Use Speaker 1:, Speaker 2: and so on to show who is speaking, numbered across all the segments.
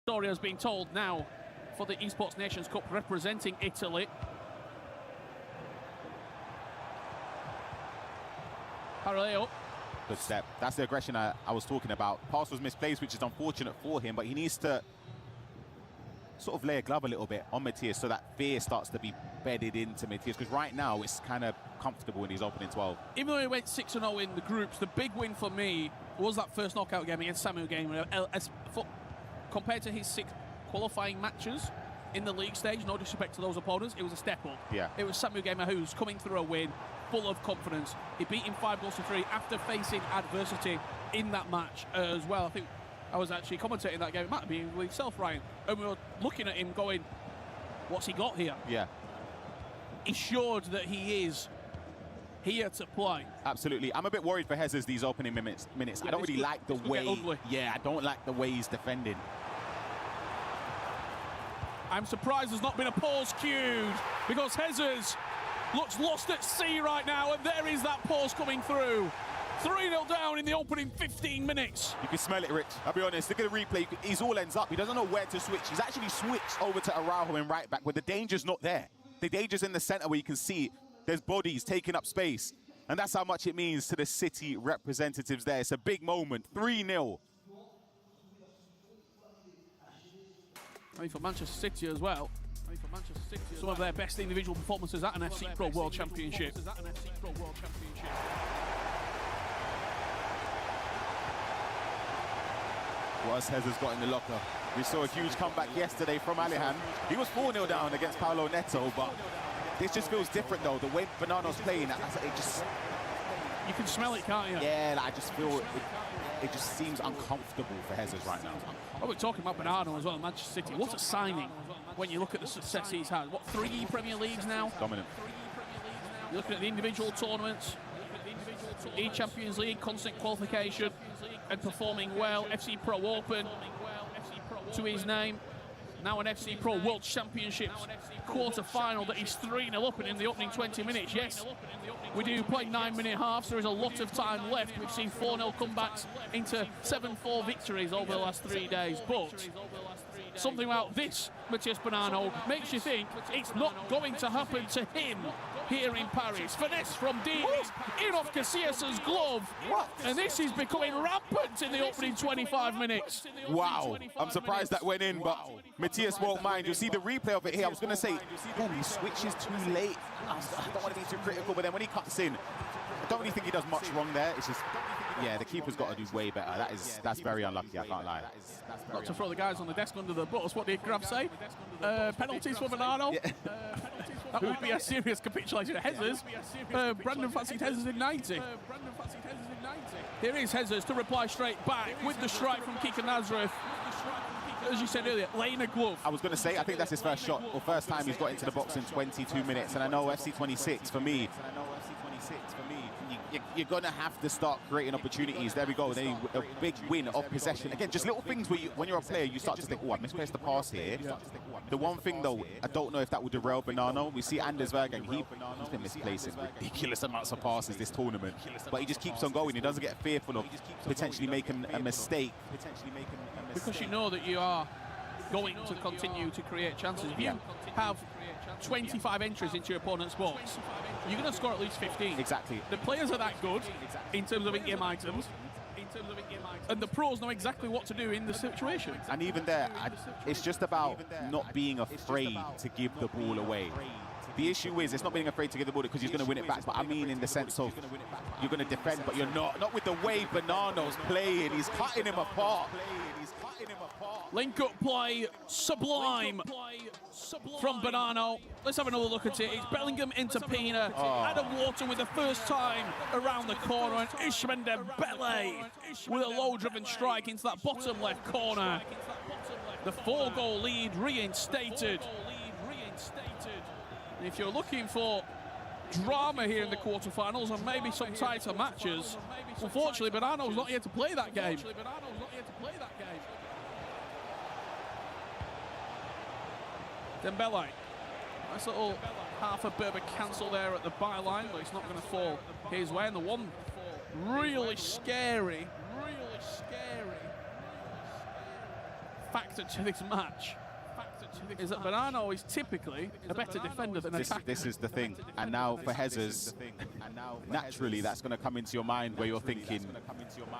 Speaker 1: story has been told now for the Esports Nations Cup representing Italy. Parallel.
Speaker 2: Good step. That's the aggression I was talking about. Pass was misplaced, which is unfortunate for him, but he needs to sort of lay a glove a little bit on Matthias so that fear starts to be bedded into Matthias, because right now it's kind of comfortable in his opening 12.
Speaker 1: Even though he went 6-0 in the groups, the big win for me was that first knockout game against Samu Game. Compared to his 6 qualifying matches in the league stage, no disrespect to those opponents, it was a step up.
Speaker 2: Yeah.
Speaker 1: It was Samu Gamer who's coming through a win, full of confidence. He beat him 5-3 after facing adversity in that match as well. I think I was actually commentating that game. It might have been with yourself, Ryan. And we were looking at him going, what's he got here?
Speaker 2: Yeah.
Speaker 1: He showed that he is here to play.
Speaker 2: Absolutely. I'm a bit worried for Jesus these opening minutes.
Speaker 1: Yeah,
Speaker 2: I don't really like the way... Yeah, I don't like the way he's defending.
Speaker 1: I'm surprised there's not been a pause cued, because Jesus looks lost at sea right now, and there is that pause coming through. 3-0 down in the opening 15 minutes.
Speaker 2: You can smell it, Rich. I'll be honest. Look at the replay. He's all ends up. He doesn't know where to switch. He's actually switched over to Araujo in right back, where the danger's not there. The danger's in the center, where you can see there's bodies taking up space. And that's how much it means to the City representatives there. It's a big moment. 3-0.
Speaker 1: I mean, for Manchester City as well. Some of their best individual performances at an FC Pro World Championship.
Speaker 2: What has Jesus got in the locker? We saw a huge comeback yesterday from Alihan. He was 4-0 down against Paulo Neto, but this just feels different though. The way Banano's playing, it just...
Speaker 1: You can smell it, can't you?
Speaker 2: Yeah, I just feel it just seems uncomfortable for Jesus right now.
Speaker 1: Well, we're talking about Bernardo as well, Manchester City. What a signing when you look at the success he's had. What, 3 Premier Leagues now?
Speaker 2: Dominant.
Speaker 1: You're looking at the individual tournaments, E-Champions League, constant qualification, and performing well. FC Pro Open to his name. Now an FC Pro World Championships quarter-final that he's 3-0 up in the opening 20 minutes. Yes, we do play 9-minute halves. There is a lot of time left. We've seen 4-0 comebacks into 7-4 victories over the last 3 days. But something about this, Matthias Bonanno, makes you think it's not going to happen to him here in Paris. Finesse from deep, in off Casillas' glove.
Speaker 2: What?
Speaker 1: And this is becoming rampant in the opening 25 minutes.
Speaker 2: Wow, I'm surprised that went in, but Matthias won't mind. You'll see the replay of it here. I was going to say, boom, he switches too late. I don't want to be too critical, but then when he cuts in, I don't really think he does much wrong there. It's just, yeah, the keeper's got to do way better. That's very unlucky, I can't lie.
Speaker 1: Not to throw the guys on the desk under the bus. What did Graf say? Penalties for Bernardo?
Speaker 2: Yeah.
Speaker 1: That would be a serious capitulation of Jesus. Brandon fancied Jesus in 90. Here is Jesus to reply straight back with the strike from Kika Nazareth. As you said earlier, laying a glove.
Speaker 2: I was going to say, I think that's his first shot, or first time he's got into the box in 22 minutes. And I know FC 26 for me, you're going to have to start creating opportunities. There we go. Then a big win of possession. Again, just little things where when you're a player, you start to think, oh, I misplaced the pass here. The one thing, though, I don't know if that will derail Bonanno. We see Anders Vergen, he's been misplacing ridiculous amounts of passes this tournament. But he just keeps on going. He doesn't get fearful of potentially making a mistake.
Speaker 1: Because you know that you are going to continue to create chances. If you have 25 entries into your opponent's box, you're going to score at least 15.
Speaker 2: Exactly.
Speaker 1: The players are that good in terms of in-game items, and the pros know exactly what to do in the situation.
Speaker 2: And even there, it's just about not being afraid to give the ball away. The issue is, it's not being afraid to give the ball because he's going to win it back, but I mean in the sense of you're going to defend, but you're not with the way Bonanno's playing. He's cutting him apart.
Speaker 1: Link-up play, sublime from Bonanno. Let's have another look at it. It's Bellingham into Pina. Adam Wharton with the first time around the corner, and Ishmael Dembele with a low-driven strike into that bottom left corner. The 4-goal lead reinstated. And if you're looking for drama here in the quarterfinals and maybe some tighter matches, unfortunately, Bonanno's not here to play that game. Dembele. Nice little half a bit of a cancel there at the byline, but it's not going to fall his way. And the one factor to this match is that Bonanno is typically a better defender than attacker.
Speaker 2: This is the thing. And now for Hezes, naturally that's going to come into your mind where you're thinking,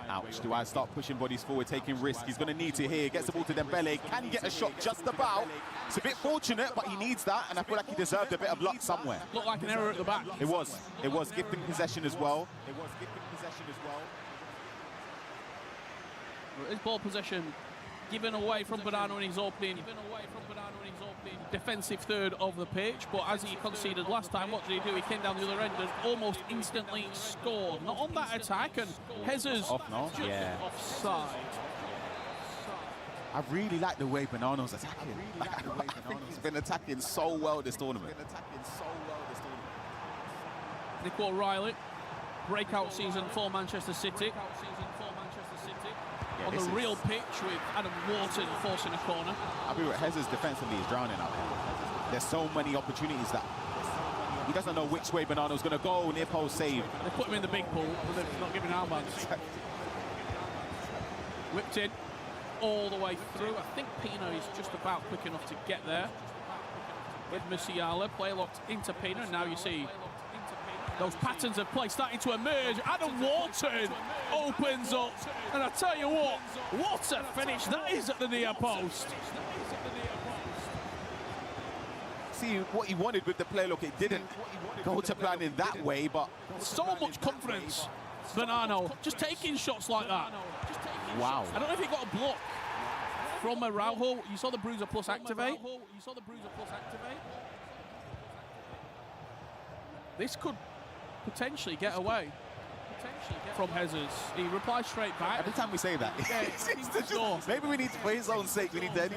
Speaker 2: ouch, do I start pushing bodies forward, taking risks? He's going to need to here. Gets the ball to Dembele, can get a shot just about. It's a bit fortunate, but he needs that, and I feel like he deserved a bit of luck somewhere.
Speaker 1: Looked like an error at the back.
Speaker 2: It was gifting possession as well.
Speaker 1: His ball possession given away from Bonanno in his opening defensive third of the pitch, but as he conceded last time, what did he do? He came down the other end and almost instantly scored. Not on that attack, and Hezes just offside.
Speaker 2: I really like the way Bonanno's attacking. I think he's been attacking so well this tournament.
Speaker 1: Nick O'Reilly, breakout season for Manchester City. On the real pitch with Adam Wharton forcing a corner.
Speaker 2: I'll be right, Hezes defensively is drowning out there. There's so many opportunities that he doesn't know which way Bonanno's going to go. Near post save.
Speaker 1: They put him in the big pool, but they're not giving armbands. Whipped in all the way through. I think Pina is just about quick enough to get there. With Musiala, play locked into Pina, and now you see those patterns of play starting to emerge. Adam Wharton opens up, and I tell you what a finish that is at the near post.
Speaker 2: See what he wanted with the play. Look, it didn't go to plan in that way, but
Speaker 1: so much confidence. Bonanno just taking shots like that.
Speaker 2: Wow.
Speaker 1: I don't know if he got a block from Araujo. You saw the Bruiser Plus activate. This could potentially get away from Hezes. He replies straight back.
Speaker 2: Every time we say that, maybe we need, for his own sake, we need to,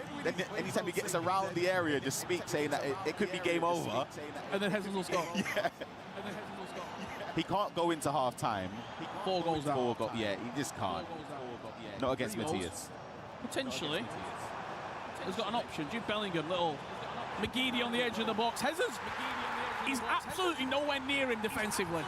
Speaker 2: anytime he gets around the area, just speak saying that it could be game over.
Speaker 1: And then Hezes will score.
Speaker 2: Yeah. He can't go into half time.
Speaker 1: 4 goals down.
Speaker 2: Yeah, he just can't. Not against Matthias.
Speaker 1: Potentially. He's got an option. Jude Bellingham, little McGeady on the edge of the box. Hezes, he's absolutely nowhere near him defensively.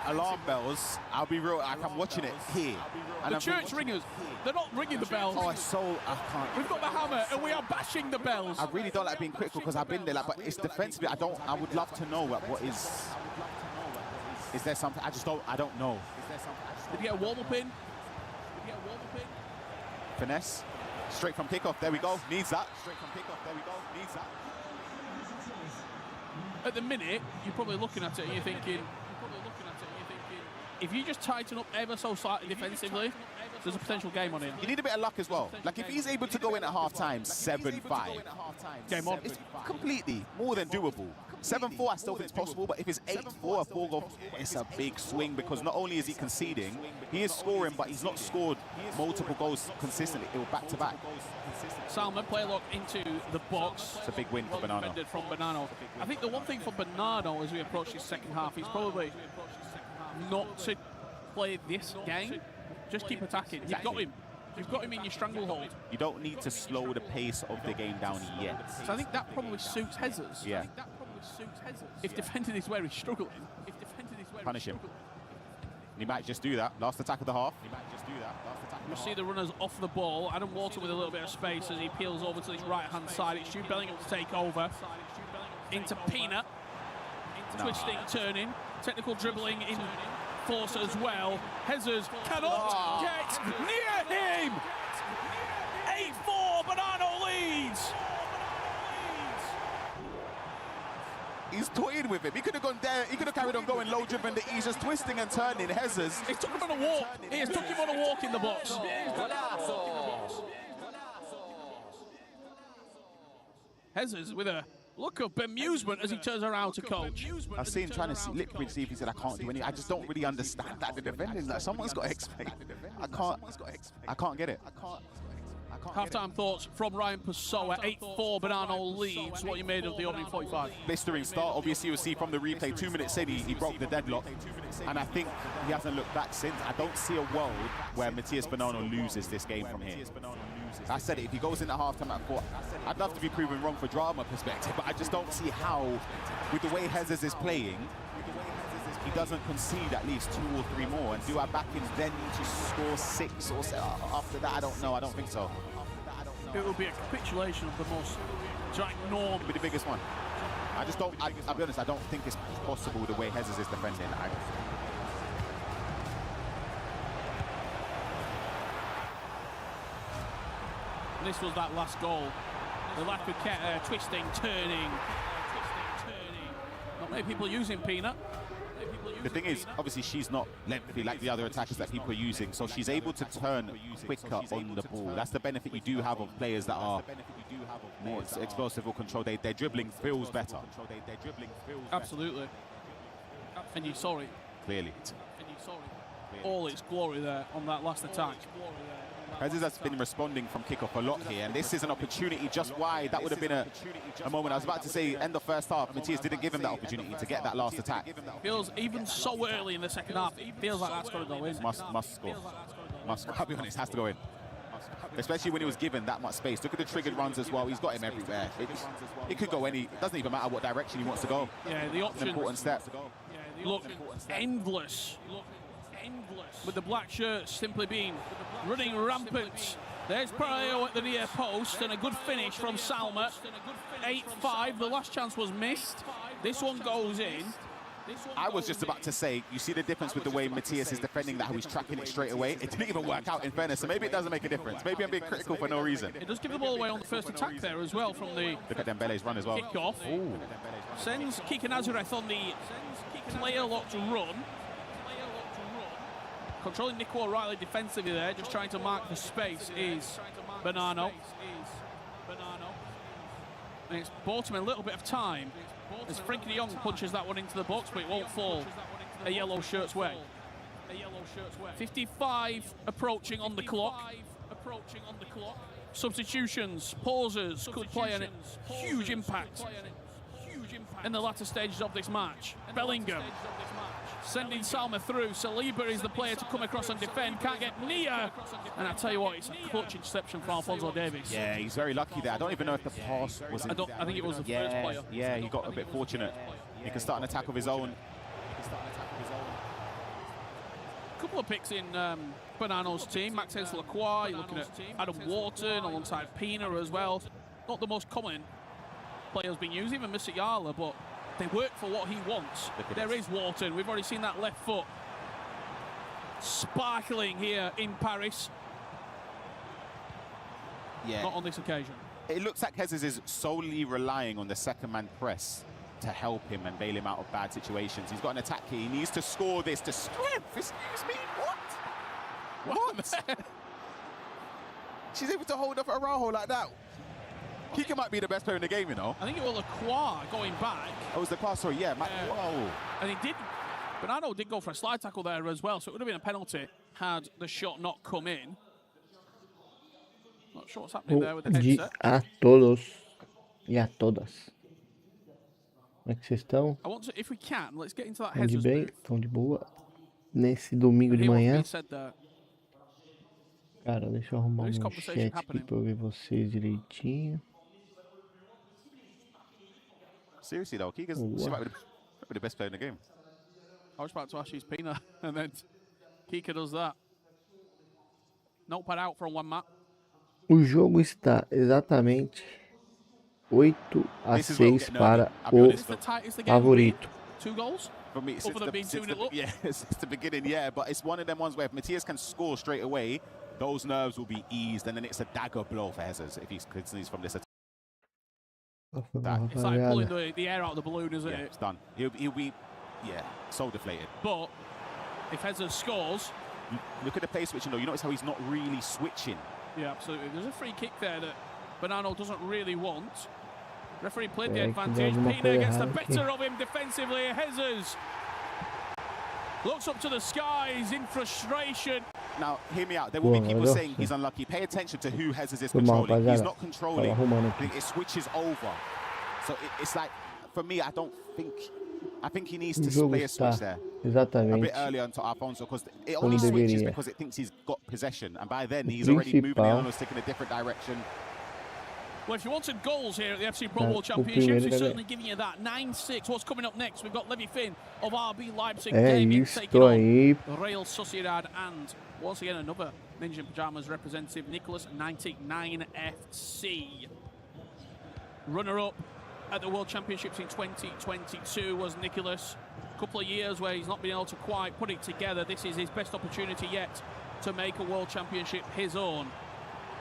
Speaker 2: Alarm bells, I'll be real, I'm watching it here.
Speaker 1: And the church ringers, they're not ringing the bells.
Speaker 2: Oh, I can't.
Speaker 1: We've got the hammer and we are bashing the bells.
Speaker 2: I really don't like being critical because I've been there, but it's defensively, I would love to know what is there something, I don't know.
Speaker 1: Did he get a warm-up in?
Speaker 2: Finesse, straight from kickoff, there we go, needs that.
Speaker 1: At the minute, you're probably looking at it and you're thinking, if you just tighten up ever so slightly defensively, there's a potential game on him.
Speaker 2: You need a bit of luck as well. Like if he's able to go in at half-time 7-5,
Speaker 1: game on.
Speaker 2: It's completely more than doable. 7-4, I still think it's possible, but if it's 8-4, a 4-goal, it's a big swing because not only is he conceding, he is scoring, but he's not scored multiple goals consistently. It will back-to-back.
Speaker 1: Salmon play lock into the box.
Speaker 2: It's a big win for Bonanno.
Speaker 1: From Bonanno. I think the one thing for Bonanno as we approach this second half is probably not to play this game. Just keep attacking. You've got him. You've got him in your stranglehold.
Speaker 2: You don't need to slow the pace of the game down yet.
Speaker 1: So I think that probably suits Hezes.
Speaker 2: Yeah.
Speaker 1: If defending is where he's struggling.
Speaker 2: Punish him. He might just do that. Last attack of the half.
Speaker 1: You see the runners off the ball. Adam Wharton with a little bit of space as he peels over to his right-hand side. It's Jude Bellingham to take over. Into Pina. Twisting, turning. Technical dribbling in force as well. Hezes cannot get near him. 8-4, Bonanno leads.
Speaker 2: He's toying with him. He could have gone there. He could have carried on going low driven. He's just twisting and turning. Hezes.
Speaker 1: He took him on a walk. He has took him on a walk in the box. Hezes with a look of bemusement as he turns around to coach.
Speaker 2: I've seen him trying to liquid see if he said, I can't do anything. I just don't really understand that the defending. Like, someone's got to explain. I can't get it.
Speaker 1: Half-time thoughts from Ryan Pessoa. 8-4, Bonanno leads. What you made of the opening 45?
Speaker 2: Blistering start. Obviously, you'll see from the replay, 2 minutes in, he broke the deadlock. And I think he hasn't looked back since. I don't see a world where Matthias Bonanno loses this game from here. I said it, if he goes into half-time at 4, I'd love to be proven wrong for drama perspective, but I just don't see how, with the way Hezes is playing, he doesn't concede at least 2 or 3 more. And do I back him then to score 6 or 7? After that, I don't know. I don't think so.
Speaker 1: It will be a capitulation of the most ginormous.
Speaker 2: It'll be the biggest one. I just don't, I'll be honest, I don't think it's possible the way Jesus is defending.
Speaker 1: This was that last goal. The lack of twisting, turning. Not many people using Peanut.
Speaker 2: The thing is, obviously, she's not lengthy like the other attackers that people are using, so she's able to turn quicker on the ball. That's the benefit you do have of players that are more explosive or control. Their dribbling feels better.
Speaker 1: Absolutely. And you saw it.
Speaker 2: Clearly.
Speaker 1: All its glory there on that last attack.
Speaker 2: Jesus has been responding from kickoff a lot here, and this is an opportunity just wide. That would have been a moment. I was about to say, end of first half, Matthias didn't give him that opportunity to get that last attack.
Speaker 1: Feels even so early in the second half, it feels like that's got to go in.
Speaker 2: Must score. I'll be honest, has to go in. Especially when he was given that much space. Look at the triggered runs as well. He's got him everywhere. It could go any. It doesn't even matter what direction he wants to go.
Speaker 1: Yeah, the options.
Speaker 2: An important step.
Speaker 1: Look endless. With the black shirts simply being running rampant. There's Prayo at the near post and a good finish from Salma. 8-5, the last chance was missed. This one goes in.
Speaker 2: I was just about to say, you see the difference with the way Matthias is defending that, how he's tracking it straight away. It didn't even work out in fairness, so maybe it doesn't make a difference. Maybe I'm being critical for no reason.
Speaker 1: It does give the ball away on the first attack there as well from the
Speaker 2: Look at Dembele's run as well.
Speaker 1: Kickoff.
Speaker 2: Ooh.
Speaker 1: Sends Kika Nazareth on the player-locked run. Controlling Nico O'Reilly defensively there, just trying to mark the space is Bonanno. And it's bought him a little bit of time as Frankie de Jong punches that one into the box, but it won't fall a yellow shirt's way. 55 approaching on the clock. Substitutions, pauses could play a huge impact in the latter stages of this match. Bellingham sending Salma through. Saliba is the player to come across and defend. Can't get near. And I tell you what, it's a clutch interception from Alphonso Davies.
Speaker 2: Yeah, he's very lucky there. I don't even know if the pass was.
Speaker 1: I think it was the first player.
Speaker 2: Yeah, he got a bit fortunate. He can start an attack of his own.
Speaker 1: A couple of picks in Bonanno's team. Maxence Lacroix, you're looking at Adam Wharton alongside Pina as well. Not the most common players being used, even Musiala, but they work for what he wants. There is Wharton. We've already seen that left foot sparkling here in Paris.
Speaker 2: Yeah.
Speaker 1: Not on this occasion.
Speaker 2: It looks like Jesus is solely relying on the second man press to help him and bail him out of bad situations. He's got an attack here. He needs to score this to strength. Excuse me, what? She's able to hold up Araujo like that. Kika might be the best player in the game, you know.
Speaker 1: I think it was Lacroix going back.
Speaker 2: Oh, it was Lacroix, sorry, yeah. Whoa.
Speaker 1: And he did. Bonanno did go for a slide tackle there as well, so it would have been a penalty had the shot not come in. Not sure what's happening there with the headset.
Speaker 3: A todos e a todas. Como é que vocês estão?
Speaker 1: I want to, if we can, let's get into that
Speaker 3: Estão de
Speaker 1: headset
Speaker 3: bem?
Speaker 1: booth.
Speaker 3: Estão de boa? Nesse domingo de
Speaker 1: Hear what's
Speaker 3: manhã?
Speaker 1: being said there.
Speaker 3: Cara, deixa eu arrumar
Speaker 1: There is
Speaker 3: meu
Speaker 1: conversation
Speaker 3: chat aqui
Speaker 1: happening.
Speaker 3: pra eu ver vocês direitinho.
Speaker 2: Seriously though, Kika's she might be the best player in the game.
Speaker 1: I was about to ask you Pina, and then Kika does that. No pad out from one map.
Speaker 3: O jogo está exatamente 8-6 para o
Speaker 1: It's the tightest the game
Speaker 3: favorito.
Speaker 1: 2 goals?
Speaker 2: For me,
Speaker 1: Other than being 2-0 up?
Speaker 2: yeah, it's the beginning, yeah, but it's one of them ones where if Matthias can score straight away, those nerves will be eased, and then it's a dagger blow for Jesus if he continues from this attack.
Speaker 1: It's like pulling the air out of the balloon, isn't
Speaker 2: Yeah,
Speaker 1: it?
Speaker 2: it's done. He'll be, yeah, so deflated.
Speaker 1: But if Jesus scores,
Speaker 2: Look at the play switching though. You notice how he's not really switching.
Speaker 1: yeah, absolutely. There's a free kick there that Bonanno doesn't really want. Referee played the
Speaker 3: É, que
Speaker 1: advantage.
Speaker 3: alguma
Speaker 1: Pina
Speaker 3: coisa
Speaker 1: gets the
Speaker 3: errada
Speaker 1: better
Speaker 3: aqui.
Speaker 1: of him defensively. Jesus looks up to the skies in frustration.
Speaker 2: Now, hear me out. There will be
Speaker 3: Boa,
Speaker 2: people
Speaker 3: valeu.
Speaker 2: saying he's unlucky. Pay attention to who Jesus is
Speaker 3: Foi mal,
Speaker 2: controlling. He's
Speaker 3: rapaziada.
Speaker 2: not
Speaker 3: Tava
Speaker 2: controlling.
Speaker 3: arrumando aqui.
Speaker 2: It switches over. So it's like, for me, I think he needs
Speaker 3: O
Speaker 2: to
Speaker 3: jogo
Speaker 2: play a switch
Speaker 3: está
Speaker 2: there. A
Speaker 3: exatamente
Speaker 2: bit earlier onto Alfonso because it
Speaker 3: como
Speaker 2: only switches
Speaker 3: deveria.
Speaker 2: because it thinks he's got possession, and by then
Speaker 3: O
Speaker 2: he's already moving the
Speaker 3: principal-
Speaker 2: onus, taking a different direction.
Speaker 1: Well, if you wanted goals here at the FC Pro
Speaker 3: Ah,
Speaker 1: World
Speaker 3: o
Speaker 1: Championships,
Speaker 3: primeiro
Speaker 1: we're
Speaker 3: deve-
Speaker 1: certainly giving you that. 9-6. What's coming up next? We've got Levi Finn of RB Leipzig
Speaker 3: É
Speaker 1: Gaming
Speaker 3: isto
Speaker 1: taking on
Speaker 3: aí.
Speaker 1: Real Sociedad, and once again another Ninja in Pyjamas representative, Nicholas 99 FC. Runner-up at the World Championships in 2022 was Nicholas. A couple of years where he's not been able to quite put it together. This is his best opportunity yet to make a World Championship his own.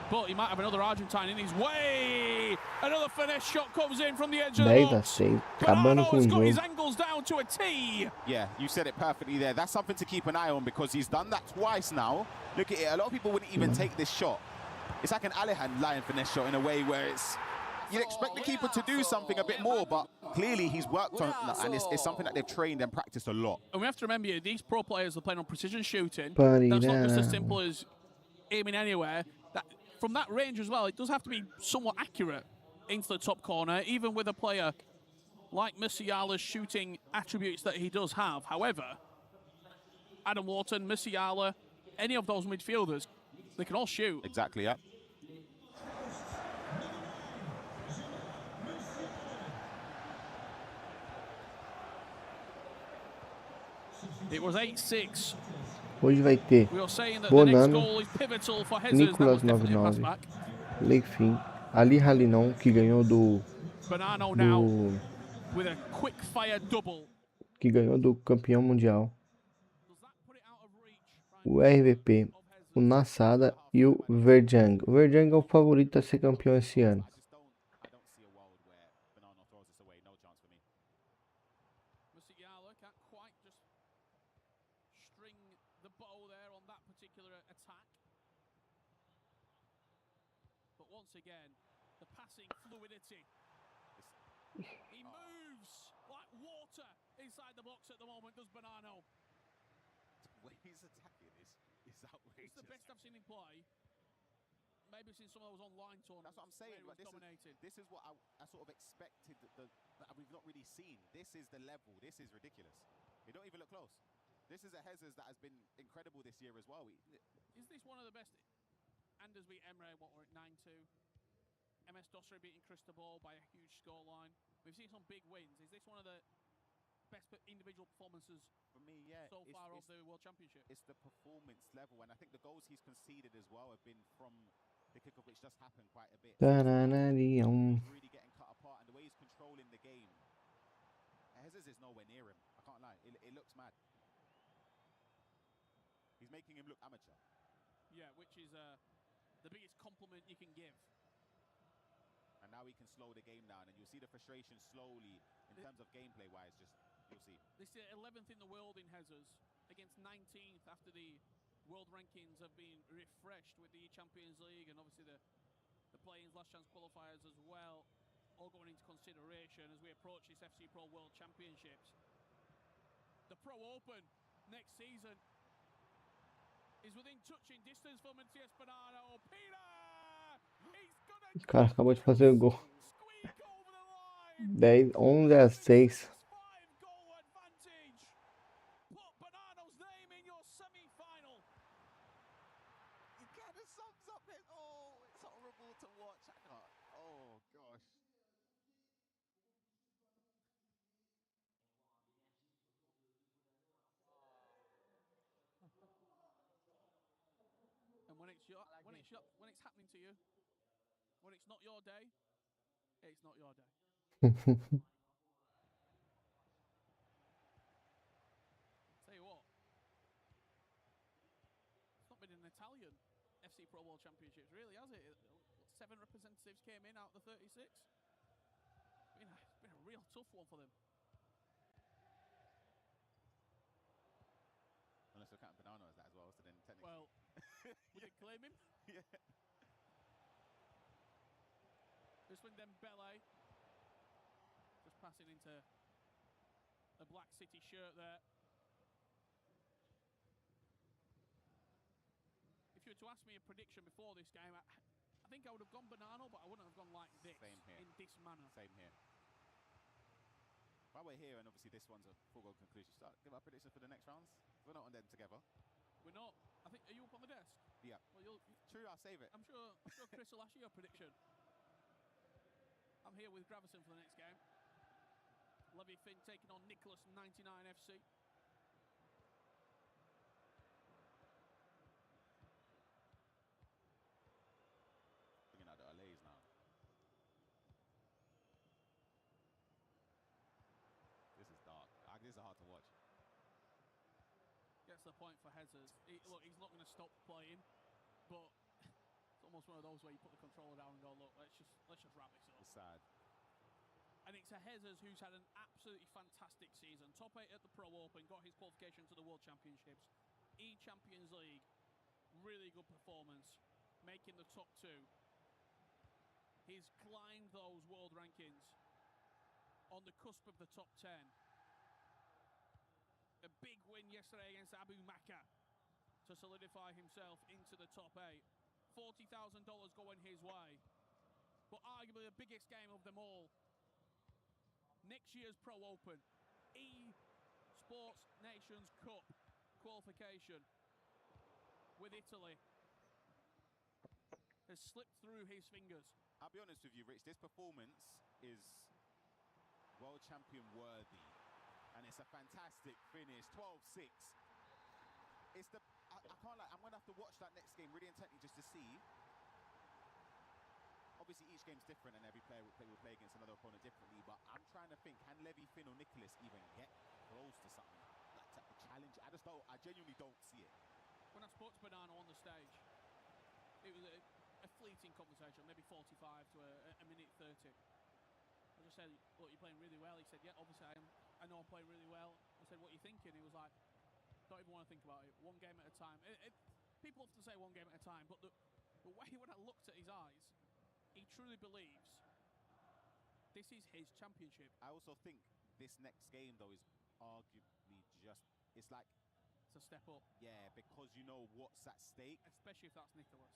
Speaker 1: But he might have another Argentine in his way. Another finesse shot comes in from the edge of the
Speaker 3: 10 a
Speaker 1: box.
Speaker 3: 6, acabando com
Speaker 1: Bernardo's
Speaker 3: o
Speaker 1: got his
Speaker 3: jogo.
Speaker 1: angles down to a T.
Speaker 2: Yeah, you said it perfectly there. That's something to keep an eye on because he's done that twice now. Look at it. A lot of people wouldn't even take this shot. It's like an Alehan line finesse shot in a way where it's... You'd expect the keeper to do something a bit more, but clearly he's worked on that, and it's something that they've trained and practiced a lot.
Speaker 1: And we have to remember, these pro players are playing on precision shooting.
Speaker 3: Parirá.
Speaker 1: That's not just as simple as aiming anywhere. From that range as well, it does have to be somewhat accurate into the top corner, even with a player like Musiala's shooting attributes that he does have. However, Adam Wharton, Musiala, any of those midfielders, they can all shoot.
Speaker 2: Exactly, yeah.
Speaker 1: It was 8-6.
Speaker 3: Hoje vai ter
Speaker 1: We were saying that the next
Speaker 3: Bonano,
Speaker 1: goal is pivotal for Jesus. That
Speaker 3: Nicolas
Speaker 1: was definitely a pass
Speaker 3: 99,
Speaker 1: back.
Speaker 3: Leifin, Ali Halinon, que ganhou
Speaker 1: Bonano now
Speaker 3: do
Speaker 1: with a quick fire double.
Speaker 3: do campeão mundial,
Speaker 1: Does that put it out of reach?
Speaker 3: o RVP, o Nassada e o Verjang. O Verjang é o favorito a ser campeão esse ano.
Speaker 2: I don't see a world where Banana throws this away. No chance for me.
Speaker 1: Musiala can't quite just string the bow there on that particular attack. But once again, the passing fluidity. He moves like water inside the box at the moment, does Bonano.
Speaker 2: The way he's attacking is outrageous.
Speaker 1: It's the best I've seen him play. Maybe since some of those online tournaments.
Speaker 2: That's what I'm saying.
Speaker 1: where he
Speaker 2: But
Speaker 1: was dominating.
Speaker 2: this is what I sort of expected that we've not really seen. This is the level. This is ridiculous. They don't even look close. This is a Jesus that has been incredible this year as well.
Speaker 1: Is this one of the best? Anders beat Emre, what were it, 9-2? MS Dosseri beating Cristobal by a huge scoreline. We've seen some big wins. Is this one of the best individual performances
Speaker 2: For me, yeah,
Speaker 1: so far of the World Championship?
Speaker 2: it's the performance level, and I think the goals he's conceded as well have been from the kickoff, which just happened quite a bit.
Speaker 3: Tananarium.
Speaker 2: He's really getting cut apart, and the way he's controlling the game. Jesus is nowhere near him. I can't lie. It looks mad. He's making him look amateur.
Speaker 1: Yeah, which is the biggest compliment you can give.
Speaker 2: And now he can slow the game down, and you'll see the frustration slowly in terms of gameplay-wise. You'll see.
Speaker 1: This is 11th in the world in Jesus against 19th after the world rankings have been refreshed with the Champions League and obviously the play-ins, last chance qualifiers as well, all going into consideration as we approach this FC Pro World Championships. The Pro Open next season is within touching distance for Matias Bernardo. Peter! He's gonna
Speaker 3: O cara acabou de fazer o gol.
Speaker 1: squeak over the line.
Speaker 3: 11 a 6.
Speaker 1: 5-goal advantage. Put Bernardo's name in your semi-final.
Speaker 2: He kind of sums up it. Oh, it's horrible to watch. I can't. Oh, gosh.
Speaker 1: And when it's happening to you, when it's not your day, it's not your day. Tell you what, it's not been an Italian FC Pro World Championships, really, has it? 7 representatives came in out of the 36. It's been a real tough one for them.
Speaker 2: Unless we're counting Banana as that as well, so then technically.
Speaker 1: Well, we did claim him.
Speaker 2: Yeah.
Speaker 1: This one, Dembele, just passing into a Black City shirt there. If you were to ask me a prediction before this game, I think I would have gone Bonano, but I wouldn't have gone like this.
Speaker 2: Same here.
Speaker 1: In this manner.
Speaker 2: Same here. While we're here, and obviously this one's a foregone conclusion, start give our predictions for the next rounds. We're not on them together.
Speaker 1: We're not. I think. Are you up on the desk?
Speaker 2: Yeah.
Speaker 1: Well,
Speaker 2: True, I'll save it.
Speaker 1: I'm sure Chris will ask you a prediction. I'm here with Gravison for the next game. Levy Finn taking on Nicholas 99 FC.
Speaker 2: Looking at the allays now. This is dark. This is hard to watch.
Speaker 1: Gets the point for Hezers. Look, he's not going to stop playing, but it's almost one of those where you put the controller down and go, look, let's just wrap this up.
Speaker 2: It's sad.
Speaker 1: And it's a Hezers who's had an absolutely fantastic season. Top 8 at the Pro Open, got his qualification to the World Championships. Champions League, really good performance, making the top 2. He's climbed those world rankings on the cusp of the top 10. A big win yesterday against Abu Maka to solidify himself into the top 8. $40,000 going his way. But arguably the biggest game of them all, next year's Pro Open, Sports Nations Cup qualification with Italy, has slipped through his fingers.
Speaker 2: I'll be honest with you, Rich, this performance is world champion worthy. And it's a fantastic finish, 12-6. It's the, I can't lie, I'm going to have to watch that next game really intently just to see. Obviously, each game's different and every player will play against another opponent differently, but I'm trying to think, can Levy, Finn or Nicholas even get close to something like that challenge? I genuinely don't see it.
Speaker 1: When I spoke to Banana on the stage, it was a fleeting conversation, maybe 45 to a minute 30. I just said, look, you're playing really well. He said, yeah, obviously I know I'm playing really well. I said, what are you thinking? He was like, don't even want to think about it. One game at a time. People often say one game at a time, but the way when I looked at his eyes, he truly believes this is his championship.
Speaker 2: I also think this next game, though, is arguably just, it's like...
Speaker 1: It's a step up.
Speaker 2: Yeah, because you know what's at stake.
Speaker 1: Especially if that's Nicholas.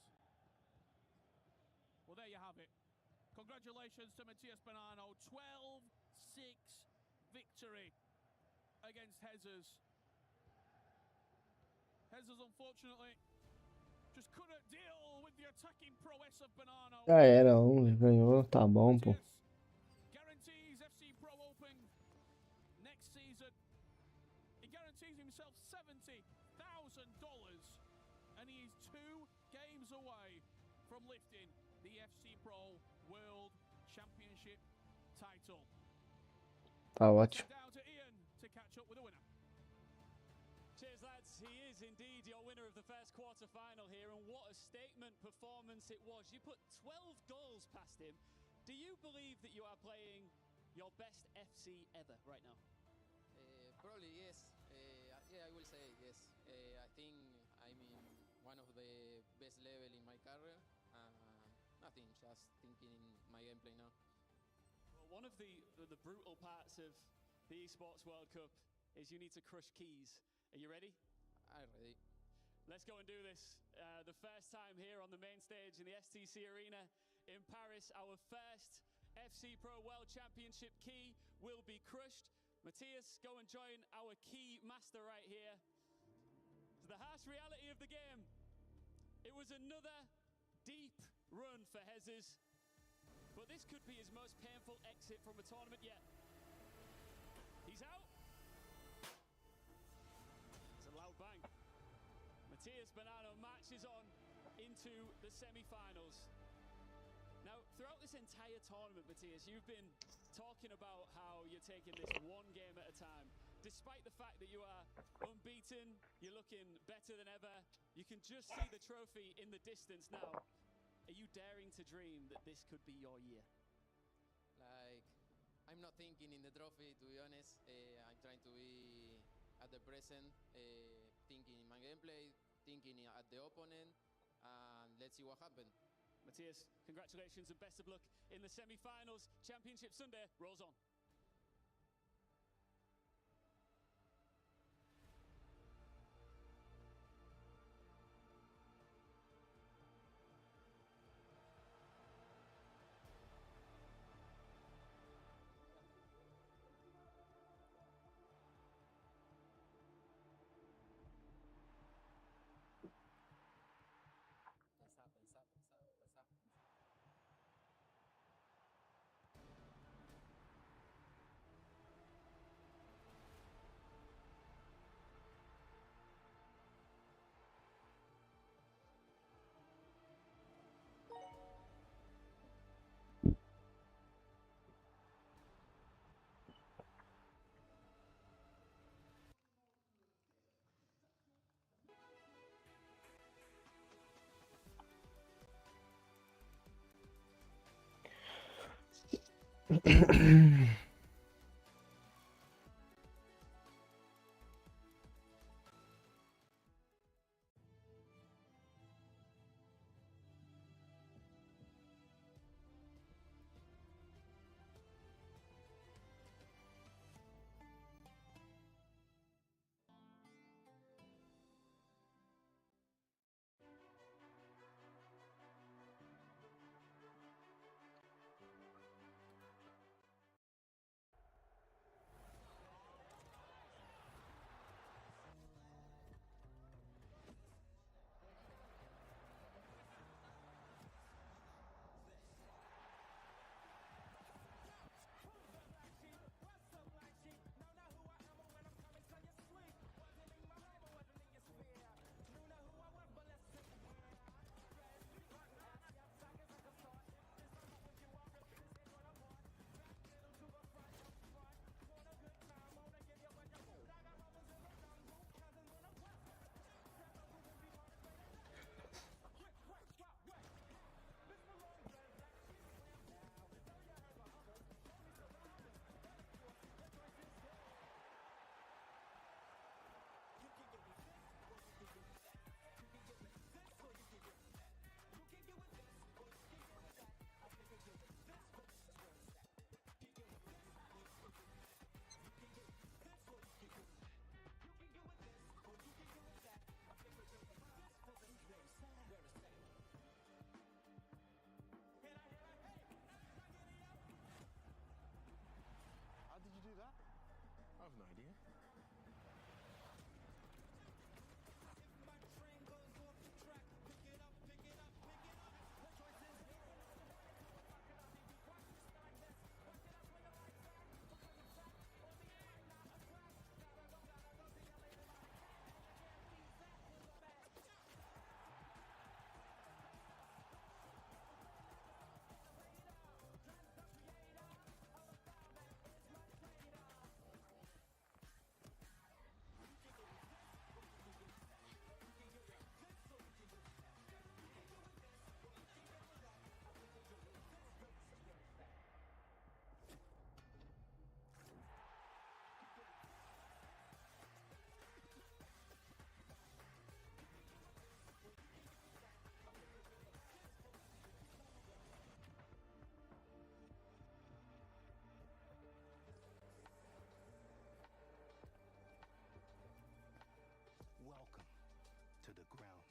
Speaker 1: Well, there you have it. Congratulations to Matthias Bonanno. 12-6 victory against Hezers. Hezers, unfortunately, just couldn't deal with the attacking prowess of Bonanno.
Speaker 3: Já era, ganhou, tá bom, pô.
Speaker 1: Guarantees FC Pro Open next season. He guarantees himself $70,000, and he is 2 games away from lifting the FC Pro World Championship title.
Speaker 3: Tá ótimo.
Speaker 1: Down to Ian to catch up with the winner.
Speaker 4: Cheers, lads. He is indeed your winner of the first quarter-final here, and what a statement performance it was. You put 12 goals past him. Do you believe that you are playing your best FC ever right now?
Speaker 5: Probably yes. Yeah, I will say yes. I think I'm in one of the best level in my career. Nothing, just thinking in my gameplay now.
Speaker 4: Well, one of the brutal parts of the Esports World Cup is you need to crush keys. Are you ready?
Speaker 5: I'm ready.
Speaker 4: Let's go and do this. The first time here on the main stage in the STC Arena in Paris, our first FC Pro World Championship key will be crushed. Matthias, go and join our key master right here. To the harsh reality of the game, it was another deep run for Hezers, but this could be his most painful exit from a tournament yet. He's out. It's a loud bang. Matthias Bonanno marches on into the semi-finals. Now, throughout this entire tournament, Matthias, you've been talking about how you're taking this one game at a time. Despite the fact that you are unbeaten, you're looking better than ever. You can just see the trophy in the distance now. Are you daring to dream that this could be your year?
Speaker 5: Like, I'm not thinking in the trophy, to be honest. I'm trying to be at the present, thinking in my gameplay, thinking at the opponent, and let's see what happens.
Speaker 4: Matthias, congratulations and best of luck in the semi-finals. Championship Sunday rolls on.
Speaker 5: Pensá.
Speaker 6: How did you do that? I have no idea. Welcome to the grounds.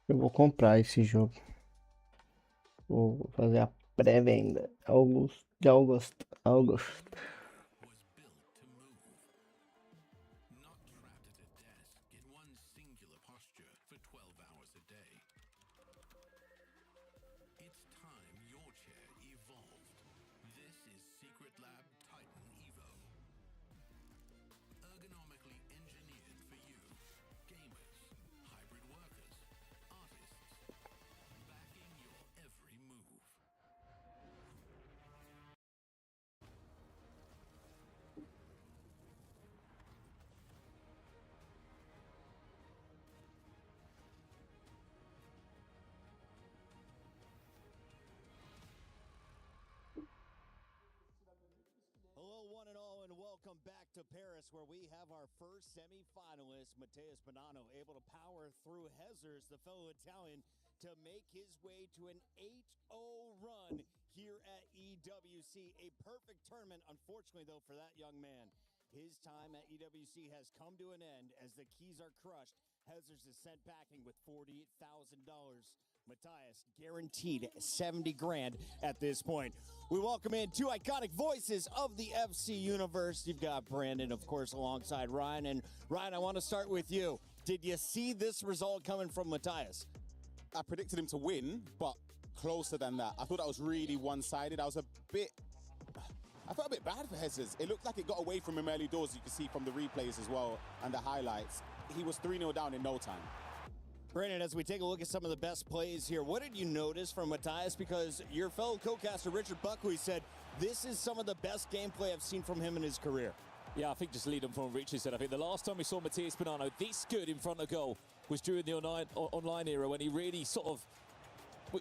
Speaker 3: Eu vou comprar esse jogo. Vou fazer a pré-venda. August.
Speaker 7: Was built to move, not trapped at a desk in one singular posture for 12 hours a day. It's time your chair evolved. This is Secret Lab Titan Evo. Ergonomically engineered for you, gamers, hybrid workers, artists, backing your every move.
Speaker 8: Hello, one and all, and welcome back to Paris, where we have our first semi-finalist, Matheus Bonanno, able to power through Jesus, the fellow Italian, to make his way to an 8-0 run here at EWC. A perfect tournament, unfortunately, though, for that young man. His time at EWC has come to an end as the keys are crushed. Jesus is sent packing with $48,000. Matthias guaranteed 70 grand at this point. We welcome in two iconic voices of the FC universe. You've got Brandon, of course, alongside Ryan. And Ryan, I want to start with you. Did you see this result coming from Matthias?
Speaker 2: I predicted him to win, but closer than that. I thought that was really one-sided. I felt a bit bad for Jesus. It looked like it got away from him early doors, you can see from the replays as well and the highlights. He was 3-0 down in no time.
Speaker 8: Brandon, as we take a look at some of the best plays here, what did you notice from Matthias? Because your fellow co-caster, Richard Buckley, said this is some of the best gameplay I've seen from him in his career.
Speaker 9: Yeah, I think just lead on from what Richard said. I think the last time we saw Matheus Bonanno this good in front of goal was during the online era when he really sort of.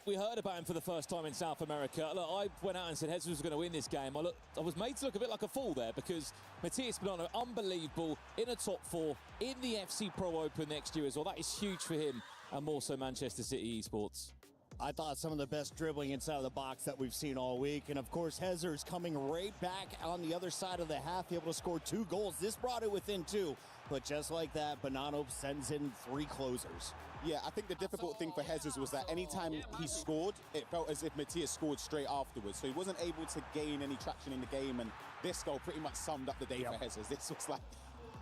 Speaker 9: We heard about him for the first time in South America. Look, I went out and said Jesus was going to win this game. I was made to look a bit like a fool there because Matias Bonanno, unbelievable, in a top 4, in the FC Pro Open next year as well. That is huge for him and more so Manchester City Esports.
Speaker 8: I thought some of the best dribbling inside of the box that we've seen all week. And of course, Hezer's coming right back on the other side of the half, able to score 2 goals. This brought it within 2. But just like that, Bonanno sends in 3 closers.
Speaker 2: Yeah, I think the difficult thing for Hezers was that anytime he scored, it felt as if Matias scored straight afterwards. So he wasn't able to gain any traction in the game. And this goal pretty much summed up the day for Hezers. This was like,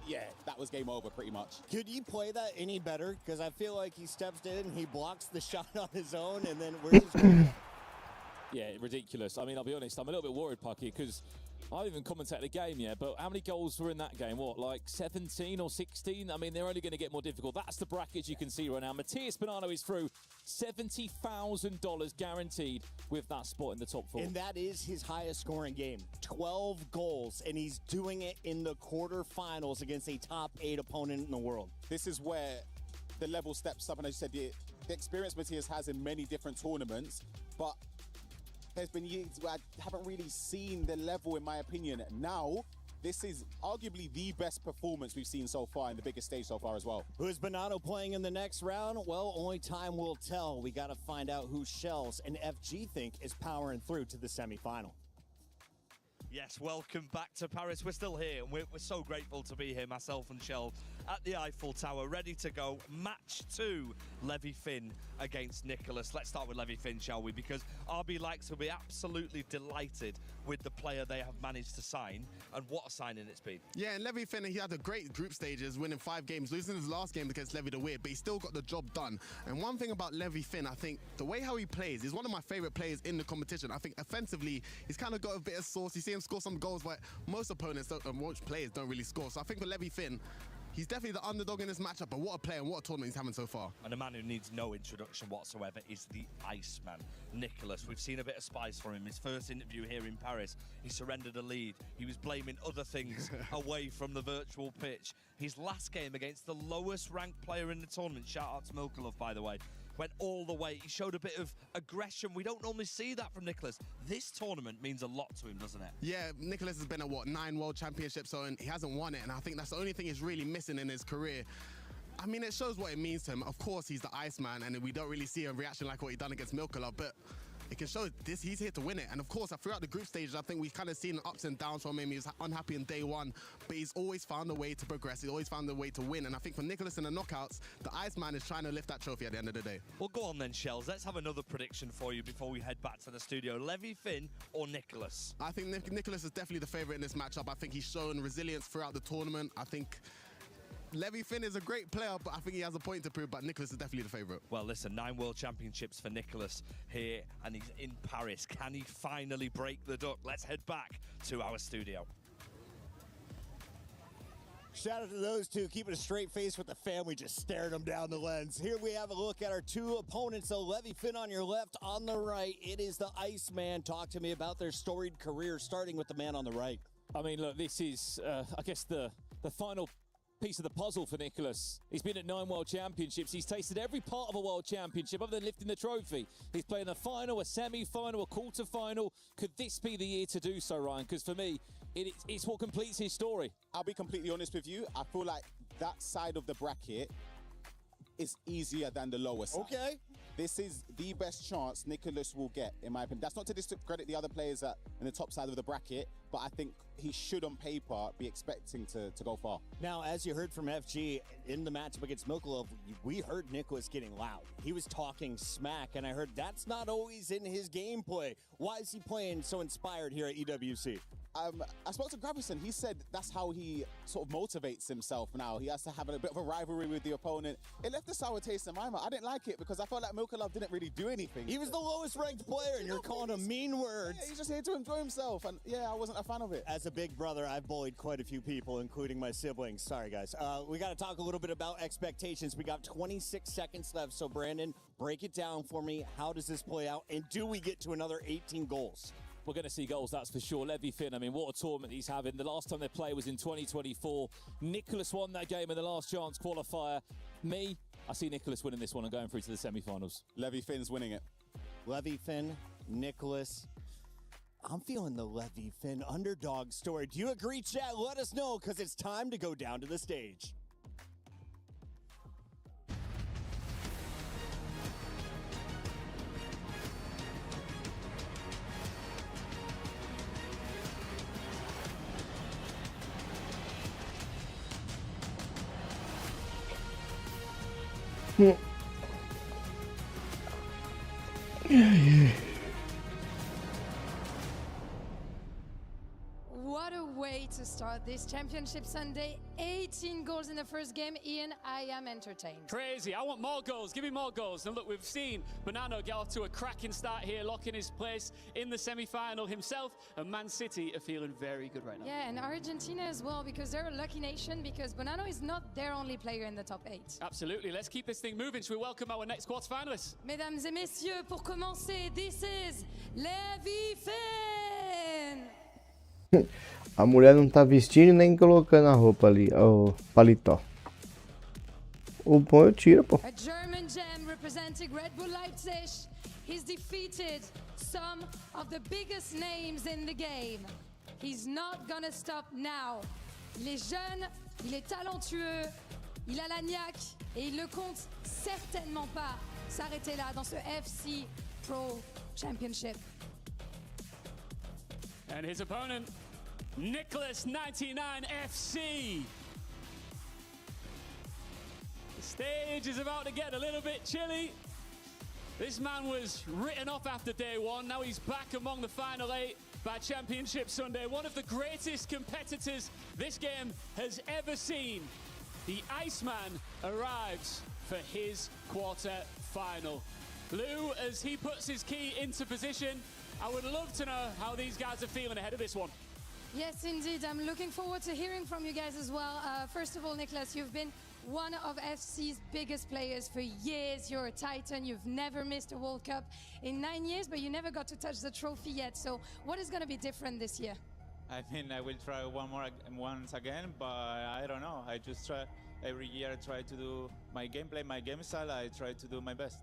Speaker 2: yeah, that was game over pretty much.
Speaker 8: Could you play that any better? Because I feel like he steps in, he blocks the shot on his own, and then where's his
Speaker 9: Yeah, ridiculous. I mean, I'll be honest, I'm a little bit worried, Pucky, because I haven't even commentated the game yet, but how many goals were in that game? What, like 17 or 16? I mean, they're only going to get more difficult. That's the brackets you can see right now. Matias Bonanno is through $70,000 guaranteed with that spot in the top 4.
Speaker 8: And that is his highest scoring game. 12 goals, and he's doing it in the quarterfinals against a top 8 opponent in the world.
Speaker 2: This is where the level steps up, and as you said, the experience Matias has in many different tournaments, but there's been years where I haven't really seen the level, in my opinion. Now, this is arguably the best performance we've seen so far in the biggest stage so far as well.
Speaker 8: Who is Bonanno playing in the next round? Well, only time will tell. We got to find out who Shells and FG think is powering through to the semifinal.
Speaker 10: Yes, welcome back to Paris. We're still here, and we're so grateful to be here, myself and Shell, at the Eiffel Tower, ready to go. Match 2, Levy Finn against Nicholas. Let's start with Levy Finn, shall we? Because RB likes will be absolutely delighted with the player they have managed to sign, and what a signing it's been.
Speaker 6: Yeah, and Levy Finn, he had a great group stages, winning 5 games, losing his last game against Levy the Weird, but he still got the job done. And one thing about Levy Finn, I think the way how he plays, he's one of my favorite players in the competition. I think offensively, he's kind of got a bit of sauce. You see him score some goals, but most opponents most players don't really score. So I think for Levy Finn, he's definitely the underdog in this matchup, but what a player and what a tournament he's having so far.
Speaker 10: And a man who needs no introduction whatsoever is the Iceman, Nicholas. We've seen a bit of spice from him. His first interview here in Paris, he surrendered a lead. He was blaming other things away from the virtual pitch. His last game against the lowest ranked player in the tournament, shout out to Milkulov, by the way, went all the way. He showed a bit of aggression. We don't normally see that from Nicholas. This tournament means a lot to him, doesn't it?
Speaker 6: Yeah, Nicholas has been at, 9 World Championships, and he hasn't won it, and I think that's the only thing he's really missing in his career. I mean, it shows what it means to him. Of course, he's the Iceman, and we don't really see a reaction like what he done against Milkulov, but it can show this, he's here to win it. And of course, throughout the group stages, I think we've kind of seen ups and downs from him. He was unhappy in day 1, but he's always found a way to progress. He's always found a way to win. And I think for Nicholas in the knockouts, the Iceman is trying to lift that trophy at the end of the day.
Speaker 10: Well, go on then, Shells. Let's have another prediction for you before we head back to the studio. Levy Finn or Nicholas?
Speaker 6: I think Nicholas is definitely the favourite in this matchup. I think he's shown resilience throughout the tournament. I think Levy Finn is a great player, but I think he has a point to prove, but Nicholas is definitely the favourite.
Speaker 10: Well, listen, 9 World Championships for Nicholas here, and he's in Paris. Can he finally break the duck? Let's head back to our studio.
Speaker 8: Shout out to those two, keeping a straight face with the family just staring them down the lens. Here we have a look at our 2 opponents. So Levy Finn on your left, on the right, it is the Iceman. Talk to me about their storied career, starting with the man on the right.
Speaker 9: I mean, look, this is, I guess, the final piece of the puzzle for Nicholas. He's been at 9 World Championships. He's tasted every part of a World Championship other than lifting the trophy. He's playing a final, a semi-final, a quarter-final. Could this be the year to do so, Ryan? Because for me, it's what completes his story.
Speaker 2: I'll be completely honest with you. I feel like that side of the bracket is easier than the lower side.
Speaker 8: Okay.
Speaker 2: This is the best chance Nicholas will get, in my opinion. That's not to discredit the other players in the top side of the bracket, but I think he should, on paper, be expecting to go far.
Speaker 8: Now, as you heard from FG, in the matchup against Milkulov, we heard Nicholas getting loud. He was talking smack, and I heard that's not always in his gameplay. Why is he playing so inspired here at EWC?
Speaker 2: I spoke to Gravison. He said that's how he sort of motivates himself now. He has to have a bit of a rivalry with the opponent. It left a sour taste in my mouth. I didn't like it because I felt like Milkulov didn't really do anything.
Speaker 8: He was the lowest ranked player, and you're calling him mean words.
Speaker 2: Yeah, he's just here to enjoy himself, and yeah, I wasn't a fan of it.
Speaker 8: As a big brother, I've bullied quite a few people, including my siblings. Sorry, guys. We got to talk a little bit about expectations. We got 26 seconds left, so Brandon, break it down for me. How does this play out, and do we get to another 18 goals?
Speaker 9: We're going to see goals, that's for sure. Levy Finn, I mean, what a tournament he's having. The last time they played was in 2024. Nicholas won that game in the last chance qualifier. Me, I see Nicholas winning this one and going through to the semi-finals.
Speaker 2: Levy Finn's winning it.
Speaker 8: Levy Finn, Nicholas. I'm feeling the Levy Finn underdog story. Do you agree, chat? Let us know, because it's time to go down to the stage.
Speaker 11: What a way to start this championship Sunday. 18 goals in the first game. Ian, I am entertained.
Speaker 4: Crazy. I want more goals. Give me more goals. And look, we've seen Bonanno get off to a cracking start here, locking his place in the semi-final himself. And Man City are feeling very good right now.
Speaker 11: Yeah, and Argentina as well, because they're a lucky nation, because Bonanno is not their only player in the top 8.
Speaker 4: Absolutely. Let's keep this thing moving. Should we welcome our next quarterfinalists?
Speaker 11: Mesdames et messieurs, pour commencer, this is Levy Finn!
Speaker 3: A mulher não tá vestindo nem colocando a roupa ali, o paletó. O bom eu tiro, pô.
Speaker 11: A German gem representing Red Bull Leipzig. He's defeated some of the biggest names in the game. He's not gonna stop now. Il est jeune, il est talentueux, il a la niaque et il ne compte certainement pas s'arrêter là dans ce FC Pro Championship.
Speaker 4: And his opponent, Nicholas 99 FC. The stage is about to get a little bit chilly. This man was written off after day one. Now he's back among the final 8 by Championship Sunday. One of the greatest competitors this game has ever seen. The Iceman arrives for his quarter final. Lou, as he puts his key into position, I would love to know how these guys are feeling ahead of this one.
Speaker 11: Yes, indeed. I'm looking forward to hearing from you guys as well. First of all, Nicholas, you've been one of FC's biggest players for years. You're a Titan. You've never missed a World Cup in 9 years, but you never got to touch the trophy yet. So what is going to be different this year?
Speaker 12: I think I will try once again, but I don't know. I just try every year. I try to do my gameplay, my game style. I try to do my best.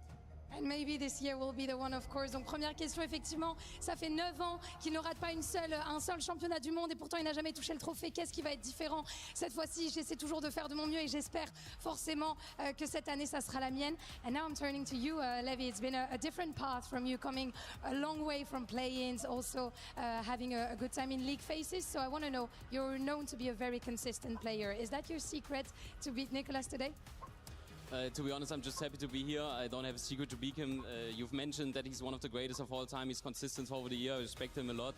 Speaker 11: And maybe this year will be the one, of course. Donc première question, effectivement, ça fait 9 ans qu'il ne rate pas un seul championnat du monde et pourtant il n'a jamais touché le trophée. Qu'est-ce qui va être différent cette fois-ci? J'essaie toujours de faire de mon mieux et j'espère forcément que cette année ça sera la mienne. And now I'm turning to you, Levy. It's been a different path from you, coming a long way from play-ins, also having a good time in league phases. So I want to know, you're known to be a very consistent player. Is that your secret to beat Nicholas today?
Speaker 13: To be honest, I'm just happy to be here. I don't have a secret to beat him. You've mentioned that he's one of the greatest of all time. He's consistent over the year. I respect him a lot.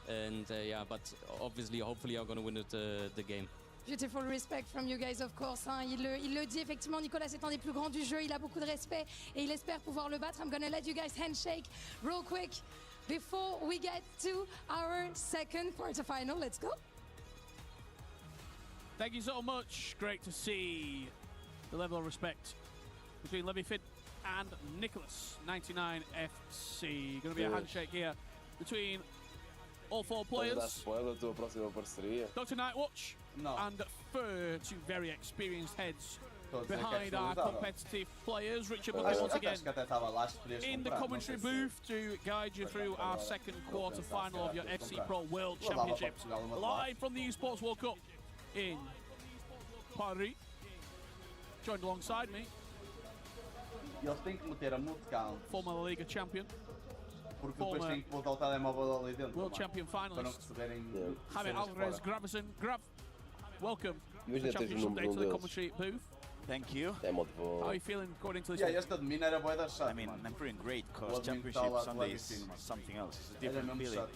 Speaker 13: And yeah, but obviously, hopefully, I'm going to win the game.
Speaker 11: Beautiful respect from you guys, of course. Hein. Il le dit, effectivement, Nicolas est un des plus grands du jeu. Il a beaucoup de respect et il espère pouvoir le battre. I'm going to let you guys handshake real quick before we get to our second quarterfinal. Let's go.
Speaker 1: Thank you so much. Great to see the level of respect between Levy Finn and Nicholas 99 FC. Going to be a handshake here between all 4 players. Dr. Nightwatch and Fur, 2 very experienced heads behind our competitive players. Richard Buckley once again in the commentary booth to guide you through our second quarter final of your FC Pro World Championships. Live from the Esports World Cup in Paris. Joined alongside me, former La Liga champion, former world champion finalist, Jaime Alvarez Gravison. Grav, welcome to the Championship Update to the commentary booth.
Speaker 14: Thank you.
Speaker 1: How are you feeling according to this?
Speaker 14: I mean, I'm feeling great because Championship Sunday is something else. It's a different feeling.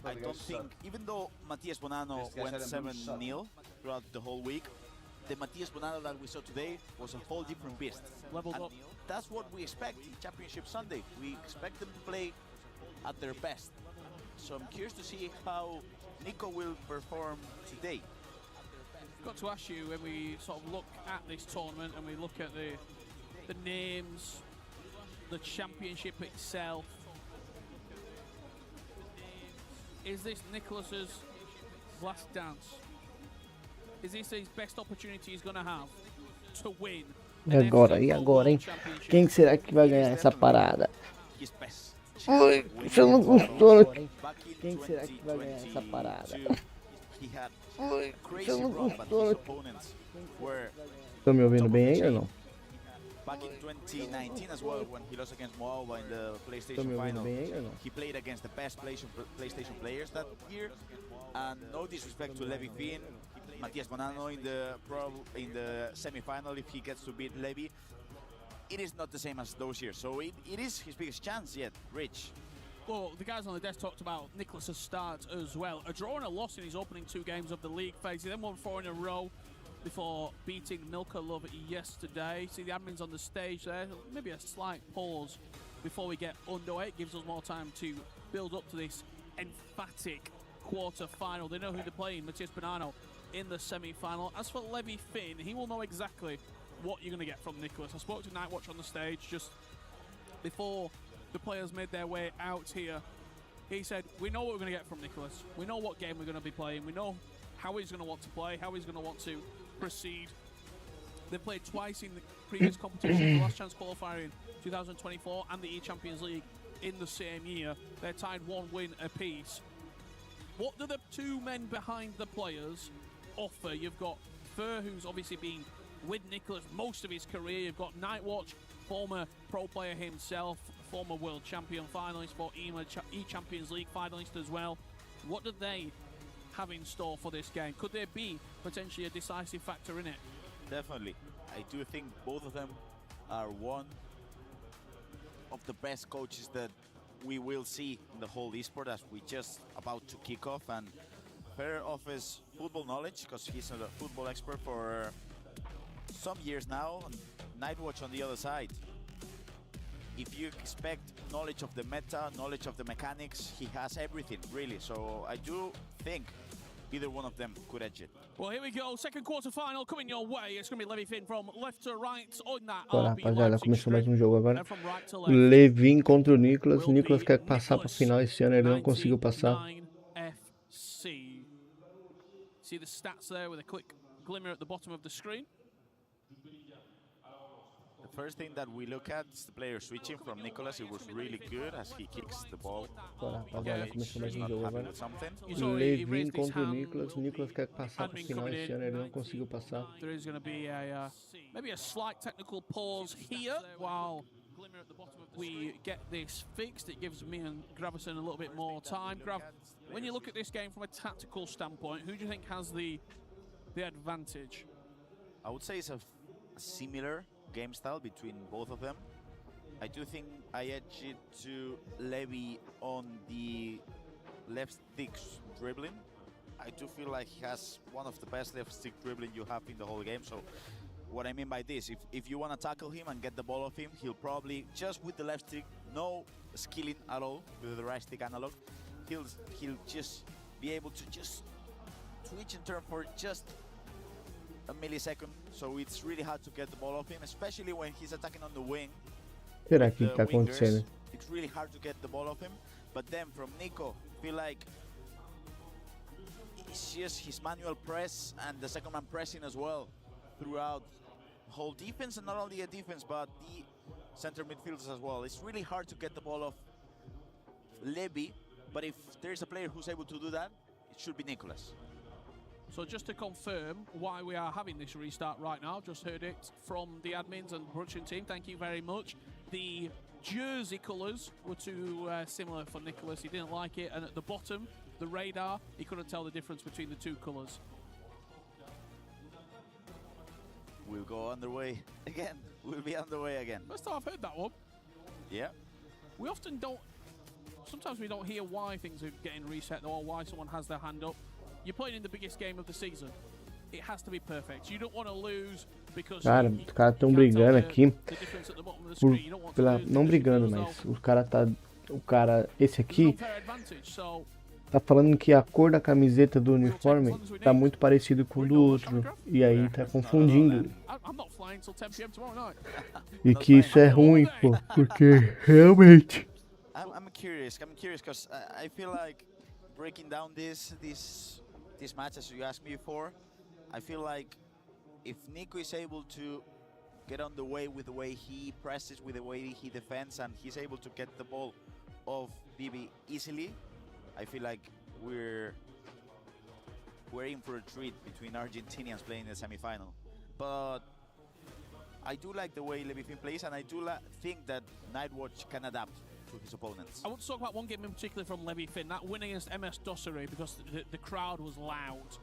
Speaker 14: I don't think, even though Matias Bonanno went 7-0 throughout the whole week, the Matias Bonanno that we saw today was a whole different beast.
Speaker 1: Leveled up.
Speaker 14: That's what we expect in Championship Sunday. We expect them to play at their best. So I'm curious to see how Nico will perform today.
Speaker 1: Got to ask you, when we sort of look at this tournament and we look at the names, the championship itself, is this Nicholas's last dance? Is this his best opportunity he's going to have to win
Speaker 3: E agora, hein? Quem será que vai ganhar essa parada? Ui, você não gostou, né? Quem será que vai ganhar essa parada? Ui, você não gostou, né? Estão me ouvindo bem aí ou não?
Speaker 14: Back in 2019 as well, when he lost against Moalba in the PlayStation
Speaker 3: me ouvindo
Speaker 14: final,
Speaker 3: bem aí ou não?
Speaker 14: he played against the best PlayStation players that year. And no disrespect to Levi Finn, Matias Bonanno in the semi-final, if he gets to beat Levi, it is not the same as those years. So it is his biggest chance yet, Rich.
Speaker 1: Well, the guys on the desk talked about Nicholas's start as well. A draw and a loss in his opening 2 games of the league phase. He then won 4 in a row before beating Milka Love yesterday. See the admins on the stage there. Maybe a slight pause before we get underway. It gives us more time to build up to this emphatic quarter-final. They know who they're playing, Matias Bonanno in the semi-final. As for Levi Finn, he will know exactly what you're going to get from Nicholas. I spoke to Nightwatch on the stage just before the players made their way out here. He said, we know what we're going to get from Nicholas. We know what game we're going to be playing. We know how he's going to want to play, how he's going to want to proceed. They played twice in the previous competition, the last chance qualifier in 2024 and the E-Champions League in the same year. They're tied 1 win apiece. What do the 2 men behind the players offer? You've got Fur, who's obviously been with Nicholas most of his career. You've got Nightwatch, former pro player himself, former world champion finalist for E-Champions League finalist as well. What do they have in store for this game? Could there be potentially a decisive factor in it?
Speaker 14: Definitely. I do think both of them are one of the best coaches that we will see in the whole esport as we just about to kick off. And Fer offers football knowledge because he's a football expert for some years now. And Nightwatch on the other side. If you expect knowledge of the meta, knowledge of the mechanics, he has everything, really. So I do think either one of them could edge it.
Speaker 1: Well, here we go. Second quarter final coming your way. It's going to be Levi Finn from left to right on that
Speaker 3: Bora,
Speaker 1: RB
Speaker 3: rapaziada, começou mais um jogo agora.
Speaker 1: and from right to left.
Speaker 3: Levin contra o Nicholas. O Nicholas quer passar para a final esse ano, ele não conseguiu passar.
Speaker 1: EAFC. See the stats there with a quick glimmer at the bottom of the screen.
Speaker 14: The first thing that we look at is the player switching from Nicholas. It was really good as he kicks the ball.
Speaker 3: Bora, rapaziada, começou mais um jogo agora.
Speaker 1: Levin
Speaker 3: Levin contra o Nicholas. O Nicholas quer passar para a final esse ano, ele não conseguiu passar.
Speaker 1: There is going to be a maybe a slight technical pause here while we get this fixed. It gives me and Gravison a little bit more time. Grav, when you look at this game from a tactical standpoint, who do you think has the advantage?
Speaker 14: I would say it's a similar game style between both of them. I do think I edge it to Levi on the left stick dribbling. I do feel like he has one of the best left stick dribbling you have in the whole game. So what I mean by this, if you want to tackle him and get the ball off him, he'll probably, just with the left stick, no skilling at all with the right stick analog, he'll just be able to just twitch and turn for just a millisecond, so it's really hard to get the ball off him, especially when he's attacking on the wing.
Speaker 3: Será que está acontecendo?
Speaker 14: It's really hard to get the ball off him, but then from Nico, I feel like it's just his manual press and the second man pressing as well throughout the whole defense, and not only a defense but the center midfielders as well. It's really hard to get the ball off Levi, but if there's a player who's able to do that, it should be Nicholas.
Speaker 1: So just to confirm why we are having this restart right now, just heard it from the admins and production team, thank you very much. The jersey colours were too similar for Nicholas, he didn't like it, and at the bottom, the radar, he couldn't tell the difference between the 2 colours.
Speaker 14: We'll go underway again, we'll be underway again.
Speaker 1: First time I've heard that one.
Speaker 14: Yeah.
Speaker 1: We often don't, sometimes we don't hear why things are getting reset or why someone has their hand up. You're playing in the biggest game of the season. It has to be perfect. You don't want to lose because
Speaker 3: Cara, os caras estão brigando aqui não brigando, mas o cara esse aqui tá falando que a cor da camiseta do uniforme tá muito parecido com o do outro e aí tá confundindo. E que isso é ruim, pô, porque realmente
Speaker 14: I'm curious because I feel like breaking down this match as you asked me before, I feel like if Nico is able to get on the way with the way he presses, with the way he defends, and he's able to get the ball off Bibi easily, I feel like we're in for a treat between Argentinians playing the semi-final. But I do like the way Levy-Finn plays, and I do think that Nightwatch can adapt to his opponents.
Speaker 1: I want to talk about one game in particular from Levy-Finn, that win against MS Dossery, because the crowd was loud.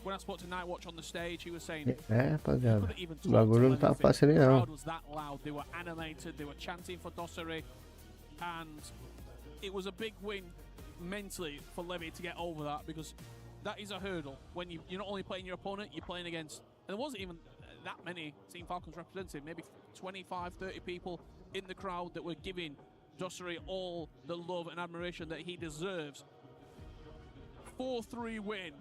Speaker 1: When I spoke to Nightwatch on the stage, he was saying
Speaker 3: rapaziada, o bagulho não tá fácil ali
Speaker 1: the
Speaker 3: não.
Speaker 1: crowd was that loud. They were animated, they were chanting for Dossery, and it was a big win mentally for Levy to get over that, because that is a hurdle when you're not only playing your opponent, you're playing against, and there wasn't even that many Team Falcons representatives, maybe 25, 30 people in the crowd that were giving Dossery all the love and admiration that he deserves. 4-3 win.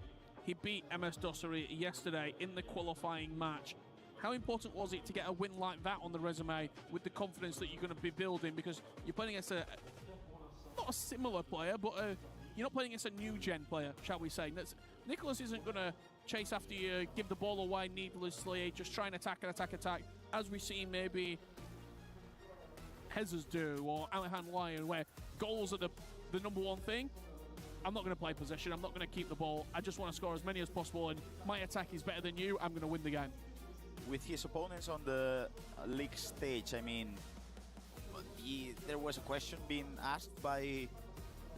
Speaker 1: He beat MS Dossery yesterday in the qualifying match. How important was it to get a win like that on the resume with the confidence that you're going to be building, because you're playing against not a similar player, but you're not playing against a new gen player, shall we say. Nicholas isn't going to chase after you, give the ball away needlessly, just try and attack, as we see maybe Hezers do, or Alihan Lyon, where goals are the number one thing. I'm not going to play possession, I'm not going to keep the ball, I just want to score as many as possible, and my attack is better than you, I'm going to win the game.
Speaker 14: With his opponents on the league stage, I mean, there was a question being asked by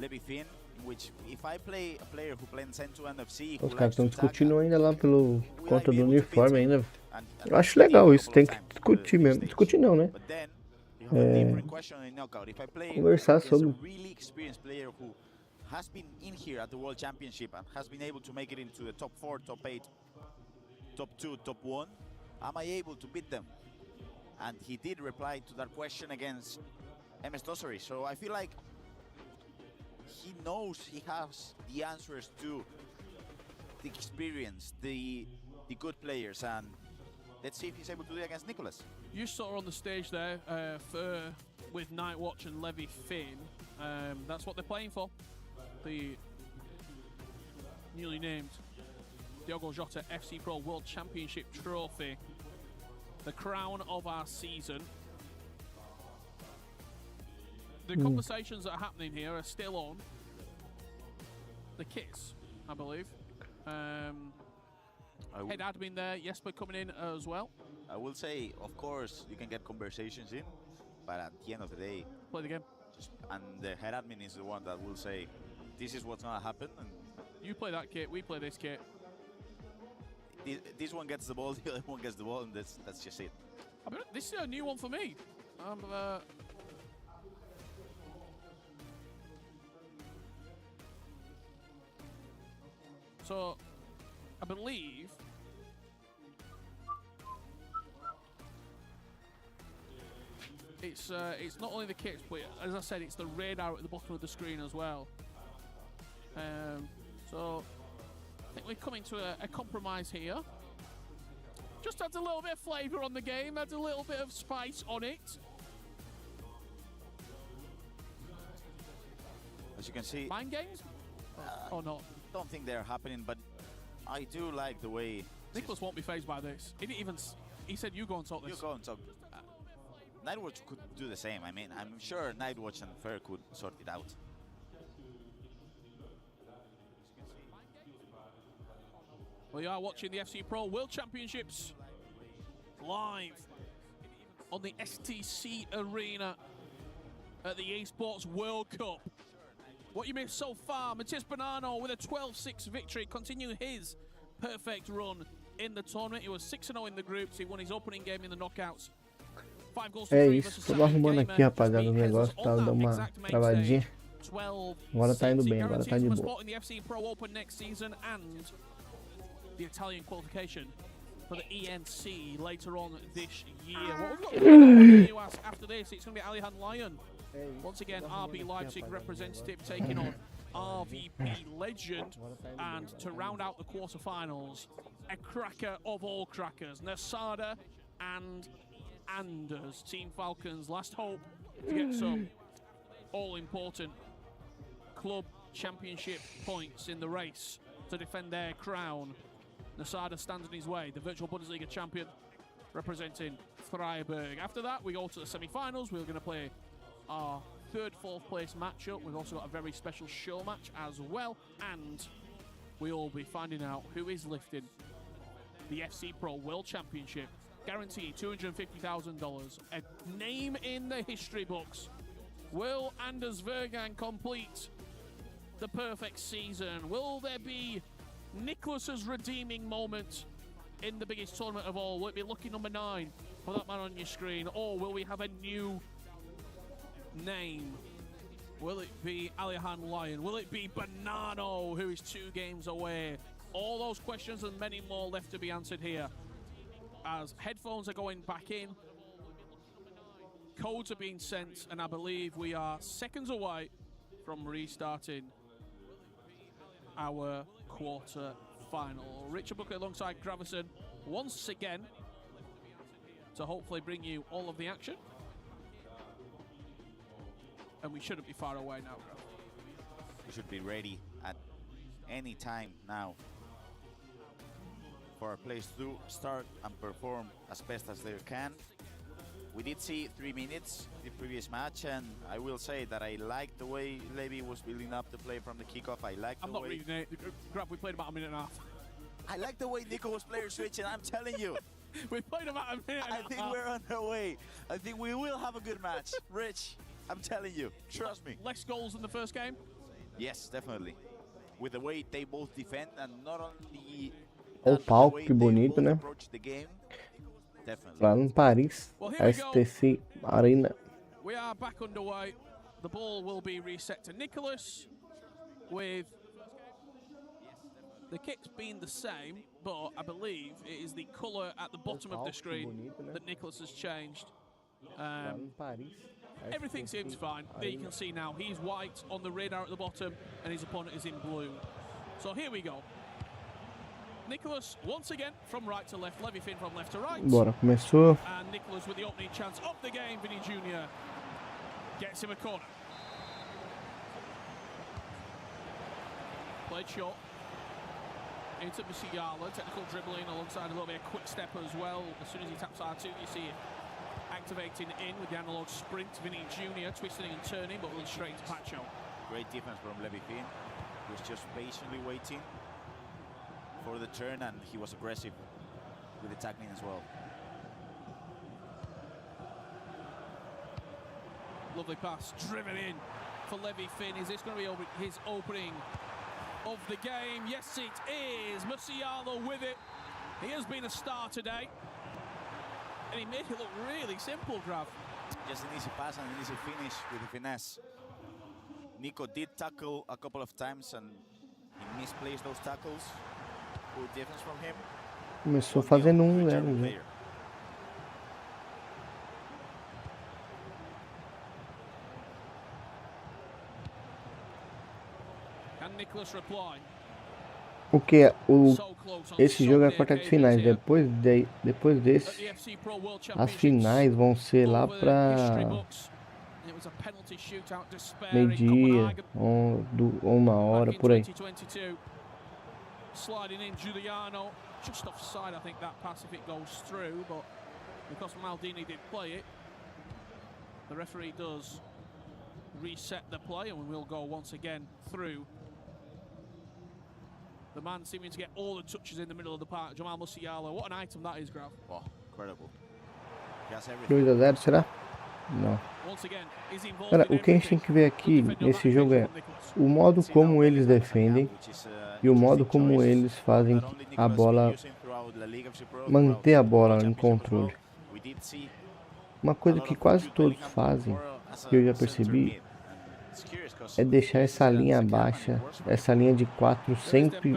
Speaker 14: Levy-Finn, in which if I play a player who plays end-to-end FC,
Speaker 3: Os caras estão discutindo ainda lá pelo conta do uniforme ainda. Eu acho legal isso, tem que discutir mesmo. Discutir não, né? Conversar sobre.
Speaker 14: Has been in here at the World Championship and has been able to make it into the top 4, top 8, top 2, top 1. Am I able to beat them? And he did reply to that question against MS Dossery. So I feel like he knows he has the answers to the experience, the good players, and let's see if he's able to do it against Nicholas.
Speaker 1: You saw on the stage there with Nightwatch and Levy-Finn. That's what they're playing for. The newly named Diogo Jota FC Pro World Championship Trophy, the crown of our season. The conversations that are happening here are still on the kits, I believe. Head admin there, Jesper coming in as well.
Speaker 14: I will say, of course, you can get conversations in, but at the end of the day,
Speaker 1: play the game.
Speaker 14: And the head admin is the one that will say, this is what's gonna happen. And
Speaker 1: you play that kit, we play this kit.
Speaker 14: This one gets the ball, the other one gets the ball, and that's just it.
Speaker 1: I mean, this is a new one for me. So, I believe it's not only the kits, but as I said, it's the radar at the bottom of the screen as well. So I think we're coming to a compromise here. Just adds a little bit of flavour on the game, adds a little bit of spice on it.
Speaker 14: As you can see,
Speaker 1: mind games or not?
Speaker 14: Don't think they're happening, but I do like the way
Speaker 1: Nicholas won't be fazed by this. He didn't even. He said, "You go and talk this."
Speaker 14: You go and talk. Nightwatch could do the same. I mean, I'm sure Nightwatch and Fair could sort it out.
Speaker 1: We are watching the FC Pro World Championships live on the STC Arena at the eSports World Cup. What you missed so far, Matias Bonanno with a 12-6 victory, continuing his perfect run in the tournament. He was 6-0 in the groups. He won his opening game in the knockouts. 5 goals to 3 versus
Speaker 3: Tô arrumando aqui, rapaziada, o negócio tá dando uma travadinha. Agora tá indo bem, agora tá de boa.
Speaker 1: In the FC Pro Open next season and the Italian qualification for the ENC later on this year. What we've got in the US after this, it's going to be Alihan Lyon. Once again, RB Leipzig representative taking on RVP Legend. And to round out the quarterfinals, a cracker of all crackers, Nasada and Anders, Team Falcons, last hope to get some all-important club championship points in the race to defend their crown. Nasada stands in his way, the virtual Bundesliga champion, representing Freiburg. After that, we go to the semi-finals. We're going to play our third, fourth place matchup. We've also got a very special show match as well, and we'll be finding out who is lifting the FC Pro World Championship. Guaranteed $250,000. A name in the history books. Will Anders Vergaan complete the perfect season? Will there be Nicholas's redeeming moment in the biggest tournament of all? Will it be lucky number 9 for that man on your screen? Or will we have a new name? Will it be Alihan Lyon? Will it be Bonanno, who is 2 games away? All those questions and many more left to be answered here, as headphones are going back in, codes are being sent, and I believe we are seconds away from restarting our quarter final. Richard Buckley alongside Gravison once again to hopefully bring you all of the action. And we shouldn't be far away now, Grav.
Speaker 14: We should be ready at any time now for our players to start and perform as best as they can. We did see 3 minutes the previous match, and I will say that I liked the way Levy was building up the play from the kickoff. I liked the way...
Speaker 1: I'm not reading it. Grav, we played about a minute and a half.
Speaker 14: I like the way Nico was player switching, I'm telling you.
Speaker 1: We played about a minute and a half.
Speaker 14: I think we're on our way. I think we will have a good match. Rich, I'm telling you, trust me.
Speaker 1: Less goals than the first game?
Speaker 14: Yes, definitely. With the way they both defend, and not only
Speaker 3: Olha o palco, que bonito, né? Lá em Paris, STC Arena.
Speaker 1: We are back underway. The ball will be reset to Nicholas, with the kits being the same, but I believe it is the colour at the bottom of the screen that Nicholas has changed. Everything seems fine. There you can see now he's white on the radar at the bottom, and his opponent is in blue. So here we go. Nicholas once again from right to left, Levy Finn from left to right.
Speaker 3: Bora, começou.
Speaker 1: And Nicholas with the opening chance of the game. Vinny Jr. gets him a corner. Played short. Into Musiala, technical dribbling alongside a little bit of quick step as well. As soon as he taps R2, you see it activating in with the analog sprint. Vinny Jr. twisting and turning, but will straight to Pacho.
Speaker 14: Great defense from Levy Finn. He was just patiently waiting for the turn, and he was aggressive with the tackling as well.
Speaker 1: Lovely pass, driven in for Levy Finn. Is this going to be his opening of the game? Yes, it is. Musiala with it. He has been a star today, and he made it look really simple, Grav.
Speaker 14: Just an easy pass and an easy finish with the finesse. Nico did tackle a couple of times, and he misplaced those tackles. Good defense from him.
Speaker 3: Começou fazendo 1-0, né? O que é? Esse jogo é a quarta de finais. Depois desse, as finais vão ser lá pra meio-dia, ou 1h, por aí.
Speaker 1: Sliding in Giuliano, just offside, I think, that pass if it goes through, but because Maldini did play it, the referee does reset the play, and we will go once again through. The man seeming to get all the touches in the middle of the park, Jamal Musiala. What an item that is, Grav.
Speaker 14: Oh, incredible.
Speaker 3: 2-0, será? Não. Cara, o que a gente tem que ver aqui nesse jogo é o modo como eles defendem e o modo como eles fazem a bola, manter a bola em controle. Uma coisa que quase todos fazem, que eu já percebi, é deixar essa linha baixa, essa linha de 4 sempre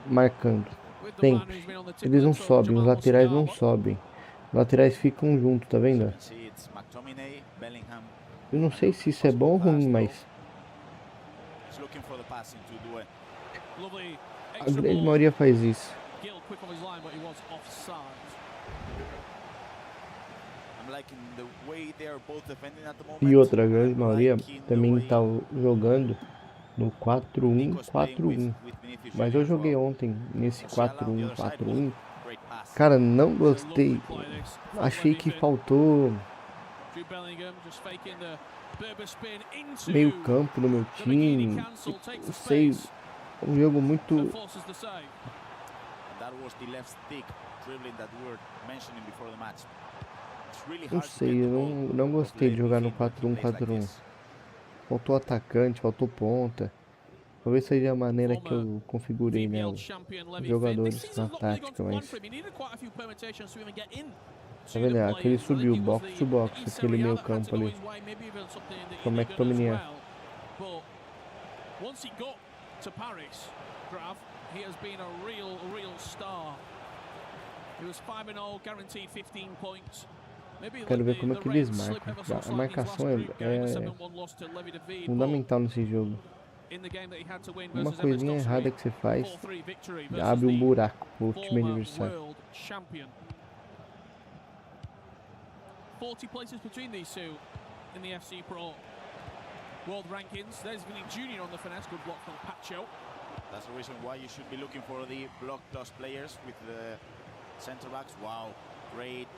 Speaker 3: marcando, sempre. Eles não sobem, os laterais não sobem. Os laterais ficam juntos, tá vendo? Eu não sei se isso é bom ou ruim, mas a grande maioria faz isso. E outra, a grande maioria também tá jogando no 4-1-4-1. Mas eu joguei ontem nesse 4-1-4-1 Cara, não gostei. Achei que faltou meio campo no meu time. Não sei, um jogo muito... Não sei, eu não gostei de jogar no 4-1-4-1. Faltou atacante, faltou ponta. Talvez seja a maneira que eu configurei, né, os jogadores na tática, mas... Tá vendo? Aquele subiu, box to box, aquele meio campo ali. Como é que Tominia? Quero ver como é que eles marcam. A marcação é fundamental nesse jogo. Uma coisinha errada que você faz abre um buraco pro time adversário.
Speaker 1: 40 places between these two in the FC Pro World Rankings. There's Vinny Jr. on the finesse. Good block from Pacho.
Speaker 14: That's the reason why you should be looking for the block plus players with the center backs. Wow, great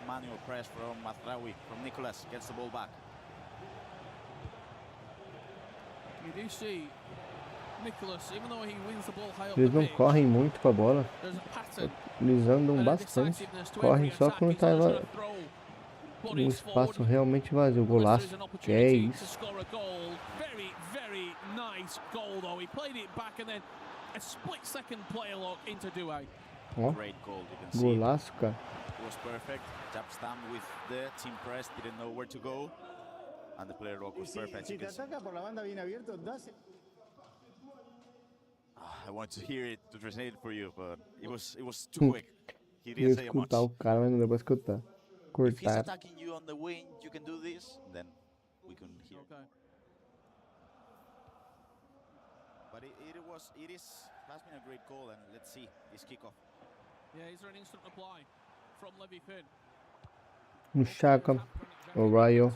Speaker 14: manual press from Mathraoui, from Nicolas. Gets the ball back.
Speaker 1: You do see Nicolas, even though he wins the ball high up
Speaker 3: Eles
Speaker 1: the
Speaker 3: não
Speaker 1: pitch,
Speaker 3: correm muito com a bola.
Speaker 1: there's a pattern.
Speaker 3: Eles andam bastante. Correm só quando tá um espaço realmente vazio. Golaço. Que é isso?
Speaker 1: Very, very nice goal though. He played it back and then a split second play lock into Douay.
Speaker 3: Ó, golaço, cara.
Speaker 14: Was perfect. Jab stamp with the team press, didn't know where to go. And the player lock was perfect. You can see. I want to hear it to translate it for you, but it was too quick. He didn't say much.
Speaker 3: Escutar o cara, mas não deu pra escutar.
Speaker 14: If he's
Speaker 3: Cortar.
Speaker 14: attacking you on the wing, you can do this, then we can hear.
Speaker 1: Okay.
Speaker 14: But has been a great goal, and let's see this kickoff.
Speaker 1: Yeah, is there an instant reply from Levy Finn?
Speaker 3: No Chaka, o Ryo.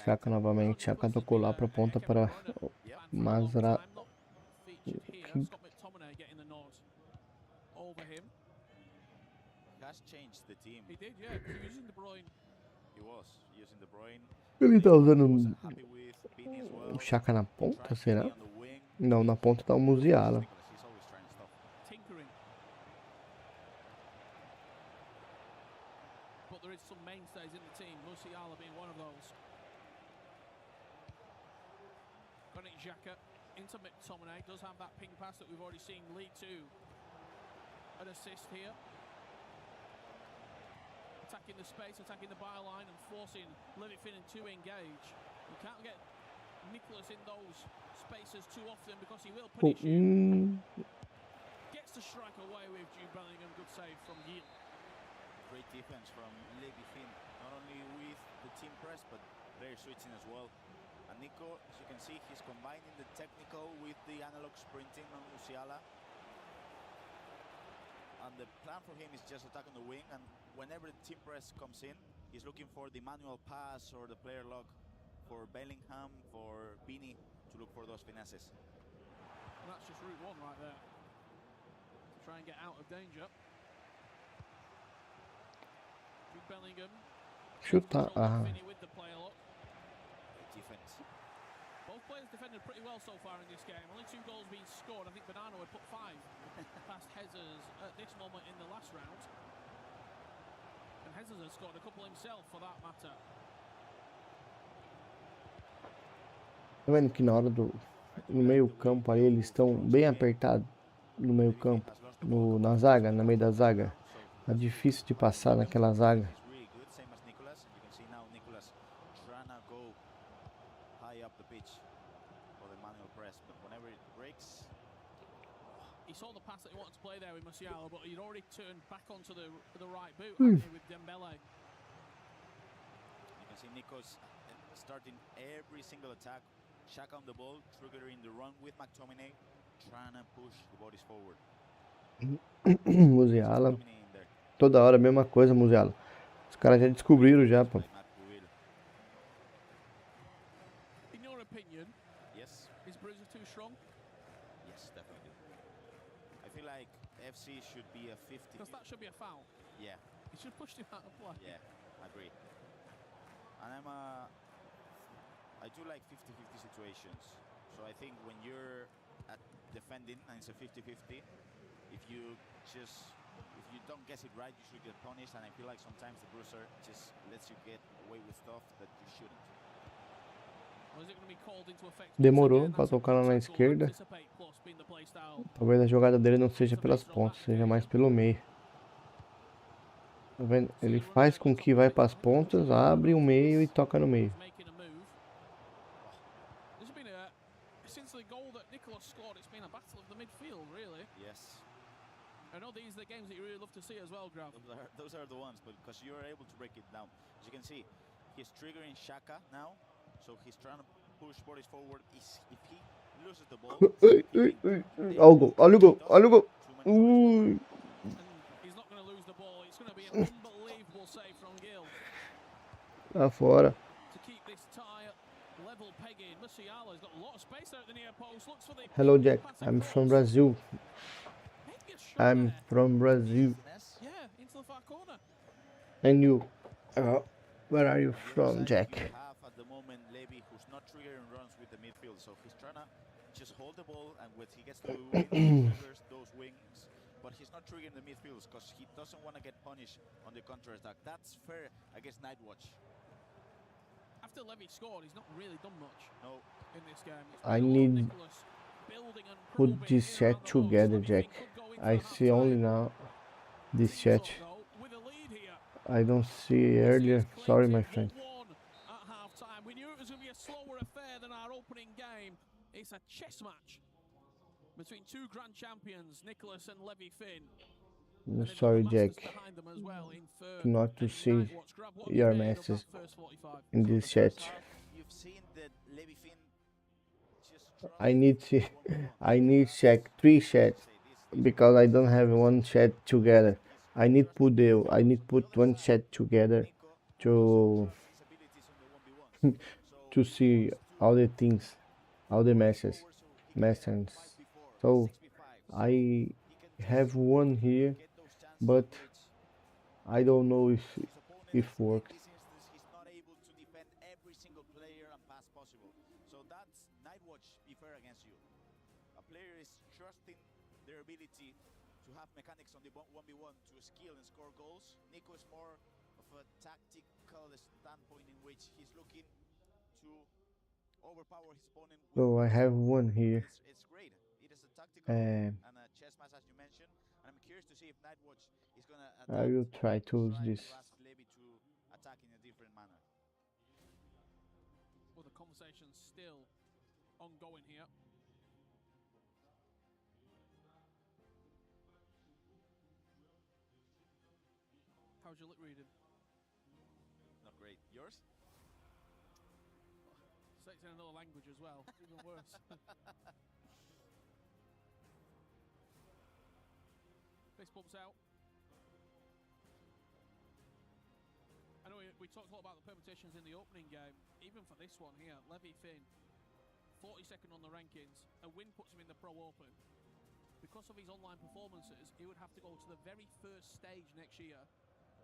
Speaker 3: Chaka novamente. Chaka tocou lá pra ponta para o Mazra.
Speaker 14: Has changed the team.
Speaker 1: He did, yeah. He was using De Bruyne.
Speaker 14: He was using De Bruyne.
Speaker 3: Ele tá usando o Chaka na ponta, será? Não, na ponta tá o Musiala.
Speaker 1: Tinkering. But there is some mainstays in the team. Musiala being one of those. Granit Xhaka into McTominay. Does have that ping pass that we've already seen lead to an assist here. Attacking the space, attacking the byline and forcing Levy Finn to engage. You can't get Nicolas in those spaces too often because he will punish you. Gets to strike away with Jude Bellingham. Good save from Yield.
Speaker 14: Great defense from Levy Finn, not only with the team press but player switching as well. And Nico, as you can see, he's combining the technical with the analog sprinting on Musiala. And the plan for him is just attack on the wing, and whenever the team press comes in, he's looking for the manual pass or the player lock for Bellingham, for Bini to look for those finesses.
Speaker 1: And that's just route one right there. To try and get out of danger. Jude Bellingham.
Speaker 3: Chuta.
Speaker 1: With the player lock.
Speaker 14: Defense.
Speaker 1: Both players defended pretty well so far in this game. Only 2 goals being scored. I think Bonano had put 5 past Jesus at this moment in the last round. And Jesus has scored a couple himself for that matter.
Speaker 3: Tá vendo que na hora no meio campo aí eles estão bem apertados no meio campo, na zaga, no meio da zaga. Tá difícil de passar naquela zaga.
Speaker 1: Saw the pass that he wanted to play there with Musiala, but he'd already turned back onto the right boot with Dembele.
Speaker 14: You can see Nikos starting every single attack. Xhaka on the ball, triggering the run with McTominay, trying to push the bodies forward.
Speaker 3: Musiala. Toda hora a mesma coisa, Musiala. Os caras já descobriram já, pô.
Speaker 1: In your opinion, yes, is Bruiser too strong?
Speaker 14: Yes, definitely. I feel like FC should be a 50.
Speaker 1: Because that should be a foul.
Speaker 14: Yeah.
Speaker 1: He should push him out of play.
Speaker 14: Yeah, agreed. And I do like 50-50 situations. So I think when you're at defending and it's a 50-50, if you don't guess it right, you should get punished. And I feel like sometimes the bruiser just lets you get away with stuff that you shouldn't.
Speaker 3: Demorou para tocar lá na esquerda. Talvez a jogada dele não seja pelas pontas, seja mais pelo meio. Tá vendo? Ele faz com que vai para as pontas, abre o meio e toca no meio.
Speaker 1: Since the goal that Nicholas scored, it's been a battle of the midfield, really.
Speaker 14: Yes.
Speaker 1: I know these are the games that you really love to see as well, Graf.
Speaker 14: Those are the ones, but because you're able to break it down. As you can see, he's triggering Xhaka now, so he's trying to push bodies forward. If he loses the ball...
Speaker 3: Olha o gol, olha o gol, olha o gol.
Speaker 1: He's not going to lose the ball. It's going to be an unbelievable save from Gil.
Speaker 3: Lá fora.
Speaker 1: To keep this tie level pegging. Musiala's got a lot of space out at the near post. Looks for the...
Speaker 3: Hello Jack, I'm from Brazil. I'm from Brazil.
Speaker 1: Yeah, into the far corner.
Speaker 3: And you? Where are you from, Jack?
Speaker 14: At the moment, Levy, who's not triggering runs with the midfield, so he's trying to just hold the ball, and when he gets to he triggers those wings, but he's not triggering the midfields because he doesn't want to get punished on the counter-attack. That's fair against Nightwatch.
Speaker 1: After Levy scored, he's not really done much in this game.
Speaker 3: I need put this chat together, Jack. I see only now this chat. I don't see earlier. Sorry, my friend.
Speaker 1: At half-time, we knew it was going to be a slower affair than our opening game. It's a chess match between two grand champions, Nicholas and Levy Finn.
Speaker 3: Sorry, Jack. Not to see your message in this chat. I need check 3 chats because I don't have one chat together. I need put one chat together to to see all the things, all the messages. So I have one here, but I don't know if it works.
Speaker 14: He's not able to defend every single player and pass possible. So that's Nightwatch be fair against you. A player is trusting their ability to have mechanics on the 1v1 to skill and score goals. Nico is more of a tactical standpoint in which he's looking to overpower his opponent.
Speaker 3: So I have one here.
Speaker 14: It's great. It is a tactical and a chess match as you mentioned. And I'm curious to see if Nightwatch is going to
Speaker 3: I will try to use this.
Speaker 14: ask Levy to attack in a different manner.
Speaker 1: Well, the conversation's still ongoing here. How's your lip reading?
Speaker 14: Not great. Yours?
Speaker 1: Say it's in another language as well. Even worse. Fist bumps out. I know we talked a lot about the permutations in the opening game. Even for this one here, Levy Finn, 42nd on the rankings. A win puts him in the Pro Open. Because of his online performances, he would have to go to the very first stage next year.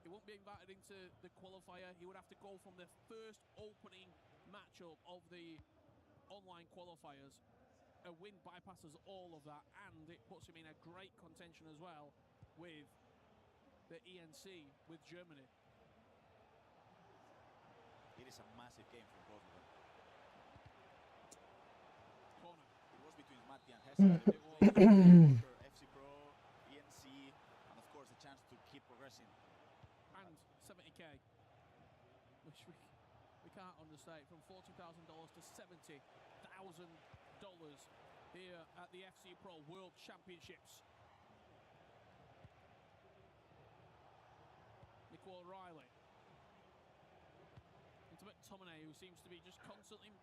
Speaker 1: He won't be invited into the qualifier. He would have to go from the first opening matchup of the online qualifiers. A win bypasses all of that, and it puts him in a great contention as well with the ENC, with Germany.
Speaker 14: It is a massive game for both of them.
Speaker 1: Corner.
Speaker 14: It was between Matti and Hesse. FC Pro, ENC, and of course the chance to keep progressing.
Speaker 1: And 70k, which we can't understate, from $40,000 to $70,000 here at the FC Pro World Championships. Nicole Riley into McTominay, who seems to be just constantly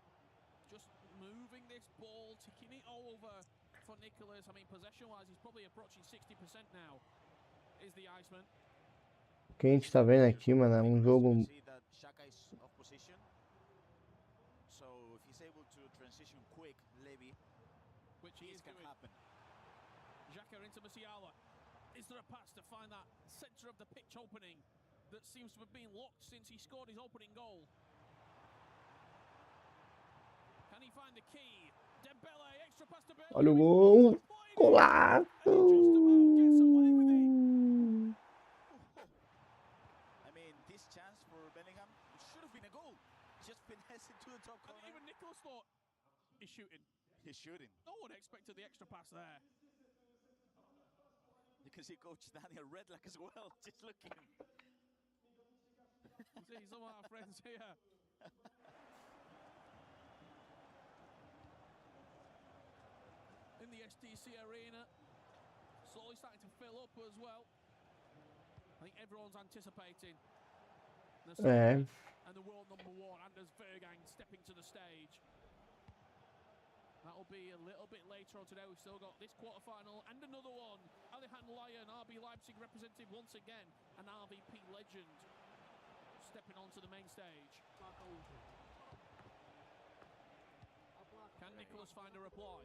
Speaker 1: just moving this ball, ticking it over for Nicholas. I mean, possession-wise, he's probably approaching 60% now, is the Iceman.
Speaker 3: O que a gente tá vendo aqui, mano, é um jogo
Speaker 14: So if he's able to transition quick, Levy,
Speaker 1: which he is
Speaker 14: can
Speaker 1: doing.
Speaker 14: happen.
Speaker 1: Xhaka into Musiala. Is there a pass to find that centre of the pitch opening that seems to have been locked since he scored his opening goal? Can he find the key? Dembele, extra pass to Bellingham.
Speaker 3: Olha o gol. Golaço.
Speaker 14: I mean, this chance for Bellingham should have been a goal. Just finesse it to the top corner.
Speaker 1: And even Nicholas thought, he's shooting.
Speaker 14: He's shooting.
Speaker 1: No one expected the extra pass there.
Speaker 14: You can see Coach Daniel Redlack as well, just looking.
Speaker 1: See some of our friends here. In the STC arena, slowly starting to fill up as well. I think everyone's anticipating the and the world number one, Anders Vergang, stepping to the stage. That'll be a little bit later on today. We've still got this quarter-final and another one. Alihan Lyon, RB Leipzig representative once again, an RVP legend, stepping onto the main stage. Can Nicholas find a reply?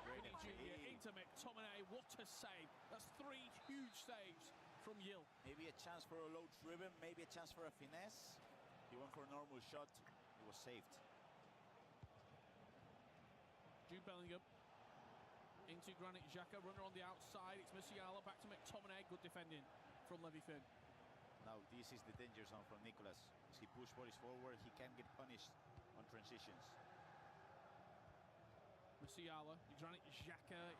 Speaker 1: Vinny Jr. into McTominay, what a save. That's 3 huge saves from Yil.
Speaker 14: Maybe a chance for a low driven, maybe a chance for a finesse. He went for a normal shot, he was saved.
Speaker 1: Jude Bellingham into Granit Xhaka, runner on the outside. It's Musiala, back to McTominay, good defending from Levi Finn.
Speaker 14: Now this is the danger zone from Nicholas. As he pushes bodies forward, he can get punished on transitions.
Speaker 1: Musiala, Granit Xhaka,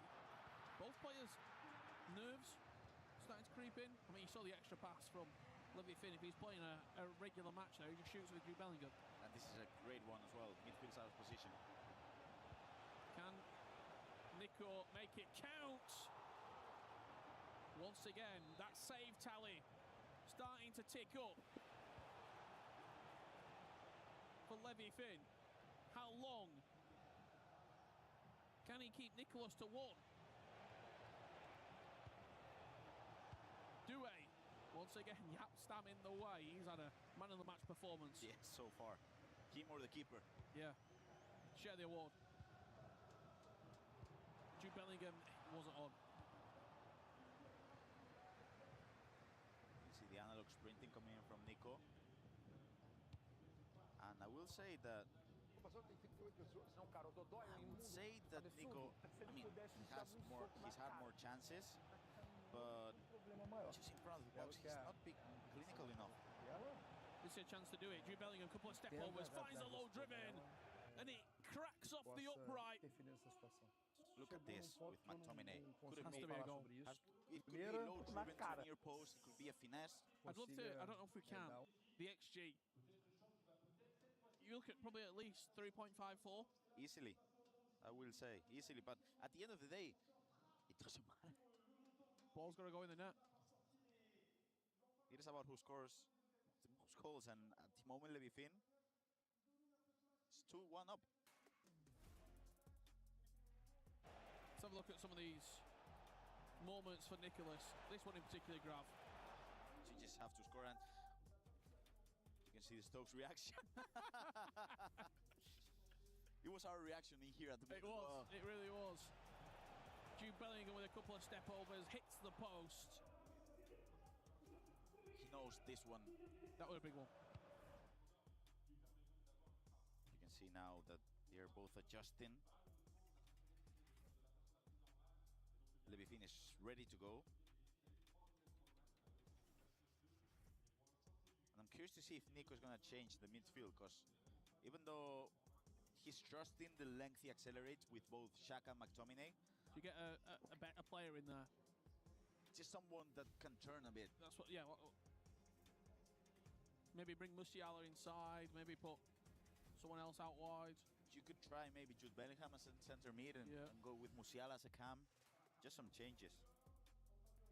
Speaker 1: both players' nerves starting to creep in. I mean, you saw the extra pass from Levi Finn. If he's playing a regular match now, he just shoots with Jude Bellingham.
Speaker 14: And this is a great one as well. Midfield's out of position.
Speaker 1: Can Nico make it count? Once again, that save tally starting to tick up for Levi Finn. How long can he keep Nicholas to 1? Due, once again, Yap Stam in the way. He's had a man of the match performance.
Speaker 14: Yes, so far. Him or the keeper.
Speaker 1: Yeah. Share the award. Jude Bellingham wasn't on.
Speaker 14: You see the analog sprinting coming in from Nico. And I will say that Nico, I mean, he's had more chances, but just in front of the box, he's not big, clinical enough.
Speaker 1: This is a chance to do it. Jude Bellingham, couple of step overs, finds a low driven, and it cracks off the upright.
Speaker 14: Look at this with McTominay. Could have
Speaker 1: Has to be a goal.
Speaker 14: It could be low driven to near post. It could be a finesse.
Speaker 1: I'd love to. I don't know if we can. The XG. You look at probably at least 3.54.
Speaker 14: Easily, I will say easily. But at the end of the day, it doesn't matter.
Speaker 1: Ball's got to go in the net.
Speaker 14: It is about who scores the most goals, and at the moment, Levi Finn is 2-1 up.
Speaker 1: Let's have a look at some of these moments for Nicholas. This one in particular, Grav.
Speaker 14: So you just have to score, and you can see the Stokes reaction. It was our reaction in here at the moment.
Speaker 1: It was. It really was. Jude Bellingham with a couple of step overs, hits the post.
Speaker 14: He knows this one.
Speaker 1: That was a big one.
Speaker 14: You can see now that they're both adjusting. Levi Finn is ready to go. And I'm curious to see if Nico is going to change the midfield, because even though he's trusting the length he accelerates with both Xhaka and McTominay,
Speaker 1: you get a better player in there.
Speaker 14: Just someone that can turn a bit.
Speaker 1: That's what, yeah. Maybe bring Musiala inside, maybe put someone else out wide.
Speaker 14: You could try maybe Jude Bellingham as a center mid and go with Musiala as a cam. Just some changes.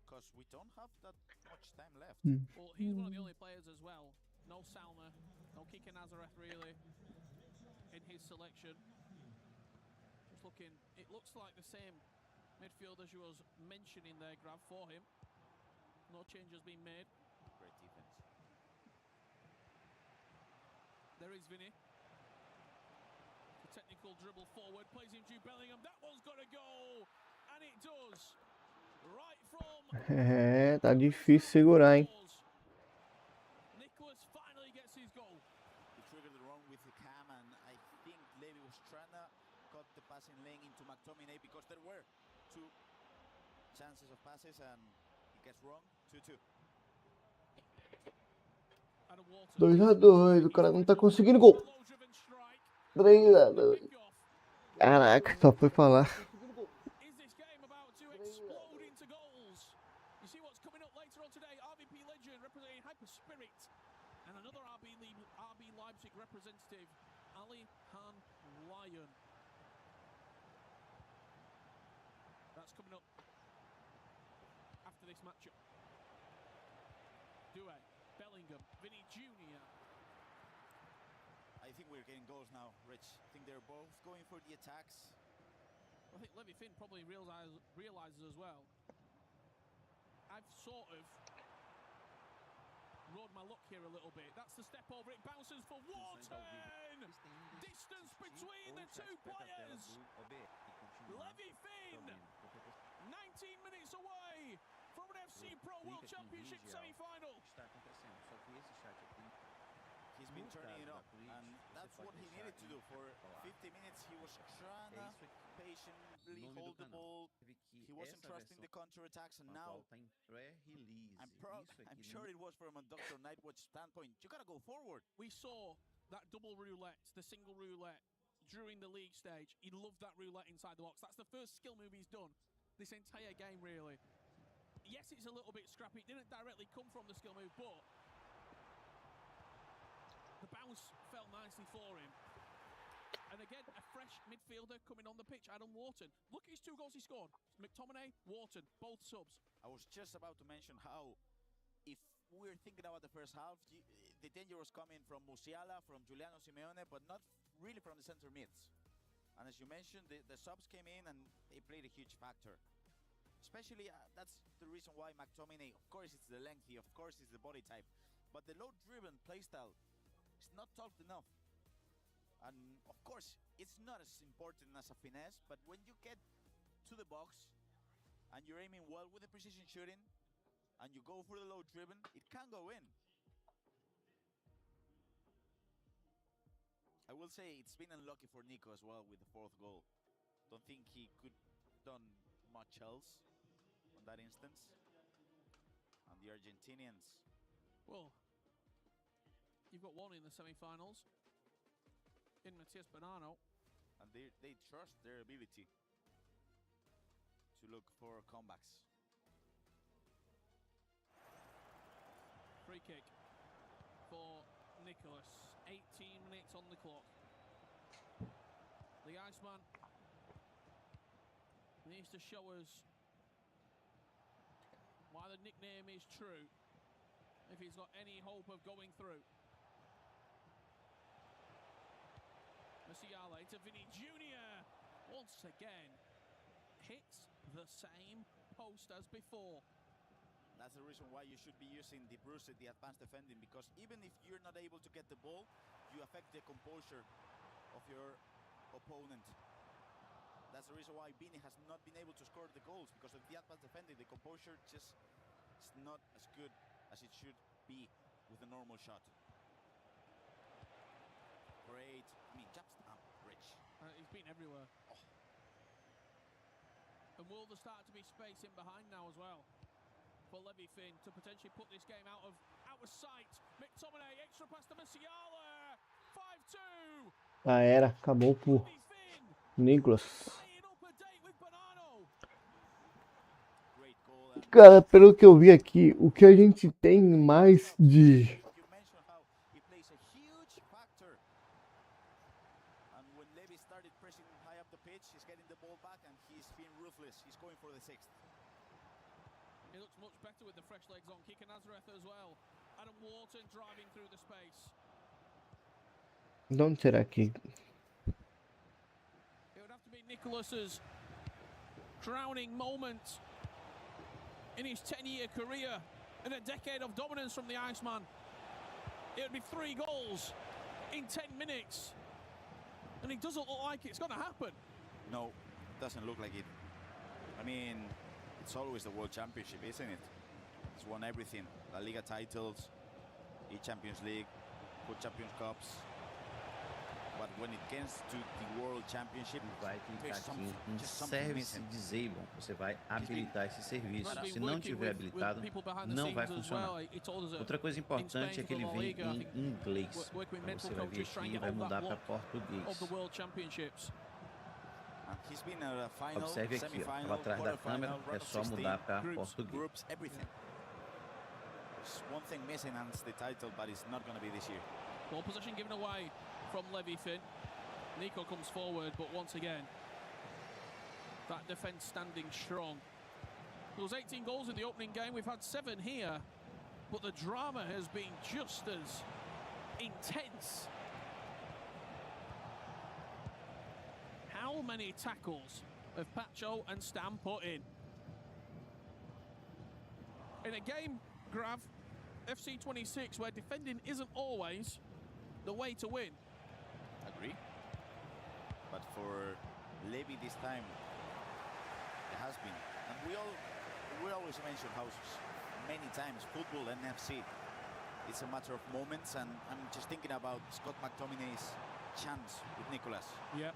Speaker 14: Because we don't have that much time left.
Speaker 1: Well, he's one of the only players as well. No Salma, no Kike Nazareth really in his selection. Just looking, it looks like the same midfield as you was mentioning there, Grav, for him. No changes being made.
Speaker 14: Great defense.
Speaker 1: There is Vinny. The technical dribble forward, plays in Jude Bellingham. That one's got to go! And it does. Right
Speaker 3: É, tá difícil segurar, hein?
Speaker 1: Nicholas finally gets his goal.
Speaker 14: He triggered the wrong with the cam, and I think Levy was trying to cut the passing lane into McTominay because there were two chances of passes, and he gets wrong. 2-2.
Speaker 3: 2-2, o cara não tá conseguindo gol. 3-2. Caraca, só foi falar.
Speaker 1: Is this game about to explode into goals? You see what's coming up later on today. RVP legend representing Hyper Spirit, and another RB Leipzig representative, Ali Han Lion. That's coming up after this matchup. Due, Bellingham, Vinny Jr.
Speaker 14: I think we're getting goals now, Rich. I think they're both going for the attacks.
Speaker 1: I think Levy Finn probably realizes as well. I've sort of rode my luck here a little bit. That's the step over. It bounces for Wharton. Distance between the two players. Levy Finn, 19 minutes away from an FC Pro World Championship semi-final.
Speaker 14: He's been turning it up, and that's what he needed to do. For 50 minutes, he was trying to patiently hold the ball. He wasn't trusting the counter-attacks, and now I'm sure it was from a Dr. Nightwatch standpoint. You gotta go forward.
Speaker 1: We saw that double roulette, the single roulette, during the league stage. He loved that roulette inside the box. That's the first skill move he's done this entire game, really. Yes, it's a little bit scrappy. It didn't directly come from the skill move, but the bounce fell nicely for him. And again, a fresh midfielder coming on the pitch, Adam Wharton. Look at his 2 goals he scored. McTominay, Wharton, both subs.
Speaker 14: I was just about to mention how, if we're thinking about the first half, the danger was coming from Musiala, from Giuliano Simeone, but not really from the center mids. And as you mentioned, the subs came in and they played a huge factor. Especially, that's the reason why McTominay, of course it's the lengthy, of course it's the body type, but the low-driven playstyle is not talked enough. And of course, it's not as important as a finesse, but when you get to the box and you're aiming well with the precision shooting and you go for the low driven, it can go in. I will say it's been unlucky for Nico as well with the 4th goal. Don't think he could done much else on that instance. And the Argentinians,
Speaker 1: well, you've got one in the semi-finals, in Matias Bonanno.
Speaker 14: and they trust their ability to look for comebacks.
Speaker 1: Free kick for Nicholas. 18 minutes on the clock. The Iceman needs to show us why the nickname is true, if he's got any hope of going through. Musiala into Vinny Jr. Once again hits the same post as before.
Speaker 14: That's the reason why you should be using the Bruce, the advanced defending, because even if you're not able to get the ball, you affect the composure of your opponent. That's the reason why Vini has not been able to score the goals, because of the advanced defending. The composure just is not as good as it should be with a normal shot. Great. I mean, jump stamp, Rich.
Speaker 1: He's been everywhere. Oh. And will there start to be space in behind now as well for Levy Finn to potentially put this game out of sight? McTominay, extra pass to Musiala. 5-2.
Speaker 3: Ah, era. Acabou por Nicholas. Cara, pelo que eu vi aqui, o que a gente tem mais de...
Speaker 1: He looks much better with the fresh legs on. Kika Nazareth as well. Adam Wharton driving through the space.
Speaker 3: De onde será que...
Speaker 1: It would have to be Nicholas's crowning moment in his 10-year career and a decade of dominance from the Iceman. It would be 3 goals in 10 minutes. And it doesn't look like it's going to happen.
Speaker 14: No, doesn't look like it. I mean, it's always the World Championship, isn't it? He's won everything. La Liga titles, E-Champions League, World Champions Cups. But when it gets to the World Championship,
Speaker 15: Vai clicar
Speaker 14: there's
Speaker 15: aqui em
Speaker 14: just something
Speaker 15: Service
Speaker 14: missing.
Speaker 15: Disable. Você vai habilitar esse serviço.
Speaker 1: He's
Speaker 15: Se
Speaker 1: been
Speaker 15: não
Speaker 1: working
Speaker 15: tiver
Speaker 1: with
Speaker 15: habilitado,
Speaker 1: people behind the
Speaker 15: não vai
Speaker 1: scenes as
Speaker 15: funcionar.
Speaker 1: well. He told us that
Speaker 15: Outra coisa
Speaker 1: in
Speaker 15: importante
Speaker 1: Spain
Speaker 15: é que ele
Speaker 1: for La
Speaker 15: vem
Speaker 1: Liga, I
Speaker 15: em
Speaker 1: think
Speaker 15: inglês.
Speaker 1: working with
Speaker 15: Então
Speaker 1: mental
Speaker 15: você vai vir
Speaker 1: coaches, try
Speaker 15: aqui
Speaker 1: and
Speaker 15: e
Speaker 1: get
Speaker 15: vai
Speaker 1: all that
Speaker 15: mudar para
Speaker 1: look
Speaker 15: português.
Speaker 1: of the World Championships.
Speaker 14: And he's been at a final,
Speaker 15: Observe aqui, ó,
Speaker 14: semi-final,
Speaker 15: tava atrás da câmera,
Speaker 14: quarterfinal, round
Speaker 15: é
Speaker 14: of
Speaker 15: só
Speaker 14: 16,
Speaker 15: mudar para
Speaker 14: groups,
Speaker 15: português.
Speaker 14: groups, everything. There's one thing missing and it's the title, but it's not going to be this year.
Speaker 1: Ball possession given away from Levy Finn. Nico comes forward, but once again, that defence standing strong. There was 18 goals in the opening game. We've had 7 here, but the drama has been just as intense. How many tackles have Pacho and Stam put in? In a game, Grav, FC 26, where defending isn't always the way to win.
Speaker 14: Agree. But for Levy this time, it has been. And we always mention how many times football and FC, it's a matter of moments. And I'm just thinking about Scott McTominay's chance with Nicolas.
Speaker 1: Yeah.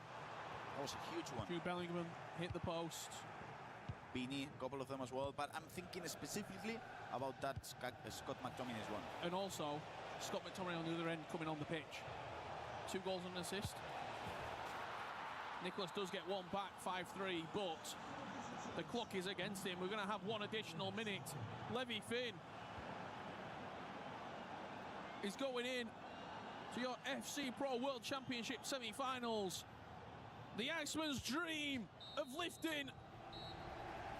Speaker 14: That was a huge one.
Speaker 1: Jude Bellingham hit the post.
Speaker 14: Beanie, a couple of them as well. But I'm thinking specifically about that Scott McTominay's one.
Speaker 1: And also, Scott McTominay on the other end coming on the pitch. 2 goals and an assist. Nicolas does get one back, 5-3, but the clock is against him. We're going to have 1 additional minute. Levy Finn is going in to your FC Pro World Championship semi-finals. The Iceman's dream of lifting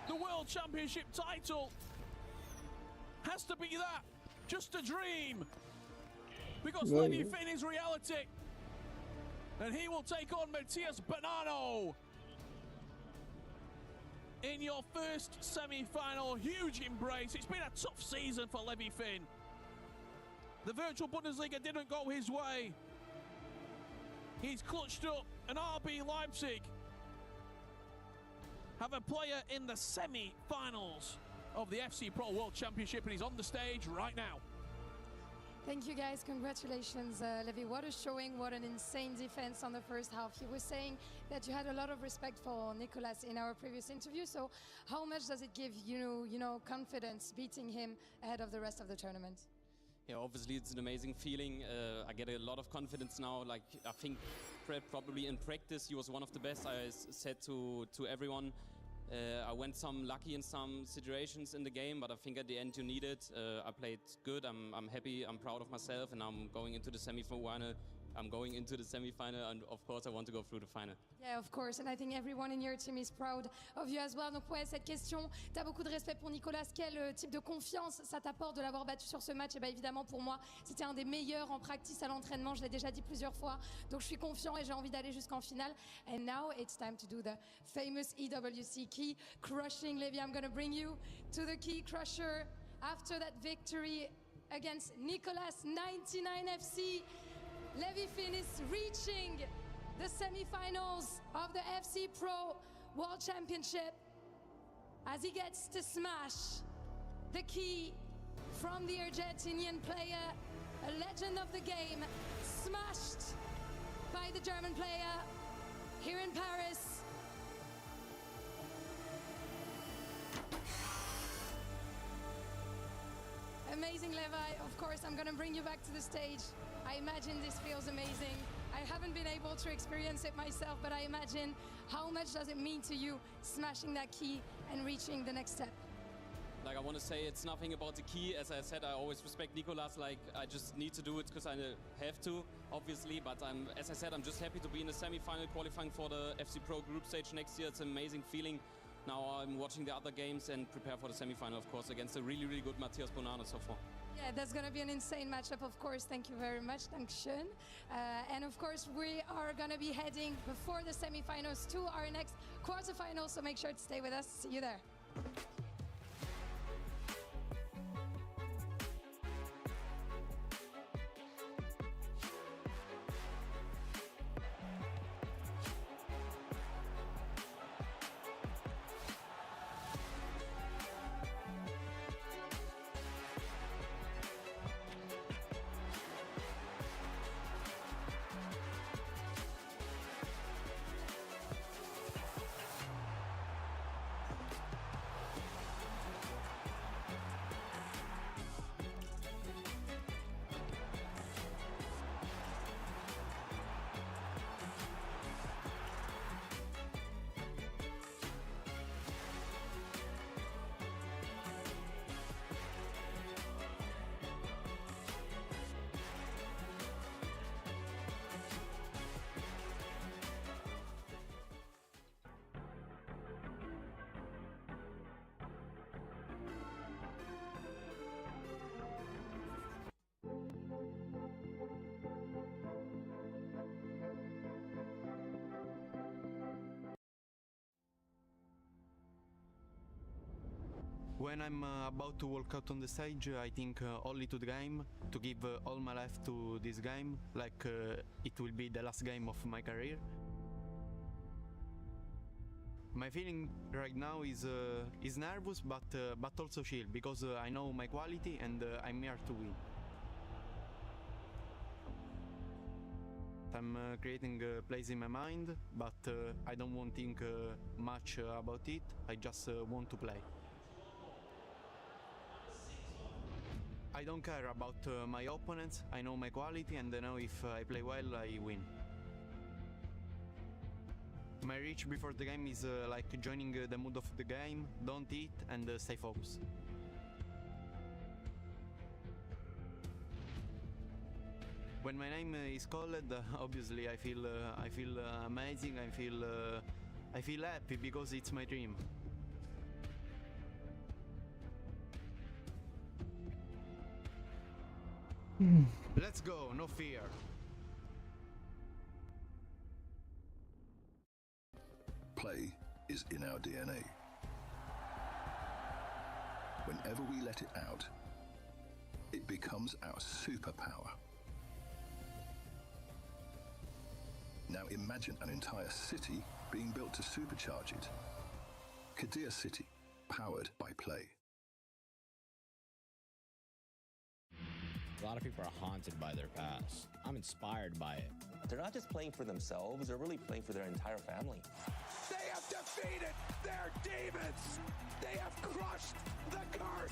Speaker 1: the World Championship title has to be that, just a dream, because Levy Finn is reality. And he will take on Matias Bonanno in your first semi-final. Huge embrace. It's been a tough season for Levy Finn. The virtual Bundesliga didn't go his way. He's clutched up, and RB Leipzig have a player in the semi-finals of the FC Pro World Championship, and he's on the stage right now.
Speaker 11: Thank you guys, congratulations Levy. What a showing, what an insane defense on the first half. You were saying that you had a lot of respect for Nicolas in our previous interview, so how much does it give you confidence beating him ahead of the rest of the tournament?
Speaker 13: Yeah, obviously it's an amazing feeling. I get a lot of confidence now. Like, I think probably in practice he was one of the best. I said to everyone, I went some lucky in some situations in the game, but I think at the end you need it. I played good. I'm happy. I'm proud of myself, and I'm going into the semi-final. And of course I want to go through the final.
Speaker 11: Yeah, of course, and I think everyone in your team is proud of you as well. Donc ouais, cette question, t'as beaucoup de respect pour Nicolas. Quel type de confiance ça t'apporte de l'avoir battu sur ce match? Et bien évidemment pour moi, c'était un des meilleurs en practice à l'entraînement. Je l'ai déjà dit plusieurs fois. Donc je suis confiant et j'ai envie d'aller jusqu'en finale. And now it's time to do the famous EWC key crushing. Levy, I'm going to bring you to the key crusher after that victory against Nicolas 99 FC. Levy Finn is reaching the semi-finals of the FC Pro World Championship as he gets to smash the key from the Argentinian player, a legend of the game, smashed by the German player here in Paris. Amazing, Levi. Of course, I'm going to bring you back to the stage. I imagine this feels amazing. I haven't been able to experience it myself, but I imagine how much does it mean to you smashing that key and reaching the next step?
Speaker 13: Like, I want to say it's nothing about the key. As I said, I always respect Nicolas. Like, I just need to do it because I have to, obviously. But as I said, I'm just happy to be in the semi-final qualifying for the FC Pro group stage next year. It's an amazing feeling. Now I'm watching the other games and prepare for the semi-final, of course, against a really, really good Matias Bonanno so far.
Speaker 11: Yeah, that's going to be an insane matchup, of course. Thank you very much. Dankeschön. And of course, we are going to be heading before the semi-finals to our next quarterfinals. So make sure to stay with us. See you there.
Speaker 16: When I'm about to walk out on the stage, I think only to the game, to give all my life to this game, like it will be the last game of my career. My feeling right now is nervous, but also chill, because I know my quality and I'm here to win. I'm creating plays in my mind, but I don't want to think much about it. I just want to play. I don't care about my opponents. I know my quality, and I know if I play well, I win. My reach before the game is like joining the mood of the game, don't eat, and stay focused. When my name is called, obviously I feel amazing. I feel happy because it's my dream. Let's go, no fear.
Speaker 17: Play is in our DNA. Whenever we let it out, it becomes our superpower. Now imagine an entire city being built to supercharge it. Kadir City, powered by play.
Speaker 18: A lot of people are haunted by their past. I'm inspired by it.
Speaker 19: They're not just playing for themselves, they're really playing for their entire family.
Speaker 20: They have defeated their demons! They have crushed the curse!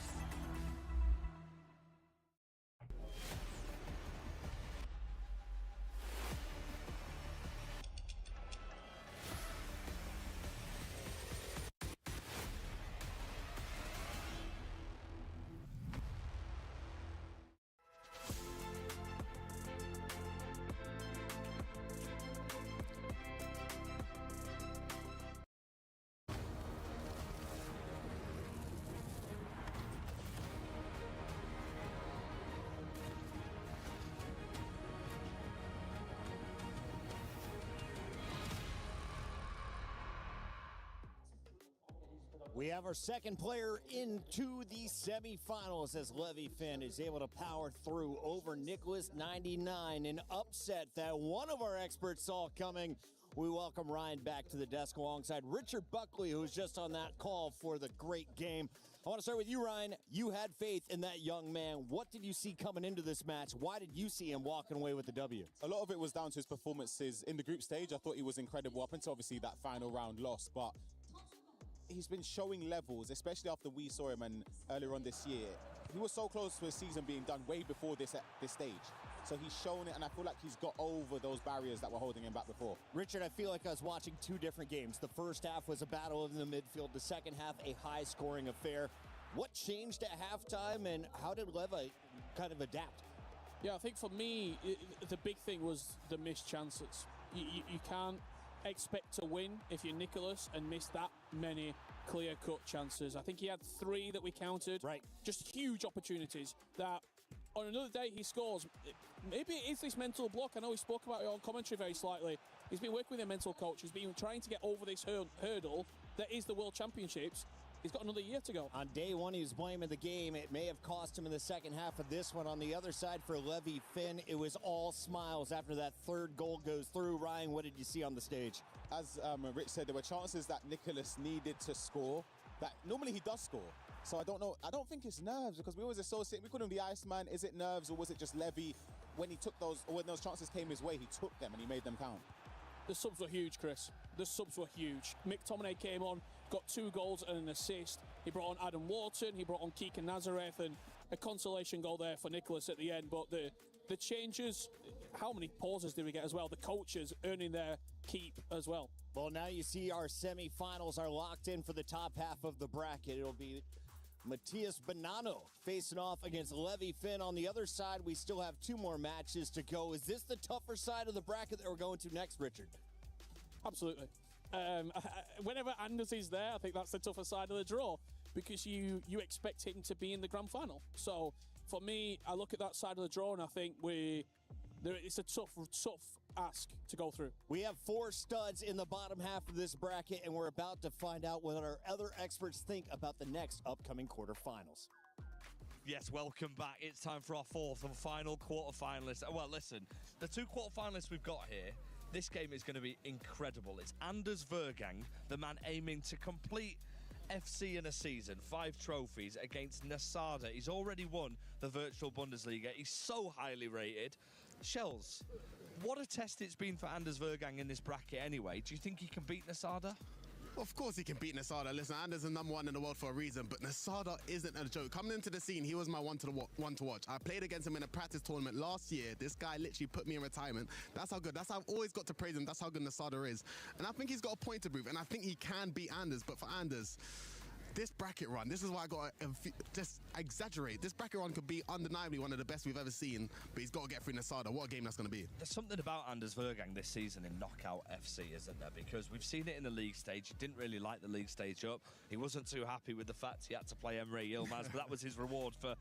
Speaker 8: We have our second player into the semifinals as Levi Finn is able to power through over Nicholas 99, an upset that one of our experts saw coming. We welcome Ryan back to the desk alongside Richard Buckley, who was just on that call for the great game. I want to start with you, Ryan. You had faith in that young man. What did you see coming into this match? Why did you see him walking away with the W?
Speaker 2: A lot of it was down to his performances in the group stage. I thought he was incredible up until obviously that final round loss, but he's been showing levels, especially after we saw him and earlier on this year. He was so close to a season being done way before this stage. So he's shown it, and I feel like he's got over those barriers that were holding him back before.
Speaker 8: Richard, I feel like I was watching two different games. The first half was a battle in the midfield. The second half, a high-scoring affair. What changed at halftime, and how did Levi kind of adapt?
Speaker 1: Yeah, I think for me, the big thing was the missed chances. You can't expect to win if you're Nicholas and miss that many clear-cut chances. I think he had 3 that we counted.
Speaker 8: Right.
Speaker 1: Just huge opportunities that on another day he scores. Maybe it is this mental block. I know he spoke about it on commentary very slightly. He's been working with a mental coach. He's been trying to get over this hurdle that is the World Championships. He's got another year to go.
Speaker 8: On day one, he was blaming the game. It may have cost him in the second half of this one. On the other side for Levi Finn, it was all smiles after that third goal goes through. Ryan, what did you see on the stage?
Speaker 2: As Rich said, there were chances that Nicholas needed to score that normally he does score. So I don't know. I don't think it's nerves, because we always associate, we call him the Iceman. Is it nerves, or was it just Levi? When he took those, or when those chances came his way, he took them and he made them count.
Speaker 1: The subs were huge, Chris. The subs were huge. McTominay came on, got 2 goals and an assist. He brought on Adam Wharton, he brought on Keegan Nazareth, and a consolation goal there for Nicholas at the end. But the changes, how many pauses did we get as well? The coaches earning their keep as well.
Speaker 8: Well, now you see our semifinals are locked in for the top half of the bracket. It'll be Matias Bonanno facing off against Levi Finn. On the other side, we still have 2 more matches to go. Is this the tougher side of the bracket that we're going to next, Richard?
Speaker 1: Absolutely. Whenever Anders is there, I think that's the tougher side of the draw, because you expect him to be in the grand final. So for me, I look at that side of the draw and I think it's a tough
Speaker 21: ask to go through.
Speaker 8: We have 4 studs in the bottom half of this bracket, and we're about to find out what our other experts think about the next upcoming quarterfinals.
Speaker 10: Yes, welcome back. It's time for our 4th and final quarterfinalist. Well, listen, the 2 quarterfinalists we've got here, this game is going to be incredible. It's Anders Vergang, the man aiming to complete FC in a season, 5 trophies, against Nasada. He's already won the virtual Bundesliga. He's so highly rated. Shells, what a test it's been for Anders Vergang in this bracket anyway. Do you think he can beat Nasada?
Speaker 6: Of course he can beat Nasada. Listen, Anders is number 1 in the world for a reason, but Nasada isn't a joke. Coming into the scene, he was my one to watch. I played against him in a practice tournament last year. This guy literally put me in retirement. That's how good. That's how I've always got to praise him. That's how good Nasada is. And I think he's got a point to prove, and I think he can beat Anders. But for Anders, this bracket run, this is why I got to just exaggerate. This bracket run could be undeniably one of the best we've ever seen, but he's got to get through Nasada. What a game that's going to be.
Speaker 10: There's something about Anders Vergang this season in Knockout FC, isn't there? Because we've seen it in the league stage. He didn't really like the league stage up. He wasn't too happy with the fact he had to play Emre Yilmaz, but that was his reward for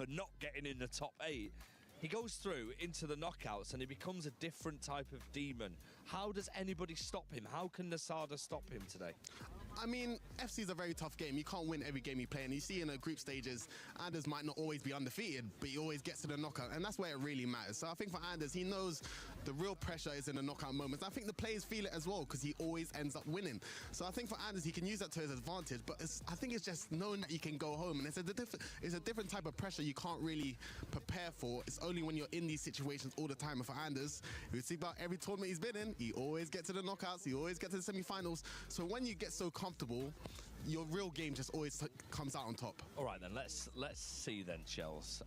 Speaker 10: not getting in the top 8. He goes through into the knockouts and he becomes a different type of demon. How does anybody stop him? How can Nasada stop him today?
Speaker 6: I mean, FC is a very tough game. You can't win every game you play. And you see in the group stages, Anders might not always be undefeated, but he always gets to the knockout. And that's where it really matters. So I think for Anders, he knows the real pressure is in the knockout moments. I think the players feel it as well because he always ends up winning. So I think for Anders, he can use that to his advantage. But I think it's just knowing that you can go home. And it's a different type of pressure you can't really prepare for. It's only when you're in these situations all the time. And for Anders, you see about every tournament he's been in, he always gets to the knockouts. He always gets to the semi-finals. So when you get so comfortable, your real game just always comes out on top.
Speaker 10: All right, then, let's see then, Shells,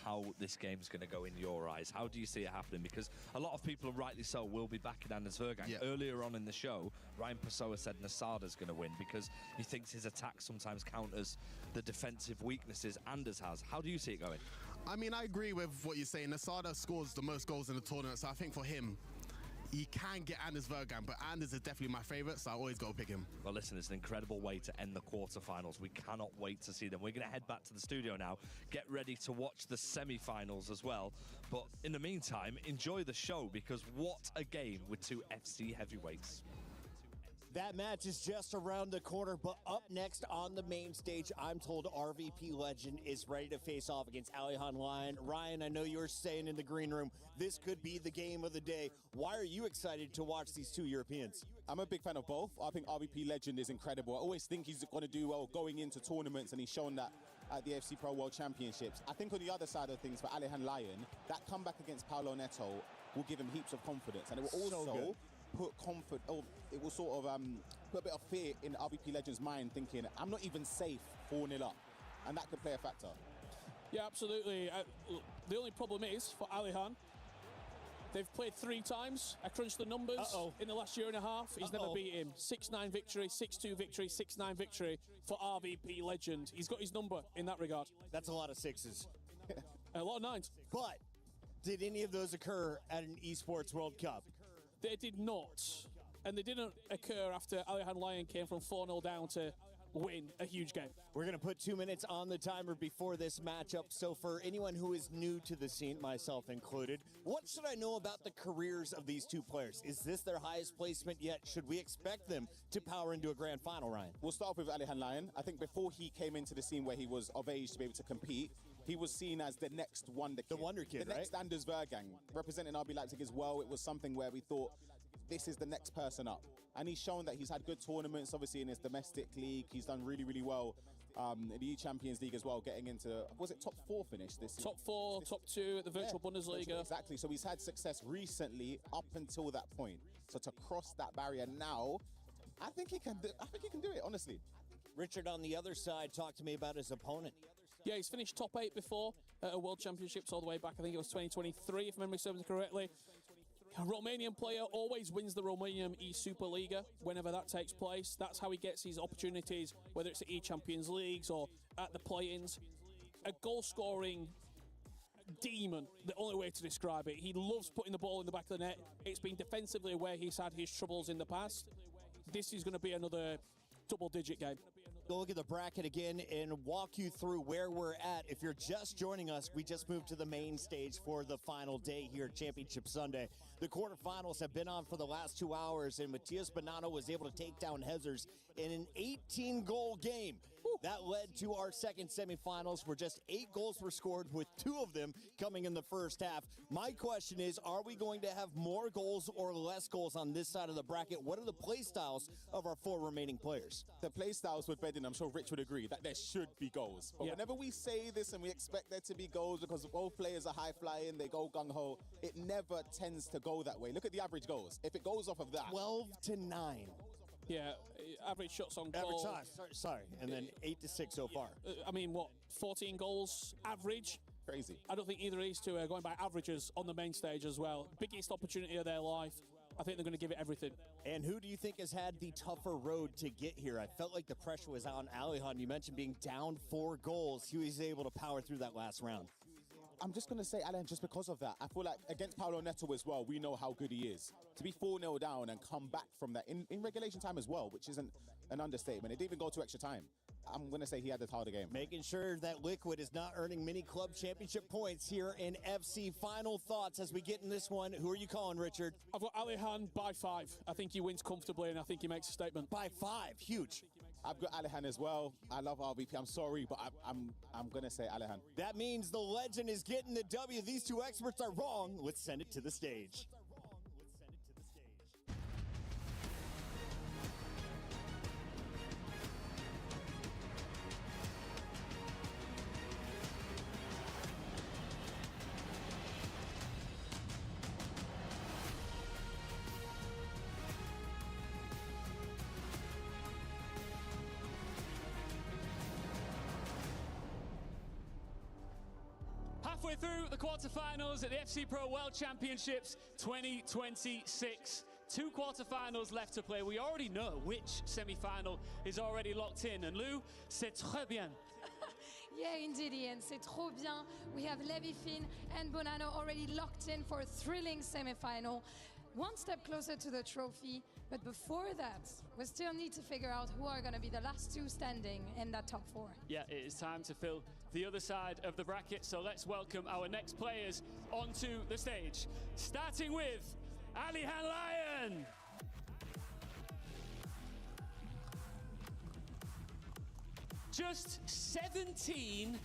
Speaker 10: how this game's going to go in your eyes. How do you see it happening? Because a lot of people, rightly so, will be backing Anders Vergang.
Speaker 6: Yeah.
Speaker 10: Earlier on in the show, Ryan Pessoa said Nasada's going to win because he thinks his attack sometimes counters the defensive weaknesses Anders has. How do you see it going?
Speaker 6: I mean, I agree with what you're saying. Nasada scores the most goals in the tournament, so I think for him, he can get Anders Vergang, but Anders is definitely my favourite, so I always got to pick him.
Speaker 10: Well, listen, it's an incredible way to end the quarterfinals. We cannot wait to see them. We're going to head back to the studio now, get ready to watch the semi-finals as well. But in the meantime, enjoy the show, because what a game with 2 FC heavyweights.
Speaker 8: That match is just around the corner, but up next on the main stage, I'm told RVP Legend is ready to face off against Alihan Lion. Ryan, I know you were saying in the green room, this could be the game of the day. Why are you excited to watch these 2 Europeans?
Speaker 2: I'm a big fan of both. I think RVP Legend is incredible. I always think he's going to do well going into tournaments, and he's shown that at the FC Pro World Championships. I think on the other side of things, for Alihan Lion, that comeback against Paulo Neto will give him heaps of confidence, and it will also put comfort, it will sort of put a bit of fear in RVP Legend's mind, thinking, I'm not even safe 4-0 up, and that could play a factor.
Speaker 21: Yeah, absolutely. The only problem is, for Alihan, they've played 3 times. I crunched the numbers in the last year and a half. He's never beat him. 6-9 victory, 6-2 victory, 6-9 victory for RVP Legend. He's got his number in that regard.
Speaker 8: That's a lot of 6s.
Speaker 21: A lot of 9s.
Speaker 8: But did any of those occur at an Esports World Cup?
Speaker 21: They did not. And they didn't occur after Alihan Lion came from 4-0 down to win a huge game.
Speaker 8: We're going to put 2 minutes on the timer before this matchup. So for anyone who is new to the scene, myself included, what should I know about the careers of these 2 players? Is this their highest placement yet? Should we expect them to power into a grand final, Ryan?
Speaker 2: We'll start off with Alihan Lion. I think before he came into the scene where he was of age to be able to compete, he was seen as the next wonder kid.
Speaker 8: The wonder kid,
Speaker 2: the next Anders Vergang. Representing RB Leipzig as well, it was something where we thought, this is the next person up. And he's shown that he's had good tournaments, obviously, in his domestic league. He's done really, really well in the Champions League as well, getting into, was it top 4 finish this
Speaker 21: Top 4, top 2 at the virtual Bundesliga.
Speaker 2: Exactly, so he's had success recently up until that point. So to cross that barrier now, I think he can do it, honestly.
Speaker 8: Richard, on the other side, talk to me about his opponent.
Speaker 21: Yeah, he's finished top 8 before at World Championships all the way back. I think it was 2023, if memory serves me correctly. A Romanian player always wins the Romanian E-Superliga whenever that takes place. That's how he gets his opportunities, whether it's at E-Champions Leagues or at the play-ins. A goal-scoring demon, the only way to describe it. He loves putting the ball in the back of the net. It's been defensively where he's had his troubles in the past. This is going to be another double-digit game.
Speaker 8: Go look at the bracket again and walk you through where we're at. If you're just joining us, we just moved to the main stage for the final day here at Championship Sunday. The quarterfinals have been on for the last 2 hours, and Matias Bonanno was able to take down Hezers in an 18-goal game. That led to our second semifinals where just 8 goals were scored, with 2 of them coming in the first half. My question is, are we going to have more goals or less goals on this side of the bracket? What are the play styles of our 4 remaining players?
Speaker 5: The play styles with Bedin, I'm sure Rich would agree, that there should be goals. But whenever we say this and we expect there to be goals because both players are high-flying, they go gung-ho, it never tends to go that way. Look at the average goals. If it goes off of that...
Speaker 8: 12-9.
Speaker 21: Yeah, average shots on goal.
Speaker 8: Sorry. And then 8-6 so far.
Speaker 21: I mean, what, 14 goals average?
Speaker 5: Crazy.
Speaker 21: I don't think either of these two are going by averages on the main stage as well. Biggest opportunity of their life. I think they're going to give it everything.
Speaker 8: And who do you think has had the tougher road to get here? I felt like the pressure was on Alihan. You mentioned being down 4 goals. He was able to power through that last round.
Speaker 5: I'm just going to say Alan just because of that. I feel like against Paulo Neto as well, we know how good he is. To be 4-0 down and come back from that in regulation time as well, which isn't an understatement. It didn't even go to extra time. I'm going to say he had the harder game.
Speaker 8: Making sure that Liquid is not earning mini club championship points here in FC. Final thoughts as we get in this one. Who are you calling, Richard?
Speaker 21: I've got Alihan by 5. I think he wins comfortably, and I think he makes a statement.
Speaker 8: By 5, huge.
Speaker 5: I've got Alihan as well. I love RVP. I'm sorry, but I'm going to say Alihan.
Speaker 8: That means the legend is getting the W. These 2 experts are wrong. Let's send it to the stage.
Speaker 4: Halfway through the quarterfinals at the FC Pro World Championships 2026. 2 quarterfinals left to play. We already know which semi-final is already locked in. And Lou, c'est très bien.
Speaker 11: Yeah, indeed, Ian. C'est trop bien. We have Levi-Finn and Bonanno already locked in for a thrilling semi-final. 1 step closer to the trophy. But before that, we still need to figure out who are going to be the last 2 standing in that top 4.
Speaker 4: Yeah, it is time to fill the other side of the bracket. So let's welcome our next players onto the stage. Starting with Alihan Lion. Just 17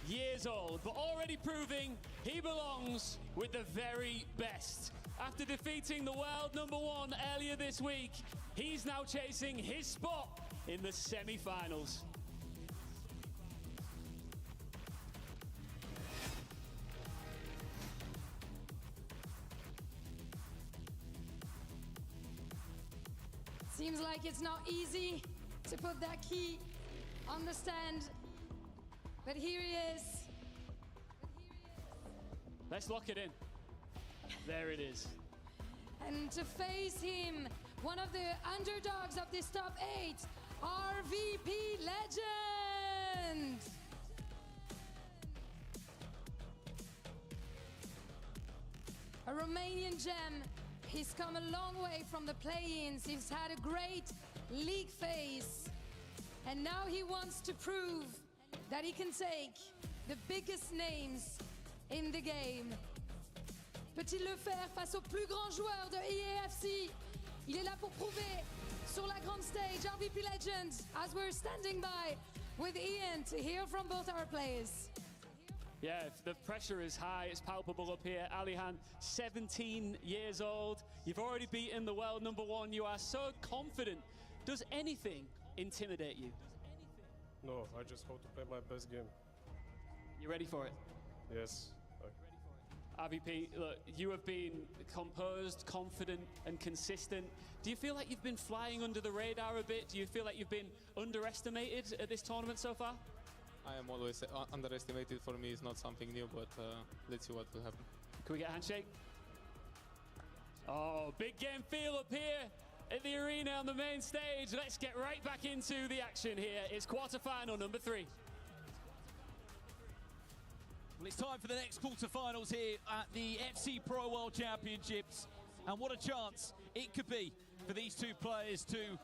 Speaker 4: years old, but already proving he belongs with the very best. After defeating the world #1 earlier this week, he's now chasing his spot in the semi-finals.
Speaker 11: Seems like it's not easy to put that key on the stand, but here he is.
Speaker 4: Let's lock it in. There it is.
Speaker 11: And to face him, one of the underdogs of this top 8, RVP legend. A Romanian gem. He's come a long way from the play-ins. He's had a great league phase. And now he wants to prove that he can take the biggest names in the game. Peut-il le faire face au plus grand joueur de EAFC? Il est là pour prouver sur la grande stage, RVP legend, as we're standing by with Ian to hear from both our players.
Speaker 4: Yeah, the pressure is high. It's palpable up here. Alihan, 17 years old. You've already beaten the world #1. You are so confident. Does anything intimidate you?
Speaker 22: No, I just hope to play my best game.
Speaker 4: You ready for it?
Speaker 22: Yes.
Speaker 4: RVP, look, you have been composed, confident, and consistent. Do you feel like you've been flying under the radar a bit? Do you feel like you've been underestimated at this tournament so far?
Speaker 23: I am always underestimated. For me, it's not something new, but let's see what will happen.
Speaker 4: Can we get a handshake? Oh, big game feel up here at the arena on the main stage. Let's get right back into the action here. It's quarterfinal #3.
Speaker 24: Well, it's time for the next quarterfinals here at the FC Pro World Championships. And what a chance it could be for these 2 players to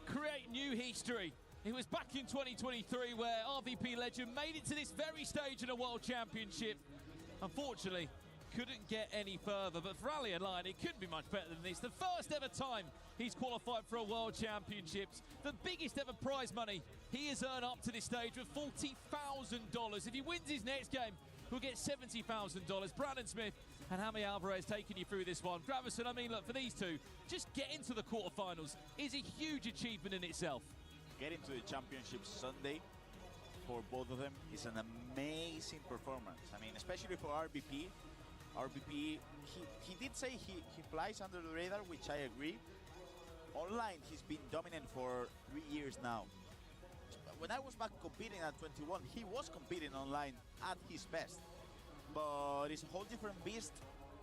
Speaker 24: create new history. It was back in 2023 where RVP legend made it to this very stage in a World Championship. Unfortunately, couldn't get any further, but for Ali and Lion, it couldn't be much better than this. The first ever time he's qualified for a World Championships, the biggest ever prize money he has earned up to this stage with $40,000. If he wins his next game, he'll get $70,000. Brandon Smith and Jaime Alvarez taking you through this one. Gravison, I mean, look, for these two, just getting to the quarterfinals is a huge achievement in itself.
Speaker 14: Getting to the championship Sunday for both of them is an amazing performance. I mean, especially for RBP. RBP, he did say he flies under the radar, which I agree. Online, he's been dominant for 3 years now. When I was back competing at 21, he was competing online at his best. But it's a whole different beast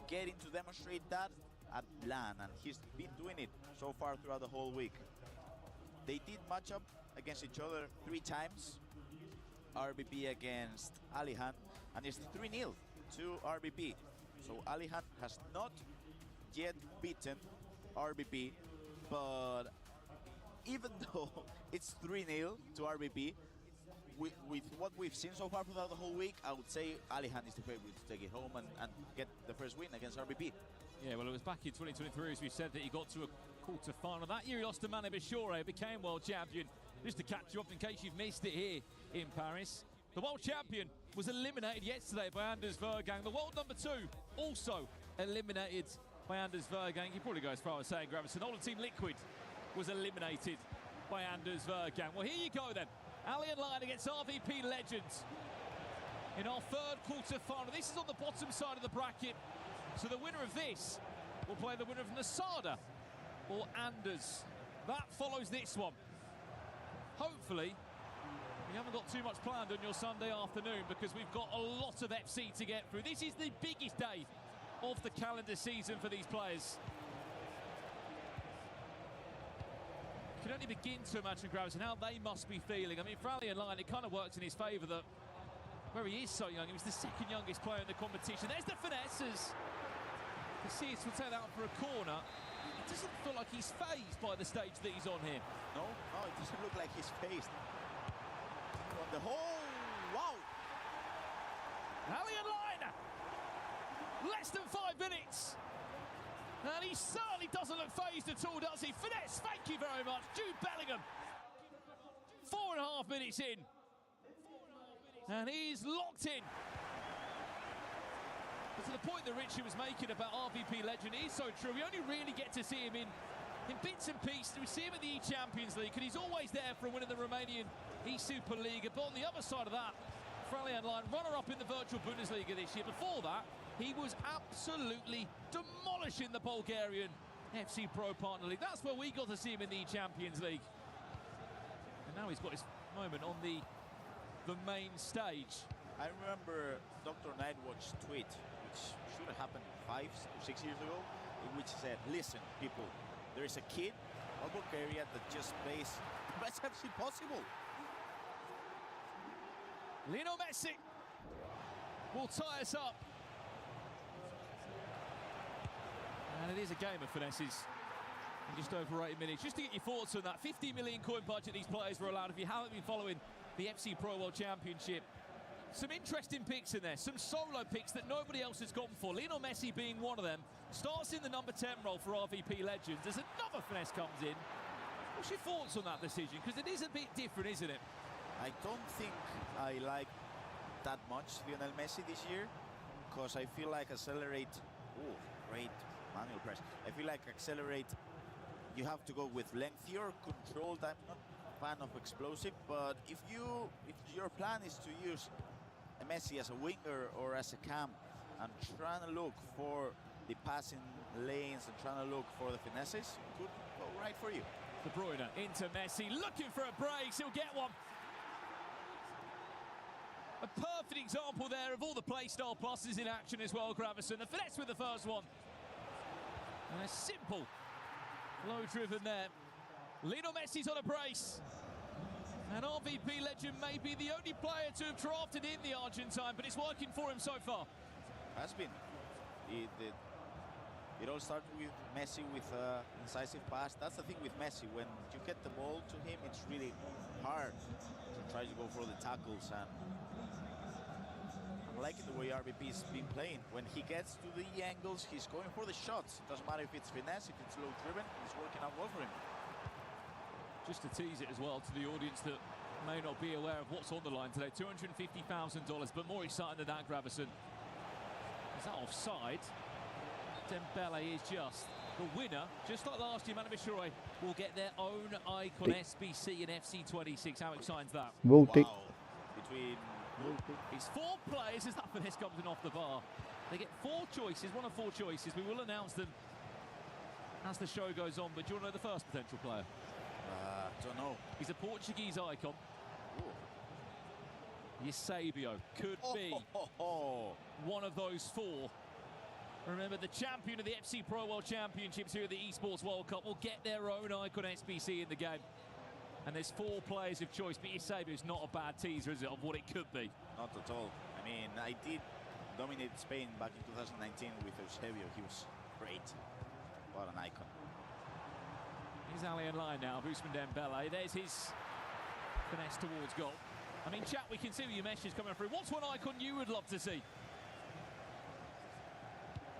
Speaker 14: getting to demonstrate that at LAN, and he's been doing it so far throughout the whole week. They did match up against each other 3 times. RBP against Alihan, and it's 3-0 to RBP. So Alihan has not yet beaten RBP, but even though it's 3-0 to RBP, with what we've seen so far throughout the whole week, I would say Alihan is the favorite to take it home and get the first win against RBP.
Speaker 24: Yeah, well, it was back in 2023, as we said, that he got to a quarter-final. That year he lost to Mane Bishore, became world champion. Just to catch you up in case you've missed it here in Paris. The world champion was eliminated yesterday by Anders Vergang. The world number 2 also eliminated by Anders Vergang. You probably go as far as saying, Gravison, all the team Liquid was eliminated by Anders Vergang. Well, here you go then. Ali and Lion against RVP Legends in our third quarter-final. This is on the bottom side of the bracket. So the winner of this will play the winner from the Sada or Anders. That follows this one. Hopefully, you haven't got too much planned on your Sunday afternoon because we've got a lot of FC to get through. This is the biggest day of the calendar season for these players. You can only begin to imagine, Gravison, how they must be feeling. I mean, for Ali and Lion, it kind of works in his favour that where he is so young, he was the second youngest player in the competition. There's the finesses. Casillas will take that out for a corner. It doesn't feel like he's fazed by the stage that he's on here.
Speaker 14: No, it doesn't look like he's phased. From the whole, wow!
Speaker 24: Ali and Lion, less than 5 minutes. And he certainly doesn't look phased at all, does he? Finesse, thank you very much. Jude Bellingham, 4.5 minutes in. And he's locked in. But to the point that Richie was making about RVP Legend is so true. We only really get to see him in bits and pieces. We see him at the E-Champions League, and he's always there for winning the Romanian E-Superliga. But on the other side of that, Fralian Line, runner-up in the Virtual Bundesliga this year. Before that, he was absolutely demolishing the Bulgarian FC Pro Partner League. That's where we got to see him in the E-Champions League. And now he's got his moment on the main stage.
Speaker 14: I remember Dr. Nightwatch's tweet, which should have happened 5 or 6 years ago, in which he said, listen, people, there is a kid of Bulgaria that just plays the best FC possible.
Speaker 24: Lionel Messi will tie us up. And it is a game of finesses in just over 8 minutes. Just to get your thoughts on that, 50 million coin budget these players were allowed. If you haven't been following the FC Pro World Championship, some interesting picks in there, some solo picks that nobody else has gone for. Lionel Messi being one of them, starts in the number 10 role for RVP Legends as another finesse comes in. What's your thoughts on that decision? Because it is a bit different, isn't it?
Speaker 14: I don't think I like that much Lionel Messi this year, because I feel like Accelerate, oh, great manual press. I feel like Accelerate, you have to go with lengthier, controlled. I'm not a fan of explosive, but if your plan is to use Messi as a winger or as a cam and trying to look for the passing lanes and trying to look for the finesses, could go right for you.
Speaker 24: De Bruyne into Messi, looking for a brace, he'll get one. A perfect example there of all the play style pluses in action as well, Gravison. The finesse with the first one. And a simple, low-driven there. Lionel Messi's on a brace. And RVP Legend may be the only player to have drafted in the Argentine, but it's working for him so far.
Speaker 14: Has been. It all started with Messi with incisive pass. That's the thing with Messi. When you get the ball to him, it's really hard to try to go for the tackles. And liking the way RBP's been playing. When he gets to the angles, he's going for the shots. Doesn't matter if it's finesse, if it's low driven, it's working out well for him.
Speaker 24: Just to tease it as well to the audience that may not be aware of what's on the line today, $250,000, but more exciting than that, Gravison. Is that offside? Dembele is just the winner, just like last year. Manamishore will get their own icon SBC in FC26. How exciting is that?
Speaker 3: Multi.
Speaker 14: Wow. Between
Speaker 24: it's 4 players as that finesse comes in off the bar. They get 4 choices, one of 4 choices. We will announce them as the show goes on, but do you want to know the first potential player?
Speaker 14: Don't know.
Speaker 24: He's a Portuguese icon. Eusebio could be one of those 4. Remember, the champion of the FC Pro World Championships here at the Esports World Cup will get their own icon SBC in the game. And there's 4 players of choice, but Eusebio's not a bad teaser, is it, of what it could be?
Speaker 14: Not at all. I mean, I did dominate Spain back in 2019 with Eusebio. He was great. What an icon.
Speaker 24: Here's Ali in line now, Ousmane Dembele. There's his finesse towards goal. I mean, chat, we can see your messages coming through. What's one icon you would love to see?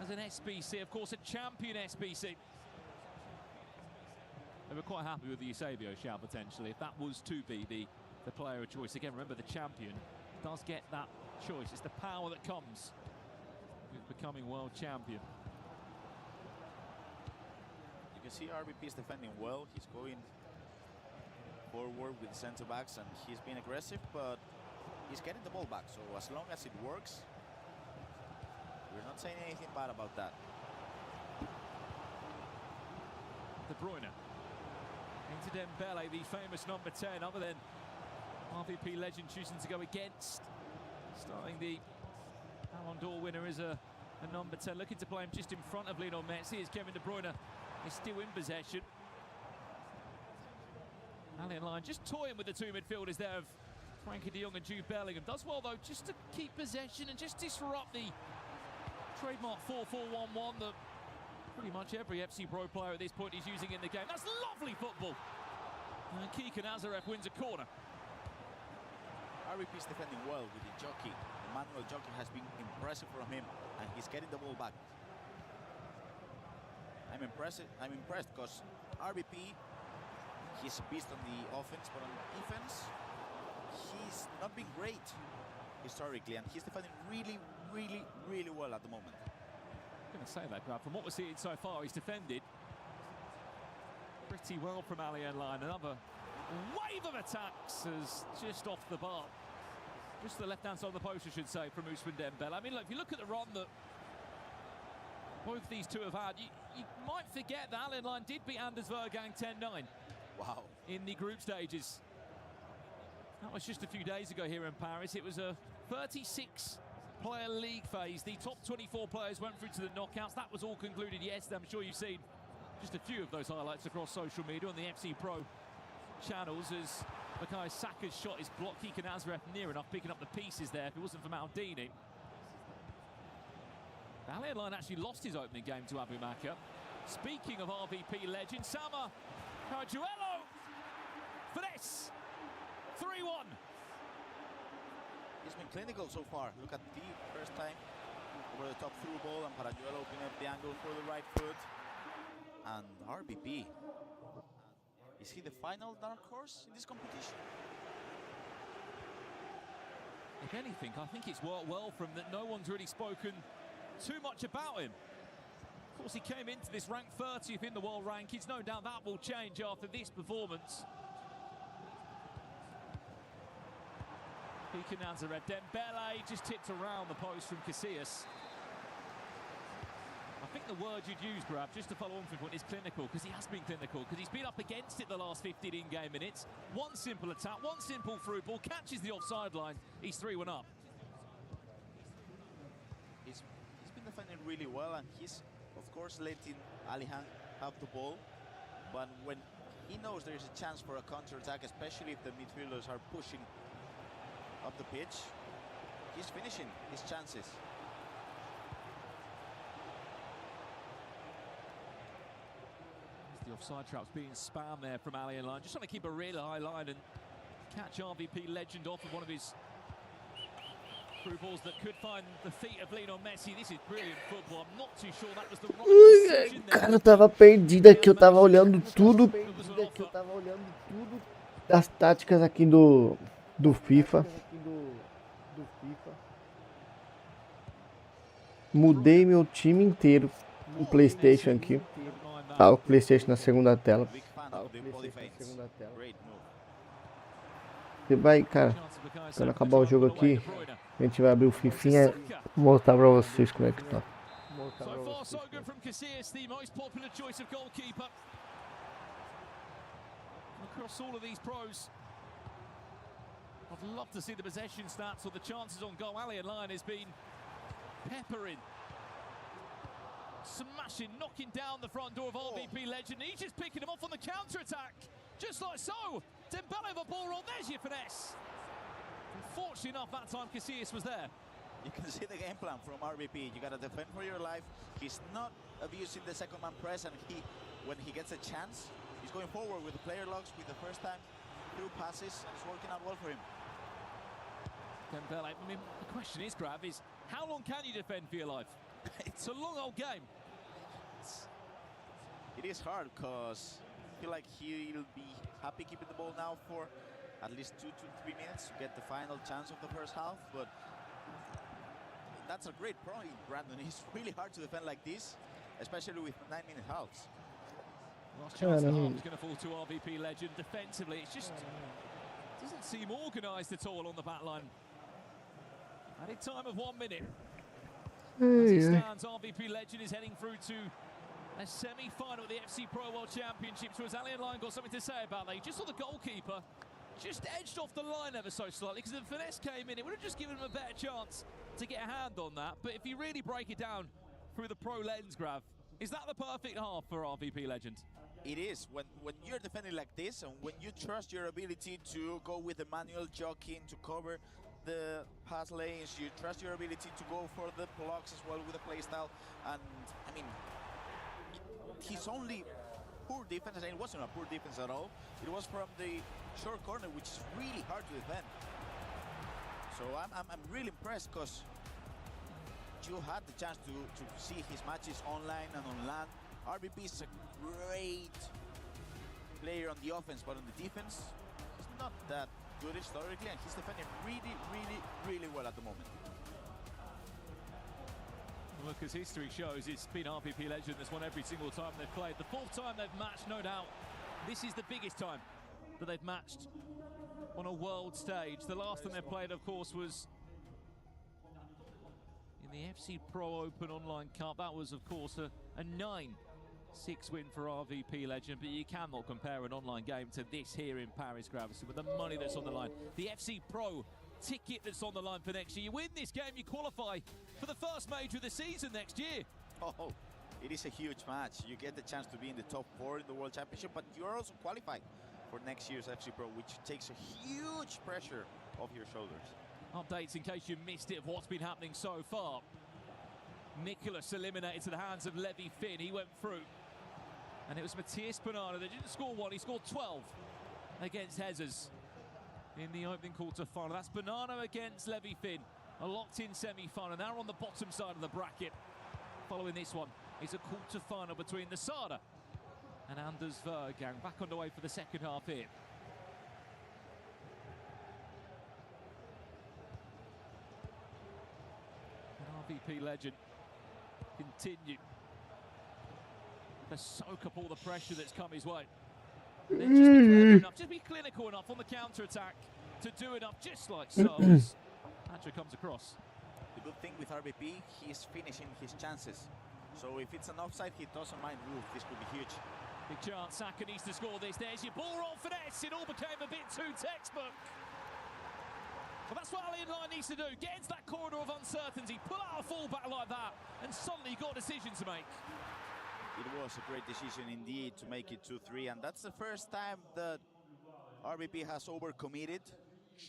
Speaker 24: As an SBC, of course, a champion SBC. They were quite happy with the Eusebio shout, potentially, if that was to be the player of choice. Again, remember, the champion does get that choice. It's the power that comes with becoming world champion.
Speaker 14: You can see RBP is defending well. He's going forward with centre-backs, and he's been aggressive, but he's getting the ball back. So as long as it works, we're not saying anything bad about that.
Speaker 24: De Bruyne into Dembele, the famous number 10, other than RVP legend choosing to go against starting the Ballon d'Or winner is a number 10, looking to play him just in front of Lionel Messi. Here's Kevin De Bruyne, is still in possession. Ali in line, just toying with the 2 midfielders there of Frankie de Jong and Jude Bellingham. Does well though just to keep possession and just disrupt the trademark 4-4-1-1 that pretty much every FC Pro player at this point is using in the game. That's lovely football. And Kika Nazarev wins a corner.
Speaker 14: RBP is defending well with the jockey. Emmanuel Jockey has been impressive from him, and he's getting the ball back. I'm impressed because RBP, he's a beast on the offense, but on defense, he's not been great historically, and he's defending really well at the moment.
Speaker 24: I'm going to say that, Grab. From what we're seeing so far, he's defended pretty well from Ali in line. Another wave of attacks is just off the bar. Just the left-hand side of the post, I should say, from Ousmane Dembele. I mean, look, if you look at the run that both these two have had, you might forget that Ali in line did beat Anders Vergang 10-9.
Speaker 14: Wow.
Speaker 24: In the group stages. That was just a few days ago here in Paris. It was a 36-player league phase. The top 24 players went through to the knockouts. That was all concluded yesterday. I'm sure you've seen just a few of those highlights across social media on the FC Pro channels as Bukayo Saka's shot is blocked. Kika Nazarev near enough, picking up the pieces there if it wasn't for Maldini. Ali in line actually lost his opening game to Abu Maka. Speaking of RVP legend, Sama Carajuelo, finesse, 3-1.
Speaker 14: He's been clinical so far. Look at the first time over the top through ball, and Carajuelo opening up the angle for the right foot. And RBP, is he the final dark horse in this competition?
Speaker 24: If anything, I think it's worked well for him that no one's really spoken too much about him. Of course, he came into this ranked 30th in the world rankings. No doubt that will change after this performance. Kika Nazarev, Dembele just tipped around the post from Casillas. I think the word you'd use, Grab, just to follow on from the point, is clinical, because he has been clinical, because he's been up against it the last 15 in-game minutes. One simple attack, one simple through ball, catches the offside line, he's 3-1 up.
Speaker 14: He's been defending really well, and he's, of course, letting Alihan have the ball. But when he knows there is a chance for a counter-attack, especially if the midfielders are pushing up the pitch, he's finishing his chances.
Speaker 24: The offside trap's being spammed there from Ali in line. Just trying to keep a real high line and catch RVP legend off of one of his Through balls that could find the feet of Lionel Messi. This is brilliant football. I'm not too sure that was the right decision there.
Speaker 3: Cara, eu tava perdido aqui, eu tava olhando tudo das táticas aqui do FIFA. Mudei meu time inteiro no PlayStation aqui. Tá, o PlayStation na segunda tela. Você vai, cara, quando acabar o jogo aqui, a gente vai abrir o Fifinha e mostrar pra vocês como é que tá.
Speaker 24: So far, so good from Casillas, the most popular choice of goalkeeper. Across all of these pros, I'd love to see the possession stats or the chances on goal. Ali Line has been peppering, smashing, knocking down the front door of RVP legend. He's just picking him off on the counter-attack, just like so. Dembele with a ball roll, there's your finesse. Unfortunately enough, that time Casillas was there.
Speaker 14: You can see the game plan from RVP. You gotta defend for your life. He's not abusing the second man press, and when he gets a chance, he's going forward with the player locks with the first time through passes, and it's working out well for him.
Speaker 24: Dembele, I mean, the question is, Grav, is how long can you defend for your life? It's a long old game.
Speaker 14: It is hard because I feel like he'll be happy keeping the ball now for at least 2 to 3 minutes to get the final chance of the first half, but that's a great point, Brandon. It's really hard to defend like this, especially with 9-minute halves.
Speaker 24: Last chance the half is going to fall to RVP legend. Defensively, it just doesn't seem organised at all on the back line. Added time of 1 minute. As it stands, RVP legend is heading through to a semi-final of the FC Pro World Championship. So has Alien Line got something to say about that? You just saw the goalkeeper just edged off the line ever so slightly, because if the finesse came in, it would have just given him a better chance to get a hand on that. But if you really break it down through the pro lens, Grav, is that the perfect half for RVP legend?
Speaker 14: It is. When you're defending like this, and when you trust your ability to go with the manual jockeying to cover the pass lanes, you trust your ability to go for the blocks as well with the playstyle. And I mean, his only poor defense, and it wasn't a poor defense at all, it was from the short corner, which is really hard to defend. So I'm really impressed, because you had the chance to see his matches online and on land. RVP is a great player on the offense, but on the defense, he's not that good historically, and he's defending really well at the moment.
Speaker 24: Look, as history shows, it's been RVP legend that's won every single time they've played. The 4th time they've matched, no doubt. This is the biggest time that they've matched on a world stage. The last time they played, of course, was in the FC Pro Open Online Cup. That was, of course, a 9-6 win for RVP legend, but you cannot compare an online game to this here in Paris, Gravison, with the money that's on the line. The FC Pro ticket that's on the line for next year. You win this game, you qualify for the first major of the season next year.
Speaker 14: Oh, it is a huge match. You get the chance to be in the top 4 in the World Championship, but you're also qualified for next year's FC Pro, which takes a huge pressure off your shoulders.
Speaker 24: Updates in case you missed it of what's been happening so far. Nicholas eliminated to the hands of Levy Finn. He went through. And it was Matias Bonanno that didn't score 1. He scored 12 against Hezers in the opening quarter-final. That's Bonanno against Levy Finn. A locked-in semi-final. Now on the bottom side of the bracket. Following this one is a quarter-final between Nasada and Anders Vergang. Back underway for the second half here. And RVP legend continue to soak up all the pressure that's come his way. Then just be clever enough, just be clinical enough on the counter-attack to do enough, just like so. Patrick comes across.
Speaker 14: The good thing with RVP, he's finishing his chances. So if it's an offside, he doesn't mind. Ooh, this could be huge.
Speaker 24: Big chance, Saka needs to score this. There's your ball roll finesse. It all became a bit too textbook. Well, that's what Alien Line needs to do. Get into that corridor of uncertainty, pull out a fullback like that, and suddenly you've got a decision to make.
Speaker 14: It was a great decision indeed to make it 2-3, and that's the first time that RVP has overcommitted,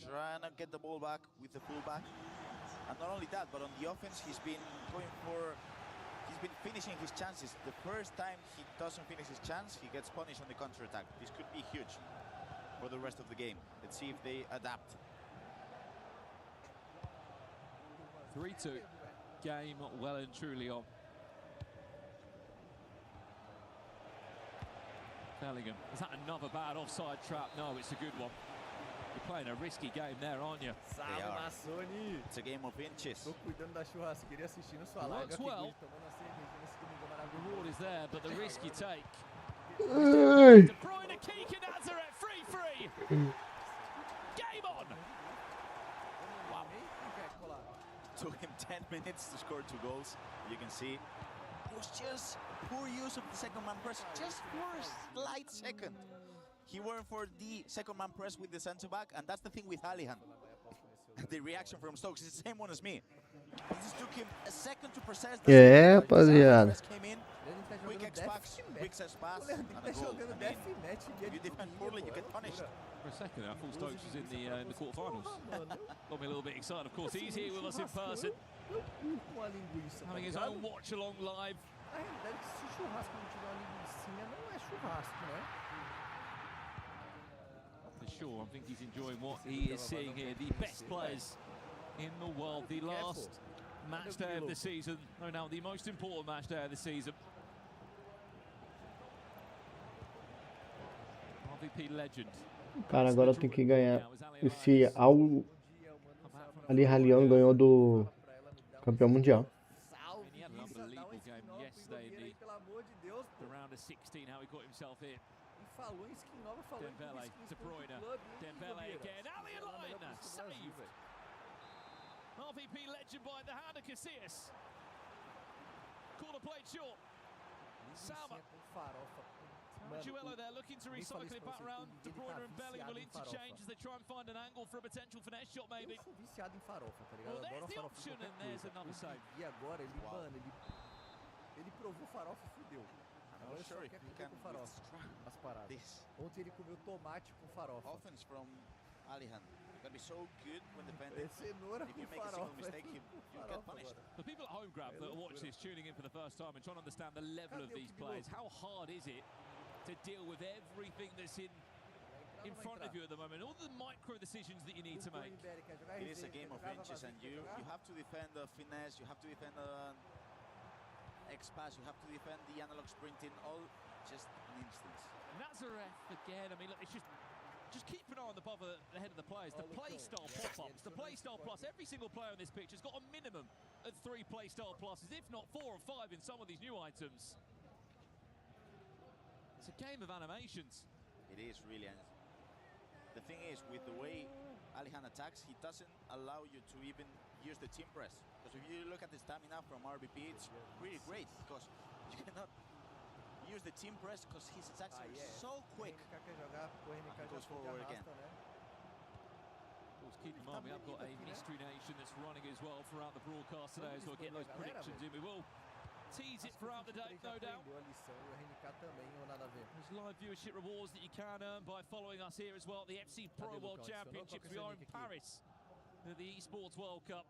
Speaker 14: trying to get the ball back with the fullback. And not only that, but on the offense, he's been finishing his chances. The first time he doesn't finish his chance, he gets punished on the counter-attack. This could be huge for the rest of the game. Let's see if they adapt.
Speaker 24: 3-2. Game well and truly on. Bellingham. Is that another bad offside trap? No, it's a good one. You're playing a risky game there, aren't you?
Speaker 7: Salve, Massoni!
Speaker 14: It's a game of inches.
Speaker 7: Tô cuidando da churrasqueira e assistindo sua live.
Speaker 24: Works well. The reward is there, but the risk you take.
Speaker 3: Hey.
Speaker 24: De Bruyne, Kike, Nazareth, 3-3. Game on.
Speaker 14: Wow. Took him 10 minutes to score 2 goals. You can see it was just poor use of the second man press, just for a slight second. He went for the second man press with the centre back, and that's the thing with Alihan. The reaction from Stokes is the same one as me. It just took him a second to process.
Speaker 3: É, rapaziada.
Speaker 14: Came in, quick X-Pax, quick pass, and a goal. I mean, if you defend poorly, you get punished.
Speaker 24: For a second, I thought Stokes was in the quarterfinals. Got me a little bit excited. Of course, he's here with us in person, having his own watch along live.
Speaker 7: Na realidade, se churrasco não tiver uma linguicinha, não é churrasco, né?
Speaker 24: For sure, I think he's enjoying what he is seeing here. The best players in the world. The last match day of the season. No, now the most important match day of the season. RVP legend.
Speaker 3: Cara, agora eu tenho que ganhar. Esse Ali Ralion ganhou do campeão mundial.
Speaker 24: The round of 16, how he got himself in.
Speaker 7: Falou em skin nova, falou em
Speaker 24: Dembele, De Bruyne, Dembele again, Ali Line, saved. RVP legend by the hand of Casillas. Corner played short. Salma. Manuelo there looking to recycle it back around. De Bruyne and Bellingham will interchange as they try and find an angle for a potential finesse shot, maybe.
Speaker 7: Eu sou viciado em farofa, tá ligado?
Speaker 24: Well, there's the
Speaker 7: Adoro
Speaker 24: option
Speaker 7: farofa.
Speaker 24: and there's another save.
Speaker 7: E agora ele, mano, ele provou farofa e fudeu. Agora ele só quer comer com farofa. As paradas. Ontem ele comeu tomate com farofa.
Speaker 14: Offense from Alihan. You've got to be so good when defending.
Speaker 7: Cenoura
Speaker 14: If you
Speaker 7: com
Speaker 14: make a single
Speaker 7: farofa.
Speaker 14: mistake, you get punished.
Speaker 24: For people at home, Grab, that watch this, tuning in for the first time and trying to understand the level of these players, how hard is it to deal with everything that's in front of you at the moment, all the micro decisions that you need to make?
Speaker 14: It is a game of inches, and you have to defend the finesse, you have to defend the X-pass, you have to defend the analog sprinting, all just an instance.
Speaker 24: Nazareth again. I mean, look, it's just keep an eye on the head of the players. The play style pop-ups, the play style plus. Every single player on this pitch has got a minimum of 3 play style pluses, if not 4 or 5 in some of these new items. It's a game of animations.
Speaker 14: It is really, and the thing is, with the way Alihan attacks, he doesn't allow you to even use the team press. Because if you look at the stamina from RBP, it's really great, because you cannot use the team press because his attacks are so quick. Goes forward again.
Speaker 24: Of course, keep in mind, we have got a Mystery Nation that's running as well throughout the broadcast today, as we'll get those predictions in. We will tease it throughout the day, no doubt. There's live viewership rewards that you can earn by following us here as well at the FC Pro World Championships. We are in Paris at the Esports World Cup.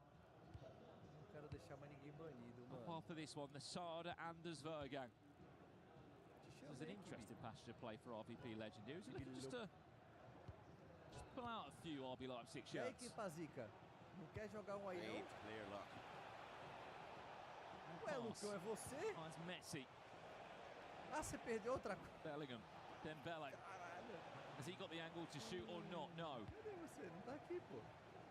Speaker 24: After this one, the Sada Anders Vergang. There's an interesting passage of play for RVP legend here. Is he looking just pull out a few RB Leipzig
Speaker 7: E aí,
Speaker 24: shirts?
Speaker 7: que pazica? Não quer jogar um aí, não?
Speaker 14: Clear luck.
Speaker 7: Ué, Lucão, é você?
Speaker 24: Finds Messi.
Speaker 7: Ah, você perdeu outra coisa.
Speaker 24: Bellingham. Dembele. Has he got the angle to shoot or not? No.
Speaker 7: Cadê você? Não tá aqui, pô.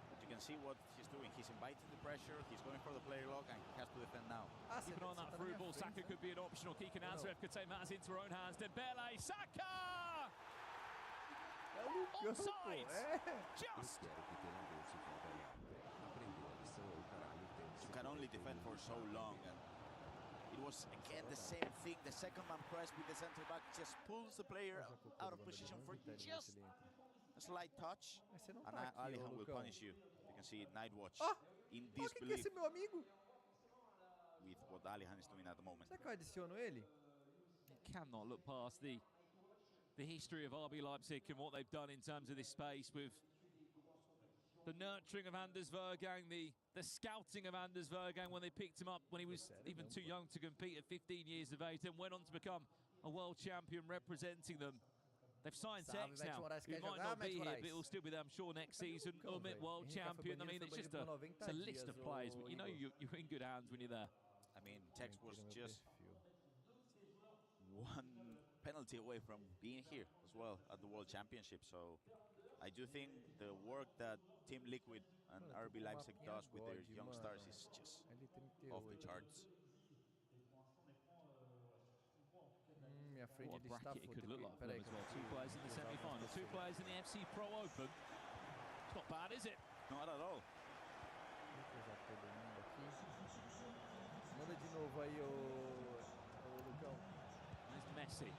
Speaker 14: But you can see what he's doing. He's inviting the pressure, he's going for the player lock, and he has to defend now.
Speaker 24: Keep an eye on that through ball. Saka could be an option, or Kike Nazareth could take matters into her own hands. Dembele. Saka! Offside! Just!
Speaker 14: You can only defend for so long, and it was again the same thing. The second man press with the center back just pulls the player out of position for just a slight touch, and Alihan will punish you. You can see Night Watch in disbelief
Speaker 7: que é esse meu amigo?
Speaker 14: with what Alihan is doing at the moment.
Speaker 7: Será que eu adiciono ele?
Speaker 24: Cannot look past the history of RB Leipzig and what they've done in terms of this space with the nurturing of Anders Vergang, the scouting of Anders Vergang when they picked him up when he was even too young to compete at 15 years of age, and went on to become a world champion representing them They've signed
Speaker 7: Salve,
Speaker 24: Tex
Speaker 7: Mete
Speaker 24: now,
Speaker 7: Moraes
Speaker 24: who
Speaker 7: quer
Speaker 24: might
Speaker 7: jogar,
Speaker 24: not be
Speaker 7: Mete
Speaker 24: here,
Speaker 7: Moraes.
Speaker 24: but he'll still be there, I'm sure, next season. Ultimate World Champion. I mean, it's just a list of players, but you know you're in good hands when you're there.
Speaker 14: I mean, Tex was just one penalty away from being here as well at the World Championship. So I do think the work that Team Liquid and RB Leipzig does with their young stars is just off the charts.
Speaker 7: Minha frente
Speaker 24: What a
Speaker 7: ele está
Speaker 24: bracket it could
Speaker 7: foda.
Speaker 24: look like for them as well. 2 players in the semi-final, 2 players in the FC Pro Open. It's not bad, is it?
Speaker 14: Not at all.
Speaker 7: Manda de novo aí, o Lucão.
Speaker 24: There's Messi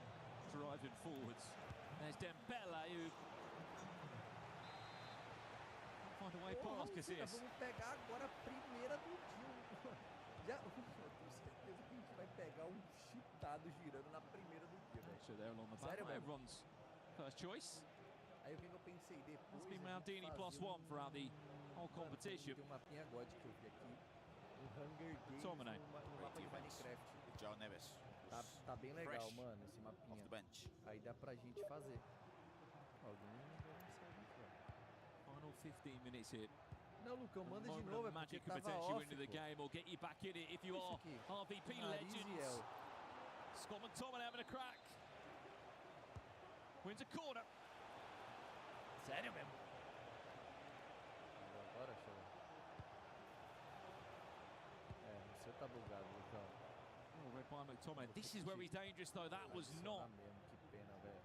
Speaker 24: driving forwards. There's Dembele who find a way past Casillas.
Speaker 7: Vamos pegar agora a primeira do dia. Já, eu tenho certeza que a gente vai pegar chutado girando na primeira do dia, velho.
Speaker 24: So they're along the back. Everyone's first choice.
Speaker 7: Aí o que eu pensei depois?
Speaker 24: It's been Maldini +1 throughout the whole competition.
Speaker 7: Tem uma mapinha God que eu vi aqui. Hunger Games no mapa de Minecraft.
Speaker 14: João Neves.
Speaker 7: Tá bem legal,
Speaker 14: fresh
Speaker 7: mano, esse mapinha.
Speaker 14: off the bench.
Speaker 7: Aí dá pra gente fazer.
Speaker 24: Final 15 minutes here.
Speaker 7: Não, Lucão, manda de
Speaker 24: Moment
Speaker 7: novo,
Speaker 24: of
Speaker 7: é porque
Speaker 24: magic could
Speaker 7: tava
Speaker 24: potentially
Speaker 7: off,
Speaker 24: win you the
Speaker 7: pô.
Speaker 24: game or get you back in it if you are RVP legends. Scott McTominay having a crack. Wins a corner.
Speaker 7: Sério mesmo? Agora, show. O seu tá bugado, Lucão.
Speaker 24: Oh, read by McTominay. This is where he's dangerous though. That was not
Speaker 7: Que pena, velho.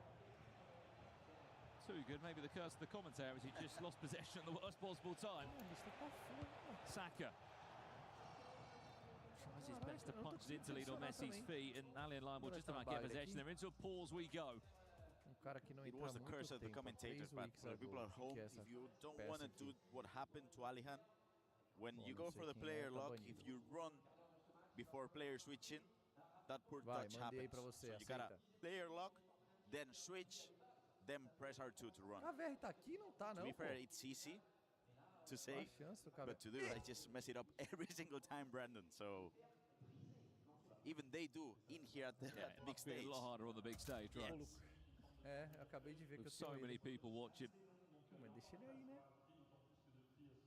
Speaker 24: too good. Maybe the curse of the commentator is he just lost possession at the worst possible time. Saka tries his best to punch it into Lionel Messi's feet, and Ali and Lionel will just about get possession. They're into a pause we go.
Speaker 7: Cara que não
Speaker 14: It was the curse of the commentators, but for the people at home, if you don't want to do what happened to Alihan, when you go for the player lock, if you run before player switching, that poor touch happens. So you gotta player lock, then switch, then press R2 to run.
Speaker 7: A VR tá aqui, não tá,
Speaker 14: To
Speaker 7: não.
Speaker 14: be fair, it's easy to say, but to do, I just mess it up every single time, Brandon. So even they do in here at the big stage.
Speaker 24: A lot harder on the big stage, right?
Speaker 14: Yes.
Speaker 7: Eu acabei de ver que eu
Speaker 24: With so many people watching.
Speaker 7: Mas deixa ele aí, né?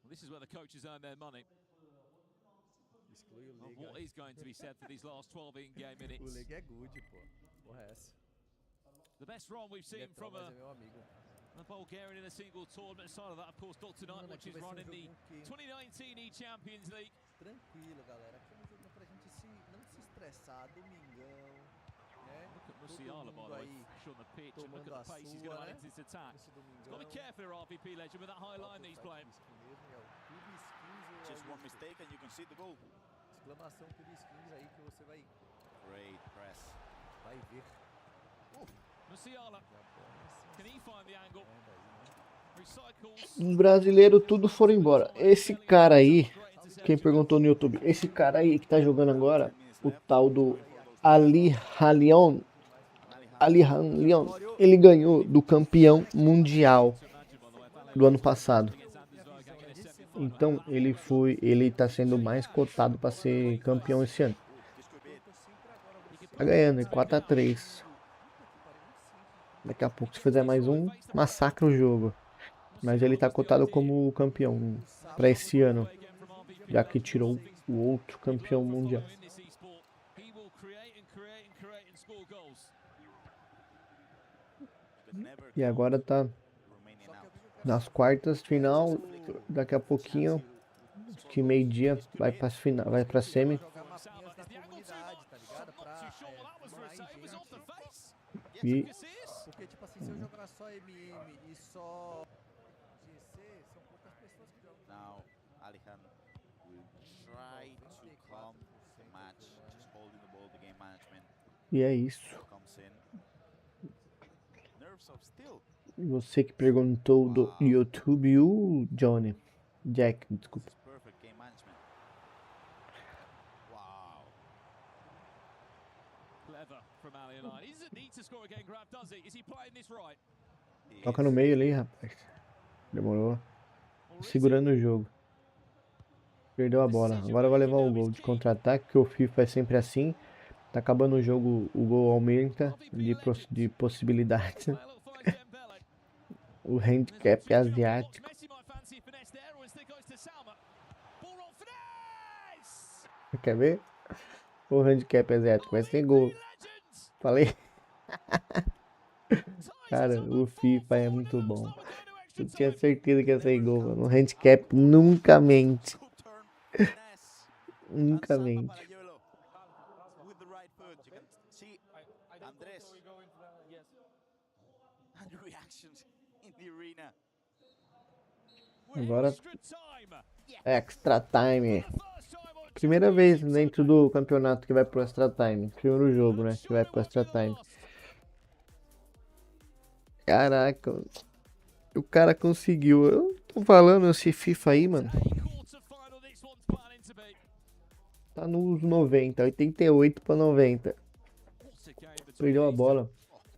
Speaker 24: Well, this is where the coaches earn their money.
Speaker 7: Exclui o
Speaker 24: Of
Speaker 7: Liga.
Speaker 24: what is going to be said for these last 12 in-game
Speaker 7: O
Speaker 24: minutes.
Speaker 7: Liga é good, pô. Porra é essa?
Speaker 24: The best run we've seen from
Speaker 7: Mas é meu amigo.
Speaker 24: a Bulgarian in a single tournament. Side of that, of course, Dr. Knight, which is running the 2019 E-Champions League.
Speaker 7: Tranquilo, galera. Aqui é um jogo pra gente não se estressar. Domingão, né?
Speaker 24: Look at Musiala, by the way, on the pitch, and look at the pace he's going to add into this attack. He's got to be careful here, RVP legend, with that high line that he's playing.
Speaker 14: Just one mistake and you can see the goal.
Speaker 7: Exclamação Clube Skins aí que você vai
Speaker 14: press.
Speaker 7: Vai ver.
Speaker 24: Musiala, can he find the angle? Recycles.
Speaker 3: Os brasileiros tudo foram embora. Esse cara aí, quem perguntou no YouTube, esse cara aí que tá jogando agora, o tal do Ali Halion, ele ganhou do campeão mundial do ano passado. Então ele tá sendo mais cotado para ser campeão esse ano. Tá ganhando, 4-3. Daqui a pouco, se fizer mais um, massacra o jogo. Mas ele tá cotado como campeão para esse ano, já que tirou o outro campeão mundial. E agora tá nas quartas final. Daqui a pouquinho, que meio-dia, vai para final, vai para semi. E
Speaker 7: porque tipo assim, se eu jogar só MM e só GC, são poucas pessoas que jogam.
Speaker 14: Now Alihan will try to calm the match, just holding the ball, the game management.
Speaker 3: E é isso.
Speaker 14: Comes in. Nerves of steel.
Speaker 3: Você que perguntou do YouTube, o Johnny. Jack, desculpa.
Speaker 14: Perfect game management. Wow.
Speaker 24: Clever from Ali and I. He doesn't need to score again, Grab, does he? Is he playing this right?
Speaker 3: Toca no meio ali, rapaz. Demorou. Segurando o jogo. Perdeu a bola. Agora vai levar o gol de contra-ataque, que o FIFA é sempre assim. Tá acabando o jogo, o gol aumenta de possibilidades. O handicap asiático. Quer ver? O handicap asiático vai ser gol. Falei. Cara, o FIFA é muito bom. Eu tinha certeza que ia sair gol, mano. O handicap nunca mente. Nunca mente. Agora extra time. Primeira vez dentro do campeonato que vai pro extra time. Primeiro jogo, né? Que vai pro extra time. Caraca. O cara conseguiu. Eu tô falando esse FIFA aí, mano. Tá nos 90, 88 pra 90. Perdeu a bola.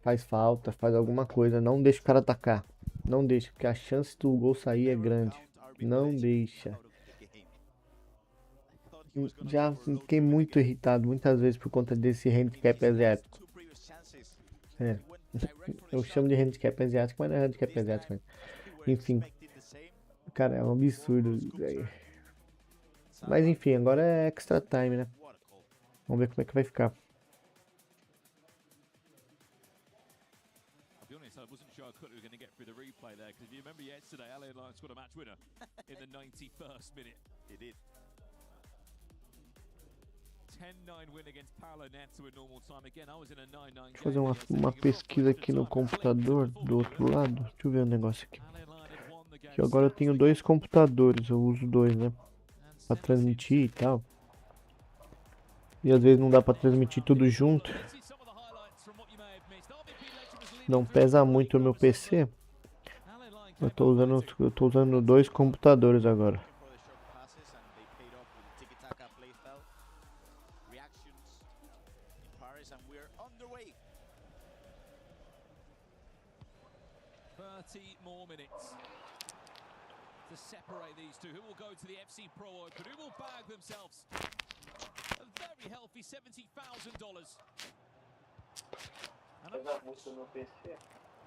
Speaker 3: Faz falta, faz alguma coisa. Não deixa o cara atacar. Não deixa, porque a chance do gol sair é grande. Não deixa. Já fiquei muito irritado muitas vezes por conta desse handicap asiático. É. Eu chamo de handicap asiático, mas não é handicap asiático. Enfim. Cara, é um absurdo. Mas enfim, agora é extra time, né? Vamos ver como é que vai ficar.
Speaker 24: I wasn't sure we were going to get through the replay there, because if you remember yesterday, LA Lions scored a match winner in the 91st minute.
Speaker 14: They did.
Speaker 24: 10-9 win against Paulo Neto in normal time. Again, I was in a 9-9
Speaker 3: Deixa eu fazer uma pesquisa aqui no computador do outro lado. Deixa eu ver um negócio aqui. Que agora eu tenho dois computadores, eu uso dois, né? Pra transmitir e tal. E às vezes não dá pra transmitir tudo junto. Não pesa muito o meu PC. Eu tô usando dois computadores agora.
Speaker 24: More minutes to separate these two. Who will go to the FC Pro Open? Who will bag themselves a very healthy $70,000?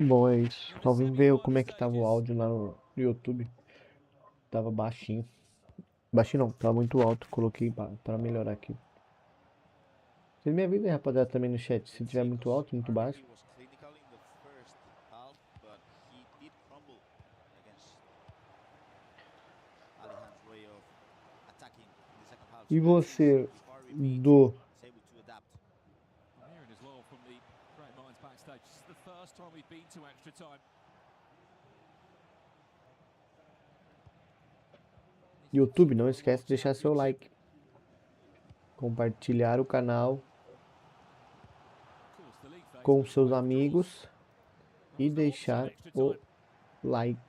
Speaker 3: Bom, é isso. Só vim ver como é que tava o áudio lá no YouTube. Tava baixinho. Baixinho não, tava muito alto. Coloquei pra melhorar aqui. Vocês me avisem, rapaziada, também no chat. Se tiver muito alto, muito baixo. E você, do... YouTube, não esquece de deixar seu like. Compartilhar o canal com seus amigos. E deixar o like.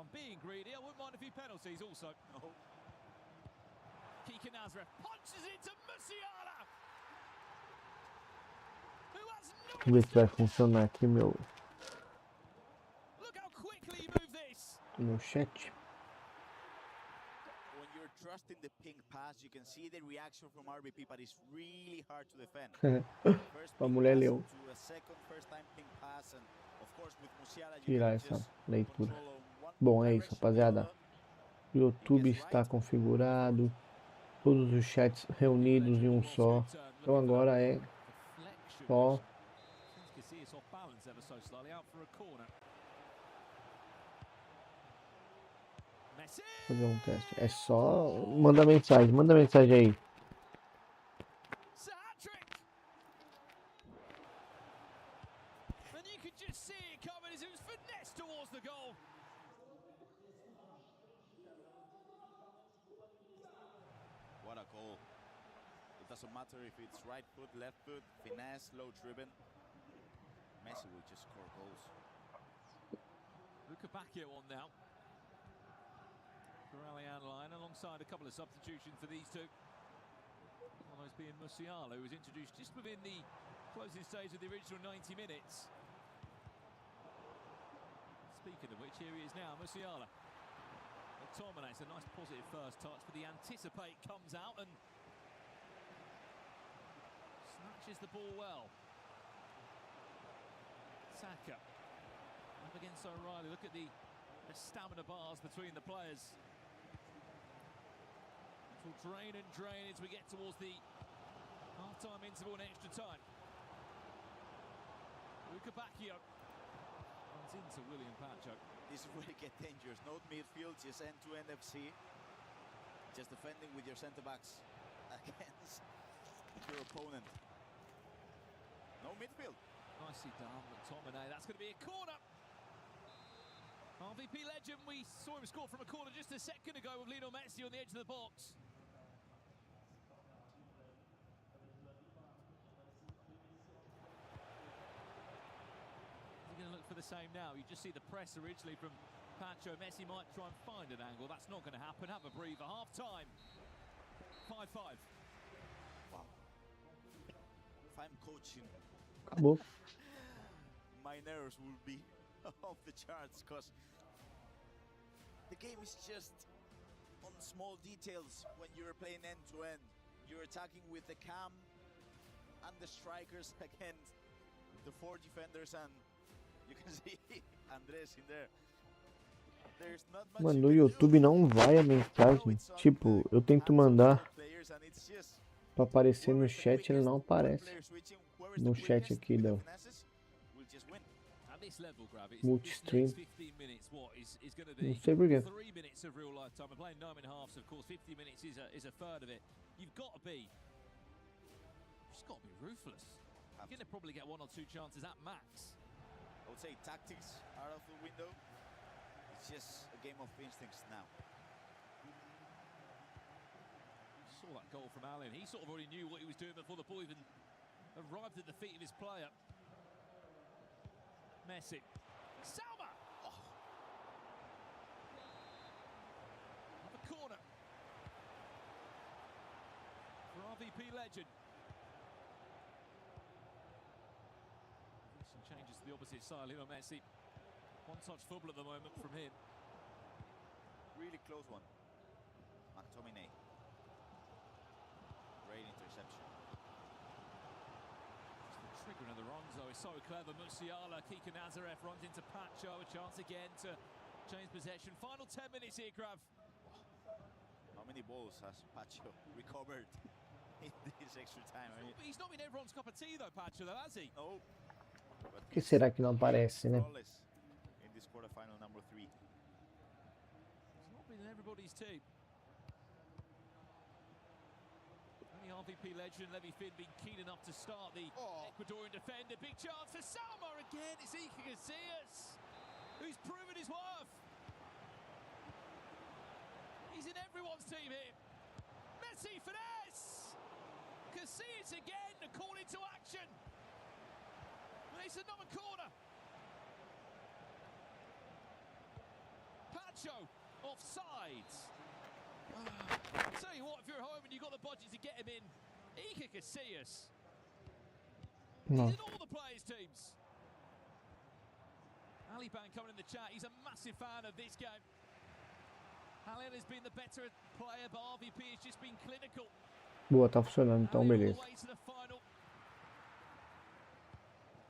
Speaker 24: I'm being greedy. I wouldn't mind a few penalties also. No. Kika Nazareth punches into Musiala. Who has no...
Speaker 3: Vamos ver se vai funcionar aqui meu chat.
Speaker 14: When you're trusting the pink pass, you can see the reaction from RBP, but it's really hard to defend.
Speaker 3: A mulher leu. Tirar essa leitura. Bom, é isso, rapaziada. O YouTube está configurado. Todos os chats reunidos em um só. Então agora é só fazer um teste. É só manda mensagem aí.
Speaker 14: What a goal. It doesn't matter if it's right foot, left foot, finesse, low driven. Messi will just score goals.
Speaker 24: Luca Bacchio on now. Corellian line alongside a couple of substitutions for these two. One of those being Musiala, who was introduced just within the closing stage of the original 90 minutes. Speaking of which, here he is now, Musiala. McTominay's a nice positive first touch, but the anticipate comes out and snatches the ball well. Saka up against O'Reilly. Look at the stamina bars between the players. It will drain and drain as we get towards the half-time interval and extra time. Luca Bacchio runs into William Pacho.
Speaker 14: This is where it gets dangerous. No midfield, just end-to-end FC. Just defending with your centre-backs against your opponent. No midfield.
Speaker 24: Nicely done, McTominay. That's going to be a corner. RVP legend, we saw him score from a corner just a second ago with Lionel Messi on the edge of the box. He's going to look for the same now. You just see the press originally from Pacho. Messi might try and find an angle. That's not going to happen. Have a breather. Half time. 5-5.
Speaker 14: Wow. If I'm coaching,
Speaker 3: Acabou.
Speaker 14: my nerves will be off the charts because the game is just on small details. When you're playing end-to-end, you're attacking with the cam and the strikers against the 4 defenders, and you can see Andres in there. There's not much.
Speaker 3: Mano, no YouTube não vai a mensagem. Tipo, eu tento mandar pra aparecer no chat, ele não aparece. No chat aqui do multistream. Não sei porquê.
Speaker 24: 3 minutes of real life time. We're playing 9 halves, of course. 50 minutes is a third of it. You've got to be. Just got to be ruthless. You're going to probably get 1 or 2 chances at max.
Speaker 14: I would say tactics are out the window. It's just a game of instincts now.
Speaker 24: Saw that goal from Allen. He sort of already knew what he was doing before the ball even arrived at the feet of his player. Messi. Salma! Oh. Another corner. For RVP legend. Some changes to the opposite side. Lionel Messi. One-touch football at the moment from him.
Speaker 14: Really close one. McTominay. Great interception.
Speaker 24: Just the triggering of the runs though is so clever. Musiala, Kika Nazareth runs into Pacho. A chance again to change possession. Final 10 minutes here, Grav.
Speaker 14: How many balls has Pacho recovered in this extra time? I mean,
Speaker 24: He's not been everyone's cup of tea though, Pacho, though, has he?
Speaker 14: No.
Speaker 3: Por que será que não aparece, né?
Speaker 14: In this quarterfinal number 3.
Speaker 24: He's not been in everybody's team. Only RVP legend Levy Finn being keen enough to start the Ecuadorian defender. Big chance for Salma again. It's Iker Casillas, who's proven his worth. He's in everyone's team here. Messi finesse. Casillas again, the call into action. And it's another corner. Pacho offsides. Tell you what, if you're at home and you've got the budget to get him in, Iker Casillas.
Speaker 3: No.
Speaker 24: He's in all the players' teams. Aliban coming in the chat. He's a massive fan of this game. Allen has been the better player, but RVP has just been clinical.
Speaker 3: Boa, tá funcionando, então beleza.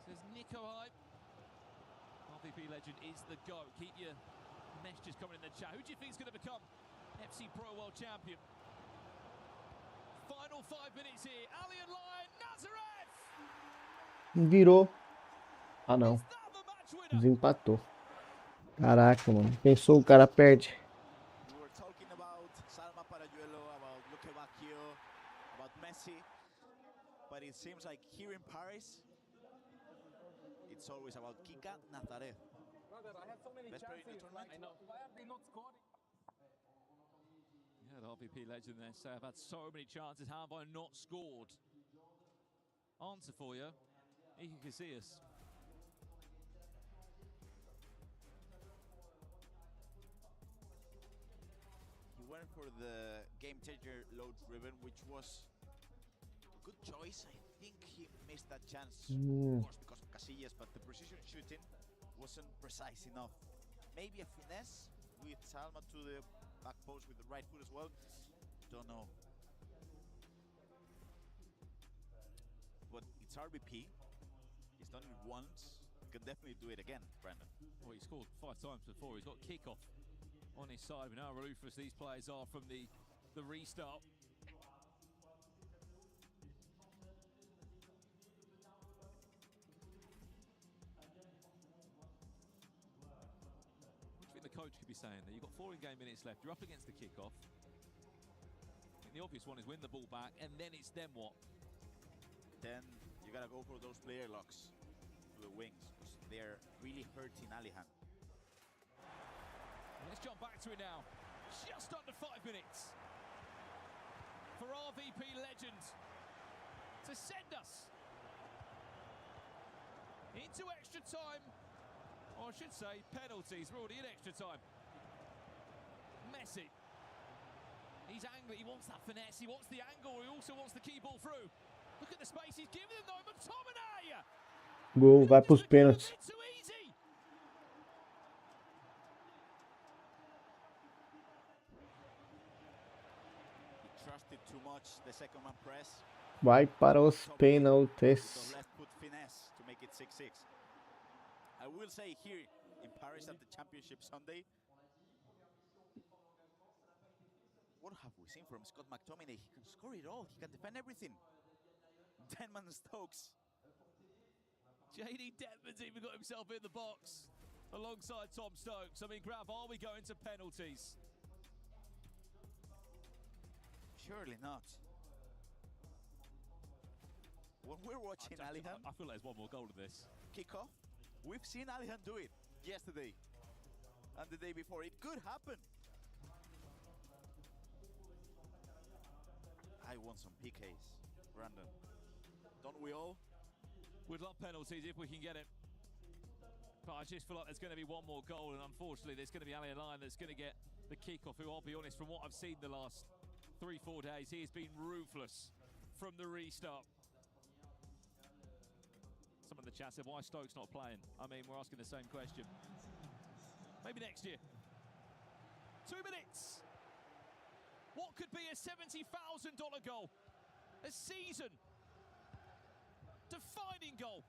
Speaker 24: Says Nico Hype. RVP legend is the GOAT. Keep your messages coming in the chat. Who do you think is going to become FC Pro World Champion? Final 5 minutes here. Alien Lion, Nazareth!
Speaker 3: Virou. Ah, não. Desempatou. Caraca, mano. Pensou, o cara perde.
Speaker 14: We were talking about Salma Parajuelo, about Luca Bacchio, about Messi, but it seems like here in Paris, it's always about Kika Nazareth. Best player in the tournament. I know. Why are they not scoring?
Speaker 24: Yeah, the RVP legend there say, I've had so many chances, how have I not scored? Answer for you, Iker Casillas.
Speaker 14: He went for the game changer load driven, which was a good choice. I think he missed that chance, of course, because of Casillas, but the precision shooting wasn't precise enough. Maybe a finesse with Salma to the back post with the right foot as well. Don't know. But it's RBP. He's done it once can definitely do it again, Brandon.
Speaker 24: Well, he scored 5 times before. He's got kick-off on his side. We know how ruthless these players are from the restart. What do you think the coach could be saying there? You've got 4 in-game minutes left. You're up against the kick-off. I think the obvious one is win the ball back, and then it's then what?
Speaker 14: Then you gotta go for those player locks to the wings, because they're really hurting Alihan.
Speaker 24: Let's jump back to it now. Just under 5 minutes for RVP legend to send us into extra time, or I should say penalties. We're already in extra time. Messi, he's angry, he wants that finesse, he wants the angle, he also wants the key ball through. Look at the space he's given them though. McTominay!
Speaker 3: Gol, vai pros pênaltis.
Speaker 14: He trusted too much the second man press.
Speaker 3: Vai para os pênaltis.
Speaker 14: Left foot finesse to make it 6-6. I will say here in Paris at the Championship Sunday, what have we seen from Scott McTominay? He can score it all. He can defend everything. Denman Stokes.
Speaker 24: JD Denman's even got himself in the box alongside Tom Stokes. I mean, Grav, are we going to penalties?
Speaker 14: Surely not. When we're watching Alihan,
Speaker 24: I feel like there's one more goal to this.
Speaker 14: Kickoff, we've seen Alihan do it yesterday and the day before. It could happen. I want some PKs, Brandon. Don't we all?
Speaker 24: We'd love penalties if we can get it. But I just feel like there's going to be one more goal, and unfortunately there's going to be Ali Line that's going to get the kick-off, who, I'll be honest, from what I've seen the last 3-4 days, he has been ruthless from the restart. Some of the chat said, why Stokes not playing? I mean, we're asking the same question. Maybe next year. 2 minutes. What could be a $70,000 goal? A season defining goal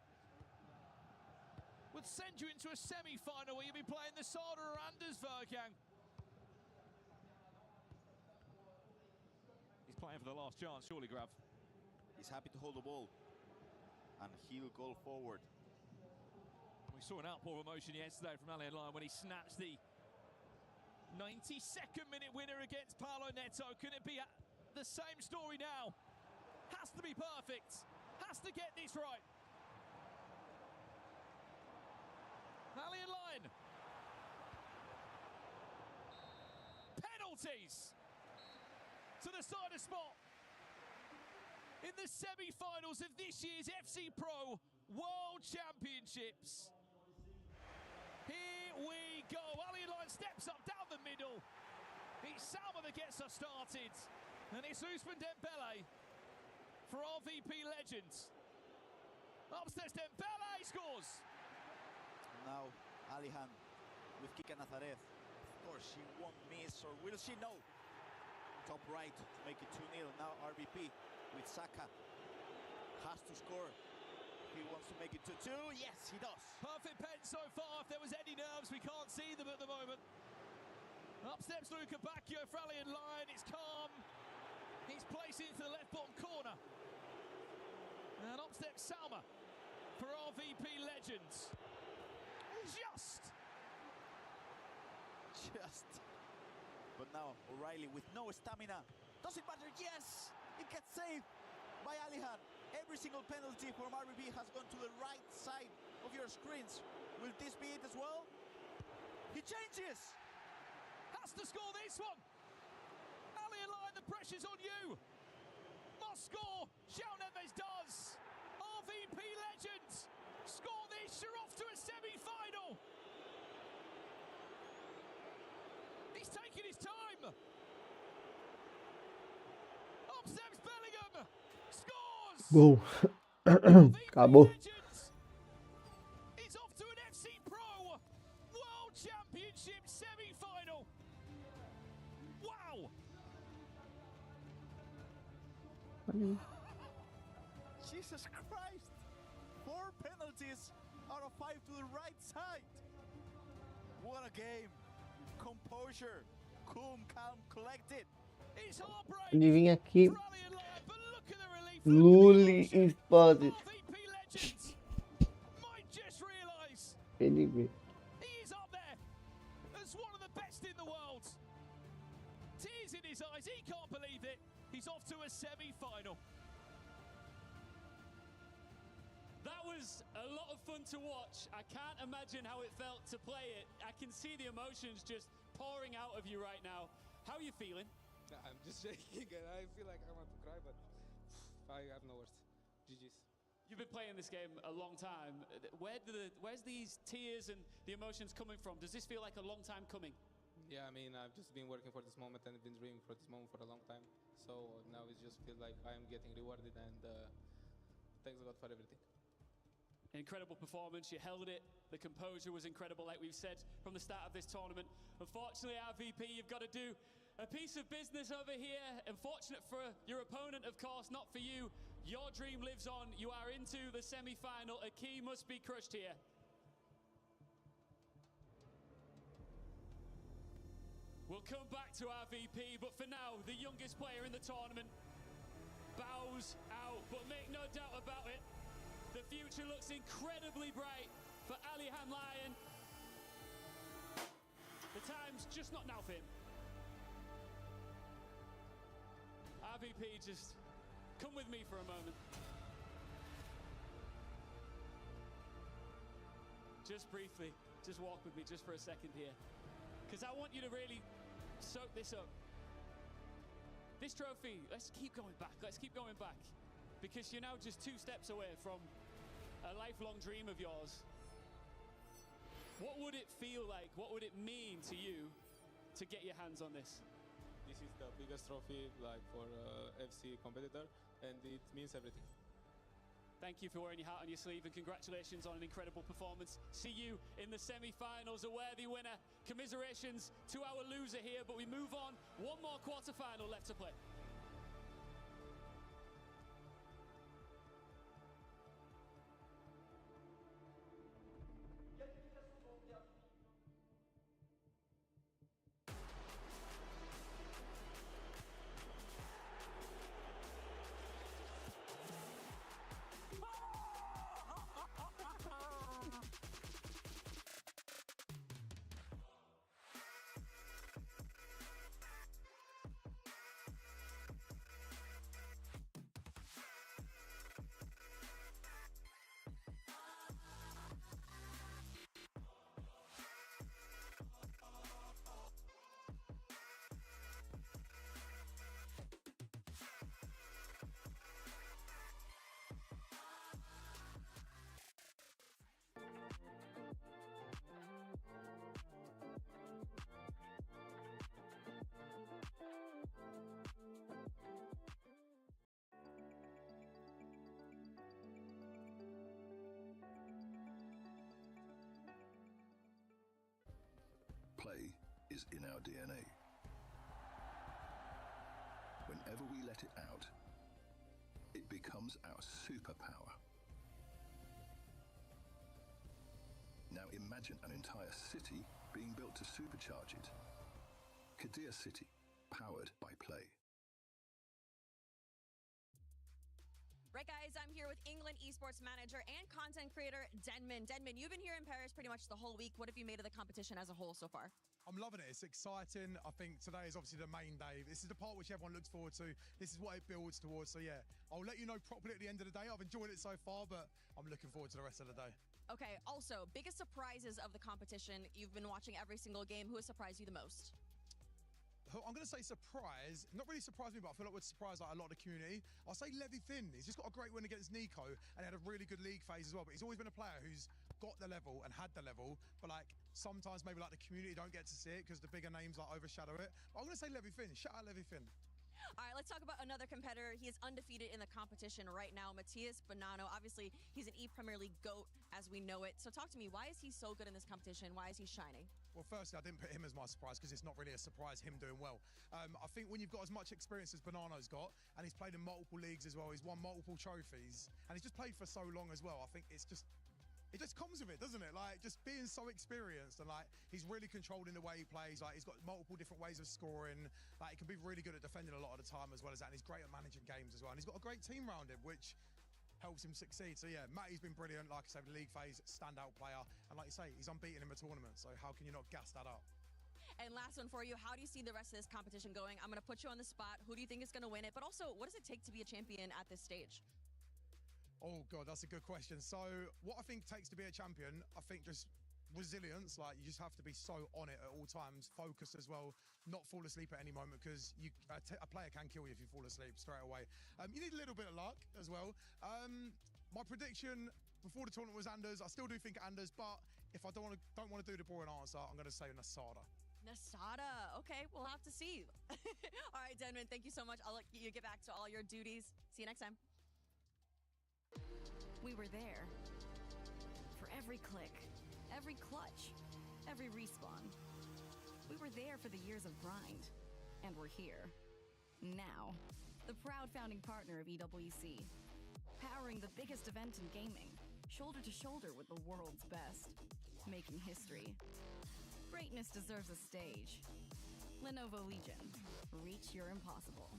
Speaker 24: would send you into a semi-final where you'll be playing the Sada or Anders Vergang. He's playing for the last chance, surely, Grav.
Speaker 14: He's happy to hold the ball, and he'll go forward.
Speaker 24: We saw an outpour of emotion yesterday from Ali Line when he snatched the 92nd minute winner against Paulo Neto. Can it be the same story now? Has to be perfect. Has to get this right. Ali Line. Penalties to the side of spot in the semi-finals of this year's FC Pro World Championships. Here we go. Ali Line steps up down the middle. It's Salma that gets us started. And it's Ousmane Dembele for RVP Legends. Upstairs, Dembele scores.
Speaker 14: Now, Alihan with Kika Nazareth. Of course, she won't miss, or will she? No. Top right to make it 2-0. Now RVP with Saka. Has to score. He wants to make it 2-2. Yes, he does.
Speaker 24: Perfect pen so far. If there was any nerves, we can't see them at the moment. Up steps Luca Bacchio for Ali Line. It's calm. He's placed into the left bottom corner. And up steps Salma for RVP Legends. Just.
Speaker 14: But now O'Reilly with no stamina. Does it matter? Yes! It gets saved by Alihan. Every single penalty from RVP has gone to the right side of your screens. Will this be it as well? He changes!
Speaker 24: Has to score this one! Ali Line, the pressure's on you! Must score! João Neves does! RVP Legends! Score this, you're off to a semi-final! He's taking his time! Up steps Bellingham! Scores!
Speaker 3: Gol. Acabou.
Speaker 24: He's off to an FC Pro World Championship semi-final! Wow!
Speaker 14: Jesus Christ! 4 penalties out of
Speaker 9: a 5 to the right side. What a game. Composure. Cool, calm, collected.
Speaker 24: It's heartbreak.
Speaker 3: Ele vem aqui. Lully Exposit.
Speaker 24: Might just realise
Speaker 3: Ele vê.
Speaker 24: he is up there as one of the best in the world. Tears in his eyes. He can't believe it. He's off to a semi-final.
Speaker 4: That was a lot of fun to watch. I can't imagine how it felt to play it. I can see the emotions just pouring out of you right now. How are you feeling?
Speaker 23: I'm just shaking and I feel like I want to cry, but I have no words. GG's.
Speaker 4: You've been playing this game a long time. Where's these tears and the emotions coming from? Does this feel like a long time coming?
Speaker 23: Yeah, I mean, I've just been working for this moment and I've been dreaming for this moment for a long time. So now it just feels like I am getting rewarded, and thanks God for everything.
Speaker 4: Incredible performance, you held it. The composure was incredible, like we've said from the start of this tournament. Unfortunately, our VP, you've got to do a piece of business over here. Unfortunate for your opponent, of course, not for you. Your dream lives on. You are into the semi-final. A key must be crushed here. We'll come back to our VP, but for now, the youngest player in the tournament bows out. But make no doubt about it, the future looks incredibly bright for Alihan Lyon. The time's just not now for him. RVP, just come with me for a moment. Just briefly, just walk with me just for a second here. Because I want you to really soak this up. This trophy, let's keep going back. Let's keep going back. Because you're now just 2 steps away from a lifelong dream of yours. What would it feel like? What would it mean to you to get your hands on this?
Speaker 23: This is the biggest trophy like for FC competitor, and it means everything.
Speaker 4: Thank you for wearing your heart on your sleeve, and congratulations on an incredible performance. See you in the semi-finals, a worthy winner. Commiserations to our loser here, but we move on. One more quarter-final left to play.
Speaker 17: Play is in our DNA. Whenever we let it out, it becomes our superpower. Now imagine an entire city being built to supercharge it. Kadir City, powered by play.
Speaker 12: Right, guys, I'm here with England esports manager and content creator Denman. Denman, you've been here in Paris pretty much the whole week. What have you made of the competition as a whole so far?
Speaker 13: I'm loving it. It's exciting. I think today is obviously the main day. This is the part which everyone looks forward to. This is what it builds towards. So yeah, I'll let you know properly at the end of the day. I've enjoyed it so far, but I'm looking forward to the rest of the day.
Speaker 12: Okay, also, biggest surprises of the competition. You've been watching every single game. Who has surprised you the most?
Speaker 13: I'm going to say surprise. Not really surprised me, but I feel like would surprise like a lot of the community. I'll say Levy Finn. He's just got a great win against Nico and had a really good league phase as well. But he's always been a player who's got the level and had the level. But like sometimes maybe like the community don't get to see it because the bigger names like overshadow it. But I'm going to say Levy Finn. Shout out Levy Finn.
Speaker 12: All right, let's talk about another competitor. He is undefeated in the competition right now, Matías Bonanno. Obviously, he's an E-Premier League GOAT as we know it. So talk to me, why is he so good in this competition? Why is he shining?
Speaker 13: Well, firstly, I didn't put him as my surprise because it's not really a surprise him doing well. I think when you've got as much experience as Bonanno's got, and he's played in multiple leagues as well, he's won multiple trophies, and he's just played for so long as well, I think it's just it just comes with it, doesn't it? Like, just being so experienced, and like, he's really controlled in the way he plays. Like, he's got multiple different ways of scoring. Like, he can be really good at defending a lot of the time as well as that, and he's great at managing games as well. And he's got a great team around him, which helps him succeed. So yeah, Matty's been brilliant. Like I said, league phase, standout player. And like you say, he's unbeaten in the tournament. So how can you not gas that up?
Speaker 12: And last one for you, how do you see the rest of this competition going? I'm going to put you on the spot. Who do you think is going to win it? But also, what does it take to be a champion at this stage?
Speaker 13: Oh, God, that's a good question. So what I think takes to be a champion, I think just resilience. Like, you just have to be so on it at all times, focused as well, not fall asleep at any moment, because a player can kill you if you fall asleep straight away. You need a little bit of luck as well. My prediction before the tournament was Anders. I still do think Anders, but if I don't want to do the boring answer, I'm going to say Nasada.
Speaker 12: Nasada. Okay, we'll have to see. All right, Denman, thank you so much. I'll let you get back to all your duties. See you next time.
Speaker 15: We were there for every click, every clutch, every respawn. We were there for the years of grind, and we're here now. The proud founding partner of EWC, powering the biggest event in gaming, shoulder to shoulder with the world's best, making history. Greatness deserves a stage. Lenovo Legion, reach your impossible.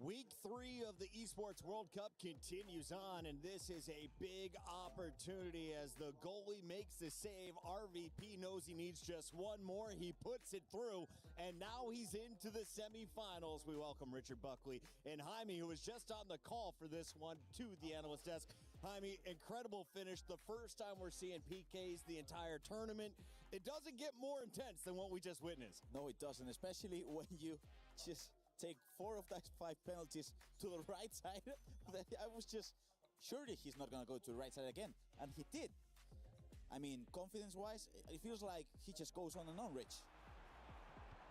Speaker 8: Week 3 of the Esports World Cup continues on, and this is a big opportunity as the goalie makes the save. RVP knows he needs just one more. He puts it through, and now he's into the semifinals. We welcome Richard Buckley and Jaime, who was just on the call for this one, to the analyst desk. Jaime, incredible finish. The first time we're seeing PKs the entire tournament. It doesn't get more intense than what we just witnessed.
Speaker 5: No, it doesn't, especially when you just take 4 of those 5 penalties to the right side. I was just surely he's not going to go to the right side again, and he did. I mean, confidence-wise, it feels like he just goes on and on, Rich.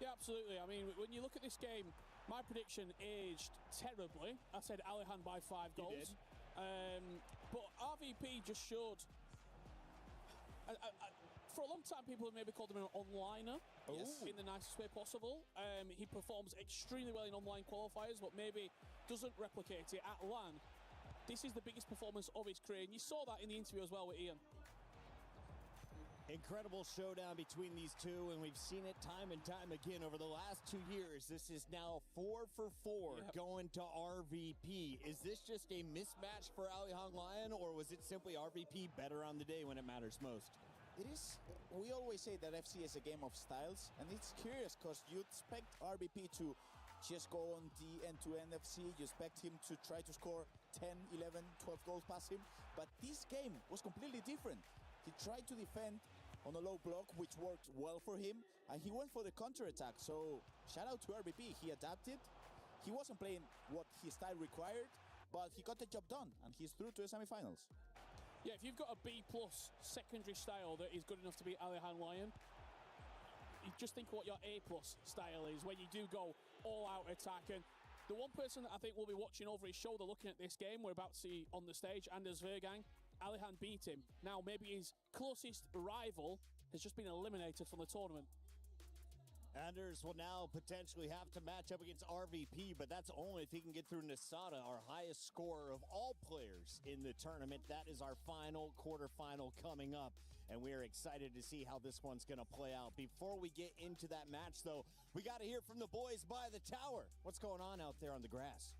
Speaker 21: Yeah, absolutely. I mean, when you look at this game, my prediction aged terribly. I said Alihan by 5 goals. But RVP just showed... for a long time, people have maybe called him an onliner in the nicest way possible. He performs extremely well in online qualifiers, but maybe doesn't replicate it at LAN. This is the biggest performance of his career, and you saw that in the interview as well with Ian.
Speaker 8: Incredible showdown between these two, and we've seen it time and time again over the last 2 years. This is now 4 for 4 going to RVP. Is this just a mismatch for Alihan Lion, or was it simply RVP better on the day when it matters most?
Speaker 5: It is. We always say that FC is a game of styles, and it's curious because you expect RBP to just go on the end-to-end FC. You expect him to try to score 10, 11, 12 goals past him, but this game was completely different. He tried to defend on a low block, which worked well for him, and he went for the counter-attack. So shout out to RBP. He adapted. He wasn't playing what his style required, but he got the job done, and he's through to the semifinals.
Speaker 21: Yeah, if you've got a B+ secondary style that is good enough to beat Alihan Lion, you just think what your A+ style is, where you do go all-out attack. And the one person that I think will be watching over his shoulder looking at this game, we're about to see on the stage, Anders Vergang. Alihan beat him. Now, maybe his closest rival has just been eliminated from the tournament.
Speaker 8: Anders will now potentially have to match up against RVP, but that's only if he can get through Nasada, our highest scorer of all players in the tournament. That is our final quarterfinal coming up, and we are excited to see how this one's going to play out. Before we get into that match, though, we got to hear from the boys by the tower. What's going on out there on the grass?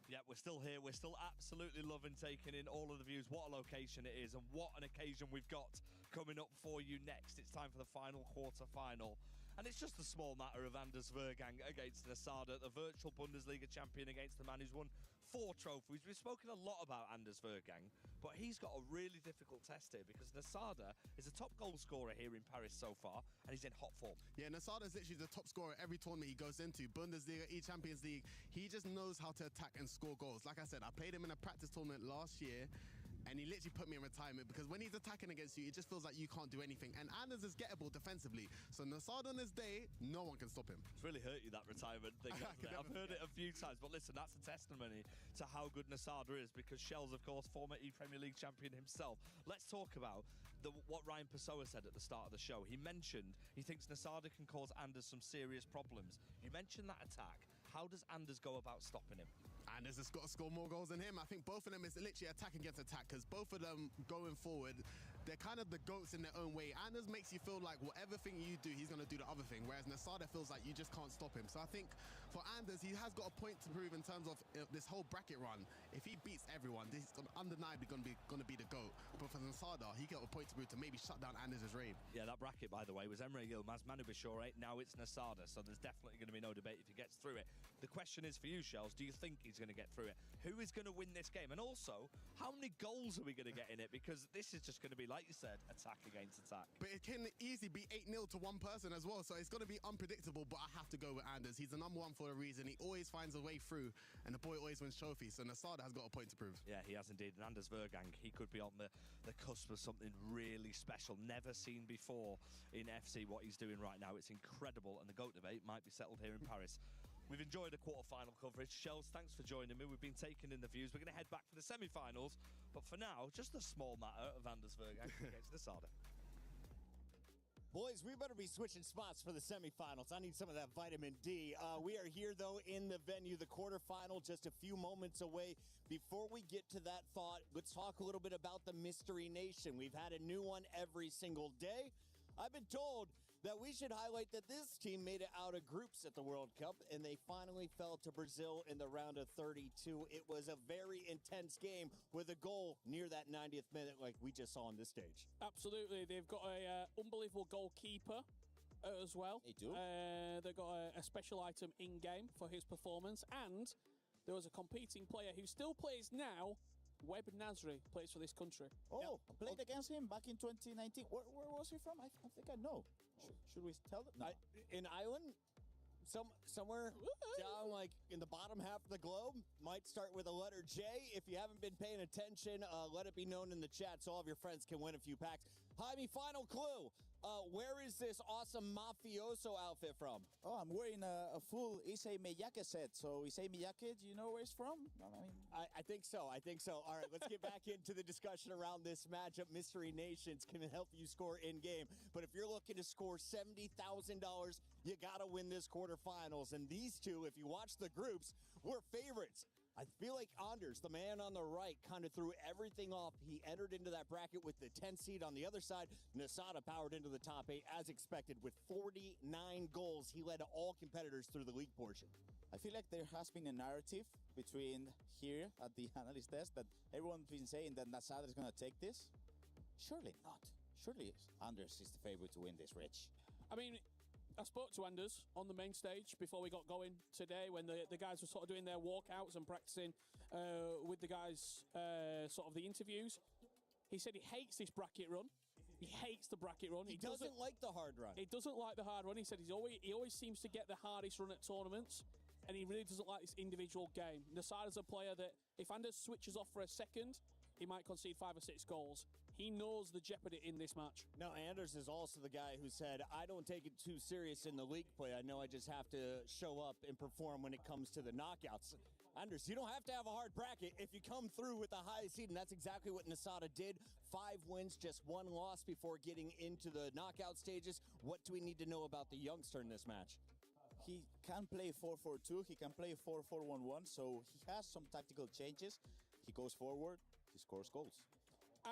Speaker 10: Yeah, we're still here. We're still absolutely loving taking in all of the views. What a location it is, and what an occasion we've got coming up for you next. It's time for the final quarter-final. And it's just a small matter of Anders Vergang against Nasada, the virtual Bundesliga champion against the man who's won 4 trophies. We've spoken a lot about Anders Vergang, but he's got a really difficult test here because Nasada is a top goal scorer here in Paris so far, and he's in hot form.
Speaker 6: Yeah, Nasada is literally the top scorer every tournament he goes into. Bundesliga, E-Champions League. He just knows how to attack and score goals. Like I said, I played him in a practice tournament last year, and he literally put me in retirement because when he's attacking against you, it just feels like you can't do anything. And Anders is gettable defensively. So Nassad on his day, no one can stop him.
Speaker 10: It's really hurt you, that retirement thing, hasn't it? I've heard it a few times, but listen, that's a testimony to how good Nassada is, because Shell's, of course, former E-Premier League champion himself. Let's talk about what Ryan Pessoa said at the start of the show. He mentioned he thinks Nassada can cause Anders some serious problems. You mentioned that attack. How does Anders go about stopping him?
Speaker 6: Anders has got to score more goals than him. I think both of them is literally attack against attack, because both of them going forward, they're kind of the GOATs in their own way. Anders makes you feel like whatever thing you do, he's going to do the other thing, whereas Nassada feels like you just can't stop him. So I think for Anders, he has got a point to prove in terms of this whole bracket run. If he beats everyone, this is undeniably going to be the GOAT. But for Nassada, he got a point to prove to maybe shut down Anders' reign.
Speaker 10: Yeah, that bracket, by the way, was Emre Yilmaz, Manu Bishore. Now it's Nassada, so there's definitely going to be no debate if he gets through it. The question is for you, Shells, do you think he's going to get through it? Who is going to win this game? And also, how many goals are we going to get in it? Because this is just going to be, like you said, attack against attack.
Speaker 6: But it can easily be 8-0 to one person as well, so it's going to be unpredictable, but I have to go with Anders. He's the number one for a reason. He always finds a way through, and the boy always wins trophies, so Nassada has got a point to prove.
Speaker 10: Yeah, he has indeed. And Anders Vergang, he could be on the cusp of something really special, never seen before in FC, what he's doing right now. It's incredible, and the GOAT debate might be settled here in Paris. We've enjoyed the quarter-final coverage. Shells, thanks for joining me. We've been taking in the views. We're going to head back for the semi-finals. But for now, just a small matter of Anders Vergang against Nassada.
Speaker 8: Boys, we better be switching spots for the semifinals. I need some of that vitamin D. We are here, though, in the venue, the quarterfinal, just a few moments away. Before we get to that thought, let's talk a little bit about the Mystery Nation. We've had a new one every single day. I've been told that we should highlight that this team made it out of groups at the World Cup, and they finally fell to Brazil in the round of 32. It was a very intense game with a goal near that 90th minute like we just saw on this stage.
Speaker 21: Absolutely. They've got an unbelievable goalkeeper as well.
Speaker 8: They do.
Speaker 21: They've got a special item in-game for his performance, and there was a competing player who still plays now. Webb Nasri plays for this country.
Speaker 5: Oh, I played against him back in 2019. Where was he from? I think I know. Should we tell them? No.
Speaker 8: In Ireland? Somewhere down like in the bottom half of the globe. Might start with a letter J. If you haven't been paying attention, let it be known in the chat so all of your friends can win a few packs. Jaime, final clue. Where is this awesome mafioso outfit from?
Speaker 5: Oh, I'm wearing a full Issei Miyake set. So Issei Miyake, do you know where it's from?
Speaker 8: I think so. All right, let's get back into the discussion around this matchup. Mystery Nations can help you score in-game. But if you're looking to score $70,000, you got to win this quarterfinals. And these two, if you watch the groups, were favorites. I feel like Anders, the man on the right, kind of threw everything off. He entered into that bracket with the 10th seed on the other side. Nassada powered into the top 8 as expected with 49 goals. He led all competitors through the league portion.
Speaker 5: I feel like there has been a narrative between here at the analyst desk that everyone's been saying that Nassada is going to take this. Surely not. Surely Anders is the favorite to win this, Rich.
Speaker 21: I mean, I spoke to Anders on the main stage before we got going today when the guys were sort of doing their walkouts and practicing with the guys, sort of the interviews. He said he hates this bracket run. He hates the bracket run.
Speaker 8: He doesn't like the hard run.
Speaker 21: He doesn't like the hard run. He said he always seems to get the hardest run at tournaments, and he really doesn't like this individual game. Nassada's a player that if Anders switches off for a second, he might concede 5 or 6 goals. He knows the jeopardy in this match.
Speaker 8: Now, Anders is also the guy who said, I don't take it too serious in the league play. I know I just have to show up and perform when it comes to the knockouts. Anders, you don't have to have a hard bracket if you come through with the highest seed, and that's exactly what Nassada did. 5 wins, just 1 loss before getting into the knockout stages. What do we need to know about the youngster in this match?
Speaker 5: He can play 4-4-2. He can play 4-4-1-1. So he has some tactical changes. He goes forward. He scores goals.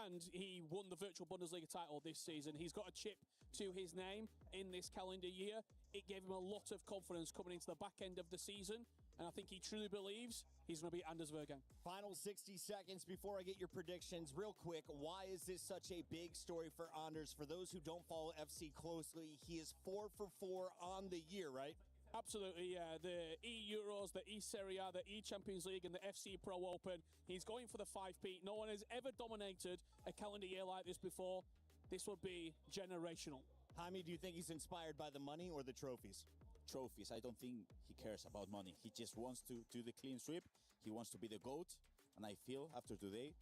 Speaker 21: And he won the virtual Bundesliga title this season. He's got a chip to his name in this calendar year. It gave him a lot of confidence coming into the back end of the season. And I think he truly believes he's going to be Anders Vergang.
Speaker 8: Final 60 seconds before I get your predictions. Real quick, why is this such a big story for Anders? For those who don't follow FC closely, he is 4 for 4 on the year, right?
Speaker 21: Absolutely, yeah. The E-Euros, the E-Serie A, the E-Champions League, and the FC Pro Open. He's going for the 5-peat. No one has ever dominated a calendar year like this before. This would be generational.
Speaker 8: Jaime, do you think he's inspired by the money or the trophies?
Speaker 5: Trophies. I don't think he cares about money. He just wants to do the clean sweep. He wants to be the GOAT. And I feel after today,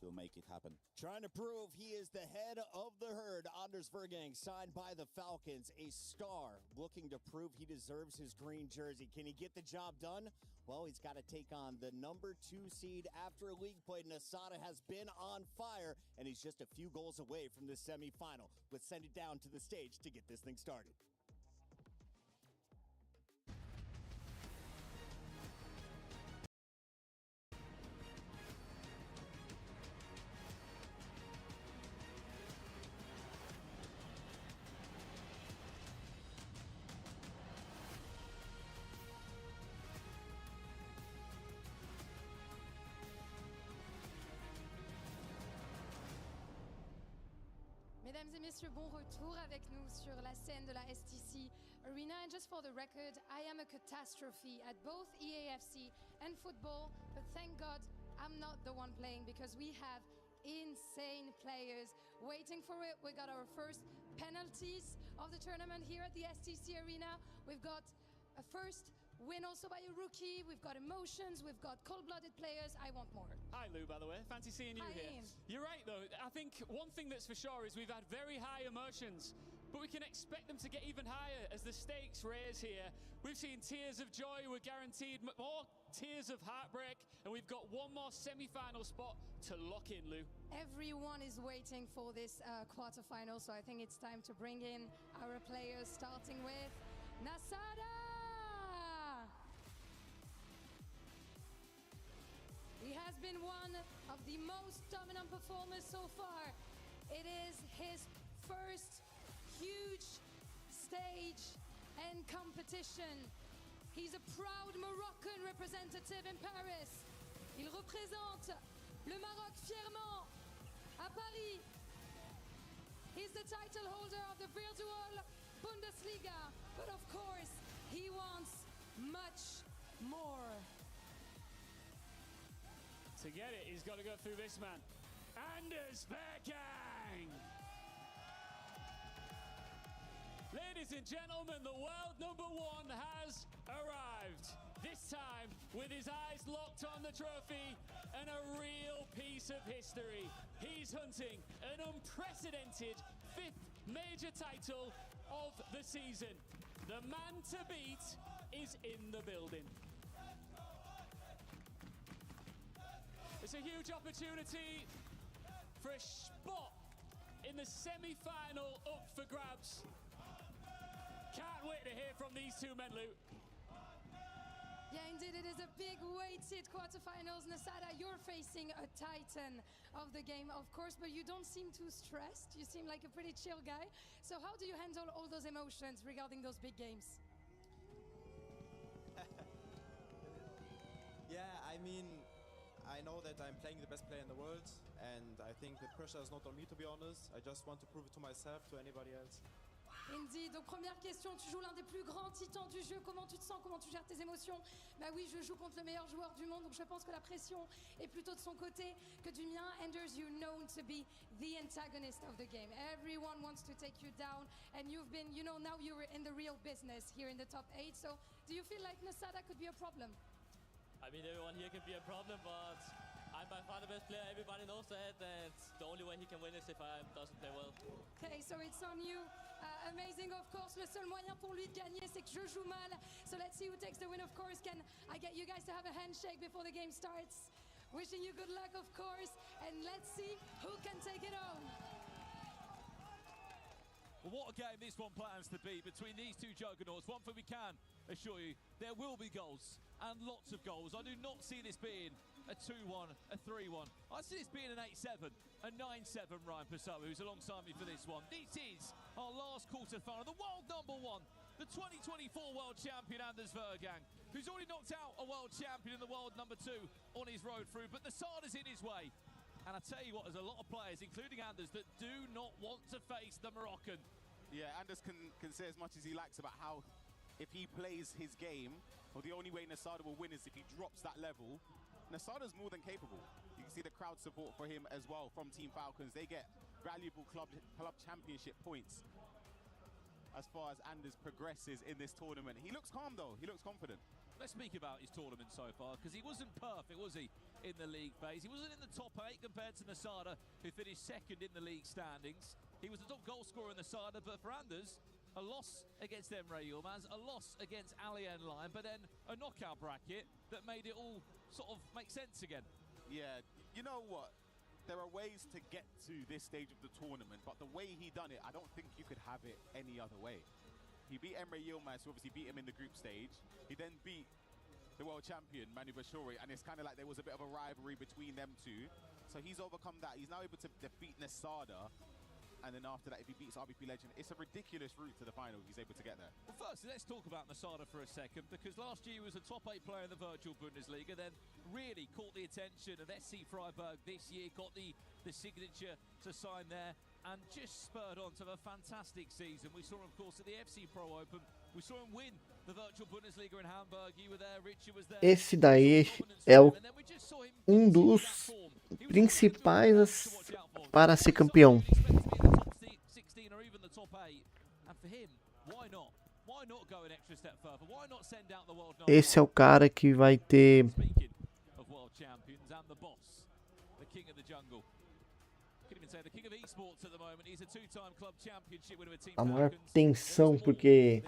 Speaker 5: he'll make it happen.
Speaker 8: Trying to prove he is the head of the herd, Anders Vergang, signed by the Falcons, a star looking to prove he deserves his green jersey. Can he get the job done? Well, he's got to take on the number 2 seed after a league play. Nasada has been on fire, and he's just a few goals away from the semifinal. Let's send it down to the stage to get this thing started.
Speaker 11: Mesdames et messieurs, bon retour avec nous sur la scène de la STC Arena. And just for the record, I am a catastrophe at both EAFC and football, but thank God I'm not the one playing because we have insane players waiting for it. We got our first penalties of the tournament here at the STC Arena. We've got a first win also by a rookie. We've got emotions. We've got cold-blooded players. I want more.
Speaker 23: Hi, Lou, by the way. Fancy seeing you
Speaker 11: Hi,
Speaker 23: here.
Speaker 11: Ian.
Speaker 23: You're right, though. I think one thing that's for sure is we've had very high emotions, but we can expect them to get even higher as the stakes raise here. We've seen tears of joy. We're guaranteed more tears of heartbreak, and we've got one more semi-final spot to lock in, Lou.
Speaker 11: Everyone is waiting for this quarterfinal, so I think it's time to bring in our players, starting with Nasada. He has been one of the most dominant performers so far. It is his first huge stage and competition. He's a proud Moroccan representative in Paris. Il représente le Maroc fièrement à Paris. He's the title holder of the virtual Bundesliga, but of course, he wants much more.
Speaker 23: To get it, he's got to go through this man. Anders Vergang! Ladies and gentlemen, the world number 1 has arrived. This time with his eyes locked on the trophy and a real piece of history. He's hunting an unprecedented 5th major title of the season. The man to beat is in the building. It's a huge opportunity for a spot in the semi-final up for grabs. Can't wait to hear from these two men, Lou.
Speaker 11: Yeah, indeed, it is a big weighted quarterfinals. Nasada, you're facing a titan of the game, of course, but you don't seem too stressed. You seem like a pretty chill guy. So how do you handle all those emotions regarding those big games?
Speaker 16: Yeah, I mean, I know that I'm playing the best player in the world, and I think the pressure is not on me, to be honest. I just want to prove it to myself, to anybody else.
Speaker 11: Indeed. Donc première question, tu joues l'un des plus grands titans du jeu. Comment tu te sens? Comment tu gères tes émotions? Bah oui, je joue contre le meilleur joueur du monde, donc je pense que la pression est plutôt de son côté que du mien. Anders, you're known to be the antagonist of the game. Everyone wants to take you down, and you've been, you know, now you're in the real business here in the top 8. So do you feel like Nasada could be a problem?
Speaker 18: I mean, everyone here can be a problem, but I'm by far the best player. Everybody knows that, and the only way he can win is if I doesn't play well.
Speaker 11: Okay, so it's on you. Amazing, of course. Le seul moyen pour lui de gagner, c'est que je joue mal. So let's see who takes the win, of course. Can I get you guys to have a handshake before the game starts? Wishing you good luck, of course. And let's see who can take it home.
Speaker 24: Well, what a game this one plans to be between these two juggernauts. One thing we can assure you, there will be goals, and lots of goals. I do not see this being a 2-1, a 3-1. I see this being an 8-7, a 9-7, Ryan Pessoa, who's alongside me for this one. This is our last quarter-final, the world number 1, the 2024 world champion, Anders Vergang, who's already knocked out a world champion in the world number 2 on his road through, but Nasada's in his way. And I tell you what, there's a lot of players, including Anders, that do not want to face the Moroccan.
Speaker 2: Yeah, Anders can say as much as he likes about how if he plays his game, well, the only way Nasada will win is if he drops that level. Nasada's more than capable. You can see the crowd support for him as well from Team Falcons. They get valuable club championship points as far as Anders progresses in this tournament. He looks calm, though. He looks confident.
Speaker 24: Let's speak about his tournament so far, because he wasn't perfect, was he? in the league phase. He wasn't in the top 8 compared to Nasada, who finished second in the league standings. He was the top goal scorer in Nasada, but for Anders, a loss against Emre Yilmaz, a loss against Alien Line, but then a knockout bracket that made it all sort of make sense again.
Speaker 2: Yeah, you know what? There are ways to get to this stage of the tournament, but the way he done it, I don't think you could have it any other way. He beat Emre Yilmaz, who obviously beat him in the group stage. He then beat the world champion, Manu Bashori, and it's kind of like there was a bit of a rivalry between them two. So he's overcome that. He's now able to defeat Nasada. And then after that, if he beats RBP Legend, it's a ridiculous route to the final if he's able to get there.
Speaker 24: Well, first, let's talk about Nasada for a second, because last year he was a top 8 player in the virtual Bundesliga, then really caught the attention of SC Freiburg this year, got the signature to sign there, and just spurred on to a fantastic season. We saw him, of course, at the FC Pro Open. We saw him win the virtual Bundesliga in Hamburg. You were there, Richard was there.
Speaker 3: Esse daí é um dos principais para ser campeão. Esse é o cara que vai ter a maior tensão, porque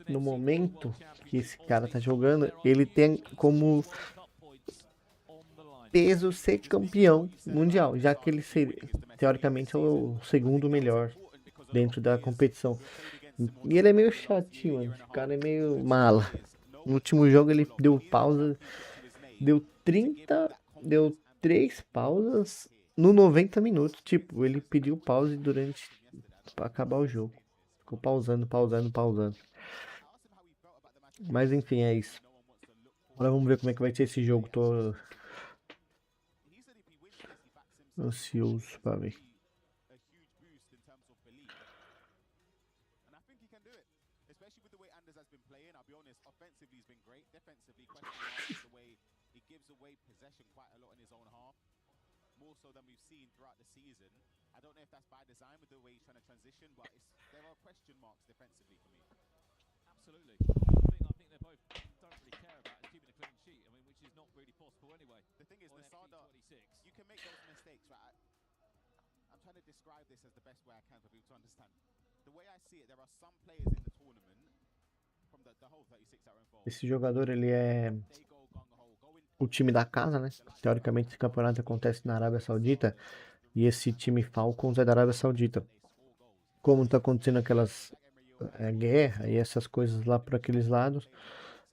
Speaker 3: no momento que esse cara tá jogando, ele tem como peso ser campeão mundial, já que ele seria, teoricamente, é o segundo melhor dentro da competição. E ele é meio chatinho, mano. Esse cara é meio mala. No último jogo ele deu pausa, deu 3 pausas no 90 minutos. Tipo, ele pediu pause durante pra acabar o jogo. Ficou pausando. Mas enfim, é isso. Agora vamos ver como é que vai ser esse jogo. Tô ansioso pra ver.
Speaker 2: So than we've seen throughout the season. I don't know if that's by design with the way he's trying to transition, but there are question marks defensively for me.
Speaker 24: Absolutely. I think they both don't really care about is keeping a clean sheet. I mean, which is not really possible anyway.
Speaker 2: The thing is, Nasada, you can make those mistakes, right? I'm trying to describe this as the best way I can for people to understand. The way I see it, there are some players in the tournament from the whole 36 that are involved.
Speaker 3: Esse jogador, ele é o time da casa, né? Teoricamente, esse campeonato acontece na Arábia Saudita e esse time Falcons é da Arábia Saudita. Como tá acontecendo aquelas guerra e essas coisas lá por aqueles lados,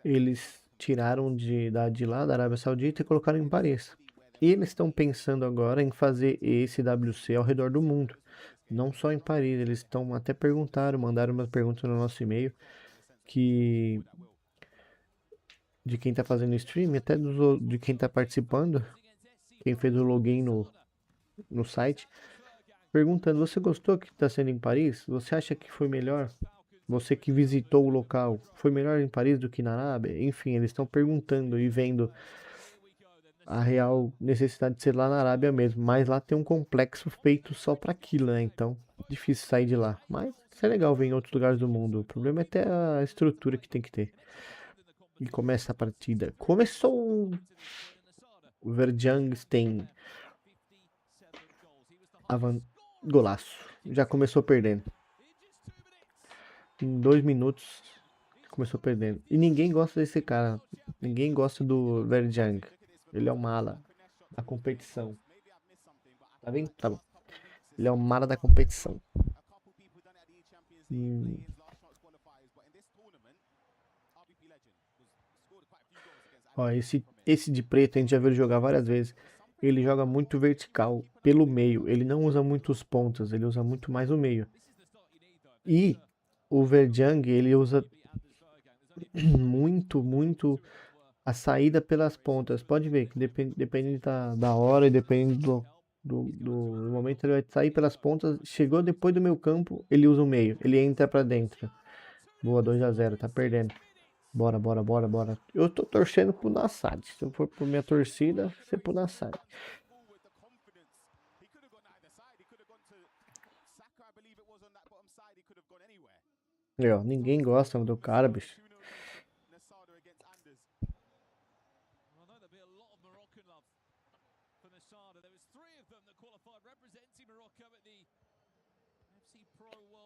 Speaker 3: eles tiraram de lá da Arábia Saudita e colocaram em Paris. E eles estão pensando agora em fazer esse EWC ao redor do mundo, não só em Paris. Eles estão até mandaram umas perguntas no nosso e-mail de quem tá fazendo stream, até de quem tá participando, quem fez o login no site, perguntando: você gostou que tá sendo em Paris? Você acha que foi melhor? Você que visitou o local, foi melhor em Paris do que na Arábia? Enfim, eles estão perguntando e vendo a real necessidade de ser lá na Arábia mesmo, mas lá tem um complexo feito só para aquilo, né? Então, difícil sair de lá. Mas isso é legal ver em outros lugares do mundo. O problema é até a estrutura que tem que ter. E começa a partida. Começou! O Verjangstein. Golaço. Já começou perdendo. Em 2 minutos, começou perdendo. E ninguém gosta desse cara. Ninguém gosta do Verjang. Ele é o mala da competição. Tá vendo? Tá bom. Ele é o mala da competição. Ó, esse de preto a gente já viu ele jogar várias vezes. Ele joga muito vertical, pelo meio. Ele não usa muitos pontas, ele usa muito mais o meio. E o Verjang, ele usa muito a saída pelas pontas. Pode ver que depende da hora e depende do momento, ele vai sair pelas pontas. Chegou depois do meio campo, ele usa o meio. Ele entra pra dentro. Boa, 2-0, tá perdendo. Bora. Eu tô torcendo pro Nassad. Se eu for por minha torcida, ser pro Nassad. Ninguém gosta do cara, bicho.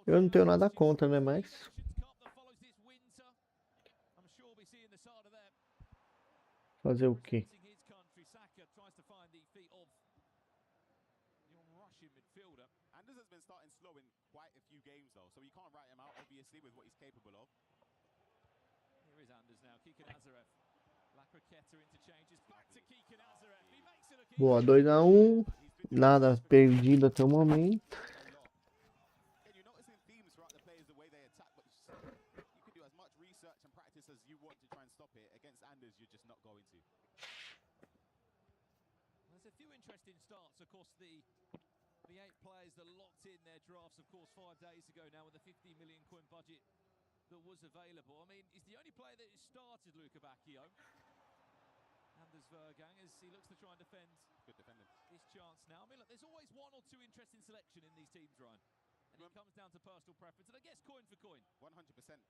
Speaker 3: Eu não tenho nada contra, né? Mas fazer o quê?
Speaker 2: Anders has been starting slow in quite a few games though, so you can't write him out obviously with what he's capable of.
Speaker 24: Here is Anders now, Kika Nazarev. Lakriketa interchanges back to Kika Nazarev. He makes it look
Speaker 3: Boa, 2-1. Nada perdido até o momento.
Speaker 2: Again, you're noticing themes throughout the players, the way they attack, but you can do as much research and practice as you want to try and stop it. Against Anders, you're just not going to.
Speaker 24: There's a few interesting starts. Of course, the 8 players that locked in their drafts, of course, 5 days ago now with a 50 million coin budget that was available. I mean, he's the only player that has started Luka Bacchio. Anders Vergang, as he looks to try and defend
Speaker 2: Good defending.
Speaker 24: his chance now. I mean, look, there's always 1 or 2 interesting selection in these teams, Ryan. And it comes down to personal preference. And I guess coin for coin.
Speaker 2: 100%.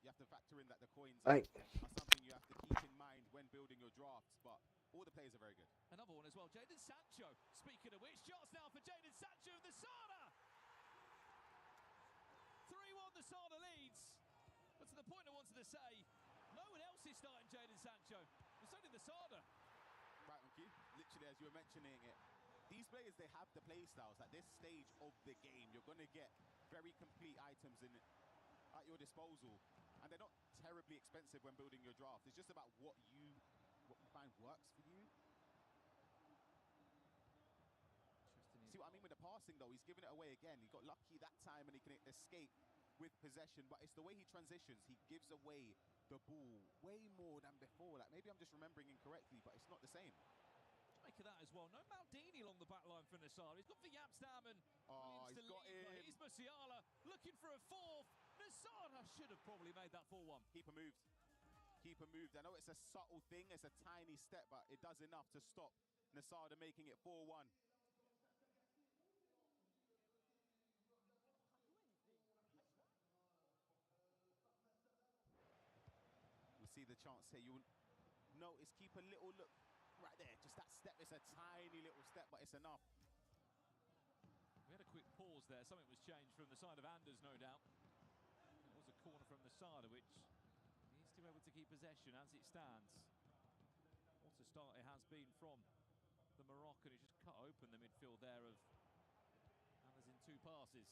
Speaker 2: You have to factor in that the coins are something you have to keep in mind when building your drafts, but all the players are very good.
Speaker 24: Another one as well, Jadon Sancho. Speaking of which, chance now for Jadon Sancho of the Sada. 3-1 the Sada leads. But to the point I wanted to say, no one else is starting Jadon Sancho. It's only the Sada.
Speaker 2: Right on cue. Literally, as you were mentioning it, these players, they have the play styles. At this stage of the game, you're going to get very complete items at your disposal. And they're not terribly expensive when building your draft. It's just about what you find works for you. See what I mean with the passing, though? He's giving it away again. He got lucky that time and he can escape with possession. But it's the way he transitions. He gives away the ball way more than before. Like, maybe I'm just remembering incorrectly, but it's not the same.
Speaker 24: Make of that as well. No Maldini along the back line for Nassar. He's got for Yapstam and
Speaker 2: he's got in.
Speaker 24: Here's Musiala looking for a fourth. Nassar should have probably made that 4-1.
Speaker 2: Keeper moved. Keeper moved. I know it's a subtle thing. It's a tiny step, but it does enough to stop Nassar making it 4-1. We see the chance here. You'll notice keep a little look right there. Just that step. It's a tiny little step, but it's enough.
Speaker 24: We had a quick pause there. Something was changed from the side of Anders, no doubt. It was a corner from the Sada, which he's still able to keep possession as it stands. What a start it has been from the Moroccan, who just cut open the midfield there of Anders in 2 passes.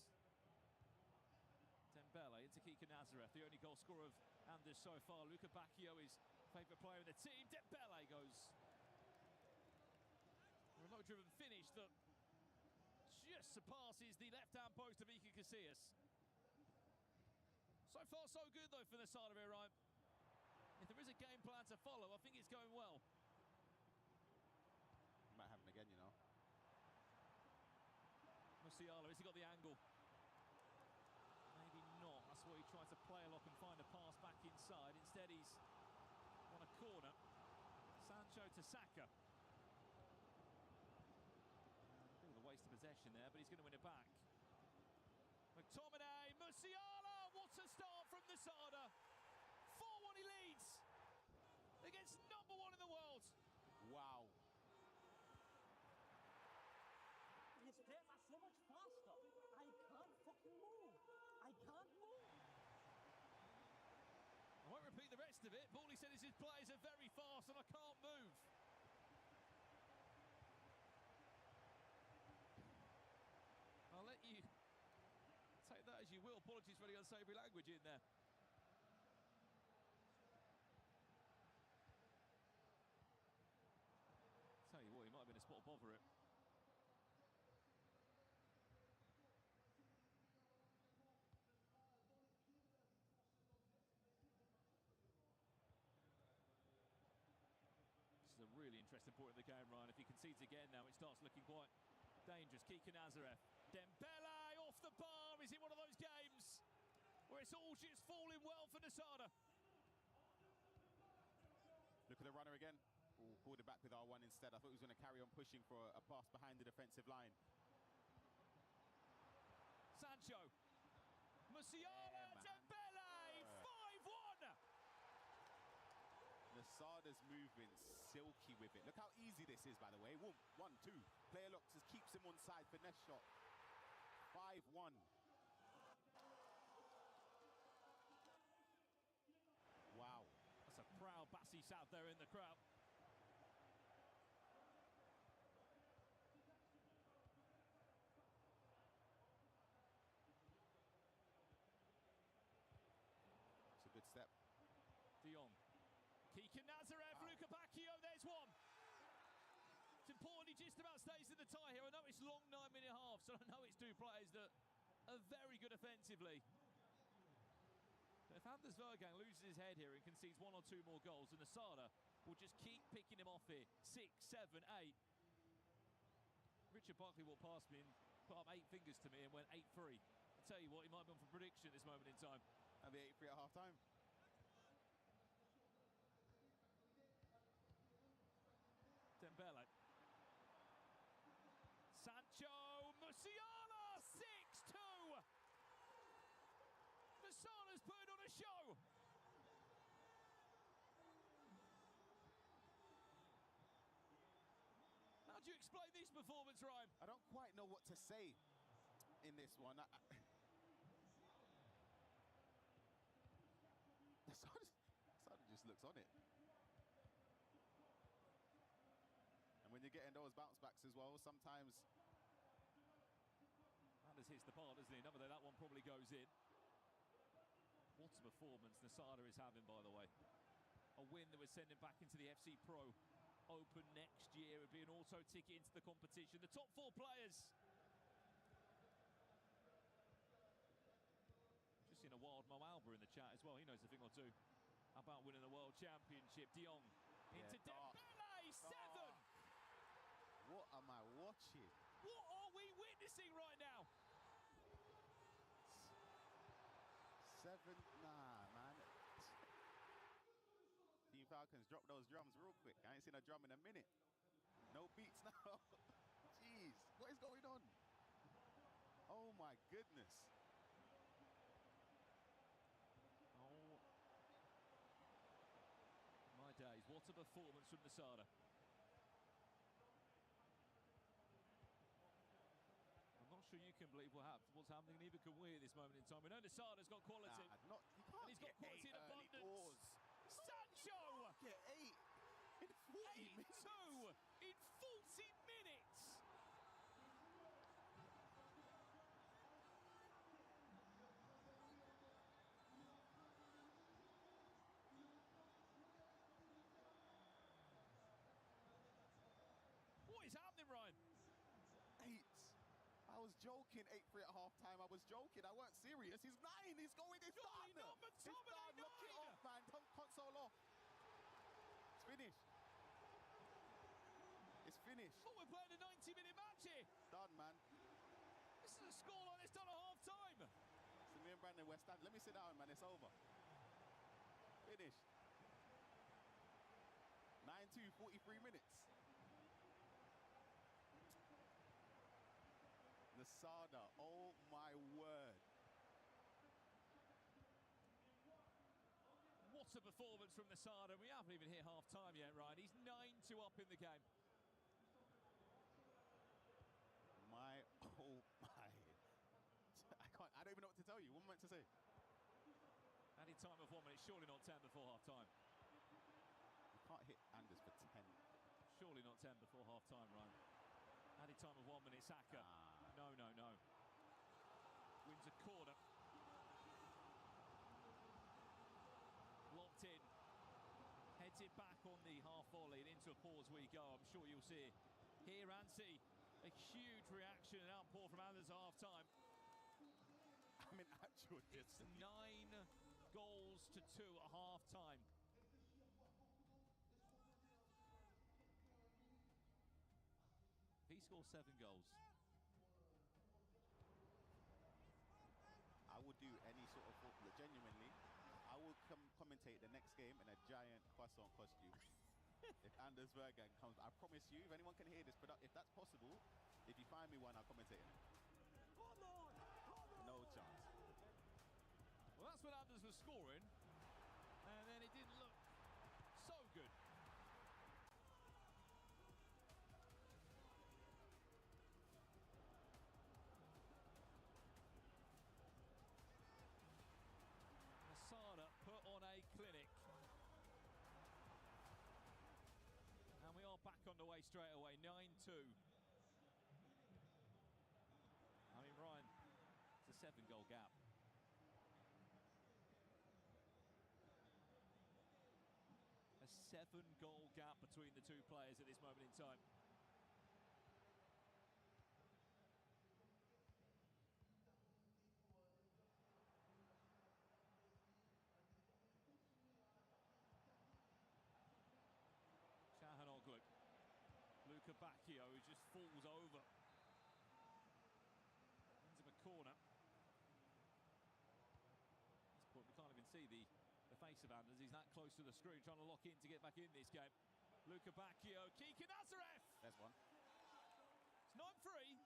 Speaker 24: Dembele into Kika Nazarev, the only goal scorer of Anders so far. Luka Bacchio is favourite player in the team. Dembele goes a remote-driven finish that just surpasses the left-hand post of Iker Casillas. So far, so good though for the side of Iran. If there is a game plan to follow, I think it's going well.
Speaker 2: You might have him again, you know.
Speaker 24: Musiala, has he got the angle? Maybe not. That's why he tried to play a lock and find a pass back inside. Instead, he's on a corner. Sancho to Saka. A bit of a waste of possession there, but he's going to win it back. McTominay, Musiala, what a start from the Sada. 4-1 he leads against number 1 in the world.
Speaker 2: Wow.
Speaker 1: His players are so much faster. I can't fucking move. I can't move.
Speaker 24: I won't repeat the rest of it. Bally said his players are very fast and I can't move. I'll let you take that as you will. Apologies for any unsavoury language in there. Tell you what, he might have been a spot of bother it. This is a really interesting point in the game, Ryan. If he concedes again now, it starts looking quite dangerous. Kika Nazarev. Dembele off the bar. Is it one of those games where it's all just falling well for Nasada?
Speaker 2: Look at the runner again. Ooh, pulled it back with R1 instead. I thought he was going to carry on pushing for a pass behind the defensive line.
Speaker 24: Sancho. Musiala, Dembele, 5-1.
Speaker 2: Nasada's movement silky with it. Look how easy this is, by the way. 1, 2. Player locks, just keeps him on side. Finesse shot. 5-1.
Speaker 24: sat there in the crowd.
Speaker 2: It's a good step.
Speaker 24: De Jong. Keegan Nazarev, Luka Bacchio, there's one. It's important he just about stays in the tie here. I know it's long 9-minute halves, and I know it's two players that are very good offensively. But if Anders Vergang loses his head here and concedes 1 or 2 more goals, then Asada will just keep picking him off here. 6, 7, 8. Richard Buckley walked past me and put up 8 fingers to me and went 8-3. I'll tell you what, he might be on for prediction at this moment in time.
Speaker 2: And the 8-3 at half-time.
Speaker 24: Dembele. Sancho Musiala, 6-2. Musiala's put on a show. How do you explain this performance, Ryan?
Speaker 2: I don't quite know what to say in this one. Asada just looks on it. And when you're getting those bounce backs as well, sometimes...
Speaker 24: Anders hits the bar, doesn't he? Nevertheless, that one probably goes in. What a performance Asada is having, by the way. A win that would send him back into the FC Pro Open next year. It would be an auto ticket into the competition. The top 4 players. Just seen a wild Mo Alba in the chat as well. He knows a thing or two about winning the World Championship. De Jong into Dembele, 7.
Speaker 2: What am I watching?
Speaker 24: What are we witnessing right now?
Speaker 2: 7, nah, man. Team Falcons, drop those drums real quick. I ain't seen a drum in a minute. No beats now. Jeez, what is going on? Oh my goodness.
Speaker 24: Oh my days, what a performance from Asada. I'm not sure you can believe what's happening, neither can we at this moment in time. We know Asada's got quality.
Speaker 2: Nah,
Speaker 24: and he's got quality in abundance. Sancho!
Speaker 2: Get 8 in 40 minutes.
Speaker 24: 8-2 in 40 minutes! What is happening, Ryan?
Speaker 2: 8. I was joking. 8-3 at half-time. I was joking. I weren't serious. He's 9. He's going. It's done. It's done. Lock it off, man. Console off. It's finished. It's finished.
Speaker 24: Oh, we're playing a 90-minute match here.
Speaker 2: Done, man.
Speaker 24: This is a scoreline that's done at half-time.
Speaker 2: So me and Brandon, we're standing. Let me sit down, man. It's over. Finished. 9-2, 43 minutes. Asada, oh my word.
Speaker 24: What a performance from Asada. We haven't even hit half-time yet, Ryan. He's 9-2 up in the game.
Speaker 2: Oh my. I don't even know what to tell you. What am I meant to say?
Speaker 24: Added time of 1 minute, surely not 10 before half-time.
Speaker 2: You can't hit Anders for 10.
Speaker 24: Surely not 10 before half-time, Ryan. Added time of 1 minute, Saka. No. Wins a corner. Locked in. Heads it back on the half volley and into a pause we go. I'm sure you'll see, hear and see a huge reaction and outpour from Anders at half-time.
Speaker 2: I mean, actual
Speaker 24: It's 9 goals to 2 at half-time. He scores 7 goals.
Speaker 2: I would do any sort of football. Genuinely, I would commentate the next game in a giant croissant costume. If Anders Vergang comes, I promise you, if anyone can hear this, if that's possible, if you find me one, I'll commentate it. No chance.
Speaker 24: Well, that's when Anders was scoring, and then it didn't look so good. Asada put on a clinic. back underway straight away, 9-2. I mean, Ryan, it's a 7-goal gap. A 7-goal gap between the two players at this moment in time. Çalhanoğlu. Luka Bacchio, who just falls over. Ends up a corner. At this point, we can't even see the face of Anders. He's that close to the screen, trying to lock in to get back in this game. Luka Bacchio, Kika Nazarev!
Speaker 2: There's one.
Speaker 24: It's 9-3.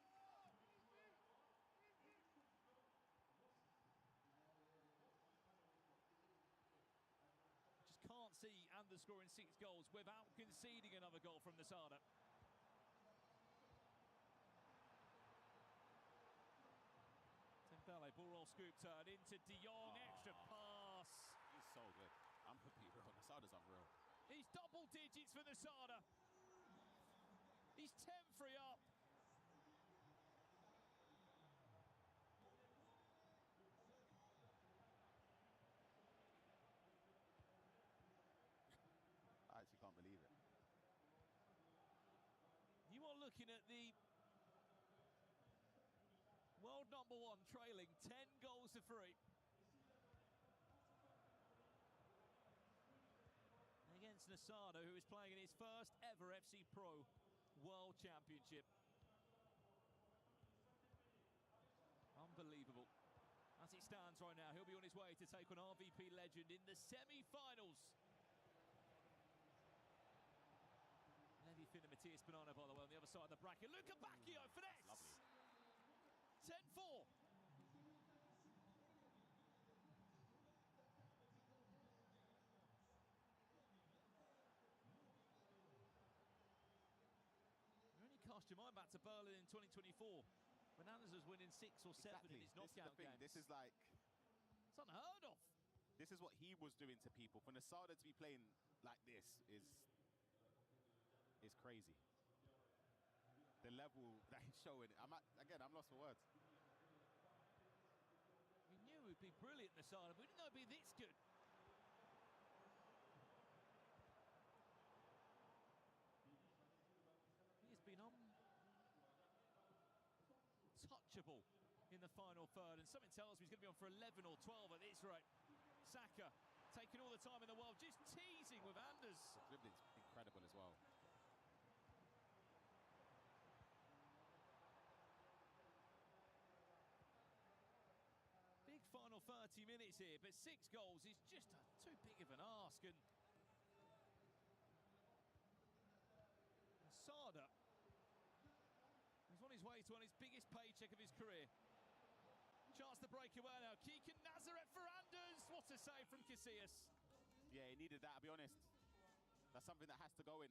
Speaker 24: Just can't see Anders scoring 6 goals without conceding another goal from Nasada. Dembele, ball roll scoop turn into De Jong, extra pass.
Speaker 2: He's so good. I'm happy, bro. Nasada's unreal.
Speaker 24: He's double digits for Nasada. He's 10-3 up.
Speaker 2: I actually can't believe it.
Speaker 24: You are looking at the world #1 trailing 10 goals to 3. Against Nasada, who is playing in his first ever FC Pro World Championship. Unbelievable. As it stands right now, he'll be on his way to take on RVP legend in the semi-finals. Levi Finn and Matthias Bonanno, by the way, on the other side of the bracket. Luka Bacchio, finesse! 10-4. You only cast your mind back to Berlin in 2024. Bananas was winning 6 or 7 in his knockout games.
Speaker 2: This is like...
Speaker 24: It's unheard of.
Speaker 2: This is what he was doing to people. For Nasada to be playing like this is crazy. The level that he's showing. I'm lost for words.
Speaker 24: We knew he'd be brilliant, Nasada, but we didn't know he'd be this good. He has been untouchable in the final third, and something tells me he's going to be on for 11 or 12 at this rate. Saka taking all the time in the world, just teasing with Anders.
Speaker 2: The dribbling's incredible as well.
Speaker 24: Big final 30 minutes here, but 6 goals is just too big of an ask. And Nasada is on his way to earn his biggest paycheck of his career. Chance to break away now. Kika Nazarev for Anders. What a save from Casillas.
Speaker 2: Yeah, he needed that, I'll be honest. That's something that has to go in.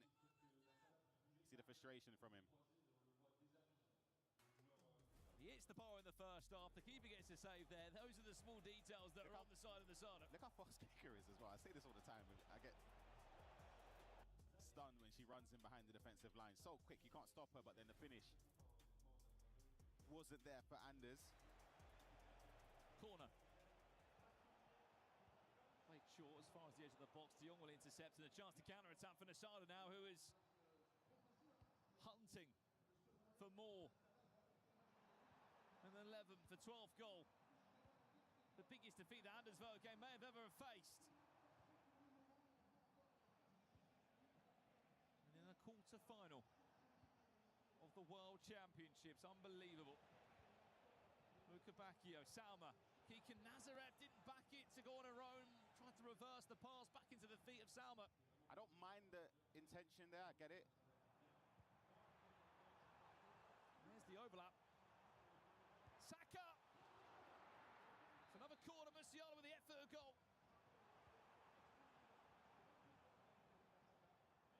Speaker 2: See the frustration from him.
Speaker 24: He hits the bar in the first half. The keeper gets a save there. Those are the small details that are on the side of Nasada.
Speaker 2: Look how fast Kika is as well. I say this all the time. I get stunned when she runs in behind the defensive line. So quick, you can't stop her, but then the finish wasn't there for Anders.
Speaker 24: Corner. Played short as far as the edge of the box. De Jong will intercept, and a chance to counter-attack for Nasada now, who is hunting for more. And an 11th for 12th goal. The biggest defeat that Anders Vålerenga may have ever faced. And in a quarter-final of the World Championships. Unbelievable. Luka Bacchio, Salma. Kika Nazarev didn't back it to go on her own. Tried to reverse the pass back into the feet of Salma.
Speaker 2: I don't mind the intention there, I get it.
Speaker 24: There's the overlap. Saka! It's another corner, Musiala with the effort goal.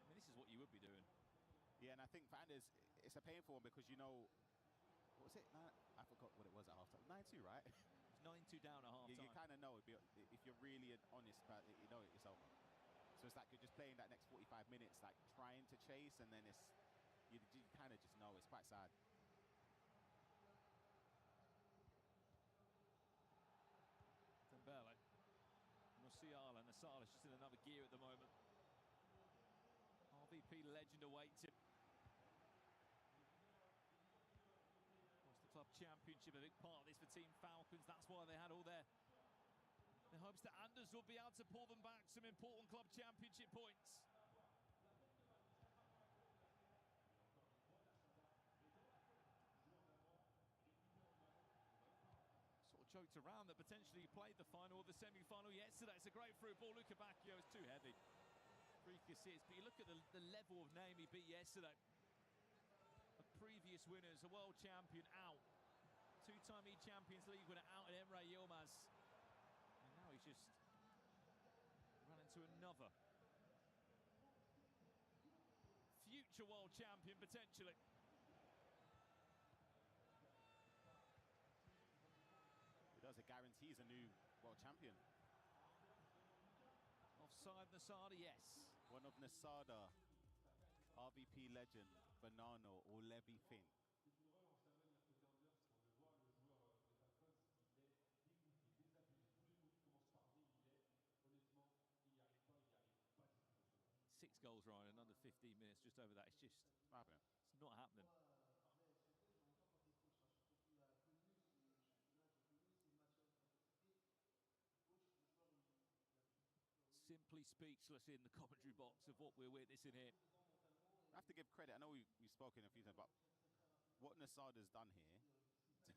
Speaker 24: I mean, this is what you would be doing.
Speaker 2: Yeah, and I think for Anders, it's a painful one because, you know, what was it? I forgot what it was at half-time. 9-2, right?
Speaker 24: It's 9-2 down at half-time.
Speaker 2: You kind of know if you're really honest about it, you know it's over. So it's like you're just playing that next 45 minutes, like trying to chase, and then it's you kind of just know it's quite sad.
Speaker 24: Dembele, Musiala, Nasala's just in another gear at the moment. RVP legend awaits him. It's the club championship, a big part of this for Team Falcons. That's why they had all their hopes that Anders will be able to pull them back some important club championship points. Sort of joked around that potentially he played the final or the semi-final yesterday. It's a great through ball. Luca Bacchio is too heavy. Freak assists, but you look at the level of name he beat yesterday. The previous winners, a world champion out. Two-time Champions League winner out at Emre Yilmaz. And now he's just run into another future world champion, potentially.
Speaker 2: It does, it guarantees a new world champion.
Speaker 24: Offside Nasada, yes.
Speaker 2: One of Nasada, RVP legend, Bonanno or Levy Finn.
Speaker 24: Six goals, Ryan, in under 15 minutes, just over that. It's just
Speaker 2: happening.
Speaker 24: It's not happening. Simply speechless in the commentary box of what we're witnessing here.
Speaker 2: I have to give credit. I know we've spoken a few times about what Nasada's done here to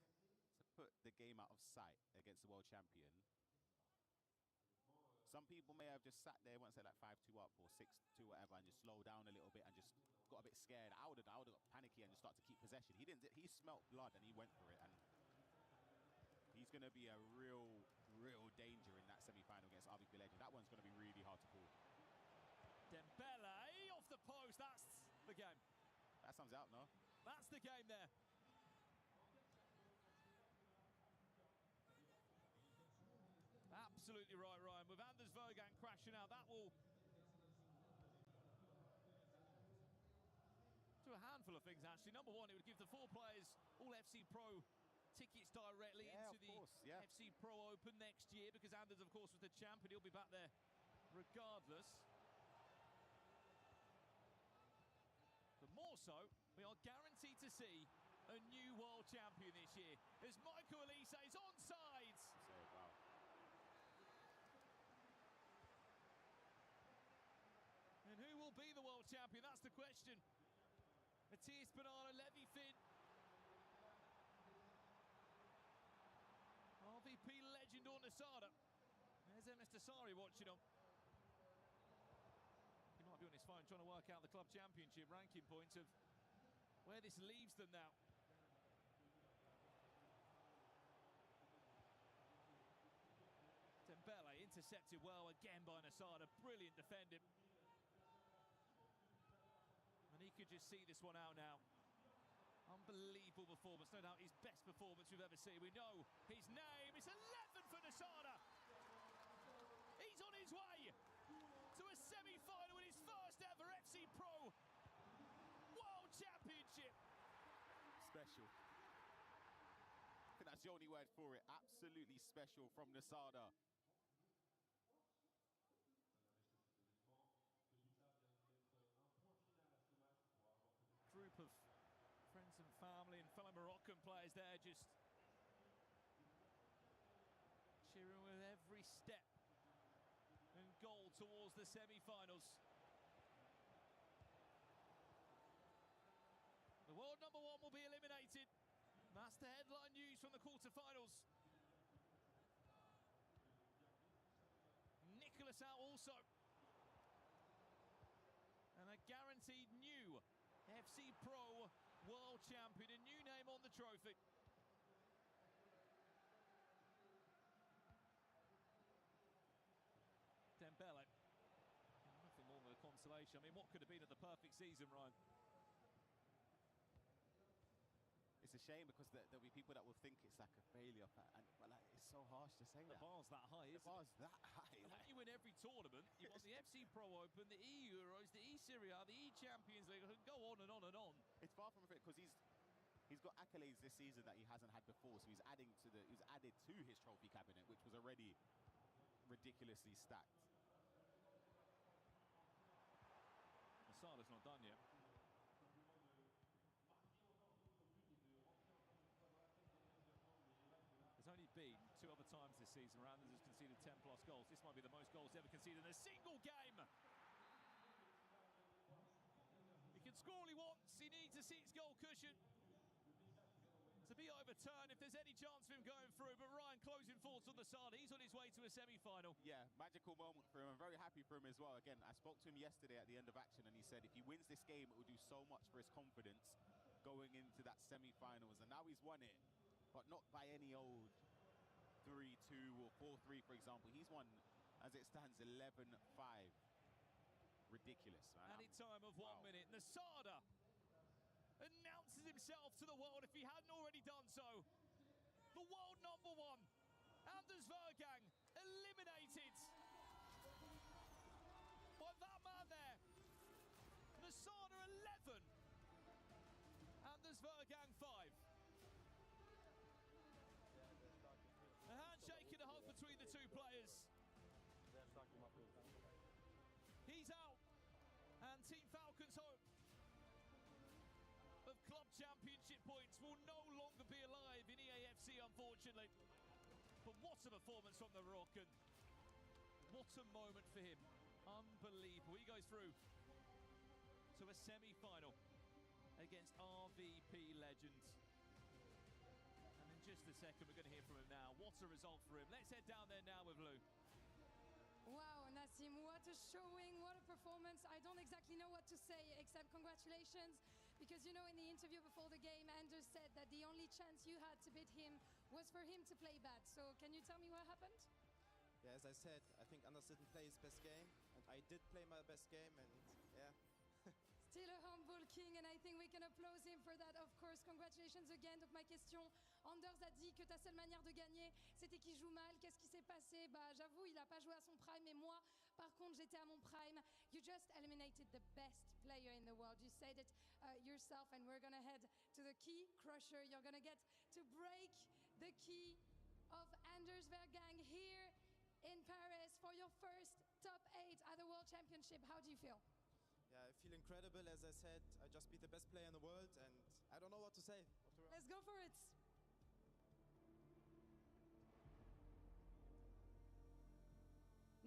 Speaker 2: put the game out of sight against the world champion. Some people may have just sat there, once they're like 5-2 up or 6-2, whatever, and just slow down a little bit and just got a bit scared. I would have got panicky and just start to keep possession. He didn't. He smelt blood and he went for it. And he's going to be a real danger in that semi-final against RVP legend. That one's going to be really hard to pull.
Speaker 24: Dembele off the post. That's the game.
Speaker 2: That sums it up, no?
Speaker 24: That's the game there. Absolutely right, Ryan. With Anders Vogan crashing out, that will do a handful of things, actually. Number one, it would give the 4 players all FC Pro tickets directly into the FC Pro Open next year, because Anders, of course, was the champ, and he'll be back there regardless. But more so, we are guaranteed to see a new world champion this year, as Michael Elise is onside.
Speaker 2: Wow.
Speaker 24: And who will be the world champion? That's the question. Matthias Bonanno, Levy Finn. RVP legend or Nasada. There's Mr. Sari watching him. He might be on his phone trying to work out the club championship ranking points of where this leaves them now. Dembele intercepted well again by Nasada. Brilliant defending. And he could just see this one out now. Unbelievable performance, no doubt his best performance we've ever seen. We know his name, it's 11 for Nasada. He's on his way to a semi-final in his first ever FC Pro World Championship.
Speaker 2: Special. I think that's the only word for it. Absolutely special from Nasada.
Speaker 24: Group of friends and family and fellow Moroccan players there just cheering with every step and goal towards the semi-finals. The world number one will be eliminated. That's the headline news from the quarterfinals. Nicholas out also. And a guaranteed new FC Pro World Champion, a new name on the trophy. Dembele, nothing more than a consolation. I mean, what could have been at the perfect season, Ryan?
Speaker 2: it's a shame because there'll be people that will think it's like a failure, but like it's so harsh to say
Speaker 24: the
Speaker 2: that.
Speaker 24: bar's that high, isn't it?
Speaker 2: The bar's that high.
Speaker 24: And when you win every tournament, you won the FC Pro Open, the E Euros, the E Serie A, the E Champions League, I could go on and on and on.
Speaker 2: It's far from it because he's got accolades this season that he hasn't had before, so he's added to his trophy cabinet, which was already ridiculously stacked.
Speaker 24: Masada's not done yet. There's only been 2 other times this season where Anders has conceded 10+ goals. This might be the most goals ever conceded in a single game. He can score all he wants. He needs a 6-goal cushion to be overturned if there's any chance of him going through. But Ryan, closing thoughts on the side. He's on his way to a semi-final.
Speaker 2: Yeah, magical moment for him. I'm very happy for him as well. Again, I spoke to him yesterday at the end of action, and he said if he wins this game, it will do so much for his confidence going into that semi-finals. And now he's won it, but not by any old 3-2 or 4-3, for example. He's won, as it stands, 11-5. Ridiculous, man.
Speaker 24: Added time of 1 minute. Nasada announces himself to the world, if he hadn't already done so. The world #1, Anders Vergang, eliminated by that man there. Nasada 11, Anders Vergang 5. A handshake and a hug between the 2 players. He's out, and Team Falcons' hope of club championship points will no longer be alive in EAFC, unfortunately. But what a performance from the Moroccan. What a moment for him. Unbelievable. He goes through to a semi-final against RVP legends. And in just a second, we're going to hear from him now. What a result for him. Let's head down there now with Lou.
Speaker 11: Wow, Nassim, what a showing, what a performance. I don't exactly know what to say except congratulations, because you know in the interview before the game, Anders said that the only chance you had to beat him was for him to play bad. So can you tell me what happened?
Speaker 16: Yeah, as I said, I think Anders didn't play his best game, and I did play my best game, and yeah.
Speaker 11: Still a humble king, and I think we can applaud him for that, of course. Congratulations again. Donc ma question, Anders a dit que ta seule manière de gagner, c'était qu'il joue mal. Qu'est-ce qui s'est passé? Bah, j'avoue, il n'a pas joué à son prime, mais moi, par contre, j'étais à mon prime. You just eliminated the best player in the world. You said it yourself, and we're gonna head to the key crusher. You're gonna get to break the key of Anders Vergang here in Paris for your first top 8 at the World Championship. How do you feel?
Speaker 16: Yeah, I feel incredible. As I said, I just beat the best player in the world, and I don't know what to say.
Speaker 11: Let's go for it.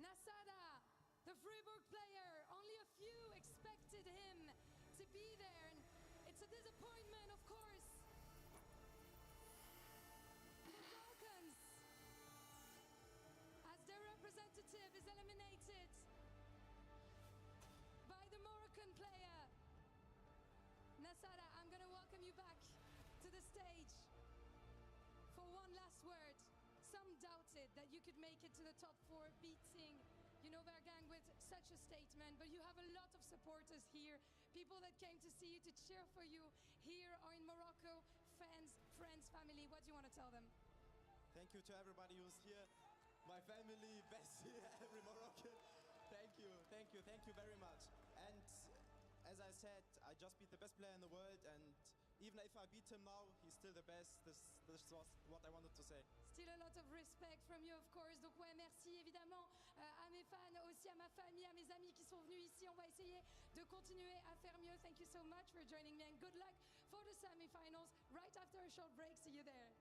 Speaker 11: Nasada, the Freiburg player, only a few expected him to be there, and it's a disappointment, of course. The Falcons, as their representative, is eliminated by the Moroccan player. Nasada, I'm gonna welcome you back to the stage for one last word. Some doubted that you could make it to the top 4, beating, you know, Vergang with such a statement, but you have a lot of supporters here, people that came to see you, to cheer for you here or in Morocco, fans, friends, family. What do you want to tell them?
Speaker 16: Thank you to everybody who's here. My family, Bessie, every Moroccan. Thank you very much. And as I said, I just beat the best player in the world, and even if I beat him now, he's still the best. This was what I wanted to say.
Speaker 11: Still a lot of respect from you, of course. Donc ouais, merci évidemment à mes fans, aussi à ma famille, à mes amis qui sont venus ici. On va essayer de continuer à faire mieux. Thank you so much for joining me, and good luck for the semi-finals right after a short break. See you there.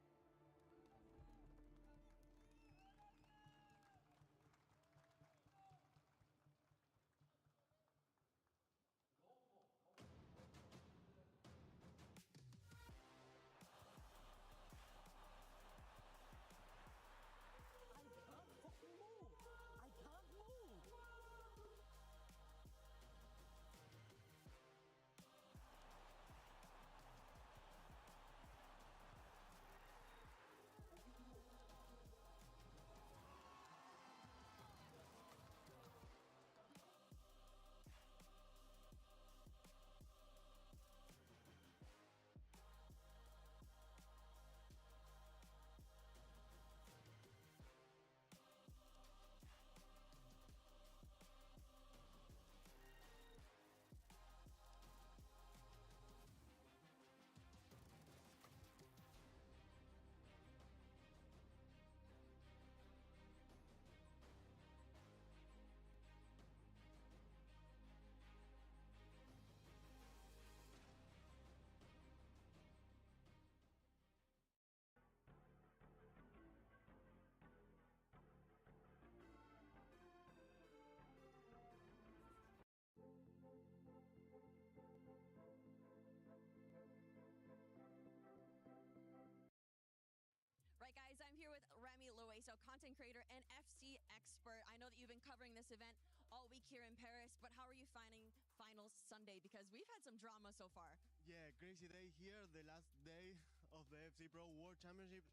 Speaker 12: Remy Loaiso, content creator and FC expert. I know that you've been covering this event all week here in Paris, but how are you finding Finals Sunday? Because we've had some drama so far.
Speaker 7: Yeah, crazy day here, the last day of the FC Pro World Championship.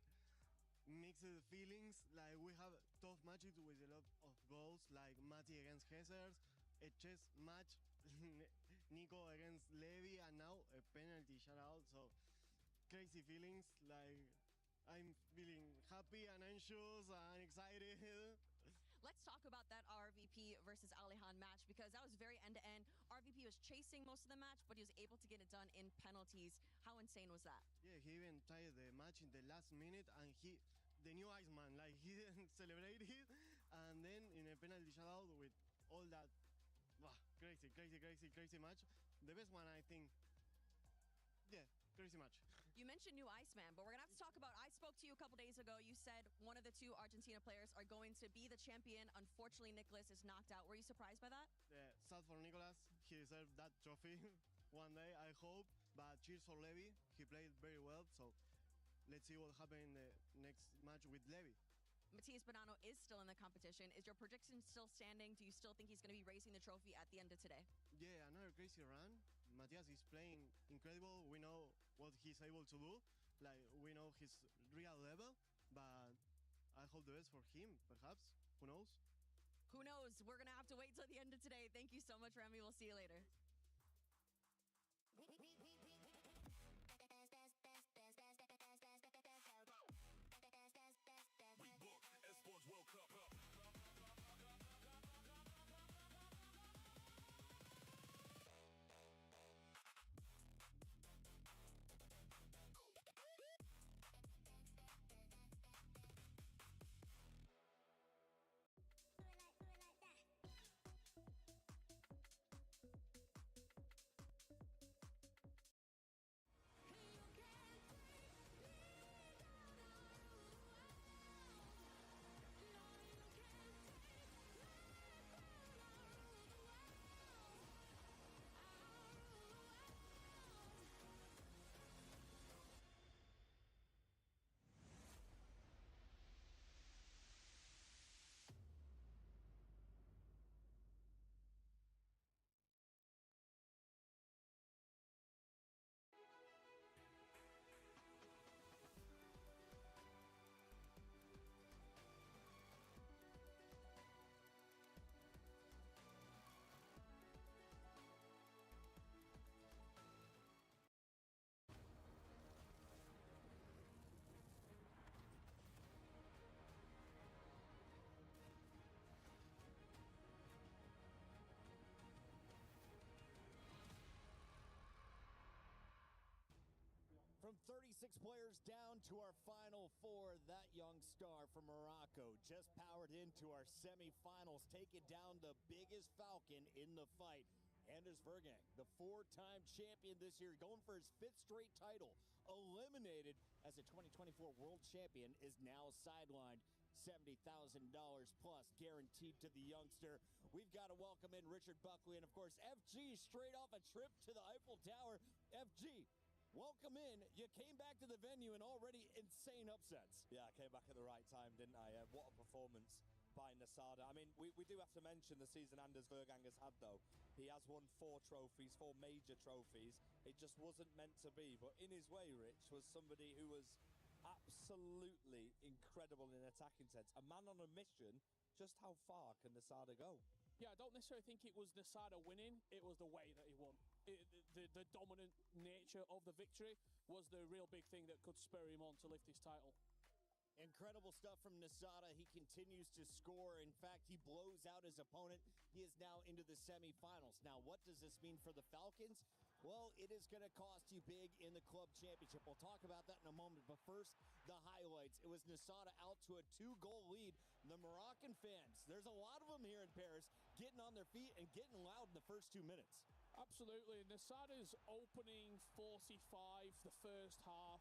Speaker 7: Mixed feelings, like we have tough matches with a lot of goals, like Mati against Hessers, a chess match, Nico against Levy, and now a penalty shutout. So crazy feelings, like I'm feeling happy and anxious and excited.
Speaker 12: Let's talk about that RVP versus Alihan match, because that was very end-to-end. RVP was chasing most of the match, but he was able to get it done in penalties. How insane was that?
Speaker 7: Yeah, he even tied the match in the last minute, and the new Iceman, like he didn't celebrate it, and then in a penalty shutout with all that, wow, crazy match. The best one, I think. Yeah, crazy match.
Speaker 12: You mentioned new Iceman, but we're gonna have to talk about, I spoke to you a couple days ago. You said one of the two Argentina players are going to be the champion. Unfortunately, Nicholas is knocked out. Were you surprised by that?
Speaker 7: Yeah, sad for Nicolas. He deserved that trophy one day, I hope. But cheers for Levy. He played very well. So let's see what happens in the next match with Levy.
Speaker 12: Matias Bonanno is still in the competition. Is your prediction still standing? Do you still think he's going to be raising the trophy at the end of today?
Speaker 7: Yeah, another crazy run. Matias is playing incredible. We know what he's able to do. Like, we know his real level. But I hope the best for him, perhaps. Who knows?
Speaker 12: Who knows? We're going to have to wait till the end of today. Thank you so much, Remy. We'll see you later.
Speaker 19: World Cup.
Speaker 8: From 36 players down to our final four, that young star from Morocco just powered into our semifinals, taking down the biggest Falcon in the fight. Anders Vergang, the four-time champion this year, going for his fifth straight title, eliminated as a 2024 world champion, is now sidelined. $70,000 plus guaranteed to the youngster. We've got to welcome in Richard Buckley and, of course, FG, straight off a trip to the Eiffel Tower. FG, welcome in. You came back to the venue and already insane upsets.
Speaker 10: Yeah, I came back at the right time, didn't I? What a performance by Nasada. I mean, we do have to mention the season Anders Vergang has had, though. He has won 4 trophies, 4 major trophies. It just wasn't meant to be. But in his way, Rich was somebody who was absolutely incredible in attacking sense. A man on a mission. Just how far can Nasada go?
Speaker 21: Yeah, I don't necessarily think it was Nasada winning. It was the way that he won. The dominant nature of the victory was the real big thing that could spur him on to lift his title.
Speaker 8: Incredible stuff from Nasada. He continues to score. In fact, he blows out his opponent. He is now into the semifinals. Now, what does this mean for the Falcons? Well, it is going to cost you big in the club championship. We'll talk about that in a moment. But first, the highlights. It was Nasada out to a 2-goal lead. The Moroccan fans, there's a lot of them here in Paris, getting on their feet and getting loud in the first 2 minutes.
Speaker 21: Absolutely. Nasada's opening 45, the first half,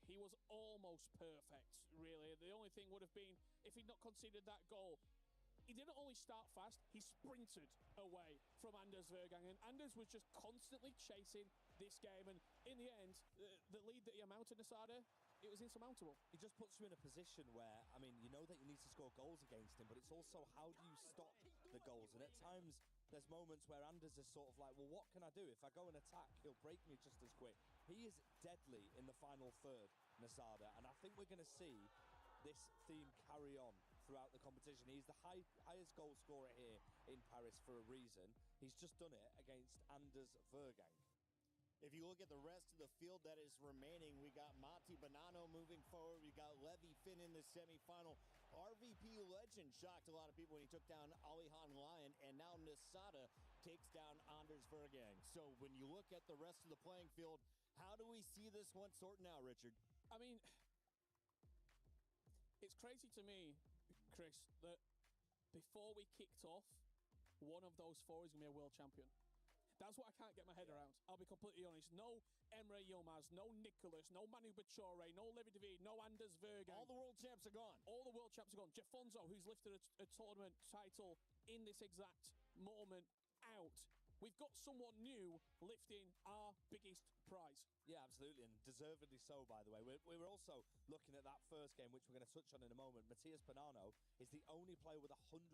Speaker 21: he was almost perfect, really. The only thing would have been, if he'd not conceded that goal, he didn't only start fast, he sprinted away from Anders Vergang, and Anders was just constantly chasing this game, and in the end, the lead that he amounted to Nasada, it was insurmountable.
Speaker 10: He just puts you in a position where, I mean, you know that you need to score goals against him, but it's also how do you stop the goals? And at times, there's moments where Anders is sort of like, well, what can I do? If I go and attack, he'll break me just as quick. He is deadly in the final third, Nasada, and I think we're going to see this theme carry on throughout the competition. He's the highest goal scorer here in Paris for a reason. He's just done it against Anders Vergang.
Speaker 8: If you look at the rest of the field that is remaining, we got Matti Bonanno moving forward. We got Levi Finn in the semifinal. RVP Legend shocked a lot of people when he took down Alihan Lyon, and now Nasada takes down Anders Vergang. So when you look at the rest of the playing field, how do we see this one sorting out, Richard?
Speaker 21: I mean, it's crazy to me, Chris, that before we kicked off, one of those four is going to be a world champion. That's what I can't get my head around. I'll be completely honest. No Emre Yilmaz, no Nicholas, no Manu Bachore, no Levi David, no Anders Vergang.
Speaker 8: All the world champs are gone.
Speaker 21: All the world champs are gone. Jafonso, who's lifted a tournament title in this exact moment, out. We've got someone new lifting our biggest prize.
Speaker 10: Yeah, absolutely, and deservedly so, by the way. We were also looking at that first game, which we're going to touch on in a moment. Matías Bonanno is the only player with a 100%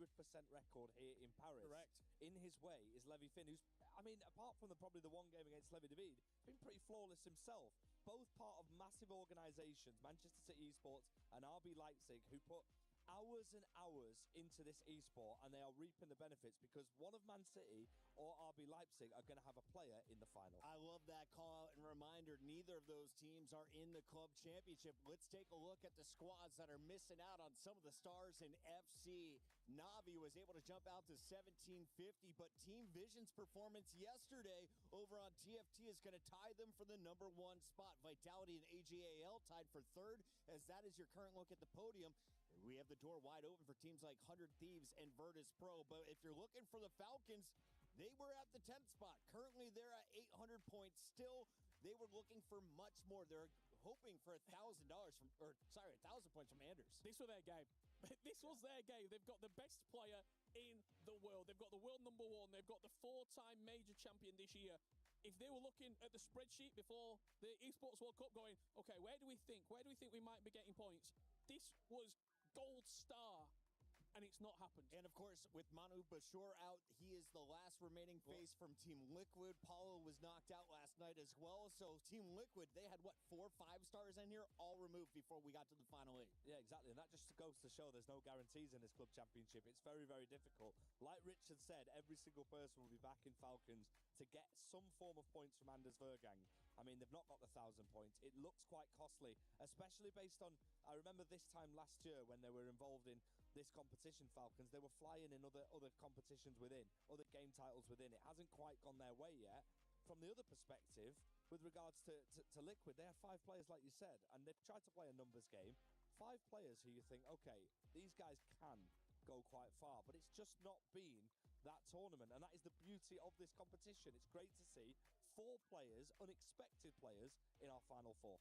Speaker 10: record here in Paris.
Speaker 21: Correct.
Speaker 10: In his way is Levi Finn, who's, I mean, apart from probably the one game against Levi David, been pretty flawless himself. Both part of massive organisations, Manchester City Esports and RB Leipzig, who put hours and hours into this esport, and they are reaping the benefits because one of Man City or RB Leipzig are going to have a player in the final.
Speaker 8: I love that call out and reminder. Neither of those teams are in the club championship. Let's take a look at the squads that are missing out on some of the stars in FC. Navi was able to jump out to 1750, but Team Vision's performance yesterday over on TFT is going to tie them for the number one spot. Vitality and AGAL tied for third, as that is your current look at the podium. We have the door wide open for teams like 100 Thieves and Virtus Pro. But if you're looking for the Falcons, they were at the 10th spot. Currently, they're at 800 points. Still, they were looking for much more. They're hoping for $1,000 from, 1,000 points from Anders.
Speaker 21: This was their game. This was their game. They've got the best player in the world. They've got the world number one. They've got the 4-time major champion this year. If they were looking at the spreadsheet before the Esports World Cup going, okay, where do we think we might be getting points? This was gold star, and it's not happened.
Speaker 8: And of course, with Manu Bachore out, he is the last remaining face from Team Liquid. Paulo was knocked out last night as well. So Team Liquid, they had, 4 5-stars in here, all removed before we got to the final 8.
Speaker 10: Yeah, exactly. And that just goes to show there's no guarantees in this club championship. It's very, very difficult. Like Richard said, every single person will be back in Falcons to get some form of points from Anders Vergang. I mean, they've not got the 1,000 points. It looks quite costly, especially based on, I remember this time last year when they were involved in this competition, Falcons, they were flying in other competitions within, other game titles within. It hasn't quite gone their way yet. From the other perspective, with regards to Liquid, they have 5 players, like you said, and they've tried to play a numbers game. 5 players who you think, okay, these guys can go quite far, but it's just not been that tournament, and that is the beauty of this competition. It's great to see 4 players, unexpected players, in our final 4.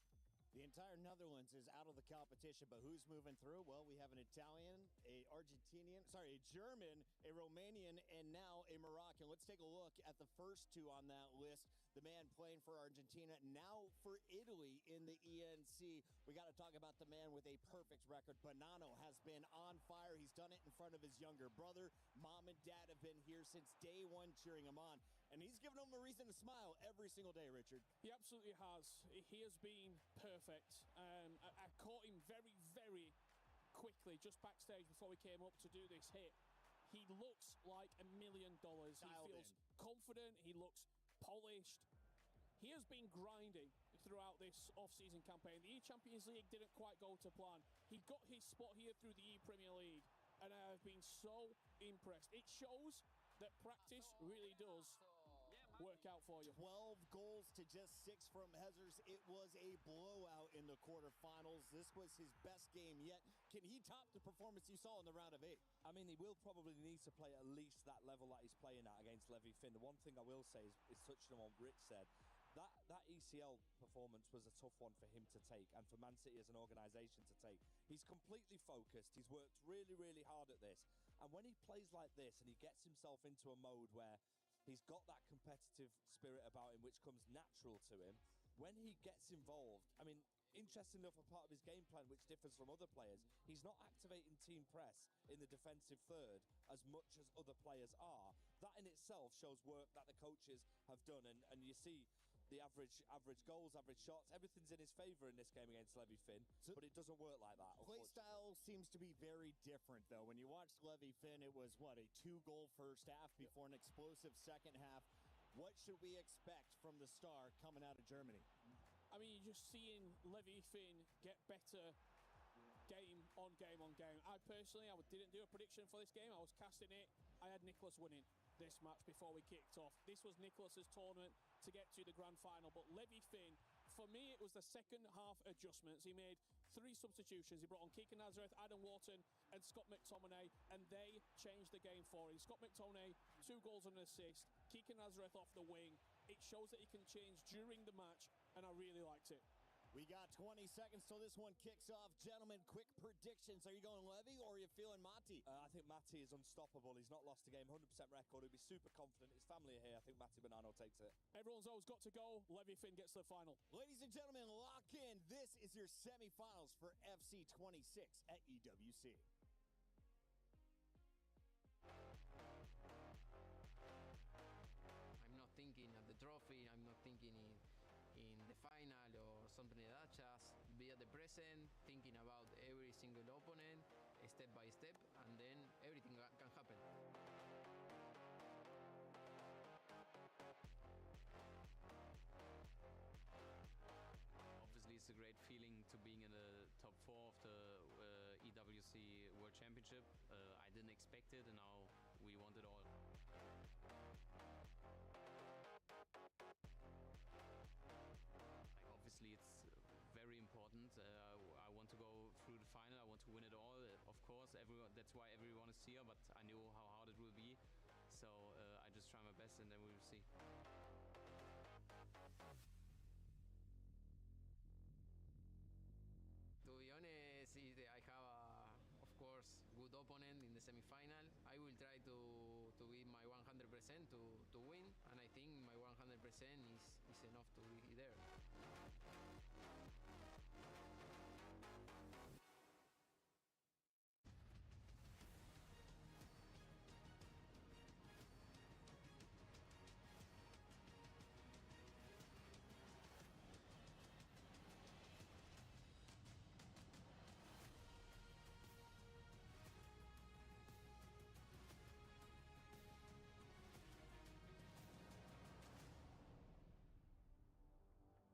Speaker 8: The entire Netherlands is out of the competition, but who's moving through? Well, we have an Italian, a German, a Romanian, and now a Moroccan. Let's take a look at the first 2 on that list. The man playing for Argentina, now for Italy in the ENC. We got to talk about the man with a perfect record. Bonanno has been on fire. He's done it in front of his younger brother. Mom and dad have been here since day one cheering him on. And he's given them a reason to smile every single day, Richard.
Speaker 21: He absolutely has. He has been perfect. I caught him very, very quickly just backstage before we came up to do this hit. He looks like $1 million. He feels confident. He looks polished. He has been grinding throughout this off-season campaign. The E-Champions League didn't quite go to plan. He got his spot here through the E-Premier League, and I have been so impressed. It shows that practice really does work out for you.
Speaker 8: 12 goals to just 6 from Hezers. It was a blowout in the quarterfinals. This was his best game yet. Can he top the performance you saw in the round of 8?
Speaker 10: I mean, he will probably need to play at least that level that he's playing at against Levi Finn. The one thing I will say is touching on what Rich said. That ECL performance was a tough one for him to take and for Man City as an organisation to take. He's completely focused. He's worked really, really hard at this. And when he plays like this and he gets himself into a mode where he's got that competitive spirit about him, which comes natural to him, when he gets involved, I mean, interesting enough, a part of his game plan, which differs from other players, he's not activating team press in the defensive third as much as other players are. That in itself shows work that the coaches have done, and you see the average goals, average shots, everything's in his favour in this game against Levy Finn, but it doesn't work like that.
Speaker 8: Play style seems to be very different, though. When you watched Levy Finn, it was, what, a 2-goal first half before an explosive second half. What should we expect from the star coming out of Germany?
Speaker 21: I mean, you're just seeing Levy Finn get better game on game on game. I didn't do a prediction for this game. I was casting it. I had Nicholas winning this match before we kicked off. This was Nicholas's tournament to get to the grand final, but Levy Finn, for me, it was the second half adjustments. He made 3 substitutions. He brought on Keegan Nazareth, Adam Wharton, and Scott McTominay, and they changed the game for him. Scott McTominay, 2 goals and an assist. Keegan Nazareth off the wing. It shows that he can change during the match, and I really liked it.
Speaker 8: We got 20 seconds till this one kicks off. Gentlemen, quick predictions. Are you going Levy or are you feeling Matti?
Speaker 10: I think Matti is unstoppable. He's not lost a game, 100% record. He'll be super confident. His family are here. I think Matti Bonanno takes it.
Speaker 21: Everyone's always got to go. Levy Finn gets to the final.
Speaker 8: Ladies and gentlemen, lock in. This is your semifinals for FC 26 at EWC.
Speaker 9: I'm not thinking of the trophy. I'm not thinking in the final or something like that. Just be at the present, thinking about every single opponent, step by step, and then everything can happen. Obviously, it's a great feeling to being in the top 4 of the EWC World Championship. I didn't expect it, and now we want it all. Obviously, it's very important. I want to go through the final. I want to win it all. Of course, that's why everyone is here, but I knew how hard it will be. So I just try my best, and then we will see. To be honest, I have, of course, good opponent in the semi-final. I will try to give my 100% to win, and I think my 100% is enough to be there.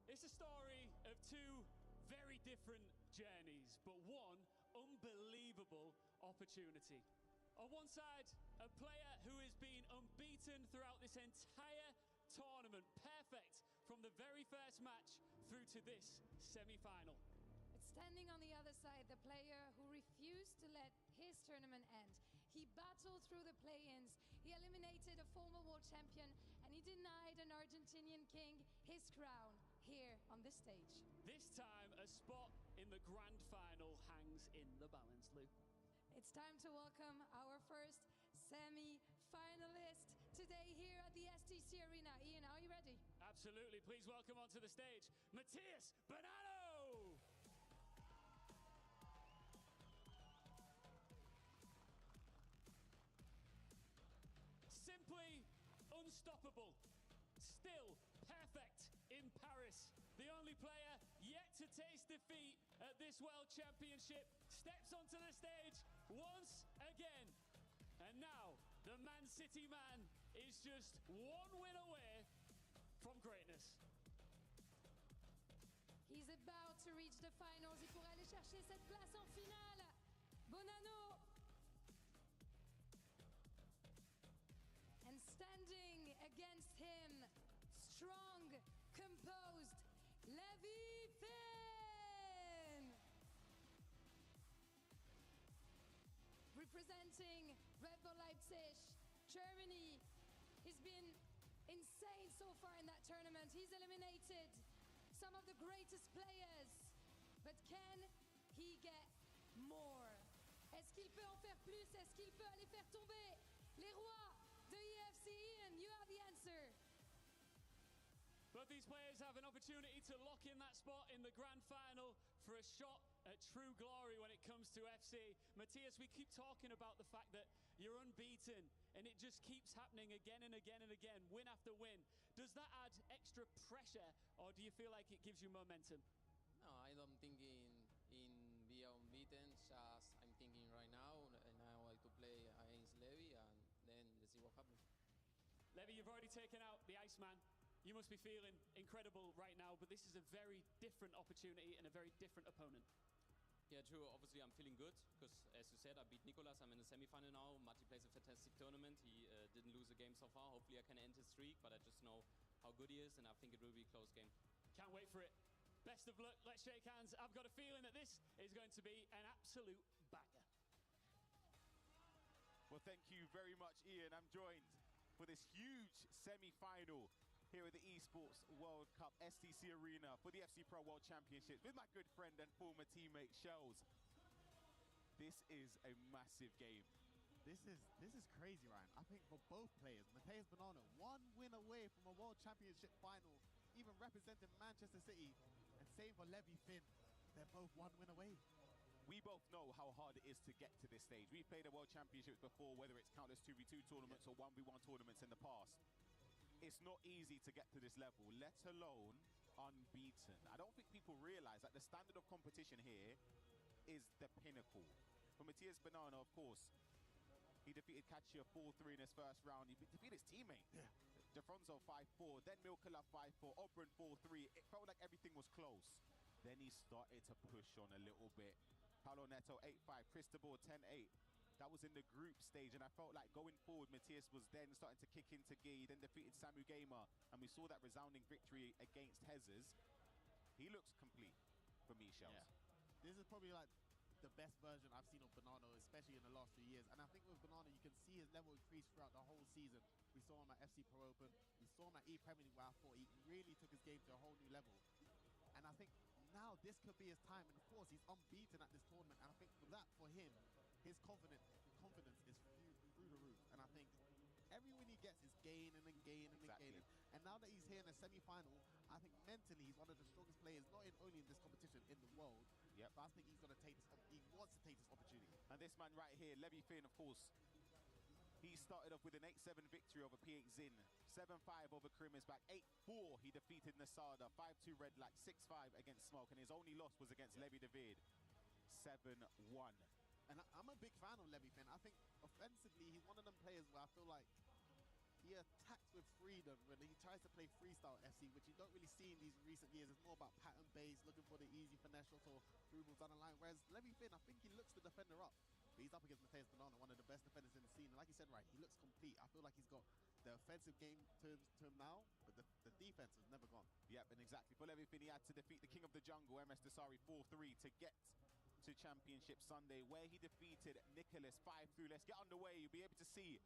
Speaker 23: It's a story of 2 very different journeys, but one unbelievable opportunity. On one side, a player who has been unbeaten throughout this entire tournament, perfect from the very first match through to this semi-final.
Speaker 11: But standing on the other side, the player who refused to let his tournament end. He battled through the play-ins, he eliminated a former world champion, and he denied an Argentinian king his crown here on this stage.
Speaker 23: This time, a spot in the grand final hangs in the balance, Lou.
Speaker 11: It's time to welcome our first semi-finalist today here at the STC Arena. Ian, are you ready?
Speaker 23: Absolutely. Please welcome onto the stage, Matías Bonanno! Simply unstoppable. Still perfect in Paris. The only player yet to taste defeat at this World Championship steps onto the stage once again. And now, the Man City man is just 1 win away from greatness.
Speaker 11: He's about to reach the finals. Il pourrait aller chercher cette place en finale. Bonanno. And standing against him, strong, composed, Levy Finn. Representing Red Bull Leipzig, Germany, he's been insane so far in that tournament. He's eliminated some of the greatest players. But can he get more? Est-ce qu'il peut en faire plus? Est-ce qu'il peut aller faire tomber les rois de EAFC? And you have the answer.
Speaker 23: Both these players have an opportunity to lock in that spot in the grand final for a shot at true glory when it comes to FC. Matthias, we keep talking about the fact that you're unbeaten and it just keeps happening again and again and again, win after win. Does that add extra pressure, or do you feel like it gives you momentum?
Speaker 9: No, I don't think in be unbeaten, just I'm thinking right now, and I like to play against Levy, and then let's see what happens.
Speaker 23: Levy, you've already taken out the Iceman. You must be feeling incredible right now, but this is a very different opportunity and a very different opponent.
Speaker 4: Yeah, true. Obviously, I'm feeling good because, as you said, I beat Nicolas. I'm in the semi-final now. Matti plays a fantastic tournament. He didn't lose a game so far. Hopefully, I can end his streak, but I just know how good he is, and I think it will be a close game.
Speaker 23: Can't wait for it. Best of luck. Let's shake hands. I've got a feeling that this is going to be an absolute banger.
Speaker 2: Well, thank you very much, Ian. I'm joined for this huge semi-final here at the Esports World Cup STC Arena for the FC Pro World Championships with my good friend and former teammate Shells. This is a massive game.
Speaker 14: This is crazy, Ryan. I think for both players, Matheus Bonanno, one win away from a World Championship final, even representing Manchester City, and same for Levy Finn. They're both one win away.
Speaker 2: We both know how hard it is to get to this stage. We've played the World Championships before, whether it's countless 2v2 tournaments or 1v1 tournaments in the past. It's not easy to get to this level, let alone unbeaten. I don't think people realize that the standard of competition here is the pinnacle. For Matheus Bonanno, of course, he defeated Katia 4-3 in his first round. He defeated his teammate.
Speaker 14: Yeah.
Speaker 2: Defonso 5-4, then Milkala 5-4, Obrun 4-3. It felt like everything was close. Then he started to push on a little bit. Paolo Neto 8-5, Cristobal 10-8. That was in the group stage, and I felt like going forward, Matthias was then starting to kick into gear. He then defeated Samu Gamer, and we saw that resounding victory against Hezers. He looks complete for me, Shells.
Speaker 14: Yeah. This is probably like the best version I've seen of Bonanno, especially in the last few years. And I think with Bonanno, you can see his level increase throughout the whole season. We saw him at FC Pro Open. We saw him at E-Premier League, where I thought he really took his game to a whole new level. And I think now this could be his time. And of course, he's unbeaten at this tournament. And I think for that, for him, his confidence is through the roof. And I think every win he gets is gaining and gaining and gaining. And now that he's here in the semi-final, I think mentally he's one of the strongest players, not only in this competition, in the world.
Speaker 2: Yep.
Speaker 14: But I think he's going to take this, he wants to take this opportunity.
Speaker 2: And this man right here, Levy Finn, of course, he started off with an 8-7 victory over P8 Zin, 7-5 over Karimizbak, 8-4 he defeated Nasada, 5-2 Red Lack, 6-5 against Smoke, and his only loss was against Levy David, 7-1.
Speaker 14: And I'm a big fan of Levy Finn. I think offensively, he's one of them players where I feel like he attacks with freedom when he tries to play freestyle FC, which you don't really see in these recent years. It's more about pattern-based, looking for the easy finesse shots or through balls down the line. Whereas Levy Finn, I think he looks the defender up. But he's up against Matheus Bonanno, one of the best defenders in the scene. And like you said, right, he looks complete. I feel like he's got the offensive game to him now, but the defense has never gone.
Speaker 2: Yep, and exactly. For Levy Finn, he had to defeat the king of the jungle, MS Dasari, 4-3 to get to Championship Sunday, where he defeated Nicholas 5-3. Let's get underway. You'll be able to see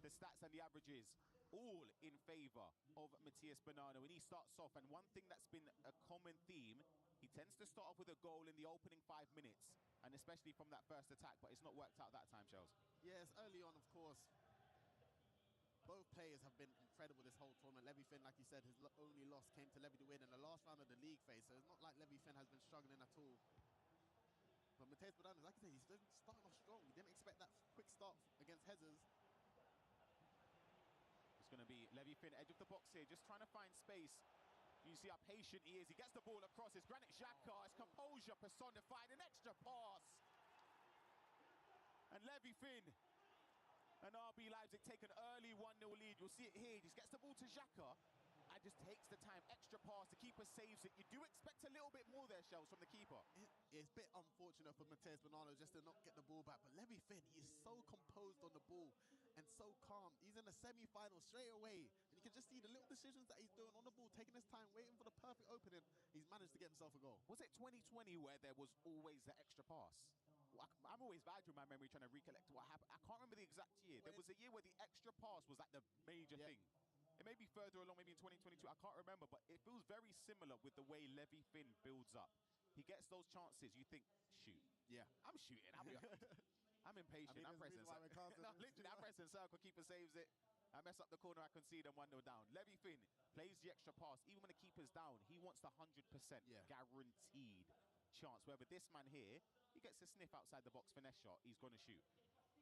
Speaker 2: the stats and the averages all in favor of Matheus Bonanno. And he starts off, and one thing that's been a common theme, he tends to start off with a goal in the opening 5 minutes, and especially from that first attack, but it's not worked out that time, Shells.
Speaker 14: Yes, early on, of course, both players have been incredible this whole tournament. Levy Finn, like you said, his only loss came to Levy to win in the last round of the league phase, so it's not like Levy Finn has been struggling at all. But Matheus Bonanno, like I said, he's starting off strong. We didn't expect that quick start against Hezers.
Speaker 2: It's going to be Levy Finn, edge of the box here, just trying to find space. You see how patient he is. He gets the ball across. It's Granit Xhaka. His composure personified. An extra pass. And Levy Finn and RB Leipzig take an early 1-0 lead. You'll see it here. He just gets the ball to Xhaka and just takes the time. Extra pass. The keeper saves it. You do expect a little bit more there, Shells, from the keeper.
Speaker 14: It's a bit unfortunate for Matheus Bonanno just to not get the ball back. But Levy Finn, he is so composed on the ball and so calm. He's in the semi-final straight away. And you can just see the little decisions that he's doing on the ball, taking his time, waiting for the perfect opening. He's managed to get himself a goal.
Speaker 2: Was it 2020 where there was always the extra pass? Well, I'm always bad with my memory trying to recollect what happened. I can't remember the exact year. There was a year where the extra pass was like the major thing. It may be further along, maybe in 2022, I can't remember, but it feels very similar with the way Levy Finn builds up. He gets those chances, you think, shoot.
Speaker 6: Yeah.
Speaker 2: I'm shooting. I'm impatient.
Speaker 6: I mean,
Speaker 2: I'm
Speaker 6: there's a
Speaker 2: pressing
Speaker 6: reason why we can't
Speaker 2: circle. No, literally, I'm pressing circle, keeper saves it. I mess up the corner, I concede and 1-0 down. Levy Finn plays the extra pass. Even when the keeper's down, he wants the 100% guaranteed chance. Whether this man here, he gets a sniff outside the box, finesse shot, he's going to shoot.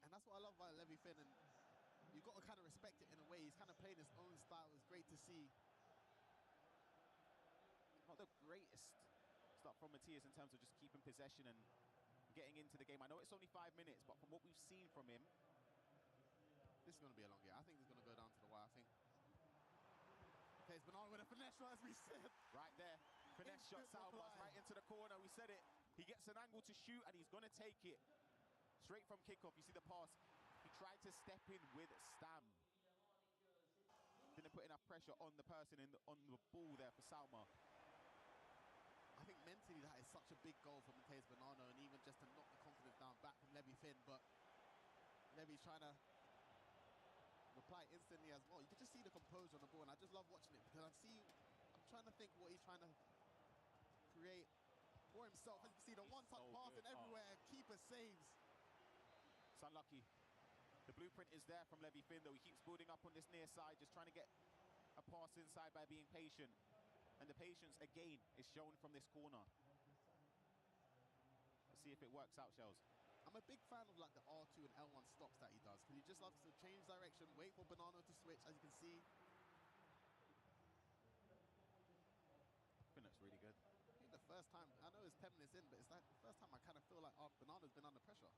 Speaker 6: And that's what I love about Levy Finn. And you've got to kind of respect it in a way. He's kind of playing his own style. It's great to see.
Speaker 2: Not the greatest start from Matthias in terms of just keeping possession and getting into the game. I know it's only 5 minutes, but from what we've seen from him,
Speaker 6: this is going to be a long game. I think it's going to go down to the wire. I think. Okay, it's Banana with a finesse shot, as we said.
Speaker 2: Right there. Finesse shot, Salvas right into the corner. We said it. He gets an angle to shoot, and he's going to take it. Straight from kickoff. You see the pass. He tried to step in with Stam. Didn't put enough pressure on the person on the ball there for Salma.
Speaker 6: I think mentally that is such a big goal for Mateus Banano, and even just to knock the confidence down back from Levy Finn. But Levy's trying to reply instantly as well. You can just see the composure on the ball, and I just love watching it because I'm trying to think what he's trying to create for himself. As you can see, the one-touch passing everywhere, keeper saves.
Speaker 2: It's unlucky. The blueprint is there from Levy Finn, though. He keeps building up on this near side, just trying to get a pass inside by being patient. And the patience, again, is shown from this corner. Let's see if it works out, Shells.
Speaker 6: I'm a big fan of like the R2 and L1 stops that he does, because he just loves to change direction, wait for Banano to switch, as you can see.
Speaker 2: I think that's really good.
Speaker 6: I think the first time, I know it's 10 minutes in, but it's like the first time I kind of feel like Banano's been under pressure.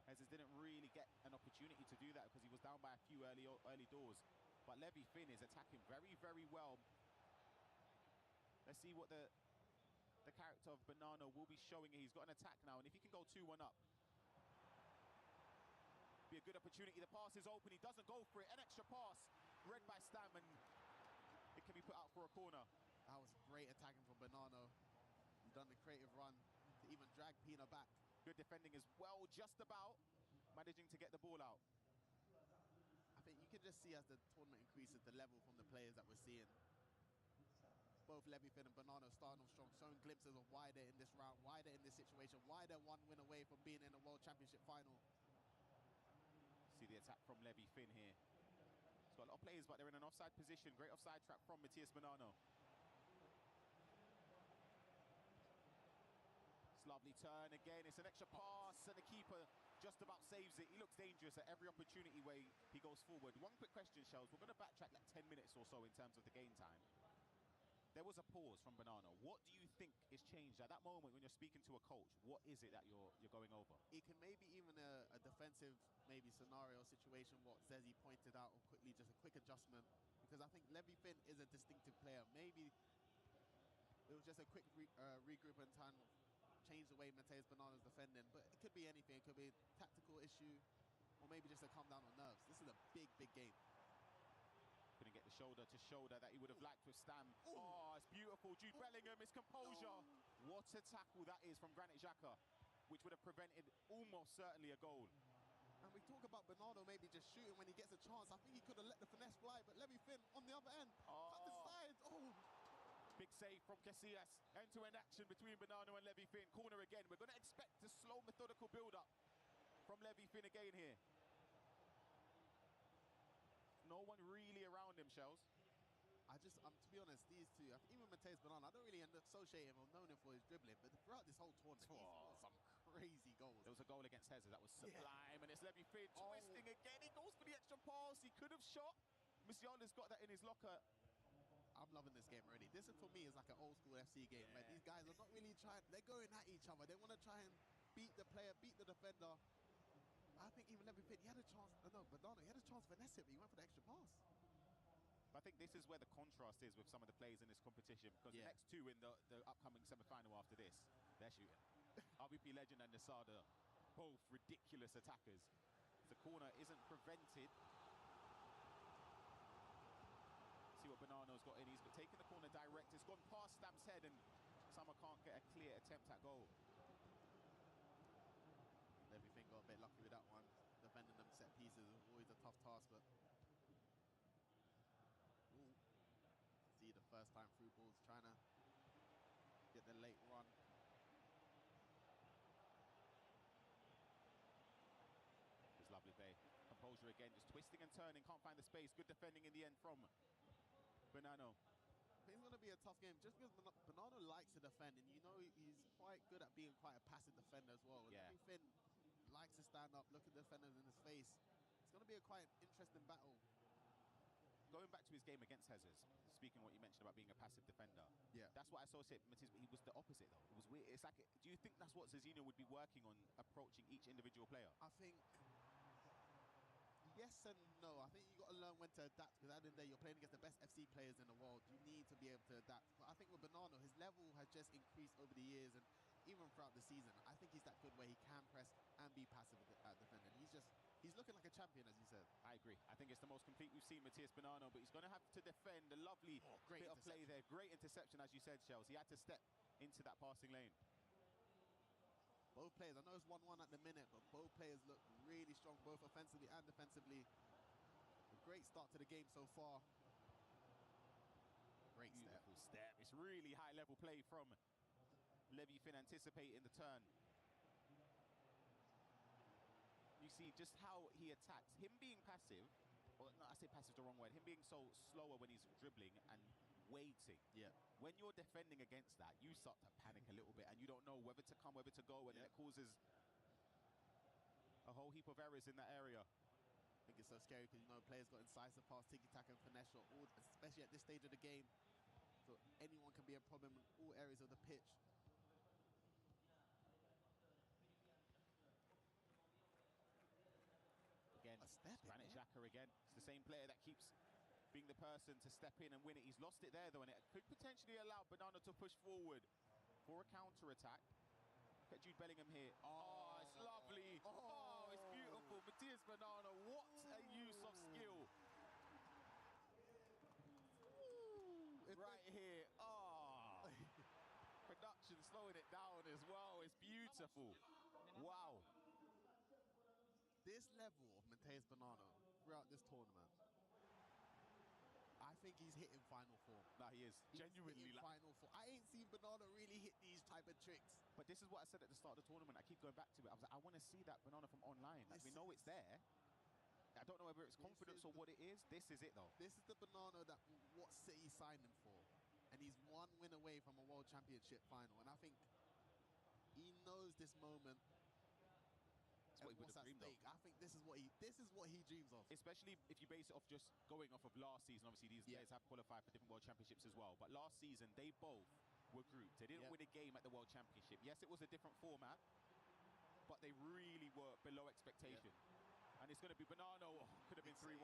Speaker 2: Hezes didn't really get an opportunity to do that because he was down by a few early doors. But Levy Finn is attacking very, very well. Let's see what the character of Banano will be showing. He's got an attack now, and if he can go 2-1 up, be a good opportunity. The pass is open. He doesn't go for it. An extra pass, read by Stam, and it can be put out for a corner.
Speaker 6: That was great attacking from Banano. He's done the creative run to even drag Pina back.
Speaker 2: Good defending as well, just about managing to get the ball out.
Speaker 6: I think you can just see as the tournament increases, the level from the players that we're seeing. Both Levy Finn and Banano starting off strong, showing glimpses of why they're in this round, why they're in this situation, why they're one win away from being in a World Championship final.
Speaker 2: See the attack from Levy Finn here. He's got a lot of players, but they're in an offside position. Great offside trap from Matthias Banano. It's a lovely turn again. It's an extra pass, and the keeper just about saves it. He looks dangerous at every opportunity where he goes forward. One quick question, Shells. We're going to backtrack like 10 minutes or so in terms of the game time. There was a pause from Banano. What do you think is changed at that moment when you're speaking to a coach? What is it that you're going over?
Speaker 6: It can maybe even a defensive scenario situation, what Zezzy pointed out, or quickly just a quick adjustment, because I think Levy Finn is a distinctive player. Maybe it was just a quick regroup and time change the way Mateus Banano's defending, but it could be anything. It could be a tactical issue, or maybe just a calm down on nerves. This is a big, big game.
Speaker 2: Couldn't get the shoulder to shoulder that he would have liked with Stam. Oh, it's beautiful. Jude Bellingham, his composure. What a tackle that is from Granit Xhaka, which would have prevented almost certainly a goal.
Speaker 6: And we talk about Banano maybe just shooting when he gets a chance. I think he could have let the finesse fly, but Levy Finn on the other end, cut the side.
Speaker 2: Big save from Casillas. End-to-end action between Banano and Levy Finn. Corner again. We're going to expect a slow, methodical build-up from Levy Finn again here. No one really around him, Shells.
Speaker 6: To be honest, these two, even Mateus Banano, I don't really associate him or know him for his dribbling, but throughout this whole tournament, he's got some crazy goals.
Speaker 2: There was a goal against Hezes that was sublime, and it's Levy Finn twisting again. He goes for the extra pass. He could have shot. Musiala's got that in his locker.
Speaker 6: I'm loving this game already. This, for me, is like an old-school FC game where these guys are not really trying, they're going at each other. They want to try and beat the player, beat the defender. I think even Levy Finn, he had a chance, Banano, he had a chance for finesse it, but he went for the extra pass.
Speaker 2: I think this is where the contrast is with some of the players in this competition, because the next two in the upcoming semi-final after this, they're shooting. RBP legend and Nasada, both ridiculous attackers. The corner isn't prevented. See what Banano's got in. He's taken the corner direct. It's gone past Stam's head, and Summer can't get a clear attempt at goal.
Speaker 6: Levy Finn got a bit lucky with that one. Defending them set pieces is always a tough task, but
Speaker 14: great run.
Speaker 2: It's lovely play. Composure again, just twisting and turning, can't find the space. Good defending in the end from Bonanno.
Speaker 14: I think it's going to be a tough game just because Bonanno likes to defend, and you know he's quite good at being quite a passive defender as well.
Speaker 2: Yeah.
Speaker 14: Finn likes to stand up, look at the defenders in his face. It's going to be a quite interesting battle.
Speaker 2: Going back to his game against Hezers, speaking of what you mentioned about being a passive defender,
Speaker 14: yeah,
Speaker 2: that's what I associate Matias. He was the opposite though. It was weird. It's like, do you think that's what Zizinho would be working on, approaching each individual player?
Speaker 14: I think yes and no. I think you got to learn when to adapt, because at the end of the day, you're playing against the best FC players in the world. You need to be able to adapt. But I think with Bonanno, his level has just increased over the years, and even throughout the season, I think he's that good where he can press and be passive at defending. He's looking like a champion, as you said.
Speaker 2: I agree. I think it's the most complete we've seen Matias Bonanno, but he's going to have to defend. A lovely bit of play there. Great interception, as you said, Shells. He had to step into that passing lane.
Speaker 14: Both players, I know it's 1-1 at the minute, but both players look really strong, both offensively and defensively. A great start to the game so far. Great
Speaker 2: step. It's really high-level play from Levi Finn, anticipating the turn. You see just how he attacks. Him being passive, or no, I say passive the wrong word. Him being so slower when he's dribbling and waiting.
Speaker 14: Yeah.
Speaker 2: When you're defending against that, you start to panic a little bit, and you don't know whether to come, whether to go, and it causes a whole heap of errors in that area.
Speaker 14: I think it's so scary because, you know, players got incisive pass, tiki-taka and finesse shot, especially at this stage of the game. So anyone can be a problem in all areas of the pitch.
Speaker 2: Again, Granit Xhaka again. It's the same player that keeps being the person to step in and win it. He's lost it there, though, and it could potentially allow Bonanno to push forward for a counter-attack. Look at Jude Bellingham here. Oh, it's lovely. Oh, it's beautiful. Matias Bonanno, what a use of skill. Right here. Oh. Production slowing it down as well. It's beautiful. Wow.
Speaker 14: This level of Matias Bonanno throughout this tournament, I think he's hitting final form.
Speaker 2: No, he is. Genuinely.
Speaker 14: Final form. I ain't seen Bonanno really hit these type of tricks.
Speaker 2: But this is what I said at the start of the tournament. I keep going back to it. I was like, I want to see that Bonanno from online. Like, we know it's there. I don't know whether it's confidence or what it is. This is it, though.
Speaker 14: This is the Bonanno that what City signed him for. And he's one win away from a World Championship final. And I think he knows this moment.
Speaker 2: That's what he would have dreamed of.
Speaker 14: I think this is what he dreams of.
Speaker 2: Especially if you base it off just going off of last season. Obviously, these players have qualified for different World Championships as well. But last season, they both were grouped. They didn't win a game at the World Championship. Yes, it was a different format, but they really were below expectation. And it's going to be Bonanno. Could have been 3-1.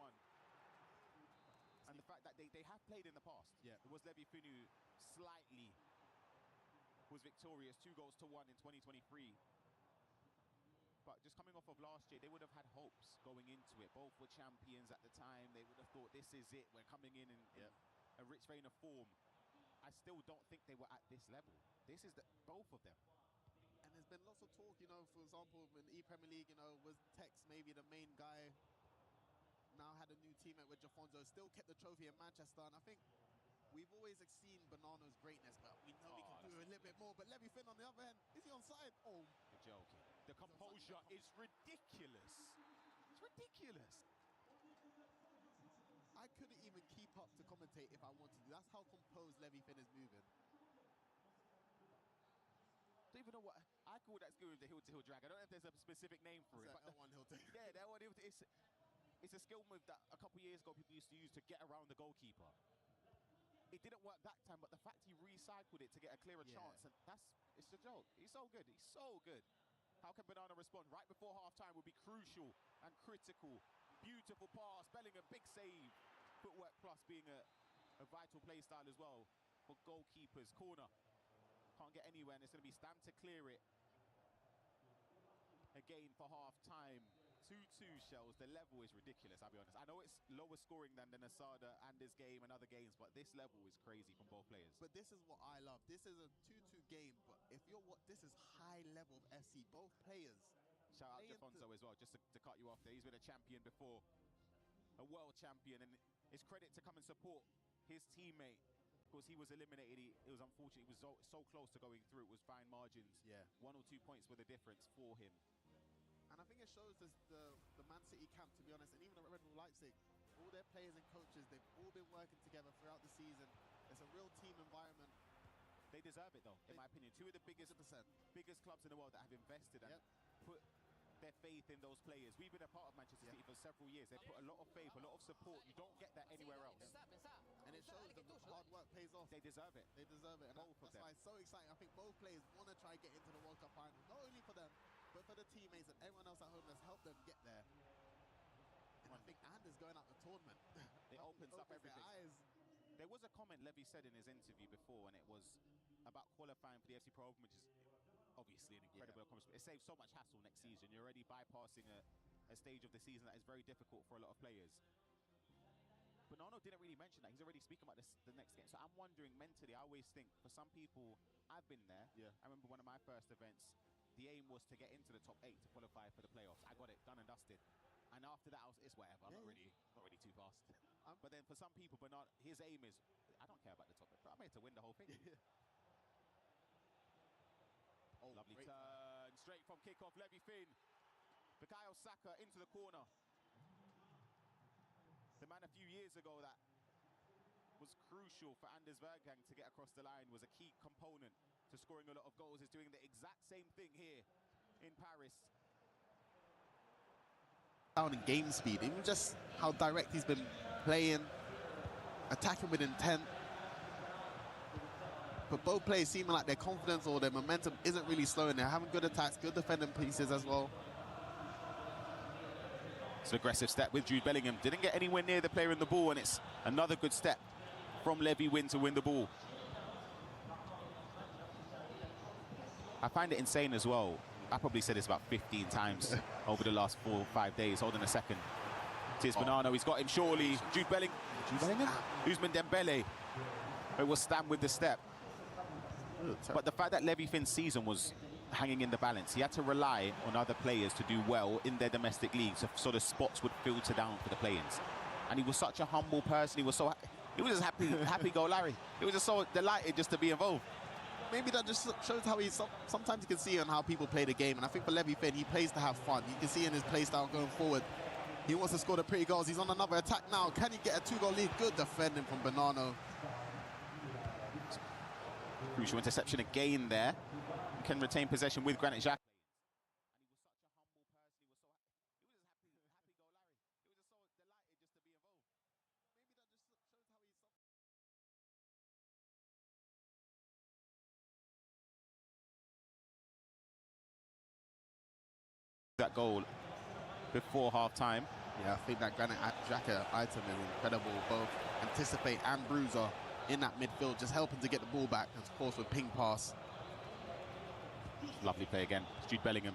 Speaker 2: And the fact that they have played in the past.
Speaker 14: Yeah.
Speaker 2: It was Levi Finn who slightly was victorious, 2-1 in 2023. But just coming off of last year, they would have had hopes going into it. Both were champions at the time. They would have thought, this is it. We're coming in a rich vein of form. I still don't think they were at this level. This is both of them.
Speaker 14: And there's been lots of talk, you know, for example, in the Premier League, you know, was Tex maybe the main guy. Now had a new teammate with Jafonzo, still kept the trophy in Manchester. And I think we've always seen Bonanno's greatness, but we know he can do a little bit more. But Levi Finn on the other hand, is he onside? Oh,
Speaker 2: you're joking. The composure is ridiculous. It's ridiculous.
Speaker 14: I couldn't even keep up to commentate if I wanted to. That's how composed Levi Finn is moving.
Speaker 2: Don't even know what I call that skill with the hill-to-hill drag. I don't know if there's a specific name for it.
Speaker 14: But L1 hill-to-hill.
Speaker 2: Yeah, that one. It's a skill move that a couple of years ago people used to use to get around the goalkeeper. It didn't work that time, but the fact he recycled it to get a clearer chance, and it's a joke. He's so good. He's so good. How can Bonanno respond right before half-time would be crucial and critical. Beautiful pass, Bellingham, big save. Footwork plus being a vital play style as well for goalkeepers. Corner, can't get anywhere, and it's going to be Stam to clear it. Again for half-time. 2-2 Shells. The level is ridiculous, I'll be honest. I know it's lower scoring than the Nasada and this game and other games, but this level is crazy from both players.
Speaker 14: But this is what I love. This is a 2-2 game, but if you're this is high level of FC. Both players.
Speaker 2: Shout out Jafonzo as well, just to cut you off there. He's been a champion before, a world champion, and it's credit to come and support his teammate Of course, he was eliminated. It was unfortunate. He was so close to going through. It was fine margins.
Speaker 6: Yeah.
Speaker 2: 1 or 2 points were the difference for him.
Speaker 6: And I think it shows the Man City camp, to be honest, and even the Red Bull Leipzig, all their players and coaches, they've all been working together throughout the season. It's a real team environment.
Speaker 2: They deserve it, though, in my opinion. Two of the biggest clubs in the world that have invested and put their faith in those players. We've been a part of Manchester City for several years. They've put a lot of faith, a lot of support. You don't get that anywhere else.
Speaker 6: And it shows that hard work pays off.
Speaker 2: They deserve it.
Speaker 6: They deserve it. And
Speaker 2: both of them.
Speaker 6: That's why it's so exciting. I think both players want to try and get into the World Cup final. Not only for them, but for the teammates and everyone else at home that's helped them get there. And I think Anders going out the tournament.
Speaker 2: It opens up everything.
Speaker 6: Eyes.
Speaker 2: There was a comment Levy said in his interview before, and it was about qualifying for the FC Pro Open, which is obviously an incredible accomplishment. It saves so much hassle next season. You're already bypassing a stage of the season that is very difficult for a lot of players. But Nano didn't really mention that. He's already speaking about this the next game. So I'm wondering mentally, I always think for some people, I've been there.
Speaker 6: Yeah.
Speaker 2: I remember one of my first events, the aim was to get into the top 8 to qualify for the playoffs. I got it done and dusted. And after that, it's whatever. I'm not really too fast. But then for some people, Bernard, his aim is, I don't care about the top 8, but I'm here to win the whole thing. Oh, lovely turn, straight from kickoff, Levy Finn. Bukayo Saka into the corner. The man a few years ago that was crucial for Anders Bergkamp to get across the line, was a key component to scoring a lot of goals, is doing the exact same thing here in Paris.
Speaker 6: Down in game speed, even just how direct he's been playing, attacking with intent. But both players seeming like their confidence or their momentum isn't really slowing. They're having good attacks, good defending pieces as well.
Speaker 2: It's an aggressive step with Jude Bellingham. Didn't get anywhere near the player in the ball, and it's another good step from Levy Win to win the ball. I find it insane as well. I probably said this about 15 times over the last 4 or 5 days. Hold on a second. Tis Bonanno, he's got him surely. Jude Bellingham? Ousmane Dembele. It was Stam with the step. But the fact that Levy Finn's season was hanging in the balance, he had to rely on other players to do well in their domestic leagues, so the spots would filter down for the play-ins. And he was such a humble person. He was just happy go Larry. He was just so delighted just to be involved.
Speaker 6: Maybe that just shows how sometimes you can see on how people play the game. And I think for Levy Finn, he plays to have fun. You can see in his play style going forward. He wants to score the pretty goals. He's on another attack now. Can he get a 2-goal lead? Good defending from Bonanno.
Speaker 2: Crucial interception again there. He can retain possession with Granit Xhaka. That goal before half-time.
Speaker 6: Yeah, I think that Granit Xhaka item is incredible. Both anticipate and bruiser in that midfield, just helping to get the ball back, and of course with ping pass.
Speaker 2: Lovely play again. It's Jude Bellingham.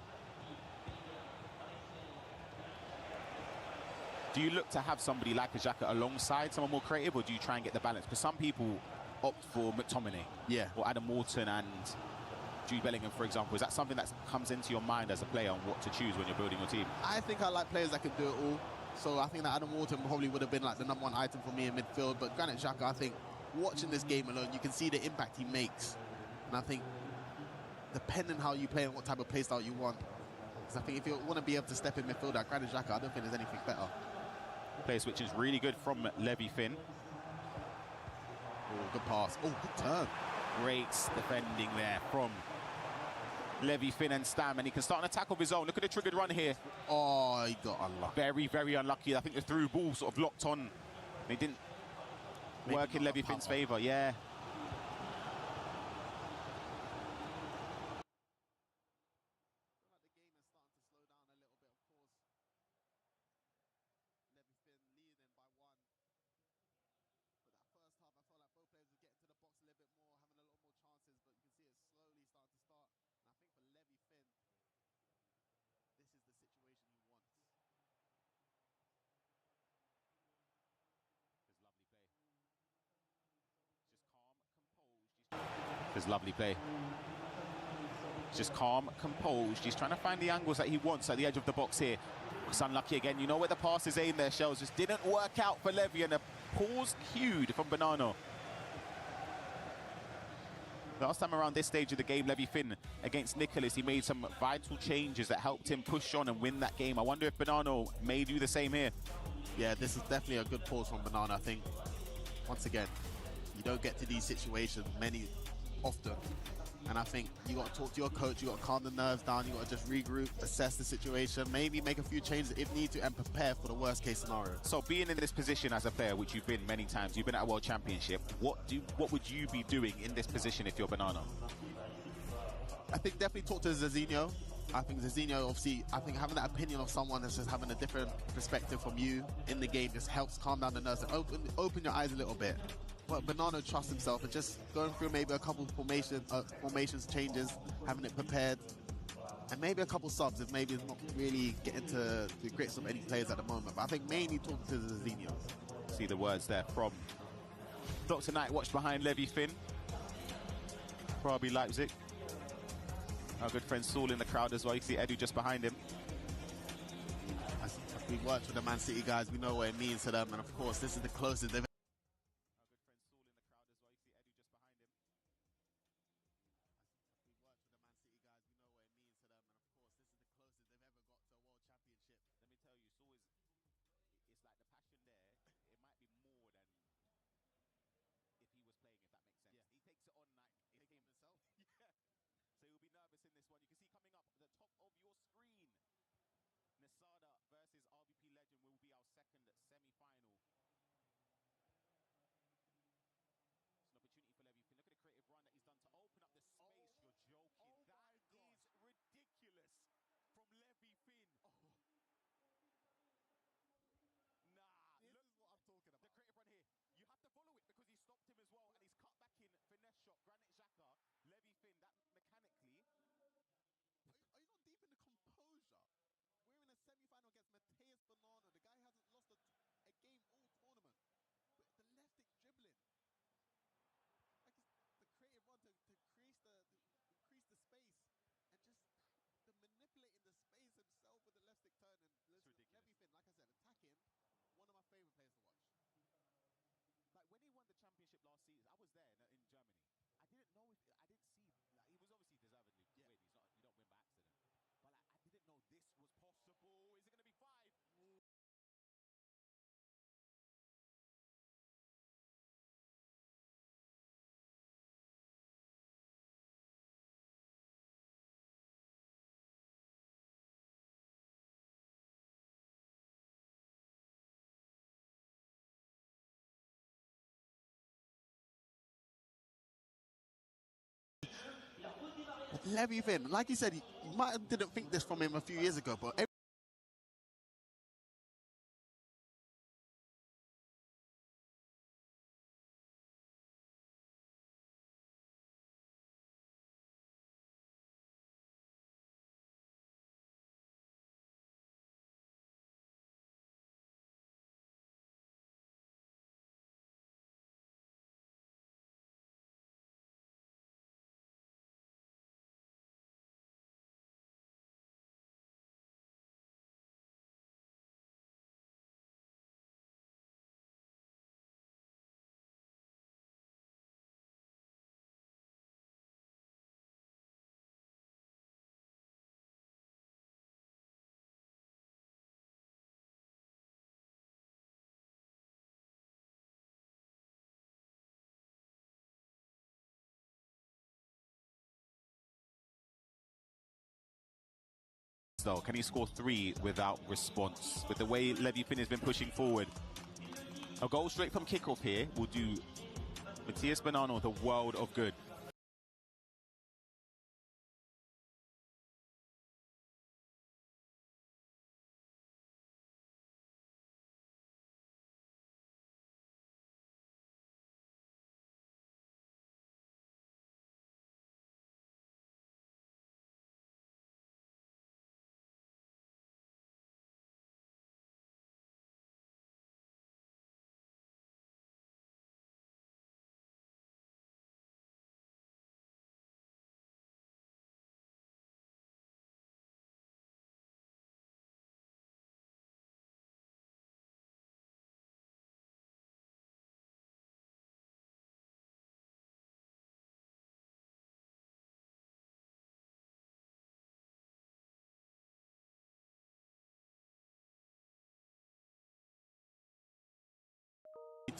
Speaker 2: Do you look to have somebody like a Xhaka alongside someone more creative, or do you try and get the balance? Because some people opt for McTominay, or Adam Wharton and Jude Bellingham, for example. Is that something that comes into your mind as a player on what to choose when you're building your team?
Speaker 6: I think I like players that can do it all. So I think that Adam Wharton probably would have been like the #1 item for me in midfield. But Granit Xhaka, I think, watching this game alone, you can see the impact he makes. And I think, depending how you play and what type of play style you want, because I think if you want to be able to step in midfield at Granit Xhaka, I don't think there's anything better.
Speaker 2: Play switch is really good from Levy Finn.
Speaker 6: Oh, good pass. Oh, good turn.
Speaker 2: Great defending there from Levy Finn and Stam, and he can start an attack of his own. Look at the triggered run here.
Speaker 6: Oh, he got unlucky.
Speaker 2: Very, very unlucky. I think the through ball sort of locked on. They didn't work in Levy Finn's favour, yeah. There's lovely play. He's just calm, composed. He's trying to find the angles that he wants at the edge of the box here. It's unlucky again. You know where the pass is aimed there, Shells. Just didn't work out for Levy, and a pause cued from Bonanno. Last time around this stage of the game, Levy Finn against Nicholas, he made some vital changes that helped him push on and win that game. I wonder if Banano may do the same here.
Speaker 6: Yeah, this is definitely a good pause from Banana. I think, once again, you don't get to these situations often. And I think you got to talk to your coach, you got to calm the nerves down, you got to just regroup, assess the situation, maybe make a few changes if need to, and prepare for the worst case scenario.
Speaker 2: So being in this position as a player, which you've been many times, you've been at a World Championship, what would you be doing in this position if you're Banana?
Speaker 6: I think definitely talk to Zizinho. I think Zizinho, obviously, I think having that opinion of someone that's just having a different perspective from you in the game just helps calm down the nerves and open your eyes a little bit. But Banana trusts himself and just going through maybe a couple formations changes, having it prepared, and maybe a couple subs if maybe it's not really getting to the grips of any players at the moment. But I think mainly talking to Zizinho.
Speaker 2: See the words there from Dr. Knight, watched behind Levy Finn. RB Leipzig. Our good friend Saul in the crowd as well. You see Edu just behind him.
Speaker 6: We worked with the Man City guys. We know what it means to them. And of course, this is the closest they've Levy Finn, like you said, you might didn't think this from him a few years ago, but
Speaker 2: though, can he score 3 without response? With the way Levy Finn has been pushing forward, a goal straight from kickoff here will do Matías Banano the world of good.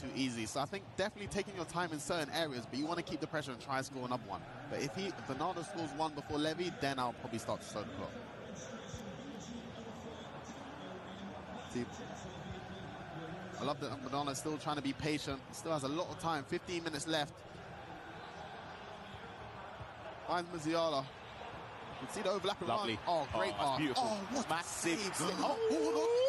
Speaker 6: too easy. So I think definitely taking your time in certain areas, but you want to keep the pressure and try and score another one. But if Bernardo scores one before Levy, then I'll probably start to slow the clock. See, I love that Bernardo's still trying to be patient. He still has a lot of time, 15 minutes left. Finds Musiala. You can see the overlapping run.
Speaker 2: Lovely.
Speaker 6: Oh, great pass.
Speaker 2: Beautiful.
Speaker 6: Oh, what
Speaker 2: Massive.
Speaker 6: Oh,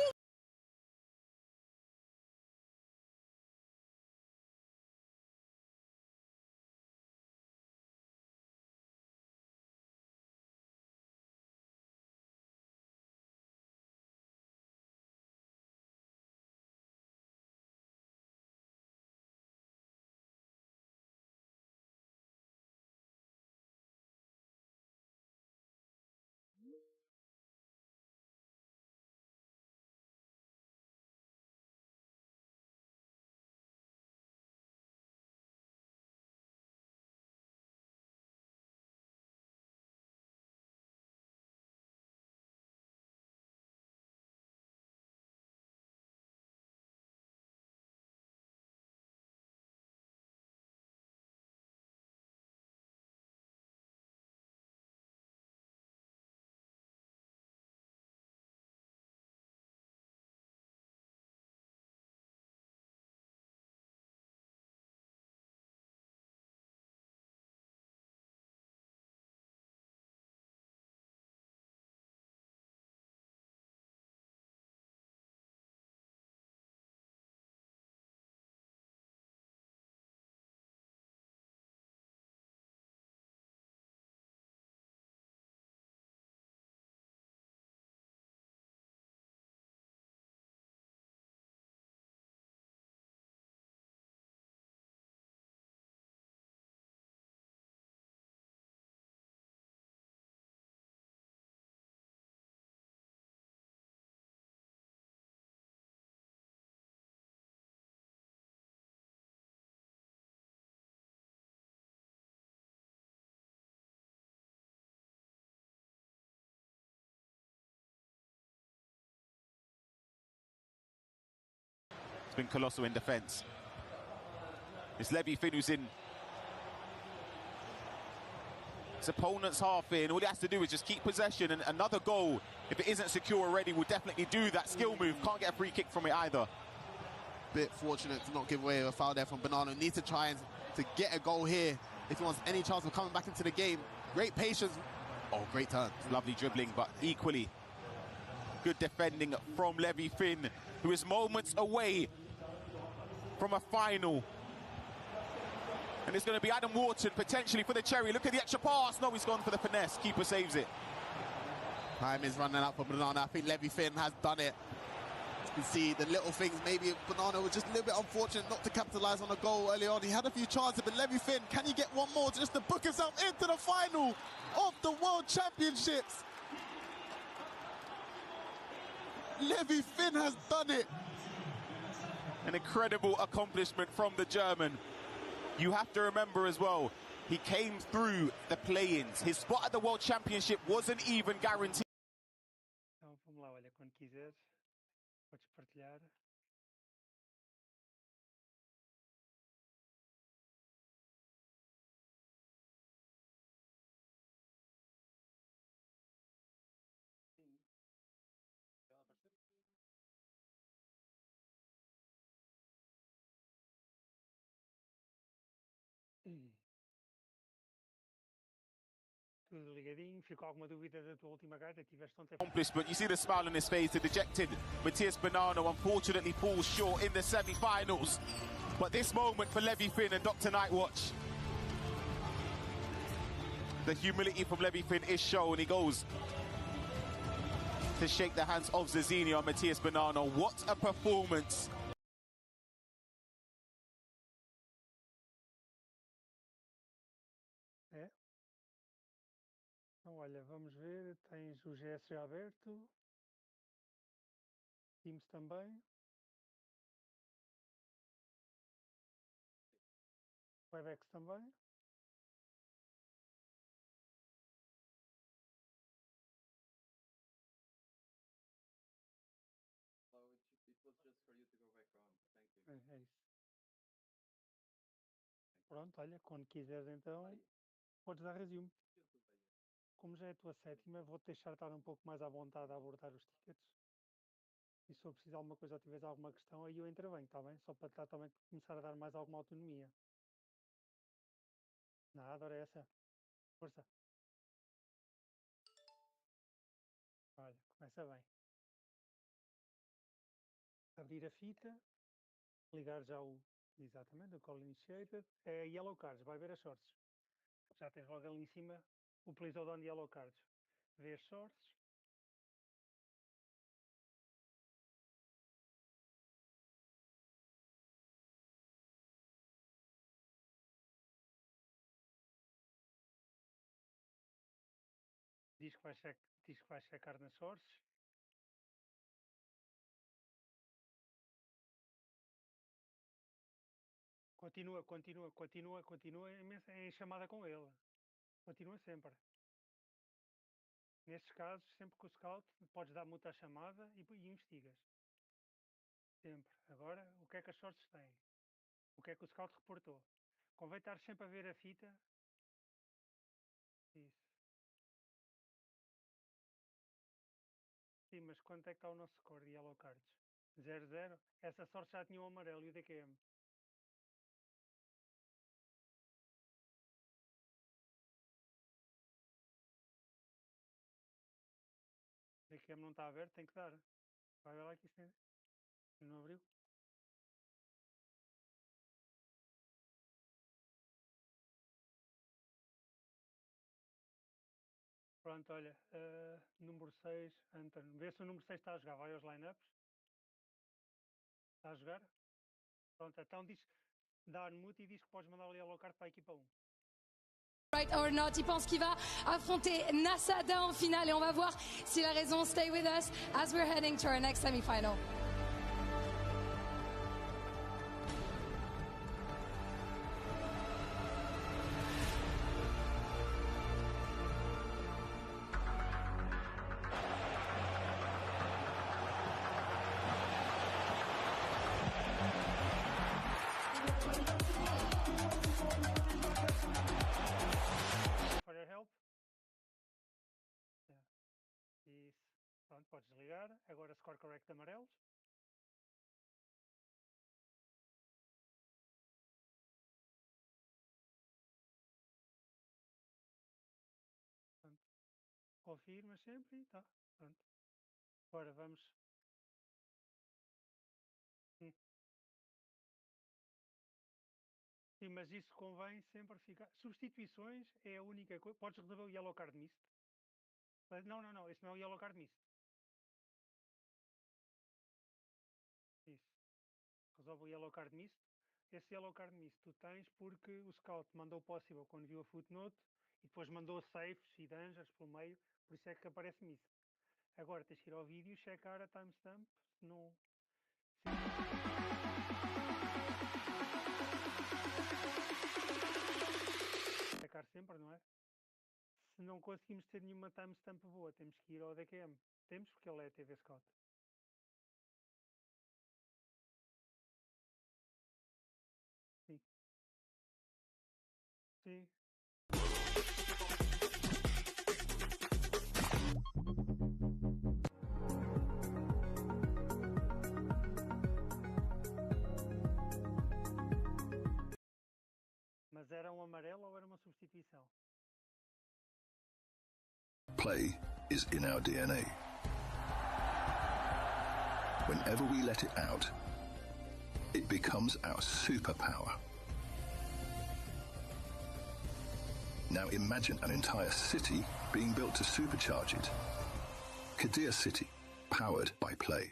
Speaker 2: It's been colossal in defence. It's Levy Finn who's in his opponent's half in. All he has to do is just keep possession, and another goal, if it isn't secure already, will definitely do that skill move. Can't get a free kick from it either.
Speaker 6: bit fortunate to not give away a foul there from Bernardo. Needs to try and to get a goal here if he wants any chance of coming back into the game. Great patience. Oh, great turn.
Speaker 2: Lovely dribbling, but equally good defending from Levy Finn, who is moments away from a final. And it's going to be Adam Wharton potentially for the cherry. Look at the extra pass. No, he's gone for the finesse. Keeper saves it.
Speaker 6: Time is running out for Banana. I think Levy Finn has done it. You can see the little things. Maybe Banana was just a little bit unfortunate not to capitalise on a goal early on. He had a few chances, but Levy Finn, can he get one more just to book himself into the final of the World Championships? Levy Finn has done it.
Speaker 2: An incredible accomplishment from the German. You have to remember as well, he came through the play-ins. His spot at the World Championship wasn't even guaranteed.
Speaker 13: Então vamos lá, olha, quando quiseres, podes partilhar. Tudo ligadinho. Ficou alguma dúvida da tua última carta? Tiveste ontem.
Speaker 2: Accomplished, but you see the smile on his face. The dejected Matías Bonanno unfortunately falls short in the semi-finals. But this moment for Levy Finn and Dr. Nightwatch, the humility from Levy Finn is shown. He goes to shake the hands of Zazzini and Matías Bonanno. What a performance.
Speaker 13: É. Então, olha, vamos ver. Tens o GS já aberto. Teams também. Webex também.
Speaker 17: It was just for you to go back on. Thank you.
Speaker 13: É isso. Pronto, olha, quando quiseres então, podes dar resumo. Como já é a tua sétima, vou-te deixar estar um pouco mais à vontade a abordar os tickets. E se for preciso de alguma coisa ou tiveres alguma questão, aí eu intervenho, está bem? Só para tentar também começar a dar mais alguma autonomia. Nada, ora essa. Força. Olha, começa bem. Abrir a fita, ligar já o... Exatamente, o Call Initiated. É Yellow Cards, vai ver as shorts. Já tens logo ali em cima o Please Hold On Yellow Cards. Vê as shorts. Diz que vai checar nas shorts. Continua em chamada com ele. Continua sempre. Nestes casos, sempre que o scout, podes dar multa à chamada e investigas. Sempre. Agora, o que é que as shorts têm? O que é que o scout reportou? Convém estar sempre a ver a fita. Isso. Sim, mas quanto é que está o nosso score de Yellow Cards? 0-0. Essa sorte já tinha o amarelo e o DQM. O DQM não está aberto, tem que dar. Vai ver lá que isso não abriu. Pronto, olha, número 6, Anton. Vê se o número 6 está a jogar. Vai aos lineups. Está a jogar? Pronto, então diz, dá unmute e diz que podes mandar o yellow card para a equipa 1.
Speaker 11: Right or not, il pense qu'il va affronter Nasada en finale et on va voir s'il a raison. Stay with us as we're heading to our next semi-final.
Speaker 13: For your help. Isso. Pronto, podes desligar. Agora score correct amarelos. Pronto. Confirma sempre e tá. Pronto. Agora vamos. Sim, mas isso convém sempre ficar. Substituições é a única coisa. Podes resolver o yellow card mist. Não. Esse não é o yellow card mist. Isso. Resolve o yellow card mist. Esse yellow card mist tu tens porque o scout mandou possible quando viu a footnote e depois mandou safes e dangers pelo meio, por isso é que aparece miss. Agora tens que ir ao vídeo e checar a timestamp, se não... Checar sempre, não é? Se não conseguimos ter nenhuma timestamp boa, temos que ir ao DQM. Temos porque ele é TV Scout. Sim. Sim. Mas era um amarelo ou era uma substituição?
Speaker 15: Play is in our DNA. Whenever we let it out, it becomes our superpower. Now imagine an entire city being built to supercharge it. Kadir City, powered by play.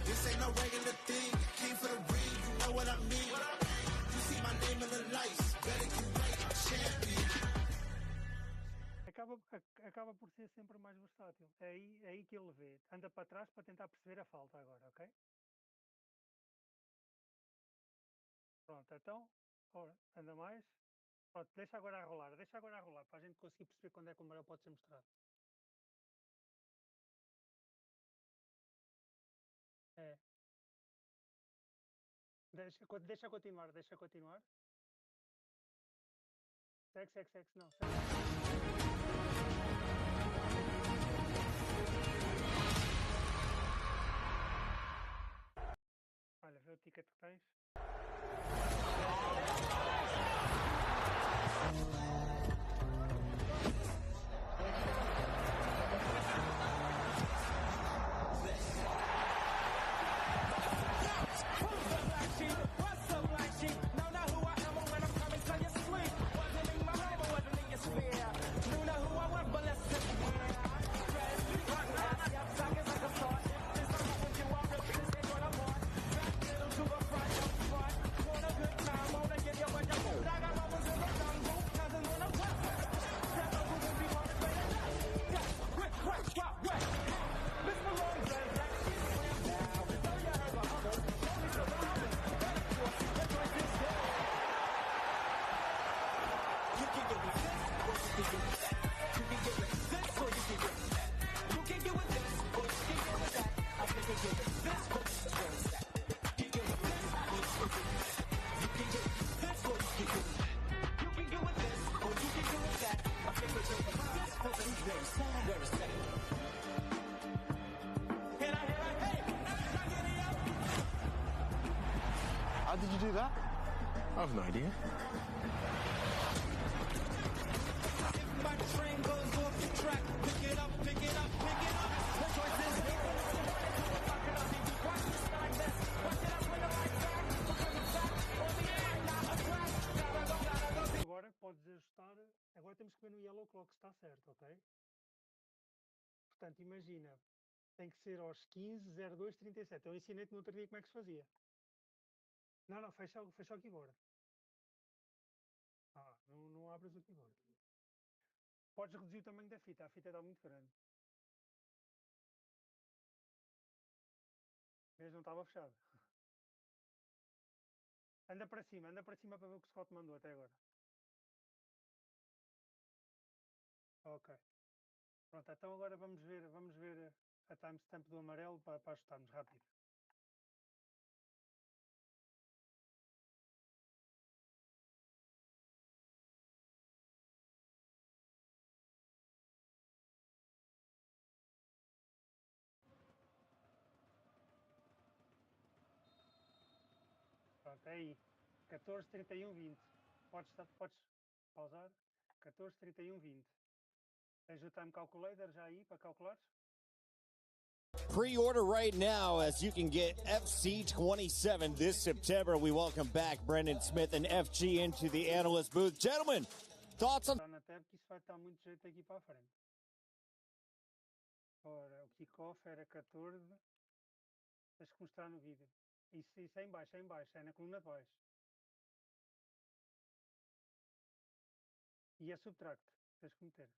Speaker 17: This ain't no regular thing. Came for the ring, you know what I mean. You see my name in the lights, better get right, I'm champion.
Speaker 13: Acaba por ser sempre mais versátil. É aí que ele vê. Anda para trás para tentar perceber a falta agora, ok? Pronto, então, ora, anda mais. Pronto, deixa agora a rolar, para a gente conseguir perceber quando é que o amarelo pode ser mostrado. Deixa continuar, deixa continuar. Segue, não, segue. Olha, vê o ticket que tens.
Speaker 5: How did you do that? I have no idea.
Speaker 13: Agora podes ajustar. Agora temos que ver no yellow clock se está certo, ok? Portanto, imagina, tem que ser aos 15:02:37. Eu ensinei-te no outro dia como é que se fazia. Não, fecha o keyboard. Não abras o keyboard. Podes reduzir o tamanho da fita, a fita está muito grande. Mas não estava fechado. Anda para cima para ver o que o Scott mandou até agora. Ok. Pronto, então agora vamos ver a timestamp do amarelo para ajustarmos rápido. Pronto, é aí. 14:31:20. Podes pausar. 14:31:20. Tens o time calculator já aí para calculares?
Speaker 8: Pre-order right now as you can get FC 27 this September. We welcome back Brendan Smith and FG into the analyst booth. Gentlemen, thoughts on...
Speaker 13: Está na tab que isso vai estar muito jeito aqui para a frente. Ora, o kickoff era 14. Tens que mostrar no vídeo. Isso é em baixo, é na coluna de baixo. E é subtract, tens que meter.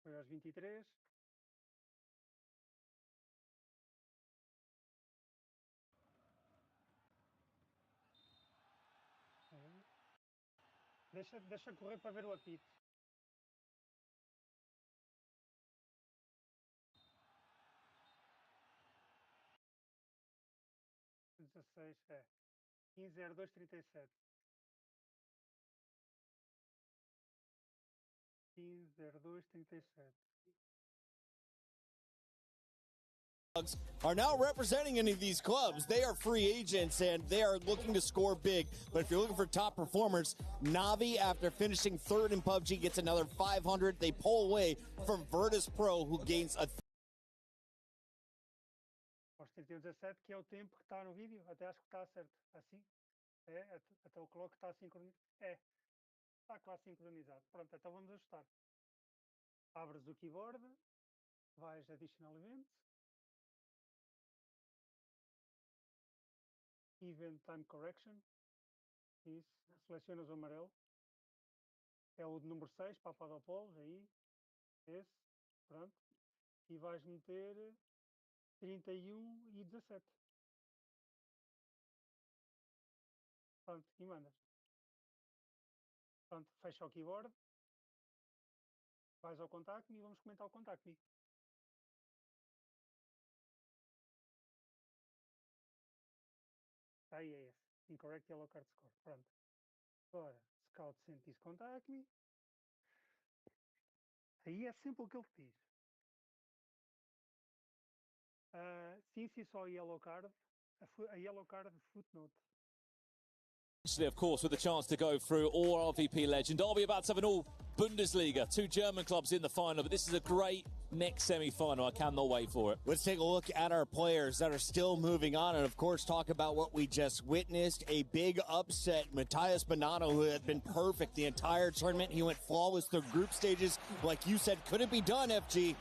Speaker 13: Foi aos 23. Deixa correr para ver o apito. É. 15:02:37. 15:02:37.
Speaker 8: are now representing any of these clubs. They are free agents and they are looking to score big. But if you're looking for top performers, Navi, after finishing third in PUBG, gets another 500. They pull away from Virtus Pro, who gains a...
Speaker 13: Aos 31:17, que é o tempo que está no vídeo. Até acho que está certo. Assim? É, até o clock está sincronizado. É, está quase sincronizado. Pronto, então vamos ajustar. Abres o keyboard, vais Additional Events, Event Time Correction, isso, selecionas o amarelo, é o de número 6, para a Padopols, aí, esse, pronto, e vais meter 31:17. Pronto, e mandas. Pronto, fecha o keyboard. Vais ao Contact Me e vamos comentar o Contact Me. Aí é esse. Incorrect Yellow Card Score. Pronto. Agora, Scout sent this Contact Me. Aí é sempre o que ele diz. Since he saw a yellow card, a yellow card footnote.
Speaker 24: Of course, with a chance to go through all RVP legend. Derby about to have an all Bundesliga, 2 German clubs in the final, but this is a great next semi-final. I cannot wait for it.
Speaker 8: Let's take a look at our players that are still moving on and, of course, talk about what we just witnessed. A big upset. Matthias Bonanno, who had been perfect the entire tournament. He went flawless through group stages. Like you said, could it be done, FG?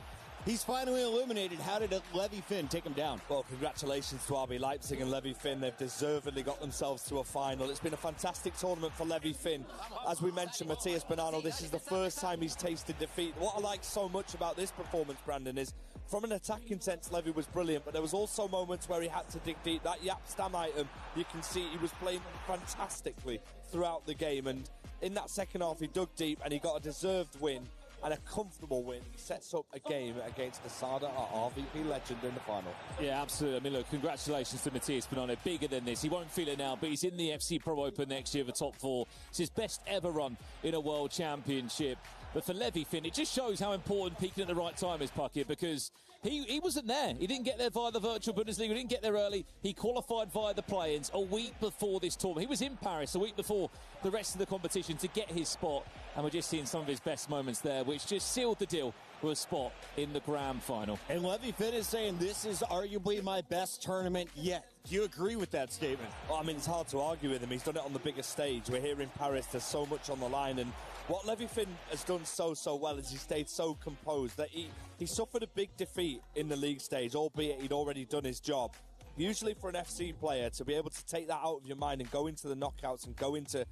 Speaker 8: He's finally eliminated. How did Levi Finn take him down?
Speaker 10: Well, congratulations to RB Leipzig and Levi Finn. They've deservedly got themselves to a final. It's been a fantastic tournament for Levi Finn. As we mentioned, Matthias Bonanno, this is the first time he's tasted defeat. What I like so much about this performance, Brandon, is from an attacking sense, Levi was brilliant, but there was also moments where he had to dig deep. That Yap Stam item, you can see he was playing fantastically throughout the game. And in that second half, he dug deep and he got a deserved win. And a comfortable win. He sets up a game against Asada, our RVP legend, in the final.
Speaker 24: Yeah, absolutely. I mean, look, congratulations to Matthias Bonanno. Bigger than this. He won't feel it now, but he's in the FC Pro Open next year for top 4. It's his best ever run in a World Championship. But for Levi Finn, it just shows how important peaking at the right time is, Pucky, because he wasn't there. He didn't get there via the virtual Bundesliga. He didn't get there early. He qualified via the play-ins a week before this tournament. He was in Paris a week before the rest of the competition to get his spot. And we're just seeing some of his best moments there, which just sealed the deal with a spot in the grand final.
Speaker 8: And Levi Finn is saying this is arguably my best tournament yet. Do you agree with that statement?
Speaker 10: Well, I mean, it's hard to argue with him. He's done it on the biggest stage. We're here in Paris. There's so much on the line. And what Levi Finn has done so well is he stayed so composed that he suffered a big defeat in the league stage, albeit he'd already done his job. Usually for an FC player to be able to take that out of your mind and go into the knockouts and go into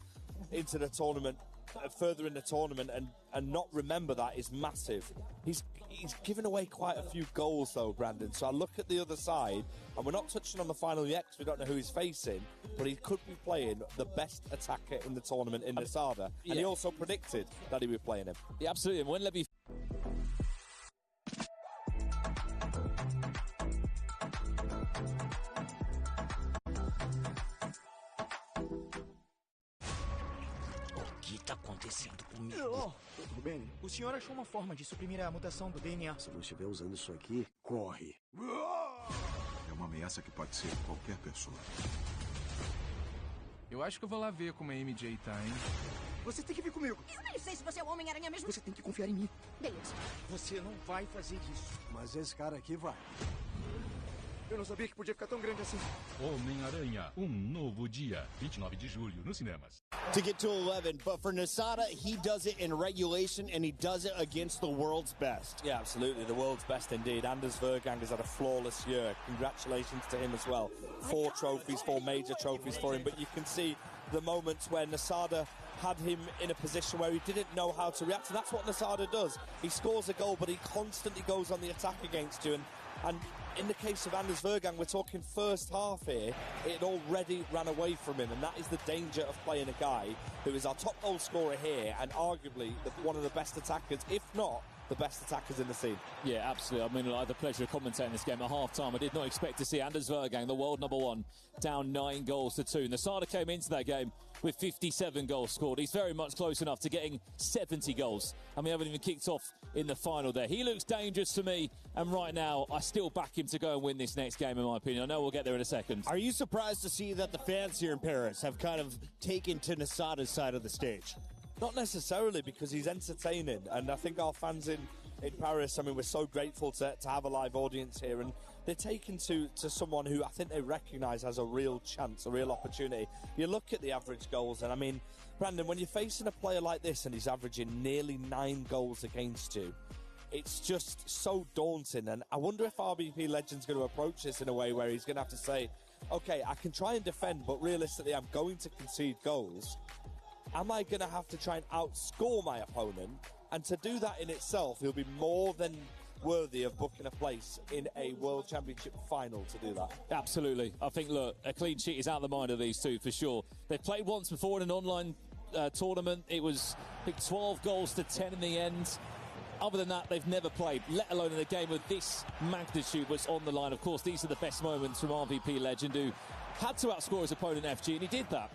Speaker 10: the tournament, further in the tournament and not remember that is massive. He's given away quite a few goals though, Brandon. So I look at the other side, and we're not touching on the final yet because we don't know who he's facing, but he could be playing the best attacker in the tournament in Asada. And he also predicted that he would be playing him.
Speaker 24: Yeah, absolutely. And when Levi
Speaker 3: está acontecendo comigo?
Speaker 18: Tudo bem? O senhor achou uma forma de suprimir a mutação do DNA.
Speaker 3: Se não estiver usando isso aqui, corre.
Speaker 20: É uma ameaça que pode ser qualquer pessoa.
Speaker 22: Eu acho que eu vou lá ver como a MJ tá, hein?
Speaker 18: Você tem que vir comigo.
Speaker 25: Eu nem sei se você é o Homem-Aranha mesmo.
Speaker 18: Você tem que confiar em mim.
Speaker 25: Beleza.
Speaker 18: Você não vai fazer isso.
Speaker 3: Mas esse cara aqui vai.
Speaker 18: Eu não sabia que podia ficar tão grande assim.
Speaker 22: Homem-Aranha, novo dia. 29 de julho, nos cinemas.
Speaker 8: To get to 11, but for Nasada, he does it in regulation, and he does it against the world's best.
Speaker 10: Yeah, absolutely, the world's best indeed. Anders Vergang has had a flawless year. Congratulations to him as well. 4 trophies, 4 major trophies for him, but you can see the moments where Nasada had him in a position where he didn't know how to react, and that's what Nasada does. He scores a goal, but he constantly goes on the attack against you, and in the case of Anders Vergang, we're talking first half here, it already ran away from him, and that is the danger of playing a guy who is our top goal scorer here and arguably one of the best attackers, if not the best attackers in the scene.
Speaker 24: Yeah, absolutely. I mean, I had the pleasure of commentating this game at half-time. I did not expect to see Anders Vergang, the world #1, down 9 goals to 2. Nasada came into that game with 57 goals scored. He's very much close enough to getting 70 goals. And we haven't even kicked off in the final there. He looks dangerous to me, and right now, I still back him to go and win this next game, in my opinion. I know we'll get there in a second.
Speaker 8: Are you surprised to see that the fans here in Paris have kind of taken to Nasada's side of the stage?
Speaker 10: Not necessarily, because he's entertaining, and I think our fans in Paris, I mean, we're so grateful to have a live audience here, and they're taken to someone who I think they recognise has a real chance, a real opportunity. You look at the average goals, and I mean, Brandon, when you're facing a player like this and he's averaging nearly 9 goals against you, it's just so daunting, and I wonder if RBP Legend's going to approach this in a way where he's going to have to say, okay, I can try and defend, but realistically I'm going to concede goals. Am I going to have to try and outscore my opponent? And to do that in itself, he'll be more than worthy of booking a place in a World Championship final to do that.
Speaker 24: Absolutely. I think, look, a clean sheet is out of the mind of these two for sure. They've played once before in an online tournament. It was, I think, 12 goals to 10 in the end.
Speaker 1: other than that, they've never played, let alone in a game of this magnitude was on the line. Of course, these are the best moments from RVP Legend, who had to outscore his opponent FG, and he did that.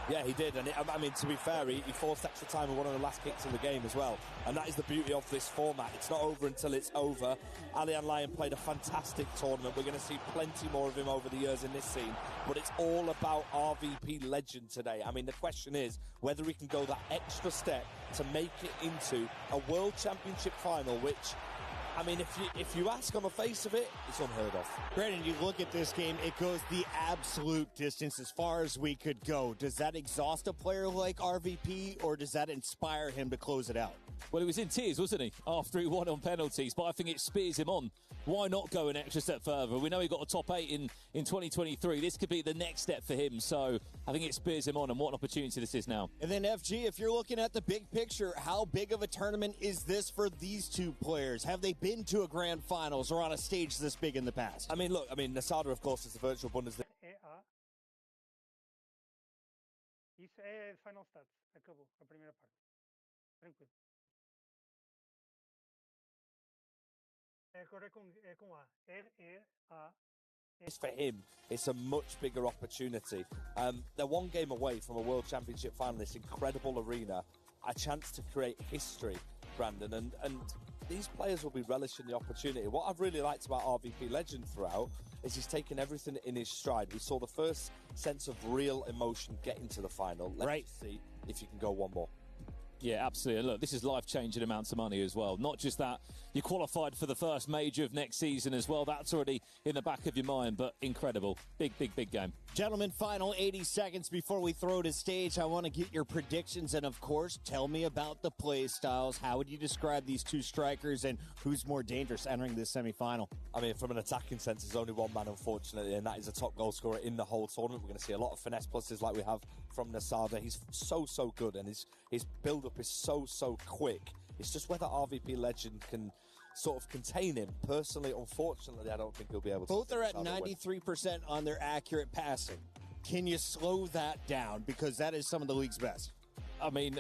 Speaker 10: Yeah, he did, and I mean, to be fair, he forced extra time with one of the last kicks of the game as well, and that is the beauty of this format. It's not over until it's over. Alian Lyon played a fantastic tournament. We're going to see plenty more of him over the years in this scene, but it's all about RVP Legend today. I mean, the question is whether he can go that extra step to make it into a World Championship final, which, I mean, if you ask on the face of it, it's unheard of.
Speaker 8: Brandon, you look at this game, it goes the absolute distance as far as we could go. Does that exhaust a player like RVP, or does that inspire him to close it out?
Speaker 1: Well, he was in tears, wasn't he, after he won on penalties, but I think it spears him on. Why not go an extra step further? We know he got a top 8 in 2023. This could be the next step for him, so I think it spears him on, and what an opportunity this is now.
Speaker 8: And then, FG, if you're looking at the big picture, how big of a tournament is this for these two players? Have they been to a grand finals or on a stage this big in the past?
Speaker 10: I mean, look, Nasada, of course, is the virtual Bundesliga.
Speaker 13: Isso é final stats. Acabou a primeira parte. Tranquilo. Agora é com A. R-E-A.
Speaker 10: For him, it's a much bigger opportunity. They're one game away from a World Championship final, this incredible arena, a chance to create history, Brandon, and these players will be relishing the opportunity. What I've really liked about RVP Legend throughout is he's taken everything in his stride. We saw the first sense of real emotion get into the final. Let's see if you can go one more.
Speaker 1: Yeah, absolutely. Look, this is life-changing amounts of money as well. Not just that, you qualified for the first major of next season as well. That's already in the back of your mind, but incredible. Big, big, big game.
Speaker 8: Gentlemen, final 80 seconds before we throw to stage. I want to get your predictions, and of course, tell me about the play styles. How would you describe these two strikers, and who's more dangerous entering this semifinal?
Speaker 10: I mean, from an attacking sense, there's only one man, unfortunately, and that is a top goal scorer in the whole tournament. We're going to see a lot of finesse pluses like we have from Nasada. He's so good, and his build-up is so quick. It's just whether RVP Legend can sort of contain him. Personally, unfortunately, I don't think he'll be able to.
Speaker 8: Both are at 93% on their accurate passing. Can you slow that down? Because that is some of the league's best.
Speaker 1: I mean,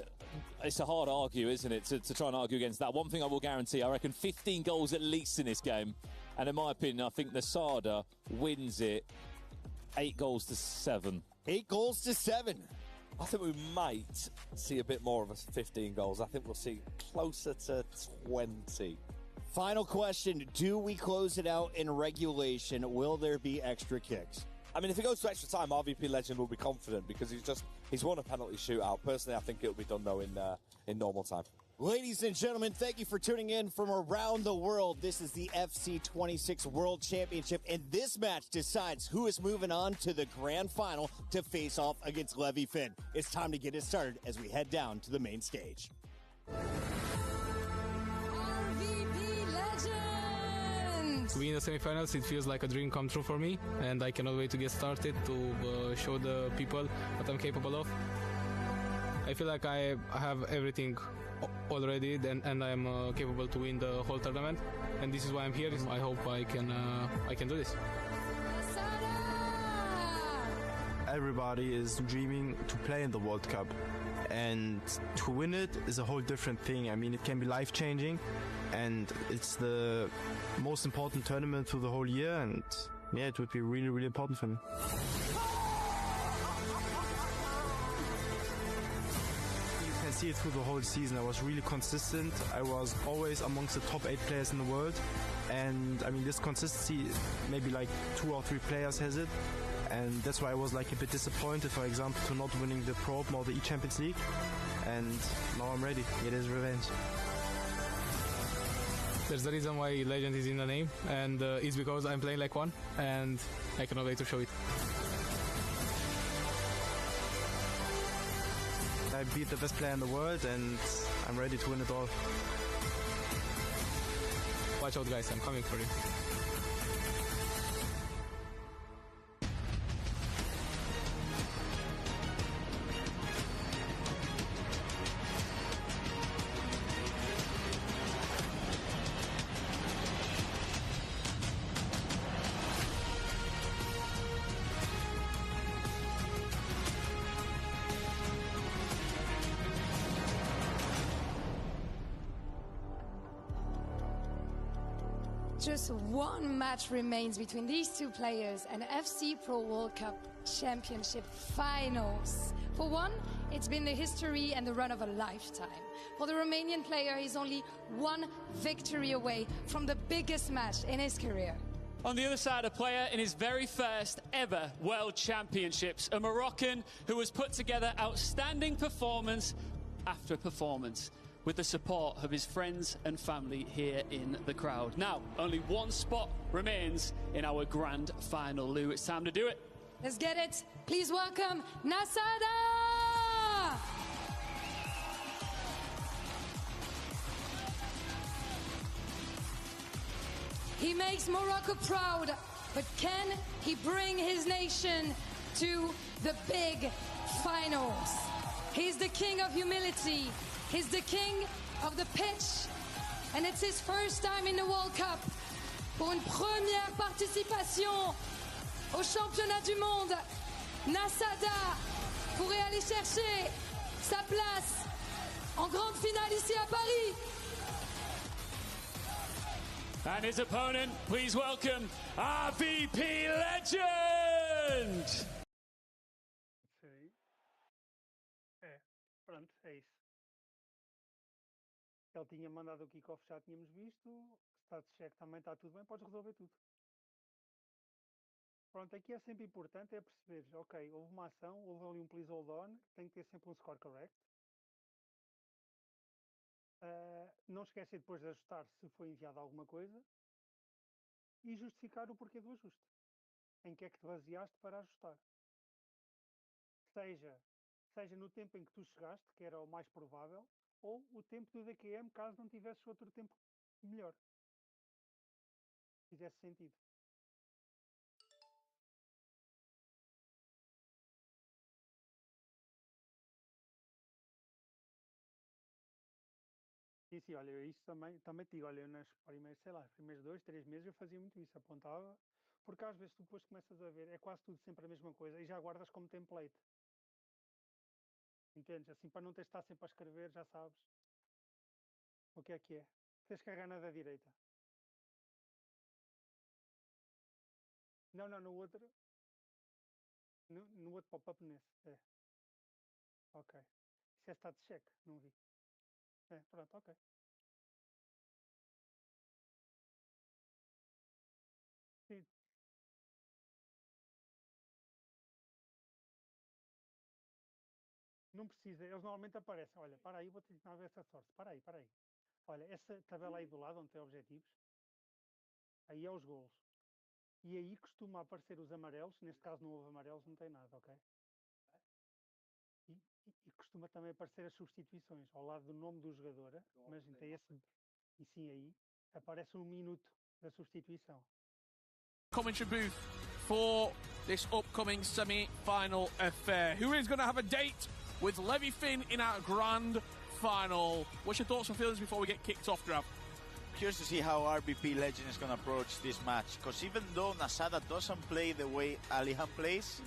Speaker 1: it's a hard argue, isn't it, to try and argue against that. One thing I will guarantee, I reckon 15 goals at least in this game. And in my opinion, I think Nasada wins it 8 goals to 7.
Speaker 8: 8 goals to 7.
Speaker 10: I think we might see a bit more of a 15 goals. I think we'll see closer to 20.
Speaker 8: Final question. Do we close it out in regulation? Will there be extra kicks?
Speaker 10: I mean, if it goes to extra time, RVP Legend will be confident because he's won a penalty shootout. Personally, I think it'll be done, though, in normal time.
Speaker 8: Ladies and gentlemen, thank you for tuning in from around the world. This is the FC26 World Championship, and this match decides who is moving on to the grand final to face off against Levi Finn. It's time to get it started as we head down to the main stage.
Speaker 11: RVP Legend!
Speaker 7: To be in the semifinals, it feels like a dream come true for me, and I cannot wait to get started to show the people what I'm capable of. I feel like I have everything already, and I'm capable to win the whole tournament, and this is why I'm here. I hope I can do this.
Speaker 12: Everybody is dreaming to play in the World Cup, and to win it is a whole different thing. I mean, it can be life-changing, and it's the most important tournament for the whole year, and yeah, it would be really, really important for me. See it through the whole season. I was really consistent. I was always amongst the top 8 players in the world, and I mean, this consistency, maybe like 2 or 3 players has it, and that's why I was like a bit disappointed, for example, to not winning the Pro Open or the E-Champions League, and now I'm ready. It is revenge.
Speaker 7: There's a reason why Legend is in the name, and it's because I'm playing like one, and I cannot wait to show it.
Speaker 12: I beat the best player in the world, and I'm ready to win it all.
Speaker 7: Watch out, guys, I'm coming for you.
Speaker 11: Just one match remains between these two players and FC Pro World Cup Championship Finals. For one, it's been the history and the run of a lifetime. For the Romanian player, he's only one victory away from the biggest match in his career.
Speaker 23: On the other side, a player in his very first ever World Championships, a Moroccan who has put together outstanding performance after performance, with the support of his friends and family here in the crowd. Now, only one spot remains in our grand final. Lou, it's time to do it.
Speaker 11: Let's get it. Please welcome Nasada! He makes Morocco proud, but can he bring his nation to the big finals? He's the king of humility. He's the king of the pitch. And it's his first time in the World Cup. Pour une première participation au championnat du monde, Nasada pourrait aller chercher sa place en grande finale ici à Paris.
Speaker 23: And his opponent, please welcome RVP legend!
Speaker 13: Sim. Pronto, é isso. Ele tinha mandado o kick-off, já tínhamos visto. Status check também está tudo bem, podes resolver tudo. Pronto, aqui é sempre importante é perceberes, ok, houve uma ação, houve ali um please hold on, tem que ter sempre um score correct. Não esquecer depois de ajustar se foi enviado alguma coisa e justificar o porquê do ajuste. Em que é que te baseaste para ajustar. Seja no tempo em que tu chegaste, que era o mais provável, ou o tempo do DQM, caso não tivesses outro tempo melhor. Fizesse sentido. E sim, olha, isso também te digo, olha, nas primeiras, sei lá, primeiros 2, 3 meses eu fazia muito isso, apontava, porque às vezes tu depois começas a ver, é quase tudo sempre a mesma coisa e já guardas como template. Entendes? Assim, para não ter de estar sempre a escrever, já sabes o que é que é. Tens que agarrar na da direita. Não, no outro. No outro pop-up nesse. É. Ok. Isso é status check, não vi. Pronto, ok. Sim. Não precisa, eles normalmente aparecem. Olha, para aí, vou tentar ver essa sorte. Para aí. Olha, essa tabela aí do lado, onde tem objetivos, aí é os golos. E aí costuma aparecer os amarelos, neste caso não houve amarelos, não tem nada, ok? E costuma também aparecer as substituições, ao lado do nome do jogador, mas tem esse, e sim aí, aparece 1 minuto da substituição.
Speaker 9: Commentary booth for this upcoming semi-final affair. Who is going to have a date with Levy Finn in our grand final? What's your thoughts and feelings before we get kicked off, Drav?
Speaker 16: Curious to see how RBP Legend is going to approach this match, because even though Nasada doesn't play the way Alihan plays,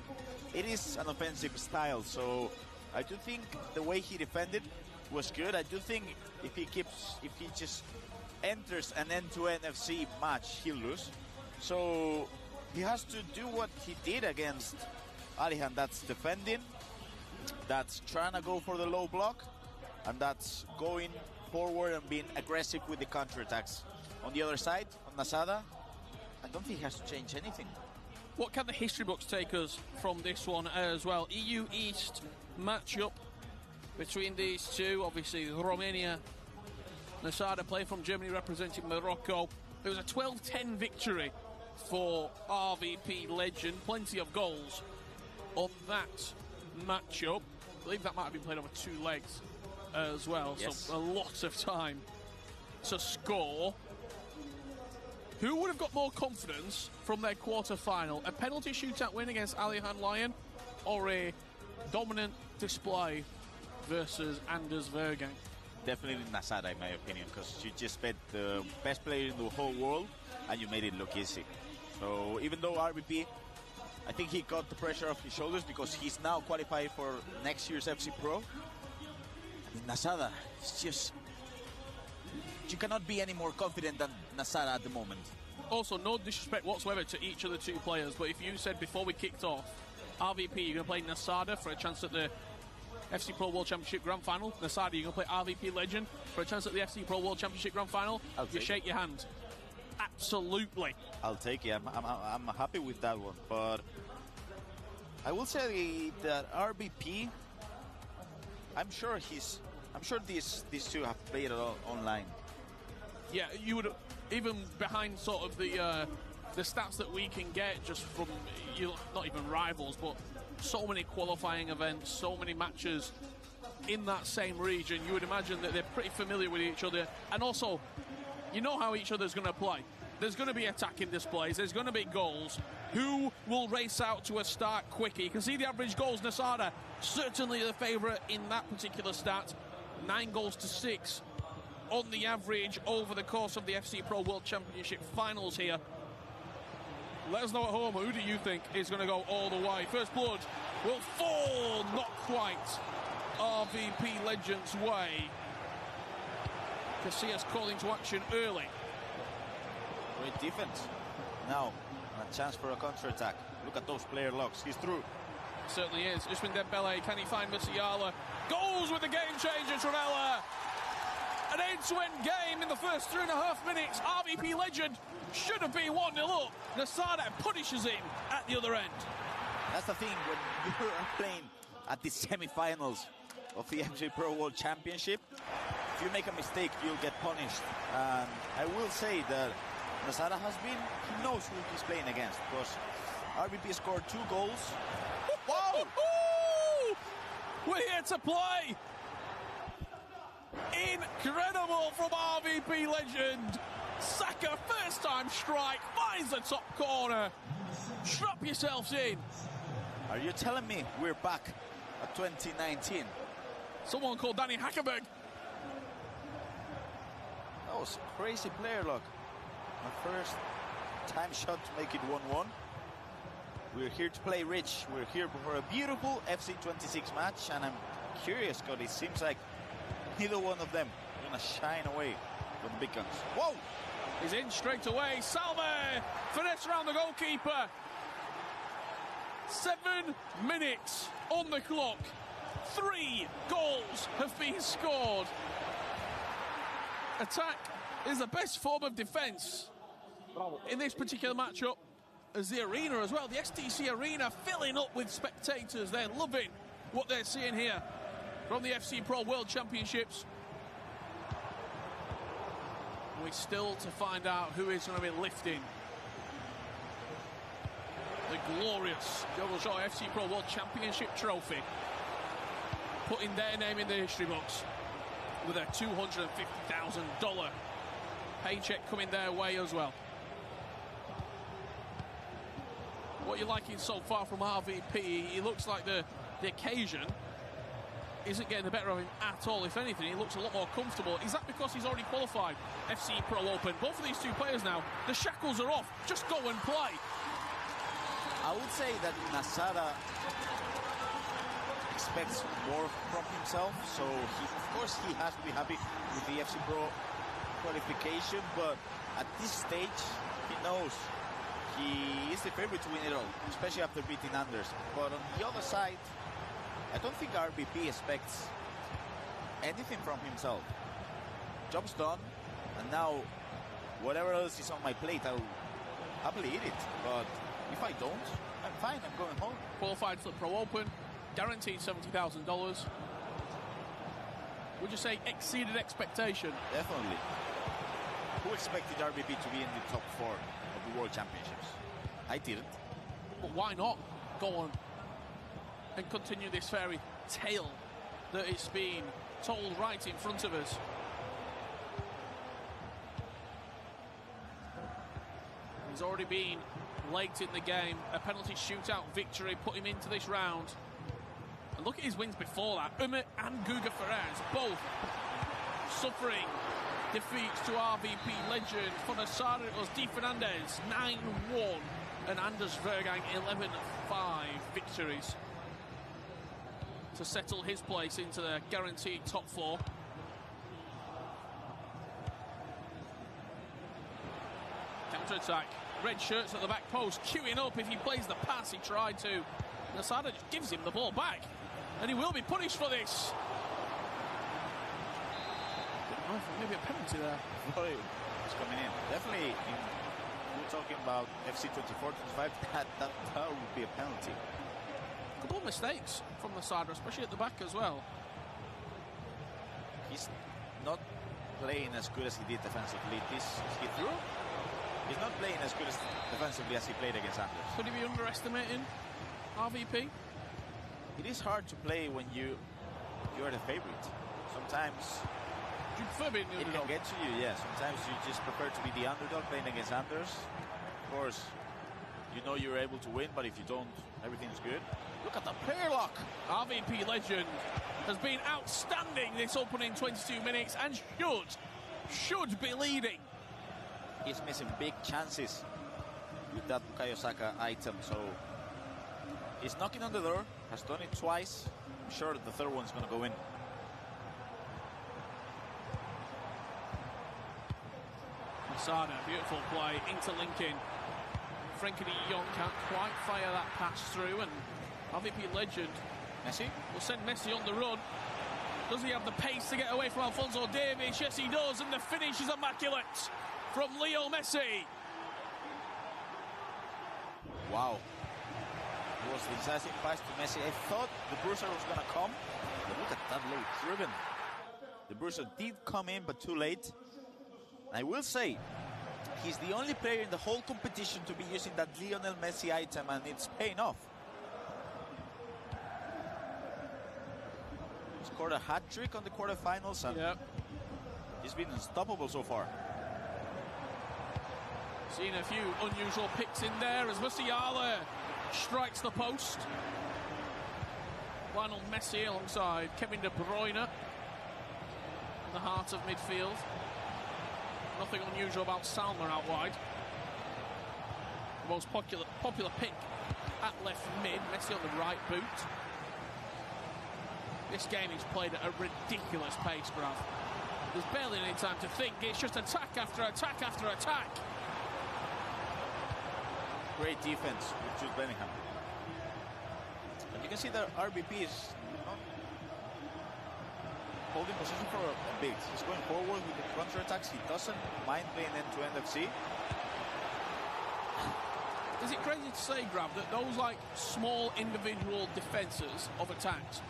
Speaker 16: it is an offensive style, so I do think the way he defended was good. I do think if he just enters an end-to-end FC match, he'll lose. So he has to do what he did against Alihan, that's defending, that's trying to go for the low block, and that's going forward and being aggressive with the counterattacks. On the other side, on Nasada, I don't think he has to change anything.
Speaker 9: What can the history books take us from this one as well? EU East matchup between these two. Obviously, Romania, Nasada playing from Germany representing Morocco. It was a 12-10 victory for RVP Legend. Plenty of goals on that matchup. I believe that might have been played over 2 legs as well, yes. So a lot of time to score. Who would have got more confidence from their quarter-final? A penalty shootout win against Alihan Lion, or a dominant display versus Anders Vergang?
Speaker 16: Definitely Nasada, in my opinion, because you just bet the best player in the whole world and you made it look easy. So even though RBP, I think he got the pressure off his shoulders because he's now qualified for next year's FC Pro. Nasada, it's just, you cannot be any more confident than Nasada at the moment.
Speaker 9: Also, no disrespect whatsoever to each of the two players, but if you said before we kicked off, RVP, you're going to play Nasada for a chance at the FC Pro World Championship Grand Final. Nasada, you're going to play RVP Legend for a chance at the FC Pro World Championship Grand Final. You shake your hand. Absolutely.
Speaker 16: I'll take it. I'm happy with that one, but I will say that RBP. I'm sure these two have played it online.
Speaker 9: Yeah, you would, even behind sort of the stats that we can get just from not even rivals, but so many qualifying events, so many matches in that same region. You would imagine that they're pretty familiar with each other, and also you know how each other's going to play. There's going to be attacking displays, there's going to be goals. Who will race out to a start quicker? You can see the average goals. Nasada, certainly the favourite in that particular stat. 9 goals to 6 on the average over the course of the FC Pro World Championship finals here. Let us know at home, who do you think is going to go all the way? First blood will fall, not quite RVP Legends' way. Casillas calling to action early.
Speaker 16: Great defense. Now, a chance for a counter-attack. Look at those player locks. He's through.
Speaker 9: Certainly is. Usman Dembele, can he find Musiala? Goes with the game changer, Travella. An end-to-end game in the first 3.5 minutes. RVP Legend should have been 1-0 up. Nasada punishes him at the other end.
Speaker 16: That's the thing, when you are playing at the semi-finals of the FC Pro World Championship, if you make a mistake, you'll get punished. And I will say that Nasada he knows who he's playing against, because RVP scored 2 goals. Wow!
Speaker 9: We're here to play! Incredible from RVP Legend. Saka, first time strike, finds the top corner. Strap yourselves in.
Speaker 16: Are you telling me we're back at 2019?
Speaker 9: Someone called Danny Hackerberg.
Speaker 16: That was crazy player luck. My first time shot to make it 1-1. We're here to play rich. We're here for a beautiful FC26 match, and I'm curious because it seems like neither one of them is going to shine away from the big guns. Whoa!
Speaker 9: He's in straight away. Salve! Finesse around the goalkeeper. 7 minutes on the clock. 3 goals have been scored. Attack is the best form of defence in this particular matchup, as the arena as well, the STC arena filling up with spectators. They're loving what they're seeing here from the FC Pro World Championships. We're still to find out who is going to be lifting the glorious Joe FC Pro World Championship trophy, putting their name in the history books with a $250,000 paycheck coming their way as well. What you're liking so far from RVP, he looks like the occasion isn't getting the better of him at all. If anything, he looks a lot more comfortable. Is that because he's already qualified FC Pro Open? Both of these two players now, the shackles are off. Just go and play.
Speaker 16: I would say that Nasada expects more from himself, so of course he has to be happy with the FC Pro qualification, but at this stage he knows he is the favorite to win it all, especially after beating Anders. But on the other side, I don't think RBP expects anything from himself. Job's done, and now whatever else is on my plate, I'll happily eat it. But if I don't, I'm fine, I'm going home.
Speaker 9: Qualified for the Pro Open, guaranteed $70,000. Would you say exceeded expectation?
Speaker 16: Definitely. Who expected RBP to be in the top 4 of the World Championships? I didn't.
Speaker 9: But why not go on and continue this fairy tale that it's been told right in front of us? He's already been late in the game. A penalty shootout victory put him into this round. And look at his wins before that. Umit and Guga Ferraz both suffering defeats to RVP Legend. For Nasada, it was Di Fernandez 9-1 and Anders Vergang 11-5 victories to settle his place into the guaranteed top 4. Counter counter-attack. Red shirts at the back post, queuing up if he plays the pass he tried to. Nasada just gives him the ball back, and he will be punished for this. Maybe a penalty there.
Speaker 16: It's coming in. Definitely, we're talking about FC 24-25, that would be a penalty.
Speaker 9: A couple of mistakes from Nasada, especially at the back as well.
Speaker 16: He's not playing as good as he did defensively. Is he through? He's not playing as good as defensively as he played against Anders.
Speaker 9: Could he be underestimating RVP?
Speaker 16: It is hard to play when you're the favorite. Sometimes
Speaker 9: you prefer being the underdog.
Speaker 16: It can get to you, yeah. Sometimes you just prefer to be the underdog playing against Anders. Of course, you know you're able to win, but if you don't, everything's good.
Speaker 9: Look at the pair lock. RVP legend has been outstanding this opening 22 minutes and should be leading.
Speaker 16: He's missing big chances with that Bukayo Saka item, so he's knocking on the door, has done it twice. I'm sure that the third one's going to go in.
Speaker 9: Masada, beautiful play, interlinking. Frenkie de Jong can't quite fire that pass through, and RVP legend
Speaker 16: Messi
Speaker 9: will send Messi on the run. Does he have the pace to get away from Alphonso Davies? Yes, he does, and the finish is immaculate from Leo Messi.
Speaker 16: Wow. It was the decisive pass to Messi. I thought the Bruiser was going to come, but look at that late driven. The Bruiser did come in, but too late. I will say, he's the only player in the whole competition to be using that Lionel Messi item, and it's paying off. He scored a hat-trick on the quarterfinals, and he's been unstoppable so far.
Speaker 9: Seen a few unusual picks in there as Musiala strikes the post. Lionel Messi alongside Kevin De Bruyne in the heart of midfield. Nothing unusual about Salma out wide. The most popular pick at left mid, Messi on the right boot. This game is played at a ridiculous pace, bruv. There's barely any time to think. It's just attack after attack after attack.
Speaker 16: Great defense with Jude Bellingham. And you can see that RBP is not holding position for a bit. He's going forward with the counter-attacks. He doesn't mind playing end-to-end FC.
Speaker 9: Is it crazy to say, Grab, that those like small individual defences of attacks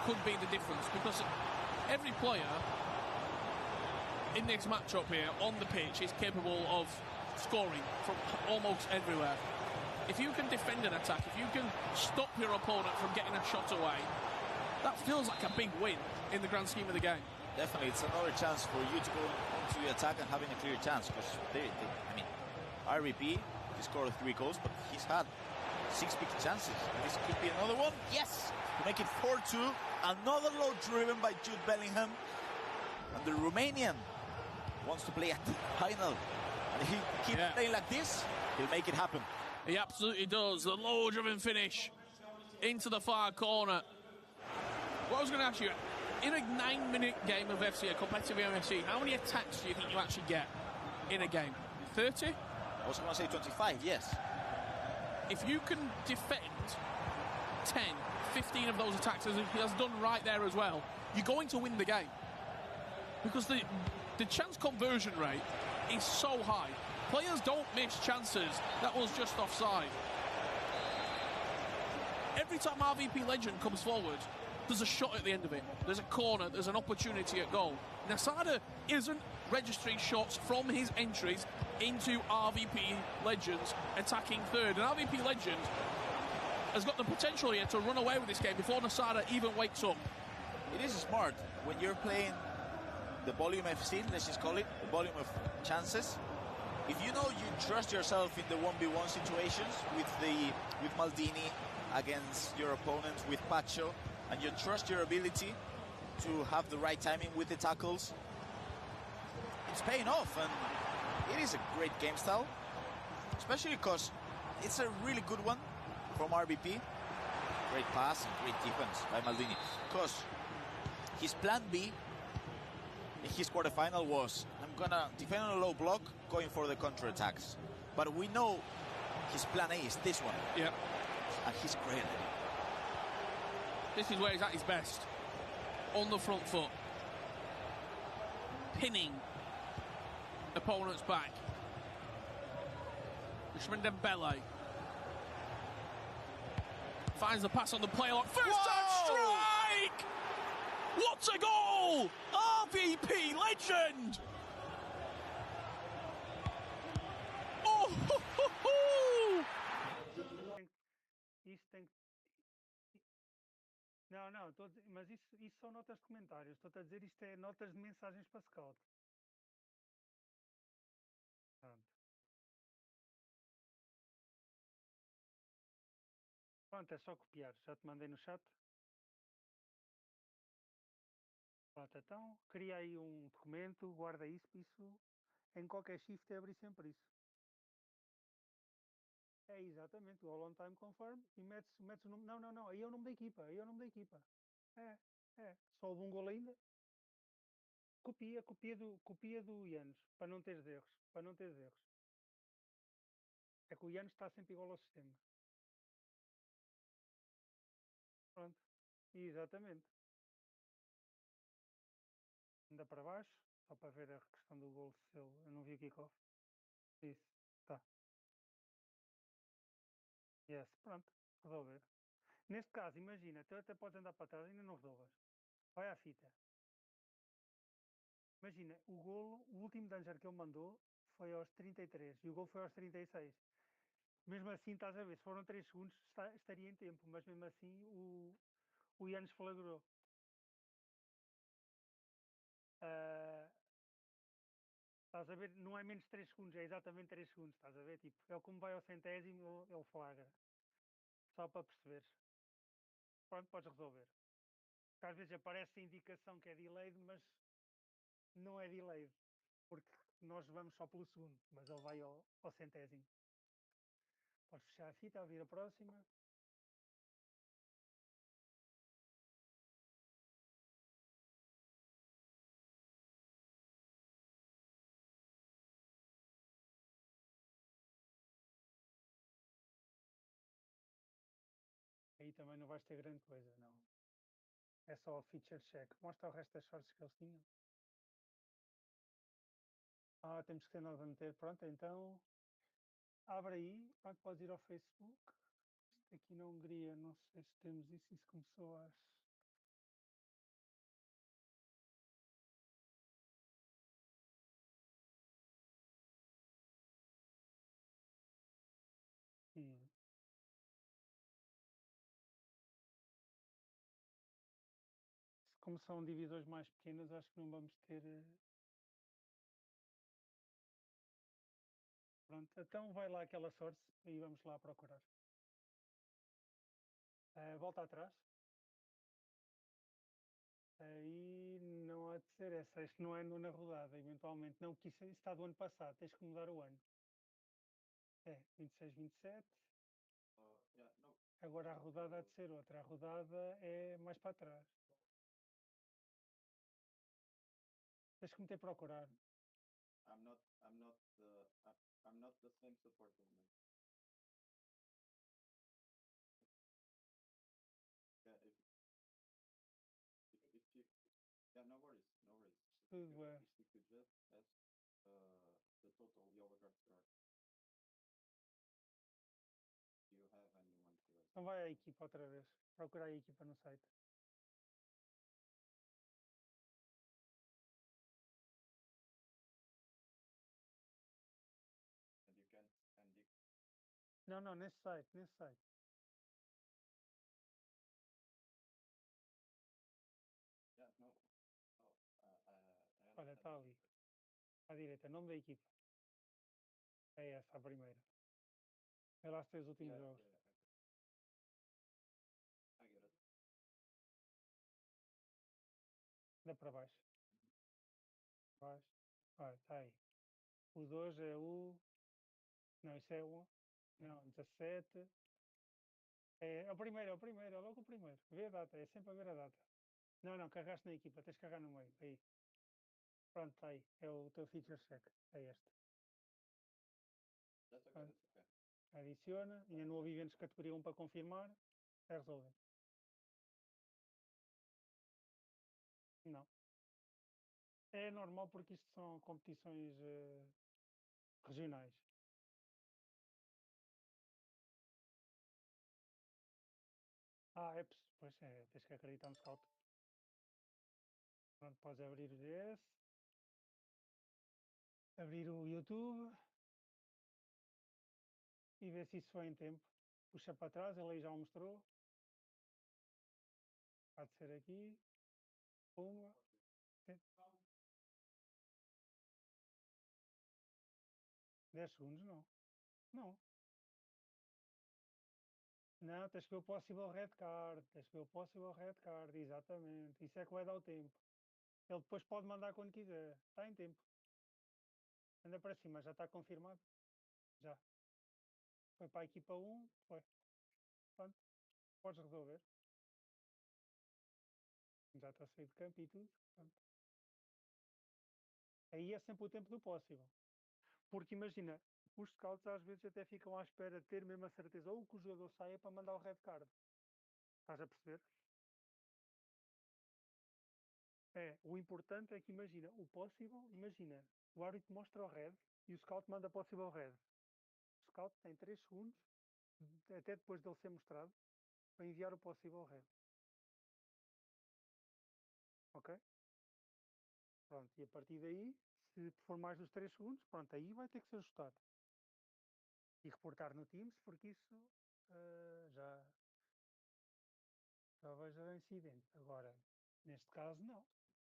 Speaker 9: could be the difference? Because every player in this matchup here on the pitch is capable of scoring from almost everywhere. If you can defend an attack, if you can stop your opponent from getting a shot away, that feels like a big win in the grand scheme of the game.
Speaker 16: Definitely, it's another chance for you to go onto the attack and having a clear chance, because RVP, he scored 3 goals, but he's had 6 big chances. And this could be another one. Yes! To make it 4-2. Another low driven by Jude Bellingham. And the Romanian wants to play at the final. And if he keeps playing like this, he'll make it happen.
Speaker 9: He absolutely does. The low driven finish into the far corner. What I was going to ask you, in a 9-minute game of FC, a competitive FC, how many attacks do you think you actually get in a game? 30?
Speaker 16: I was going to say 25, yes.
Speaker 9: If you can defend 10, 15 of those attacks, as he has done right there as well, you're going to win the game. Because the chance conversion rate is so high. Players don't miss chances. That was just offside. Every time RVP Legend comes forward, there's a shot at the end of it. There's a corner, there's an opportunity at goal. Nasada isn't registering shots from his entries into RVP Legends attacking third. And RVP Legend has got the potential here to run away with this game before Nasada even wakes up.
Speaker 16: It is smart when you're playing the volume FC, let's just call it, the volume of chances. If you know you trust yourself in the 1v1 situations with Maldini against your opponents, with Pacho, and you trust your ability to have the right timing with the tackles, it's paying off, and it is a great game style, especially because it's a really good one from RBP. Great pass and great defense by Maldini, because his plan B in his quarterfinal was, I'm gonna defend on a low block, going for the counter-attacks. But we know his plan A is this one.
Speaker 9: Yeah.
Speaker 16: And he's great.
Speaker 9: This is where he's at his best. On the front foot. Pinning opponent's back. Ousmane Dembele finds the pass on the play. First time strike! What a goal! RVP legend! Oh! Ho, ho, ho!
Speaker 13: Isso tem que. Não, não, mas isso são notas de comentários. Estou-te a dizer, isto é notas de mensagens para scout. Pronto. Pronto, é só copiar. Já te mandei no chat. Pronto, então, cria aí um documento, guarda isso em qualquer shift abrir sempre isso. É exatamente, o all on time confirm e metes o nome. Não, não, não, aí é o nome da equipa, aí é o nome da equipa. Só houve um gol ainda. Copia do Ianos, para não teres erros, para não teres erros. É que o Ianos está sempre igual ao sistema. Pronto, exatamente. Anda para baixo, só para ver a questão do gol, se eu não vi o kickoff. Isso, tá. Yes, pronto, resolver. Neste caso, imagina, tu até podes andar para trás e ainda não resolvas. Vai à fita. Imagina, o golo, o último danger que ele mandou foi aos 33 e o gol foi aos 36. Mesmo assim, estás a ver, se foram 3 segundos, estaria em tempo, mas mesmo assim o Ianos flagrou. Estás a ver, não é menos 3 segundos, é exatamente 3 segundos, estás a ver? Tipo, é como vai ao centésimo, ele flagra. Só para perceberes. Pronto, podes resolver. Porque às vezes aparece a indicação que é delayed, mas não é delayed. Porque nós vamos só pelo segundo, mas ele vai ao centésimo. Podes fechar a fita, abrir a próxima. Aí também não vais ter grande coisa, não. É só o feature check. Mostra o resto das shorts que eles tinham. Temos que ter nós a meter. Pronto, então abre aí. Pronto, podes ir ao Facebook. Isto aqui na Hungria, não sei se temos isso. Isso começou às... Como são divisões mais pequenas, acho que não vamos ter... Pronto, então vai lá aquela source e vamos lá procurar. Volta atrás. Aí não há de ser essa. Este não é na rodada, eventualmente. Não, que isso está do ano passado. Tens que mudar o ano. 26, 27. Agora a rodada há de ser outra. A rodada é mais para trás. Tens que meter procurar.
Speaker 4: I'm not the same supporter. No worries.
Speaker 13: Tudo bem.
Speaker 4: If you could just ask the total yellow card score. Do you have anyone here?
Speaker 13: Então vai à equipa outra vez. Procura a equipa no site. Não, nesse site. Olha, está ali. À direita, nome da equipa. É essa, a primeira. É lá os 3 últimos jogos.
Speaker 4: I get it.
Speaker 13: Dá para baixo. Baixo. Olha, está aí. O 2 é o... Não, isso é o... Não, 17. É o primeiro, é logo o primeiro. Vê a data, é sempre a ver a data. Não, carregaste na equipa, tens que carregar no meio. Aí. Pronto, está aí. É o teu feature check. É este. Portanto, adiciona, ainda não houve eventos de categoria 1 para confirmar, é resolver. Não. É normal porque isto são competições regionais. Apps, pois é, tens que acreditar no Scout. Pronto, podes abrir o GS, abrir o YouTube e ver se isso foi em tempo. Puxa para trás, ele aí já o mostrou. Há de ser aqui. Pumba. 10 segundos, não. Não. Não, tens que ver o possible red card. Tens que ver o possible red card, exatamente. Isso é que vai dar o tempo. Ele depois pode mandar quando quiser. Está em tempo. Anda para cima, já está confirmado? Já. Foi para a equipa 1, foi. Pronto, podes resolver. Já está a sair de campo e tudo. Pronto. Aí é sempre o tempo do possible. Porque imagina, os scouts às vezes até ficam à espera de ter mesmo a certeza ou que o jogador saia para mandar o red card. Estás a perceber? O importante é que imagina, o possible, imagina, o árbitro mostra o red e o scout manda possible red. O scout tem 3 segundos, até depois dele ser mostrado, para enviar o possible red. Ok? Pronto, e a partir daí, se for mais dos 3 segundos, pronto, aí vai ter que ser ajustado. E reportar no Teams, porque isso já vejo incidente. Agora, neste caso, não.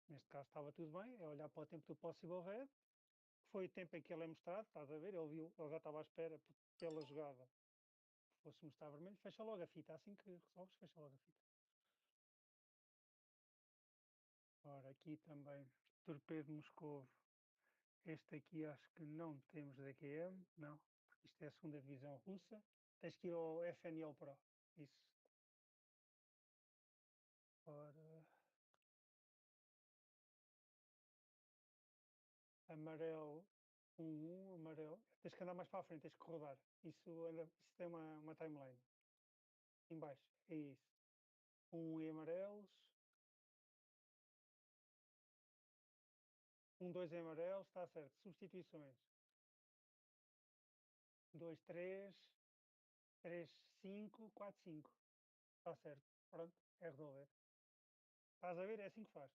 Speaker 13: Neste caso estava tudo bem, é olhar para o tempo do possible red, que foi o tempo em que ele é mostrado, estás a ver, ele viu, ele já estava à espera pela jogada, que fosse mostrar vermelho, fecha logo a fita, assim que resolves, fecha logo a fita. Ora, aqui também, Torpedo Moscovo, este aqui acho que não temos DQM, não, porque isto é a segunda divisão russa, tens que ir ao FNL Pro, isso. Ora, amarelo 1-1, amarelo. Tens que andar mais para a frente, tens que rodar. Isso tem uma timeline. Em baixo, é isso. 1 em amarelos. 2 em amarelos, está certo. Substituições. 2, 3, 3, 5, 4, 5. Está certo. Pronto, é resolver. Estás a ver? É assim que faz.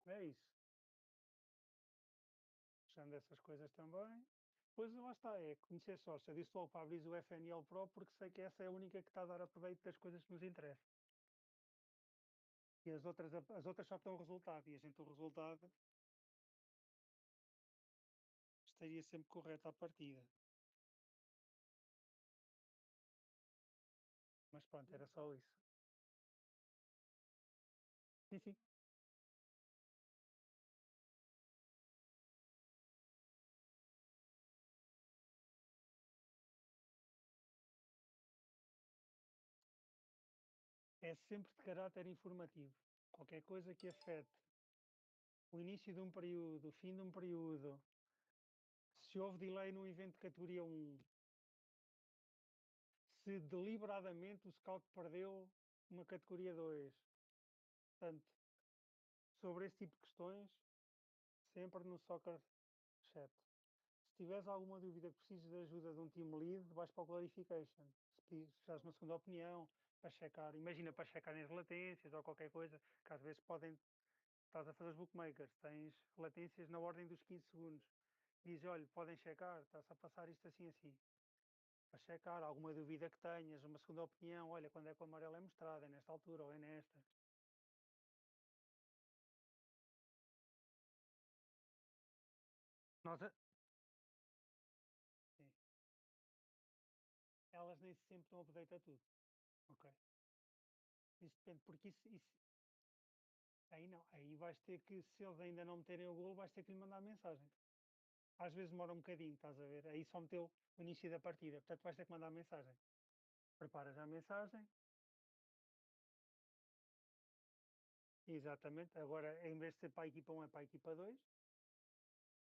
Speaker 13: É isso. Fechando essas coisas também. Depois lá está, é conhecer sócio. Eu disse logo para abrir o FNL Pro porque sei que essa é a única que está a dar aproveito das coisas que nos interessam. E as outras só estão o resultado. E a gente o resultado estaria sempre correto à partida. Mas pronto, era só isso. Sim, sim. É sempre de caráter informativo. Qualquer coisa que afete o início de um período, o fim de um período, se houve delay num evento de categoria 1, se deliberadamente o scout perdeu uma categoria 2. Portanto, sobre esse tipo de questões, sempre no Soccer Chat. Se tiveres alguma dúvida que precises de ajuda de um team lead, vais para o Clarification. Se precisares uma segunda opinião, para checar, imagina para checar as latências ou qualquer coisa, que às vezes podem, estás a fazer os bookmakers, tens latências na ordem dos 15 segundos. Diz, olha, podem checar, está-se a passar isto assim assim. Para checar, alguma dúvida que tenhas, uma segunda opinião, olha, quando é que o amarelo é mostrado, é nesta altura ou é nesta. Nós, sim. Elas nem sempre estão update a tudo. Ok. Isso depende, porque isso aí não. Aí vais ter que, se eles ainda não meterem o golo, vais ter que lhe mandar mensagem. Às vezes demora um bocadinho, estás a ver? Aí só meteu o início da partida. Portanto, vais ter que mandar mensagem. Preparas a mensagem. Exatamente. Agora, em vez de ser para a equipa 1, é para a equipa 2.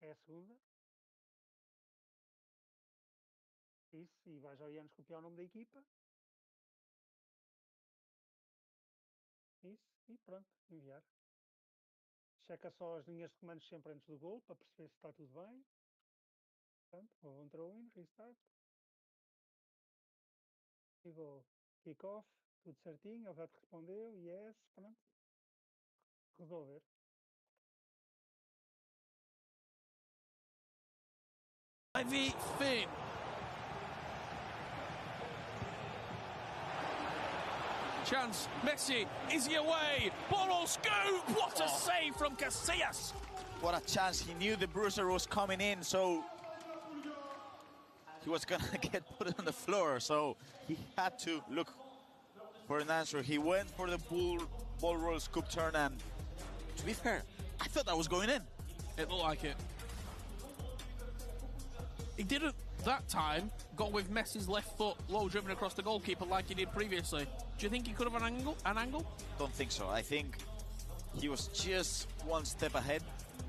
Speaker 13: É a segunda. Isso, e vais ao Ianos copiar o nome da equipa. Isso, e pronto, enviar. Checa só as linhas de comandos sempre antes do gol, para perceber se está tudo bem. Pronto, houve um throw-in, restart. Ligou kick-off, tudo certinho, ele já te respondeu, yes, pronto. Resolver.
Speaker 9: Ivy Finn. Chance, Messi, is he away? Ball scoop, what a save from Casillas.
Speaker 16: What a chance, he knew the bruiser was coming in, so he was gonna get put on the floor, so he had to look for an answer. He went for the ball roll scoop turn, and to be fair, I thought that was going in.
Speaker 9: It looked like it. He didn't, that time, go with Messi's left foot low driven across the goalkeeper like he did previously. Do you think he could have an angle?
Speaker 16: Don't think so. I think he was just one step ahead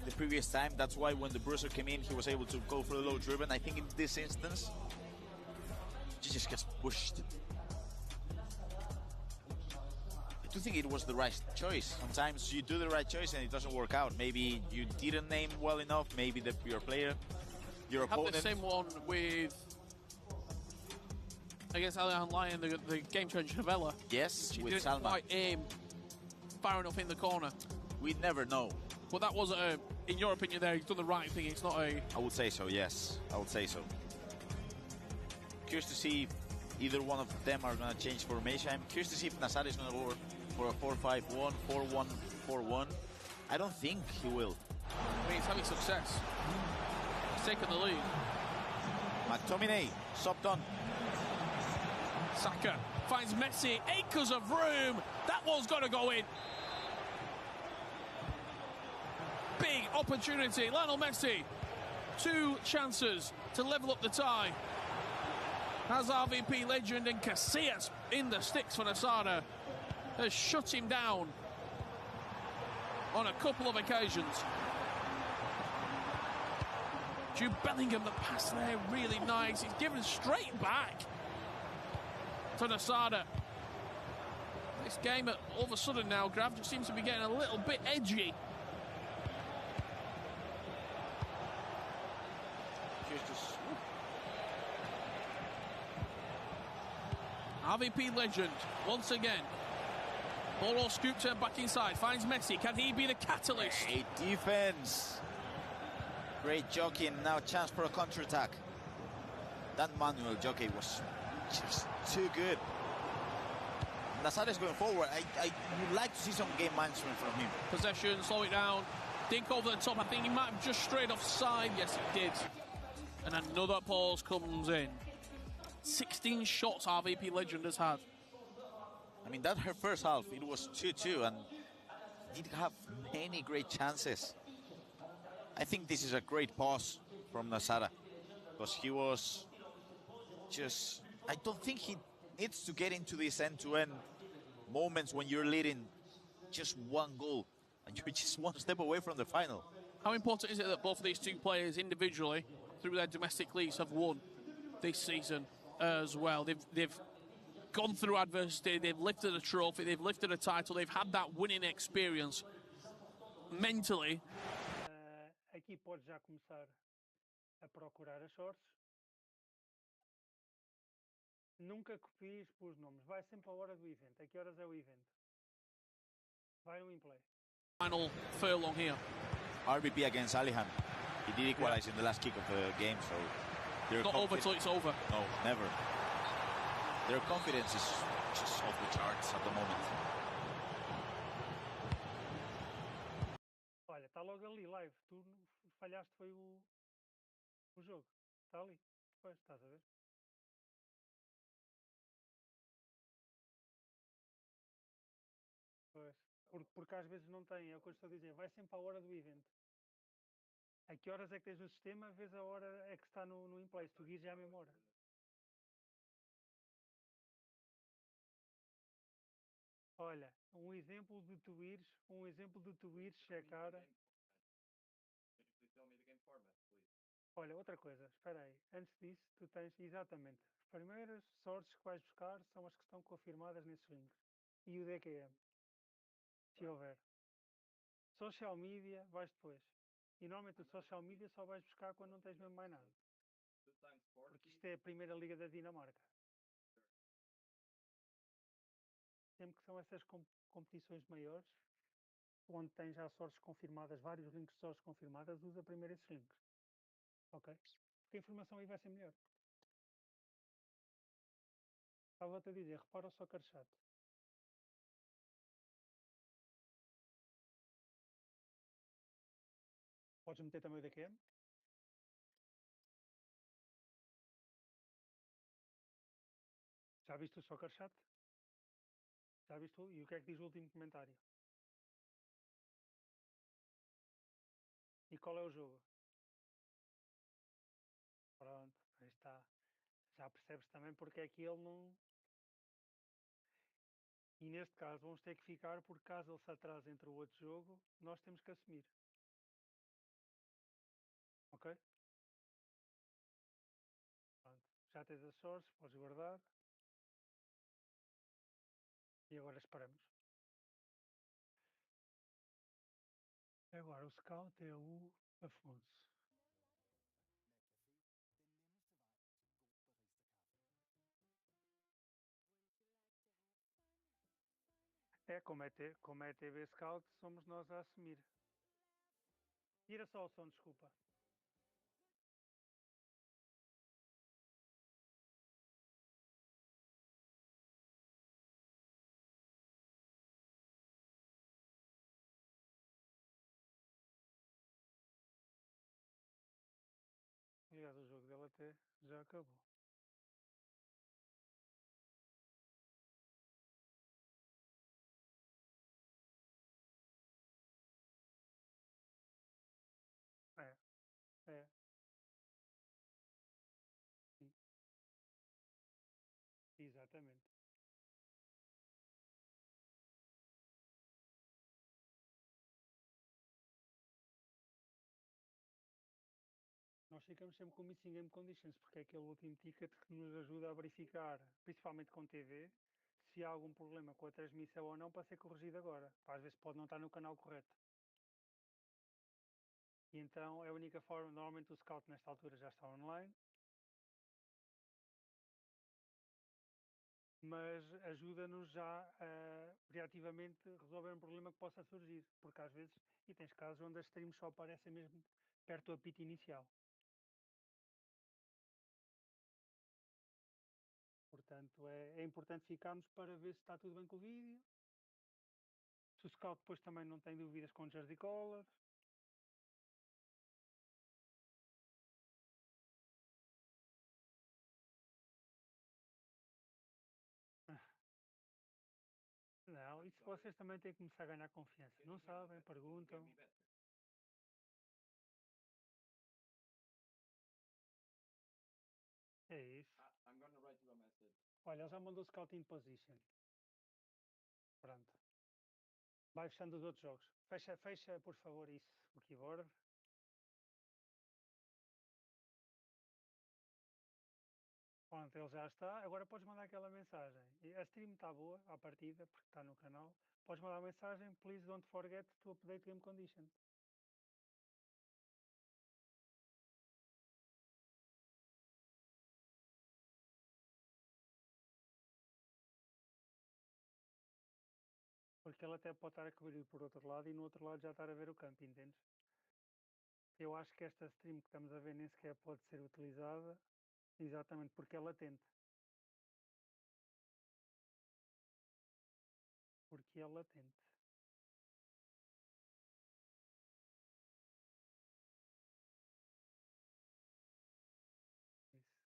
Speaker 16: the previous time. That's why when the bruiser came in, he was able to go for the low driven. I think in this instance, he just gets pushed. I do think it was the right choice. Sometimes you do the right choice and it doesn't work out. Maybe you didn't aim well enough. Maybe your player, your opponent.
Speaker 9: Had the same one with against Alihan Lyon, the game changer Novella.
Speaker 16: Yes,
Speaker 9: she
Speaker 16: with
Speaker 9: didn't
Speaker 16: Salma.
Speaker 9: quite aim far enough in the corner.
Speaker 16: We never know.
Speaker 9: But that wasn't a, in your opinion there, he's done the right thing. It's not a...
Speaker 16: I would say so, yes. I would say so. Curious to see if either one of them are going to change formation. I'm curious to see if Nazar is going to go for a 4-5-1, 4-1-4-1. I don't think he will.
Speaker 9: I mean, he's having success. He's taken the lead.
Speaker 16: McTominay, subbed on.
Speaker 9: Saka finds Messi, acres of room. That one's got to go in. Big opportunity. Lionel Messi, 2 chances to level up the tie. As RVP legend and Casillas in the sticks for Nasada has shut him down on a couple of occasions. Jude Bellingham, the pass there, really nice. He's given straight back to Nasada. This game, all of a sudden now, Grav, just seems to be getting a little bit edgy. RVP legend, once again. Ball scoop turn back inside, finds Messi. Can he be the catalyst?
Speaker 16: Great defense. Great jockey, and now chance for a counter-attack. That manual jockey was just too good. Nazar is going forward. I would like to see some game management from him.
Speaker 9: Possession, slow it down. Dink over the top. I think he might have just strayed offside. Yes, he did. And another pause comes in. 16 shots RVP legend has had.
Speaker 16: I mean, that her first half, it was 2-2, and did have many great chances. I think this is a great pause from Nasada, because he was just... I don't think he needs to get into these end-to-end moments when you're leading just one goal, and you're just one step away from the final.
Speaker 9: How important is it that both of these two players individually, through their domestic leagues, have won this season as well? They've gone through adversity, they've lifted a trophy, they've lifted a title, they've had that winning experience mentally.
Speaker 13: Aqui pode já começar a procurar as shorts. Nunca copies pelos nomes, vai sempre a hora do evento. A que horas é o evento? Vai no in-play.
Speaker 9: Final furlong here.
Speaker 16: RBP against Alihan. He did equalize in the last kick of the game, so...
Speaker 9: It's not over till it's over.
Speaker 16: No, never. Their confidence is just off the charts at the moment.
Speaker 13: Olha, está logo ali, live. Tu falhaste, foi o jogo. Está ali. Pois, estás a ver? Pois. Porque às vezes não tem, é o que eu estou a dizer. Vai sempre à hora do evento. A que horas é que tens no sistema, vês a hora é que está no in-play. Se tu guias já à mesma hora. Olha, um exemplo de tu ires checar.
Speaker 4: Could you please tell me the game format, please?
Speaker 13: Olha, outra coisa, espera aí. Antes disso, tu tens exatamente. As primeiras sources que vais buscar são as que estão confirmadas nesses links. E o DQM, se houver. Social media, vais depois. E normalmente o social media só vais buscar quando não tens mesmo mais nada. Porque isto é a primeira liga da Dinamarca. Sempre que são essas competições maiores, onde tens já sources confirmadas, vários links de sources confirmadas, usa primeiro esses links. Ok? Porque a informação aí vai ser melhor. Estava-te a dizer, repara o soccer chat. Podes meter também o DQM? Já viste o soccer chat? Já viste? E o que é que diz o último comentário? E qual é o jogo? Pronto, aí está. Já percebes também porque é que ele não. E neste caso vamos ter que ficar, porque caso ele se atrase entre o outro jogo, nós temos que assumir. Ok? Pronto. Já tens as sources, podes guardar. E agora esperamos. Agora o scout é o Afonso. É, como é TV Scout, somos nós a assumir. Tira só o som, desculpa. Aliás, o jogo dele até já acabou. É, é. Sim. Exatamente. Nós ficamos sempre com Missing Game Conditions, porque é aquele último ticket que nos ajuda a verificar, principalmente com TV, se há algum problema com a transmissão ou não para ser corrigido agora. Às vezes pode não estar no canal correto. E então é a única forma, normalmente o Scout nesta altura já está online, mas ajuda-nos já a reativamente resolver um problema que possa surgir, porque às vezes, e tens casos onde as streams só aparecem mesmo perto do apito inicial. Portanto, é importante ficarmos para ver se está tudo bem com o vídeo. Se o Scout depois também não tem dúvidas com o Jersey Collar. Não, isso vocês também têm que começar a ganhar confiança. Não sabem, perguntam. É isso.
Speaker 4: I'm gonna write you a message.
Speaker 13: Olha, ele já mandou Scouting Position. Pronto. Vai fechando os outros jogos. Fecha, por favor, isso, o keyboard. Pronto, ele já está. Agora podes mandar aquela mensagem. E a stream está boa, à partida, porque está no canal. Podes mandar a mensagem, please don't forget to update game condition. Porque ele até pode estar a cobrir por outro lado e no outro lado já estar a ver o campo, entendes? Eu acho que esta stream que estamos a ver nem sequer pode ser utilizada, exatamente porque é latente. Porque é latente. Isso.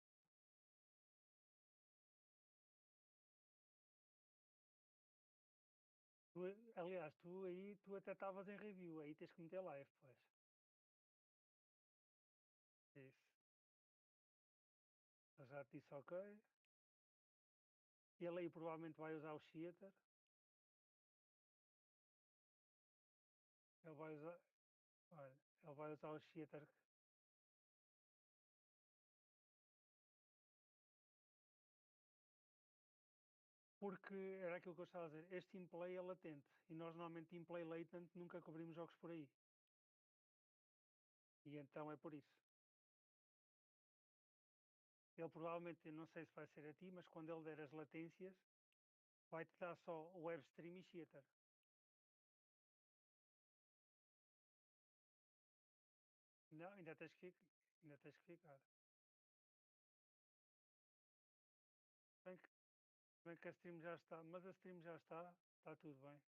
Speaker 13: Aliás, tu até estavas em review, aí tens que meter live, pois. Isso. Eu já te disse ok. Ele aí provavelmente vai usar o Theater. vai usar. Olha, ele vai usar o cheater. Porque era aquilo que eu estava a dizer. Este in play é latente. E nós normalmente in play latent nunca cobrimos jogos por aí. E então é por isso. Ele provavelmente, não sei se vai ser a ti, mas quando ele der as latências, vai-te dar só o web stream e cheater. Não, ainda tens que ficar. Bem que a stream já está, mas a stream já está tudo bem.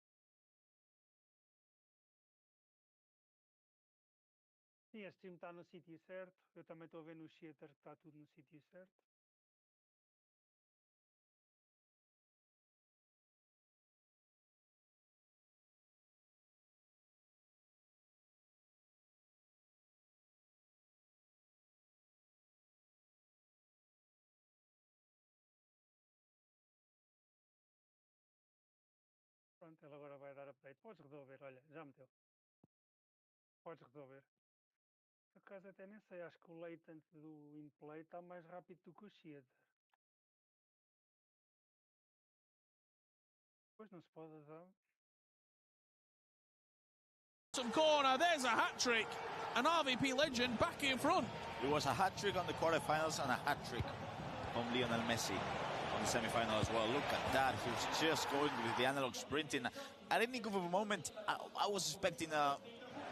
Speaker 13: Sim, a stream está no sítio certo. Eu também estou a ver no cheater que está tudo no sítio certo. Pronto, ele agora vai dar update. Podes resolver, olha, já meteu. Podes resolver. Por acaso até nem sei, acho que o latent do in-play está mais rápido do que o cheater. Pois não se pode usar.
Speaker 9: Some corner, there's a hat-trick. An RVP legend back in front.
Speaker 16: It was a hat-trick on the quarterfinals and a hat-trick from Lionel Messi on the semi-final as well. Look at that, he was just going with the analog sprinting. I didn't think of a moment, I was expecting a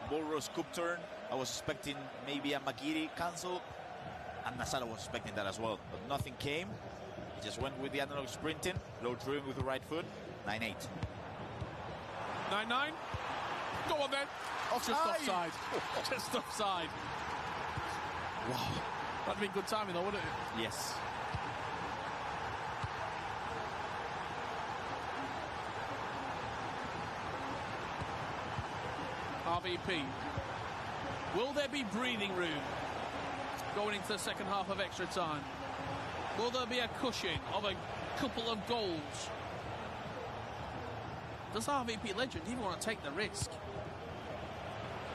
Speaker 16: Boros Cup turn, I was expecting maybe a Magiri cancel, and Nasala was expecting that as well, but nothing came. He just went with the analog sprinting, low throwing with the right foot, 9-8.
Speaker 9: 9-9. Go on then. Just offside. Just offside.
Speaker 16: Wow.
Speaker 9: That'd be good timing though, wouldn't it?
Speaker 16: Yes.
Speaker 9: RVP. Will there be breathing room going into the second half of extra time? Will there be a cushion of a couple of goals? Does RVP Legend even want to take the risk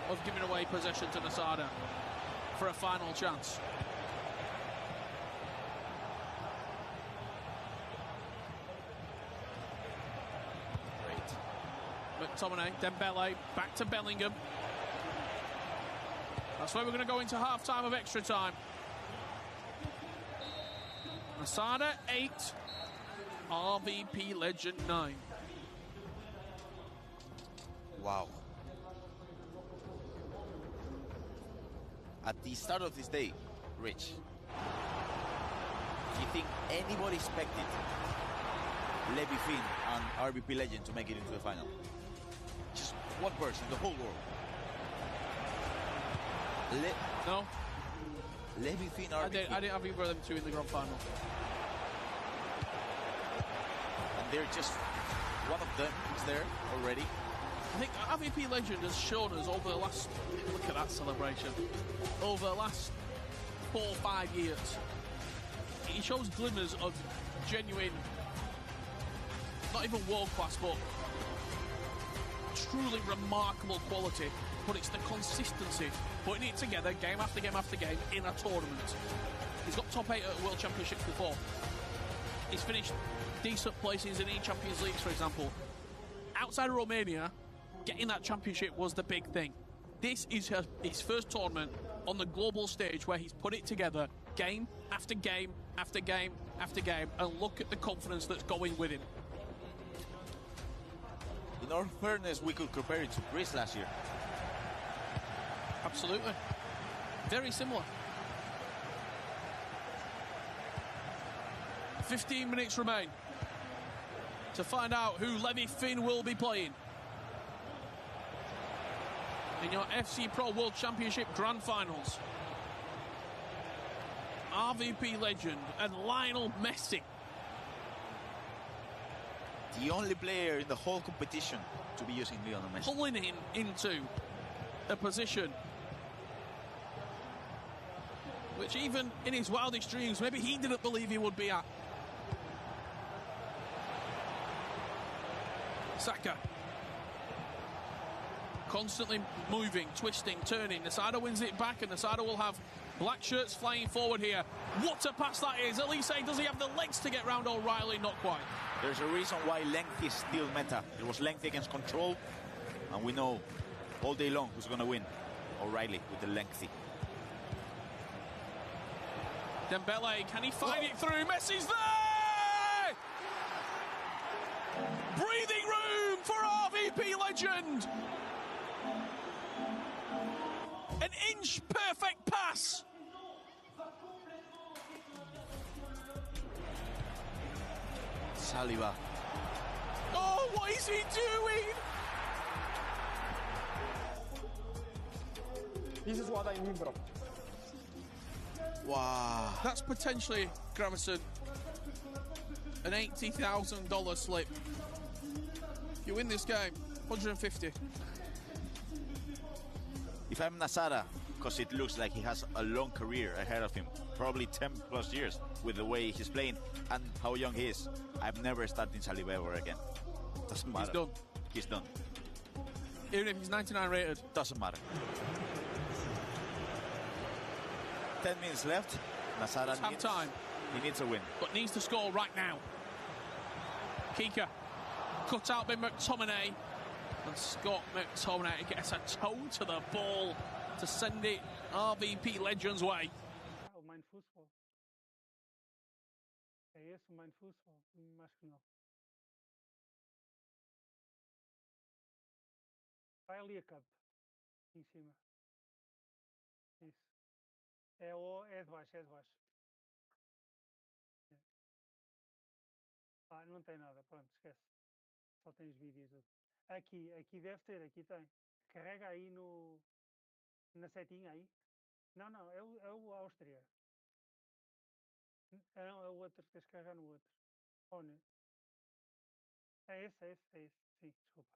Speaker 9: of giving away possession to Nasada for a final chance? Great. McTominay, Dembele, back to Bellingham. That's where we're going to go into half-time of extra time. Nasada 8, RVP Legend 9.
Speaker 16: Wow. At the start of this day, Rich, do you think anybody expected Levi Finn and RVP Legend to make it into the final? Just one person, the whole world.
Speaker 9: No.
Speaker 16: Levi Finn, RVP.
Speaker 9: I didn't have either of them two in the grand final.
Speaker 16: And they're just, one of them is there already.
Speaker 9: I think RVP Legend has shown us over the last, look at that celebration, over the last 4 or 5 years, he shows glimmers of genuine, not even world class, but truly remarkable quality. But it's the consistency, putting it together game after game after game in a tournament. He's got top 8 at World Championships before. He's finished decent places in E-Champions Leagues, for example. Outside of Romania, getting that championship was the big thing. This is his first tournament on the global stage where he's put it together game after game after game after game, and look at the confidence that's going with him.
Speaker 16: In all fairness, we could compare it to Greece last year.
Speaker 9: Absolutely. Very similar. 15 minutes remain to find out who Levi Finn will be playing in your FC Pro World Championship Grand Finals. RVP Legend and Lionel Messi.
Speaker 16: The only player in the whole competition to be using Lionel Messi.
Speaker 9: Pulling him into a position which even in his wildest dreams, maybe he didn't believe he would be at. Saka. constantly moving, twisting, turning. Nasada wins it back, and Nasada will have black shirts flying forward here. What a pass that is. Elise, does he have the legs to get round O'Reilly? Not quite.
Speaker 16: There's a reason why length is still meta. It was length against control, and we know all day long who's going to win. O'Reilly with the lengthy.
Speaker 9: Dembele, can he find it through? Messi's there! Breathing room for RVP legend. An inch perfect pass.
Speaker 16: Saliba.
Speaker 9: Oh, what is he doing?
Speaker 5: This is what I mean, bro.
Speaker 16: Wow.
Speaker 9: That's potentially, Gravison, an $80,000 slip. If you win this game, 150.
Speaker 16: If I'm Nasada, because it looks like he has a long career ahead of him, probably 10 plus years with the way he's playing and how young he is, I'm never starting Saliba ever again. Doesn't matter.
Speaker 9: He's done.
Speaker 16: He's done.
Speaker 9: Even if he's 99 rated.
Speaker 16: Doesn't matter. 10 minutes left. Nasada
Speaker 9: Have time.
Speaker 16: He needs a win.
Speaker 9: But needs to score right now. Kika, cut out by McTominay. And Scott McTominay gets a toe to the ball to send it RVP Legends way.
Speaker 13: O Mind Futsal. É esse o Mind Futsal? Acho que não. Vai ali a cup. Em cima. Isso. É de baixo, é de baixo. É. Ah, não tem nada, pronto, esquece. Só tens vídeos. Aqui deve ter, aqui tem. Carrega aí na setinha aí. Não, é o Áustria. Não, é o outro, tens que carregar no outro. Onde? É esse. Sim, desculpa.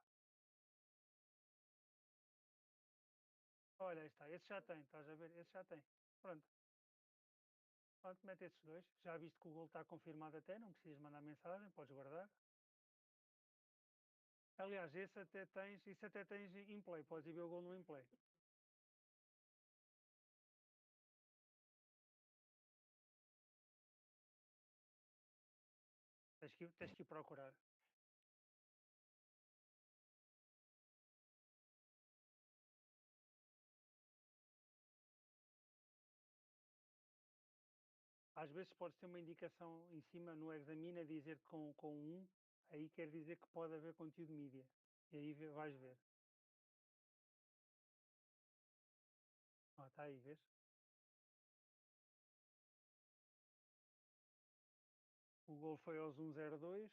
Speaker 13: Olha, aí está, esse já tem, estás a ver? Esse já tem. Pronto. Pronto, mete esses dois. Já viste que o gol está confirmado até, não precisas mandar mensagem, podes guardar. Aliás, isso até tens in play, podes ir ver o gol no in play. Tens que ir procurar. Às vezes podes ter uma indicação em cima no Examina dizer que com aí quer dizer que pode haver conteúdo mídia. E aí vais ver. Está aí, vês? O gol foi aos 1:02.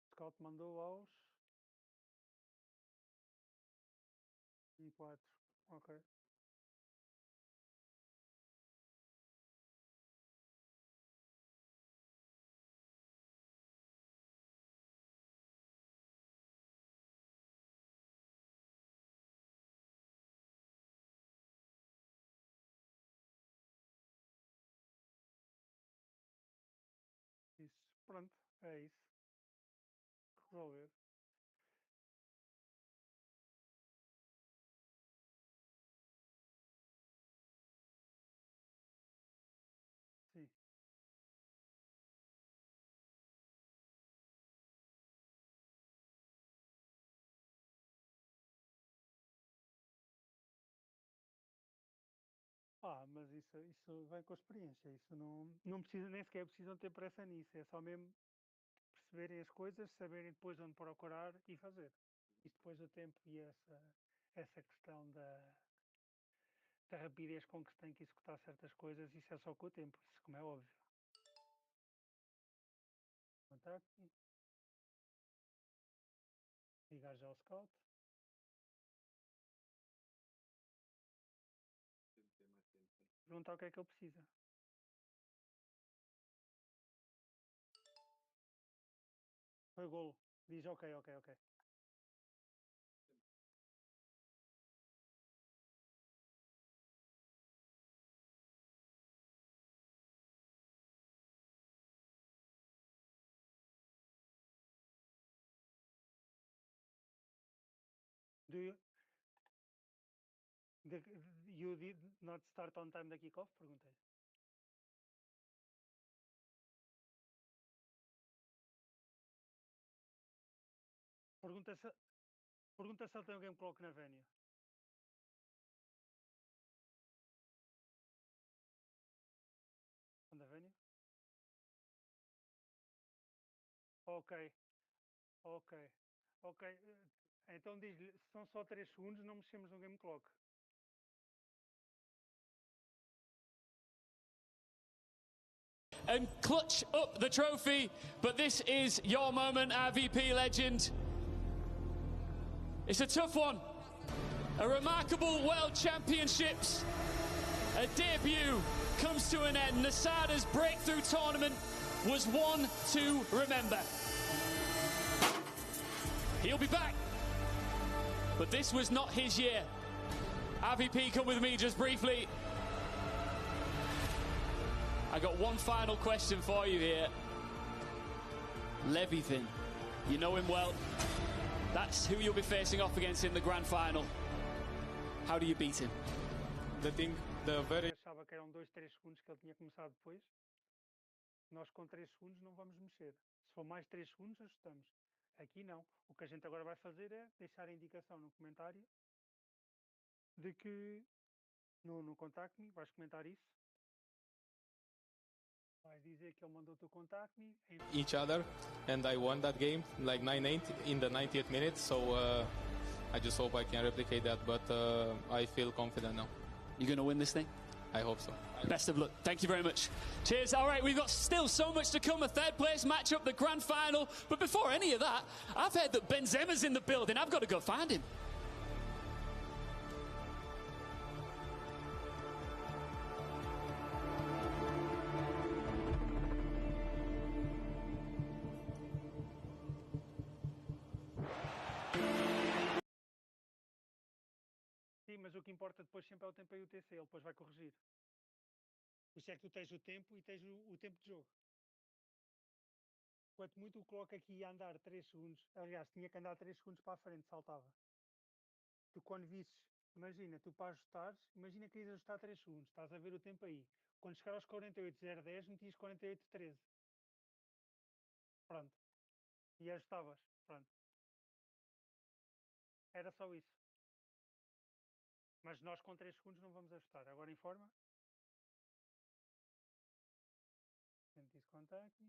Speaker 13: O Scout mandou aos 1:04. Ok. Isso. Pronto. É isso. Resolver. Sim. Mas isso vem com a experiência. Isso não precisa, nem sequer precisam ter pressa nisso. É só mesmo perceberem as coisas, saberem depois onde procurar e fazer. Isso depois do tempo e essa questão da rapidez com que se tem que executar certas coisas, isso é só com o tempo, isso como é óbvio. Está aqui. Ligar já ao Scout. Perguntar o que é que ele precisa. Foi golo. Diz ok. You did not start on time the kickoff? Perguntei. Pergunta se ele tem um game clock na Vénia. Na Vénia? Ok. Então diz-lhe, se são só 3 segundos, não mexemos no game clock.
Speaker 23: And clutch up the trophy, but this is your moment, RVP legend. It's a tough one. A remarkable World Championships. A debut comes to an end. Nasada's breakthrough tournament was one to remember. He'll be back. But this was not his year. RVP, come with me just briefly. I got one final question for you here. Levithin, you know him well. That's who you'll be facing off against in the grand final. How do you beat him?
Speaker 13: Achava que eram 2, 3 segundos que ele tinha começado depois. Nós com 3 segundos não vamos mexer. Se for mais 3 segundos, ajustamos. Aqui não. O que a gente agora vai fazer é deixar a indicação no comentário de que no Contact Me, vais comentar isso. Vais dizer que ele mandou o teu Contact Me.
Speaker 7: Each other, and I won that game like 9-8 in the 90th minute, so I just hope I can replicate that, but I feel confident now.
Speaker 23: You're going to win this thing?
Speaker 7: I hope so.
Speaker 23: Best of luck. Thank you very much. Cheers. All right, we've got still so much to come. A third place matchup, the grand final. But before any of that, I've heard that Benzema's in the building. I've got to go find him.
Speaker 13: Sim, mas o que importa depois sempre é o tempo e o TC. Ele depois vai corrigir. Por isso é que tu tens o tempo e tens o tempo de jogo. Quanto muito o clock aqui ia andar 3 segundos, aliás, tinha que andar 3 segundos para a frente, saltava. Tu quando visses, imagina, tu para ajustares, imagina que ias ajustar 3 segundos, estás a ver o tempo aí. Quando chegar aos 48.010, metias 48.13. Pronto. E ajustavas. Pronto. Era só isso. Mas nós com 3 segundos não vamos ajustar. Agora informa. Sente isso contact.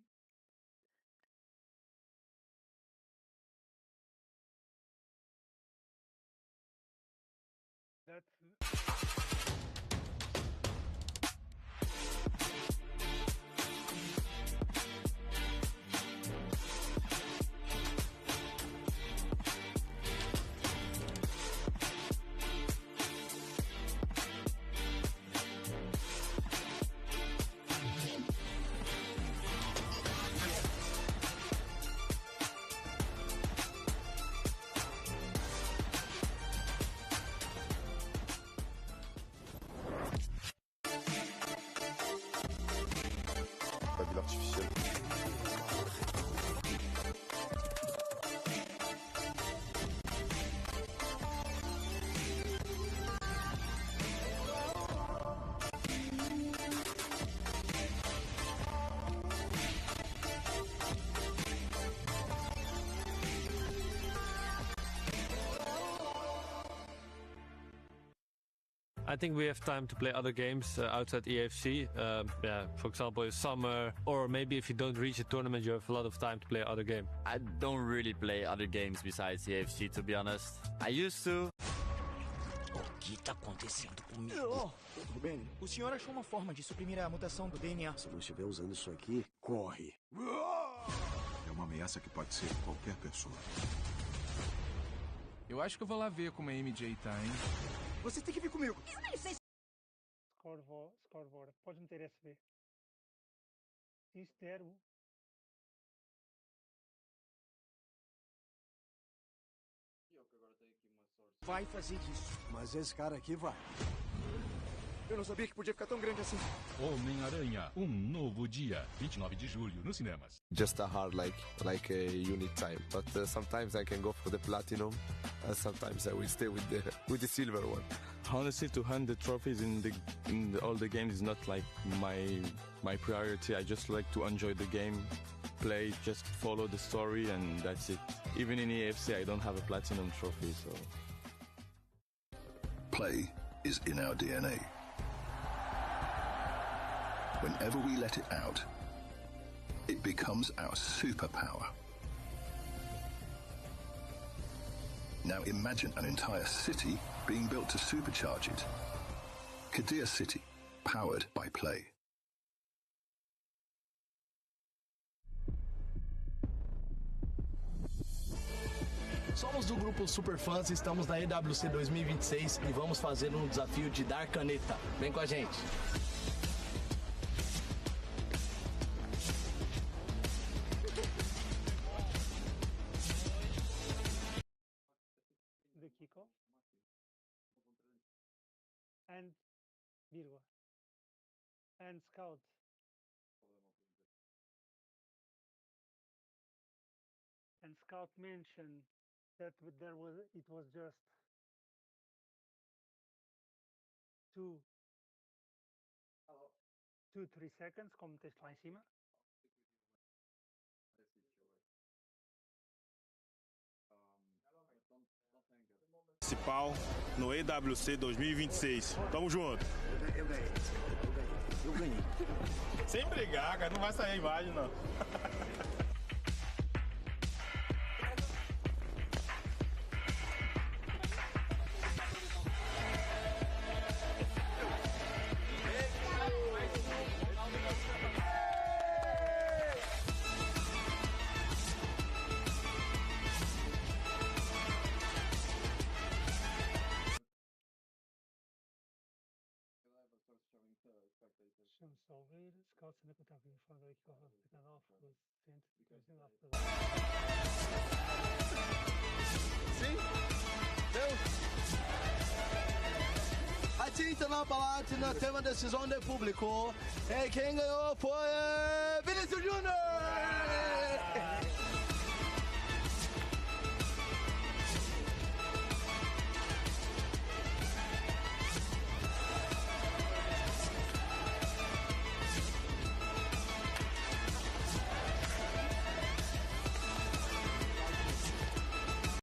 Speaker 5: La ville artificielle.
Speaker 6: I think we have time to play other games outside EAFC. Yeah, for example, summer, or maybe if you don't reach a tournament, you have a lot of time to play other game.
Speaker 14: I don't really play other games besides EAFC, to be honest. I used to.
Speaker 18: O que está acontecendo comigo? Tudo bem? O senhor achou uma forma de suprimir a mutação do DNA?
Speaker 3: Se não estiver usando isso aqui, corre.
Speaker 20: É uma ameaça que pode ser qualquer pessoa.
Speaker 19: Eu acho que eu vou lá ver como a MJ tá, hein?
Speaker 18: Você tem que vir comigo.
Speaker 13: Eu nem sei. Scoreboard. Podes meter SB. Isto der.
Speaker 4: E eu que agora tenho aqui uma sorte.
Speaker 18: Vai fazer isso.
Speaker 3: Mas esse cara aqui vai.
Speaker 5: Eu não sabia que podia ficar tão grande assim.
Speaker 22: Homem-Aranha, novo dia, 29 de julho, nos cinemas.
Speaker 2: Just a hard like you need time, but sometimes I can go for the platinum, and sometimes I will stay with the silver one.
Speaker 12: Honestly, to hunt the trophies in all the games is not like my priority. I just like to enjoy the game, play, just follow the story, and that's it. Even in EAFC, I don't have a platinum trophy, so.
Speaker 15: Play is in our DNA. Whenever we let it out, it becomes our superpower. Now imagine an entire city being built to supercharge it. Kadir City, powered by Play.
Speaker 17: Somos do grupo Superfãs, estamos na EWC 2026 e vamos fazer um desafio de dar caneta. Vem com a gente.
Speaker 13: The kickoff and Virgo and Scout. And Scout mentioned that it was just 2-3 seconds, como tens lá em cima.
Speaker 5: Principal no EWC 2026. Tamo junto.
Speaker 3: Eu ganhei. Eu ganhei.
Speaker 5: Sem brigar, cara. Não vai sair a imagem, não.
Speaker 13: Deixa-me só ver. Scouts ainda contava em fora da kickoff of the canal was sent after the...
Speaker 17: Sim? Deu? A tinta na palatina, tema decisão do público. E quem ganhou foi Vinícius Júnior!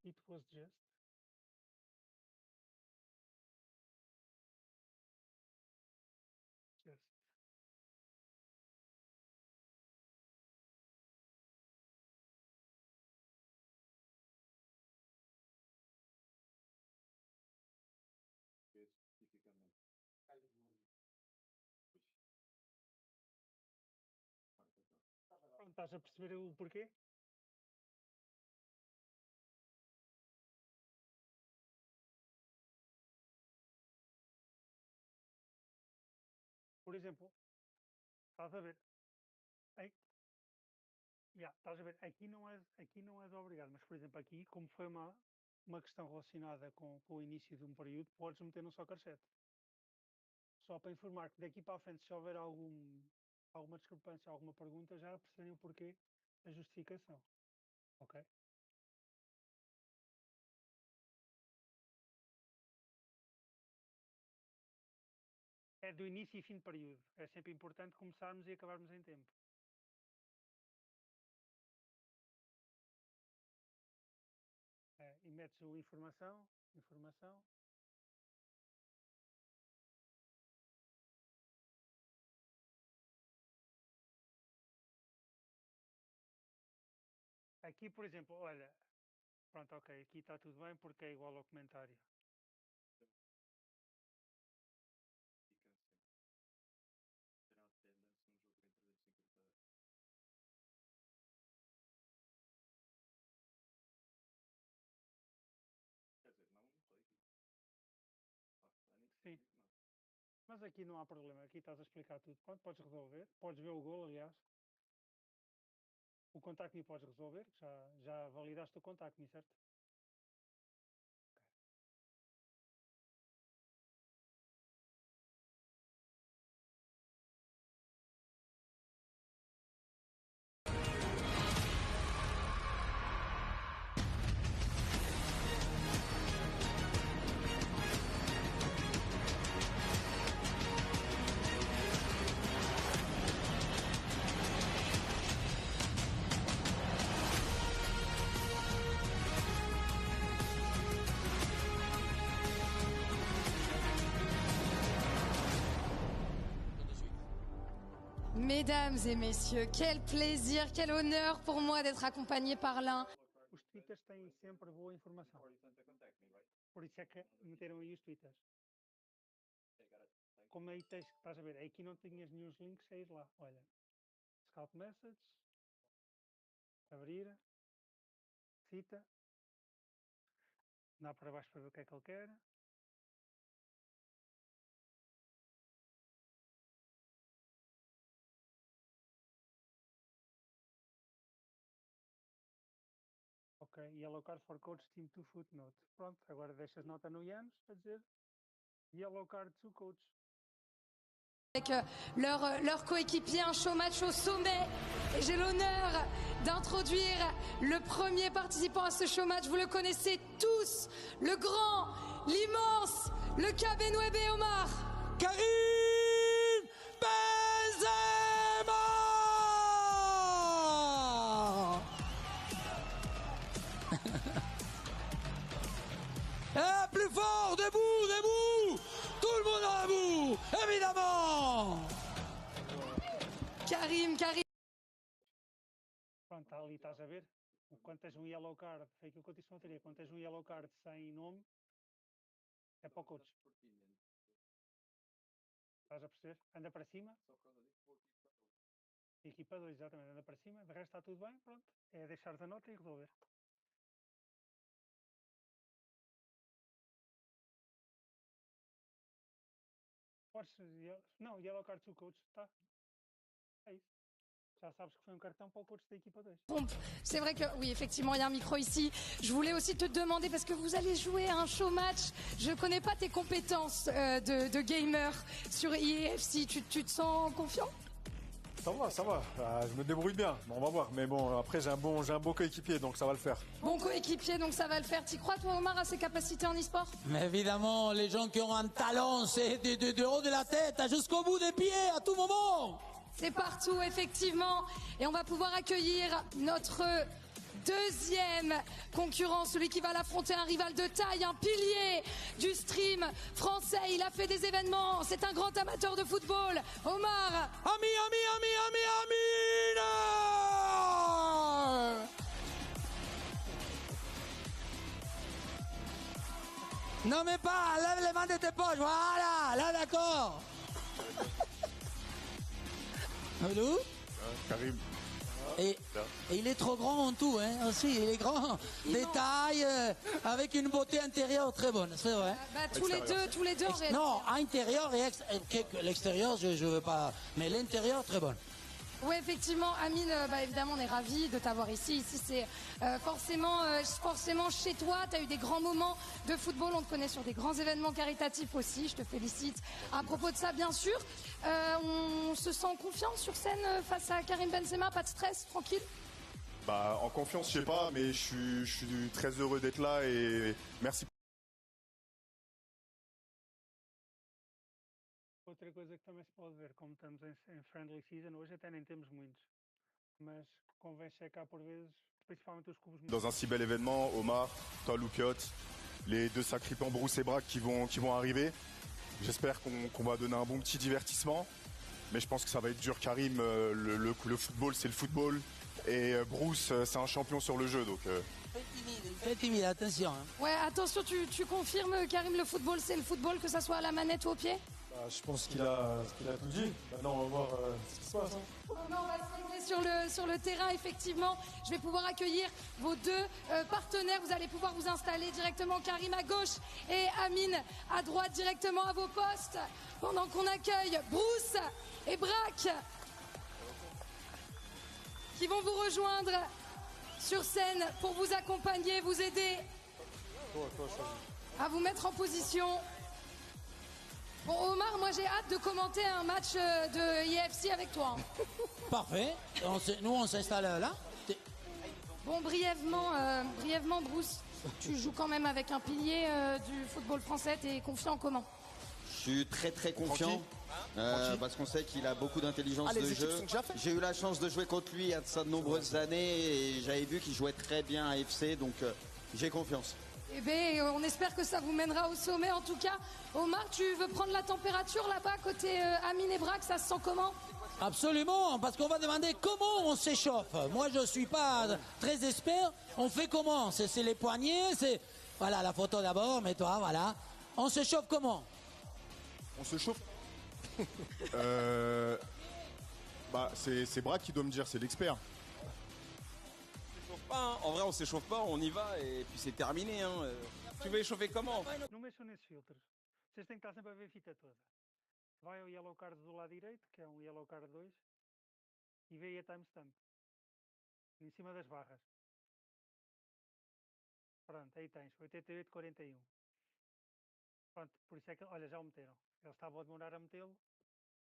Speaker 13: It was just Pronto, estás a perceber o porquê? Por exemplo, estás a ver? Estás a ver? Aqui não és obrigado, mas por exemplo, aqui, como foi uma questão relacionada com o início de um período, podes meter no soccer set. Só para informar que daqui para a frente, se houver alguma discrepância, alguma pergunta, já perceberem o porquê da justificação. Ok? É do início e fim de período. É sempre importante começarmos e acabarmos em tempo. E metes o informação. Aqui, por exemplo, olha, pronto, ok, aqui está tudo bem porque é igual ao comentário. Sim. Mas aqui não há problema, aqui estás a explicar tudo. Pronto, podes resolver, podes ver o golo, aliás. O contacto me podes resolver, já validaste o contacto, certo?
Speaker 11: Mesdames et messieurs, quel plaisir, quel honneur pour moi d'être accompagné par l'un.
Speaker 13: Os tweeters têm sempre boa informação. Por isso é que meteram aí os tweeters. Como aí tens, estás a ver, aqui não tinhas nenhum links, saís lá. Olha, Scout Message, abrir, cita, dá para baixo para ver o que é que ele quer. Ok, yellow card for coach team 2 footnote. Pronto, agora deixas nota no Janus a dizer yellow card to coach.
Speaker 11: Avec leur coéquipier, un show match au sommet. Et j'ai l'honneur d'introduire le premier participant à ce show match. Vous le connaissez tous, le grand, l'immense, le Kabenwebe Omar.
Speaker 1: Karim Benzema! Plus fort, debout, debout! Tout le monde debout, évidemment!
Speaker 11: Karim.
Speaker 13: Pronto, está ali, estás a ver? Quando tens yellow card, foi aquilo que eu disse ontem, quando tens yellow card sem nome, é para o coach. Estás a perceber? Anda para cima. Equipa 2, exatamente, anda para cima. De resto está tudo bem, pronto. É deixar a nota e resolver. Não, yellow card to coach, tá? É isso. Já sabes que foi um cartão para o coach da equipa 2.
Speaker 11: C'est vrai que, oui, effectivement, il y a un micro ici. Je voulais aussi te demander, parce que vous allez jouer à un show match, je ne connais pas tes compétences de gamer sur EAFC. Tu te sens confiant?
Speaker 10: Ça va. Je me débrouille bien. Bon, on va voir. Mais bon, après, j'ai un bon coéquipier, donc ça va le faire.
Speaker 11: Bon coéquipier, donc ça va le faire. Tu crois, toi, Omar, à ses capacités en e-sport?
Speaker 1: Mais évidemment, les gens qui ont un talent, c'est de haut de la tête jusqu'au bout des pieds, à tout moment.
Speaker 11: C'est partout, effectivement. Et on va pouvoir accueillir notre deuxième concurrent, celui qui va l'affronter, un rival de taille, un pilier du stream français. Il a fait des événements, c'est un grand amateur de football. Omar.
Speaker 1: Amine. Non mais pas, lève les mains de tes poches, voilà, là d'accord. Allô?
Speaker 10: Karim.
Speaker 1: Et il est trop grand en tout, hein, aussi, il est grand. Des tailles, avec une beauté intérieure très bonne, c'est vrai.
Speaker 11: Tous les deux.
Speaker 1: Non, intérieur et l'extérieur, je veux pas, mais l'intérieur, très bonne.
Speaker 11: Oui, effectivement, Amine, évidemment, on est ravis de t'avoir ici. Ici, c'est forcément chez toi. Tu as eu des grands moments de football. On te connaît sur des grands événements caritatifs aussi. Je te félicite à propos de ça, bien sûr. On se sent confiant sur scène face à Karim Benzema. Pas de stress, tranquille?
Speaker 10: En confiance, je sais pas, mais je suis très heureux d'être là et merci.
Speaker 13: Outra coisa que também se pode ver, como estamos em friendly season, hoje até nem temos muitos, mas convém checar por vezes, principalmente os cubos.
Speaker 10: Dans un si bel événement, Omar, toi, Loupiot, les deux sacripants Bruce et Braque qui vont arriver. J'espère qu'on va donner un bon petit divertissement, mais je pense que ça va être dur. Karim, le football, c'est le football, et Bruce, c'est un champion sur le jeu, donc.
Speaker 1: Fais timide, attention. Hein.
Speaker 11: Ouais, attention, tu confirmes, Karim, le football, c'est le football, que ça soit à la manette ou au pied?
Speaker 10: Je pense qu'il a tout dit. Maintenant, on va voir ce qui se passe.
Speaker 11: On va se retrouver sur le terrain, effectivement. Je vais pouvoir accueillir vos deux partenaires. Vous allez pouvoir vous installer directement, Karim à gauche et Amine à droite, directement à vos postes. Pendant qu'on accueille Bruce et Braque qui vont vous rejoindre sur scène pour vous accompagner, vous aider à vous mettre en position. Bon, Omar, moi j'ai hâte de commenter un match de EAFC avec toi.
Speaker 1: Parfait. Nous, on s'installe là.
Speaker 11: Bon, brièvement, Bruce, tu joues quand même avec un pilier du football français. T'es confiant comment?
Speaker 21: Je suis très confiant. Parce qu'on sait qu'il a beaucoup d'intelligence de jeu. J'ai eu la chance de jouer contre lui il y a de nombreuses années et j'avais vu qu'il jouait très bien à EAFC, donc j'ai confiance.
Speaker 11: Eh bien, on espère que ça vous mènera au sommet en tout cas. Omar, tu veux prendre la température là-bas côté Amine et Braque, ça se sent comment?
Speaker 1: Absolument, parce qu'on va demander comment on s'échauffe. Moi, je ne suis pas très expert. On fait comment? C'est les poignets, c'est... Voilà, la photo d'abord, mets-toi, voilà. On se chauffe comment?
Speaker 10: On se chauffe. Bah, c'est Brad qui doit me dire, c'est l'expert.
Speaker 8: En vrai, on s'échauffe pas, on y va et puis c'est terminé. Hein. Tu veux échauffer comment?
Speaker 13: Não mexam nesses filtros. Vocês têm que estar sempre a ver a fita toda. Vai ao yellow card do lado direito, que é um yellow card 2, e vê aí a timestamp. Em cima das barras. Pronto, aí tens, 88:41. Pronto, por isso é que, olha, já o meteram. Eles estavam a demorar a metê-lo.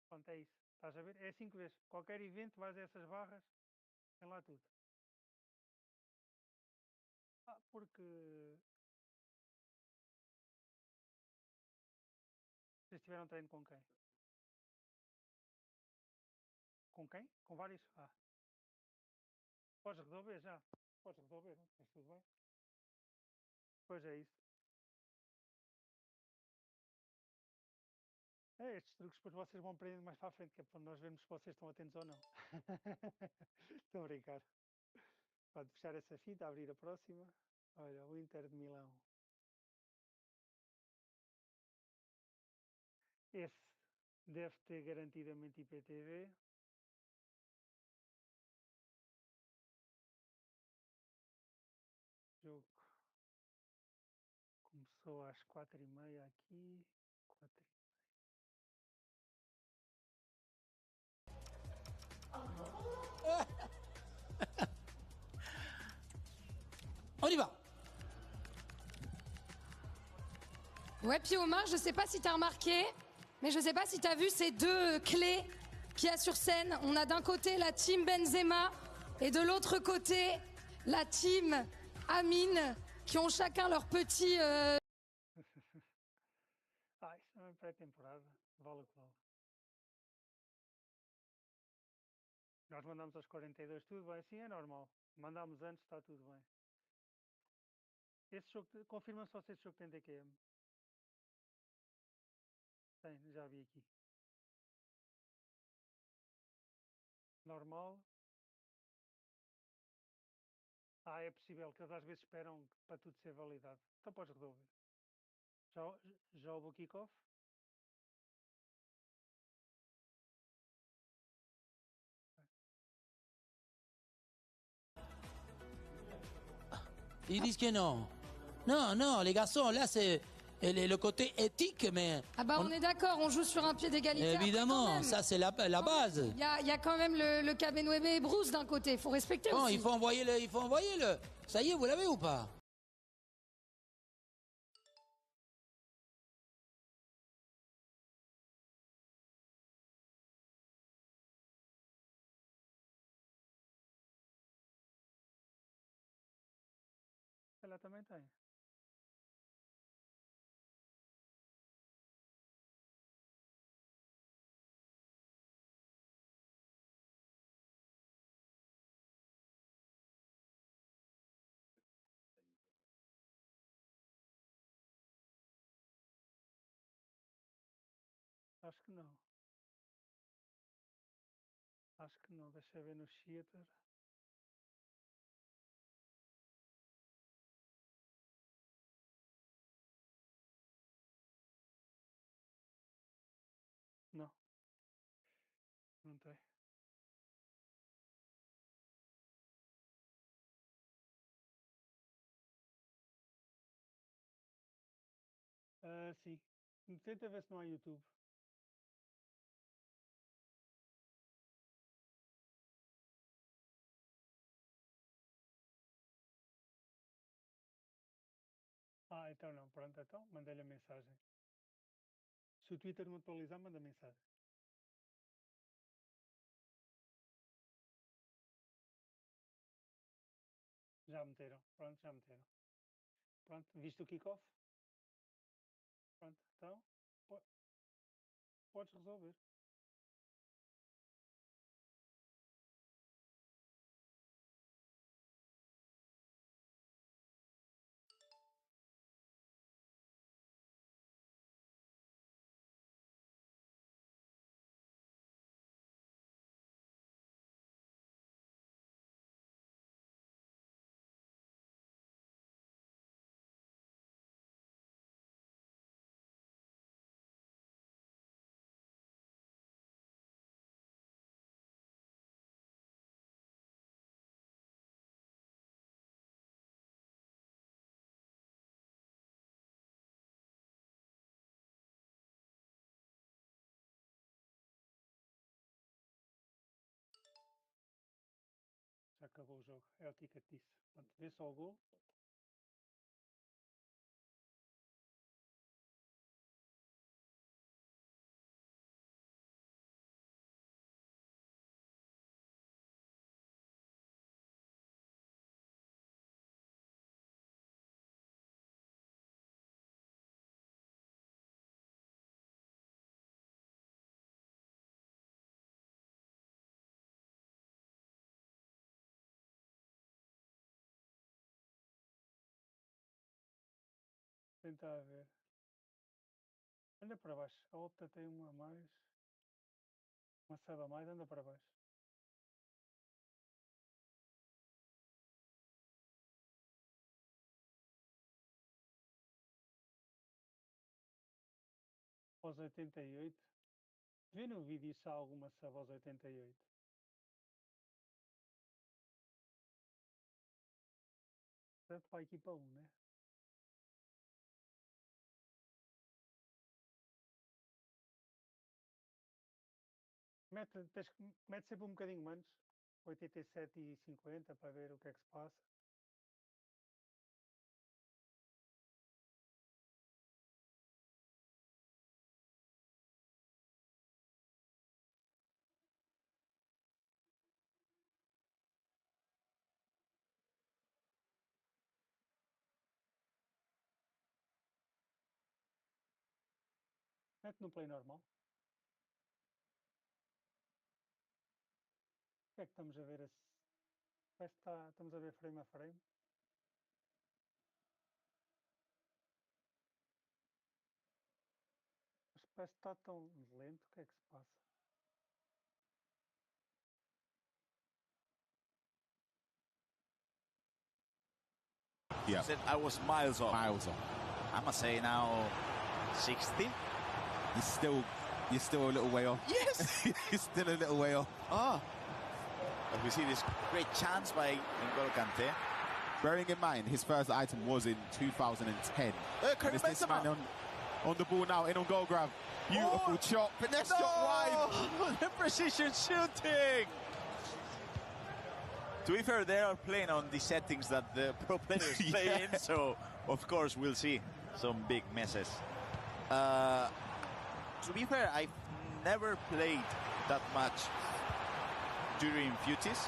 Speaker 13: Pronto, é isso. Estás a ver? É assim que vês. Qualquer evento, vais a essas barras, tem lá tudo. Porque vocês tiveram treino com quem? Com quem? Com vários? Podes resolver já. Podes resolver, mas tudo bem. Pois é isso. Estes truques depois vocês vão aprendendo mais para a frente, que é para nós vermos se vocês estão atentos ou não. Estou a brincar. Pode fechar essa fita, abrir a próxima. Olha, o Inter de Milão. Esse deve ter garantidamente IPTV. O jogo começou às 4:30 aqui. 4:30.
Speaker 1: On y va.
Speaker 11: Ouais, puis Omar, je sais pas si tu as remarqué, mais je sais pas si tu as vu ces deux clés qu'il y a sur scène. On a d'un côté la team Benzema et de l'autre côté la team Amine, qui ont chacun leur petit...
Speaker 13: Isso não é pré-temporada. Vale o que vale. Nós mandamos aos 42, tudo bem, sim, é normal. Mandámos antes, está tudo bem. Esse jogo, confirma só se esse jogo tem DQM. Tem, já vi aqui. Normal. É possível que eles às vezes esperam para tudo ser validado. Então podes resolver. Já houve o kickoff?
Speaker 1: Ils disent que non. Non, non, les garçons, là, c'est le côté éthique, mais...
Speaker 11: Ah bah on est d'accord, on joue sur un pied d'égalité.
Speaker 1: Évidemment, ça c'est la base.
Speaker 11: Il y a quand même le Kabenwebe et Bruce d'un côté, il faut respecter
Speaker 1: Bon,
Speaker 11: aussi.
Speaker 1: il faut envoyer le. Ça y est, vous l'avez ou pas?
Speaker 13: Ela também tem. Acho que não. Acho que não. Deixa eu ver no cheater. Não. Não tem. Sim. Tenta ver se não há YouTube. Então não. Pronto, então mandei-lhe a mensagem. Se o Twitter não atualizar, manda mensagem. Já meteram. Pronto, já meteram. Pronto, viste o kickoff? Pronto, então podes resolver. acabou o jogo. É o ticket disso. Portanto, vê só o gol. Tentar ver. Anda para baixo. A outra tem uma a mais. Uma sub a mais. Anda para baixo. Aos 88. Vê no vídeo se há alguma sub aos 88. Certo para a equipa 1, né? Mete sempre um bocadinho menos. 87 e 50 para ver o que é que se passa. Mete no play normal. O que é que estamos a ver? Parece que estamos a ver frame a frame. Mas parece que está tão lento. O que é que se passa?
Speaker 7: Yeah.
Speaker 9: Said I was miles off.
Speaker 7: Miles off.
Speaker 9: I must say now 60.
Speaker 7: You're still a little way off.
Speaker 9: Yes!
Speaker 7: You're still a little way off.
Speaker 9: Ah. As we see this great chance by N'Golo Kante.
Speaker 7: Bearing in mind, his first item was in 2010.
Speaker 9: Karim
Speaker 7: This man on the ball now, in on goal grab. Beautiful chop. Finesse shot wide.
Speaker 9: The precision shooting. To be fair, they are playing on the settings that the pro players play in, so of course we'll see some big messes. To be fair, I've never played that much during Futis,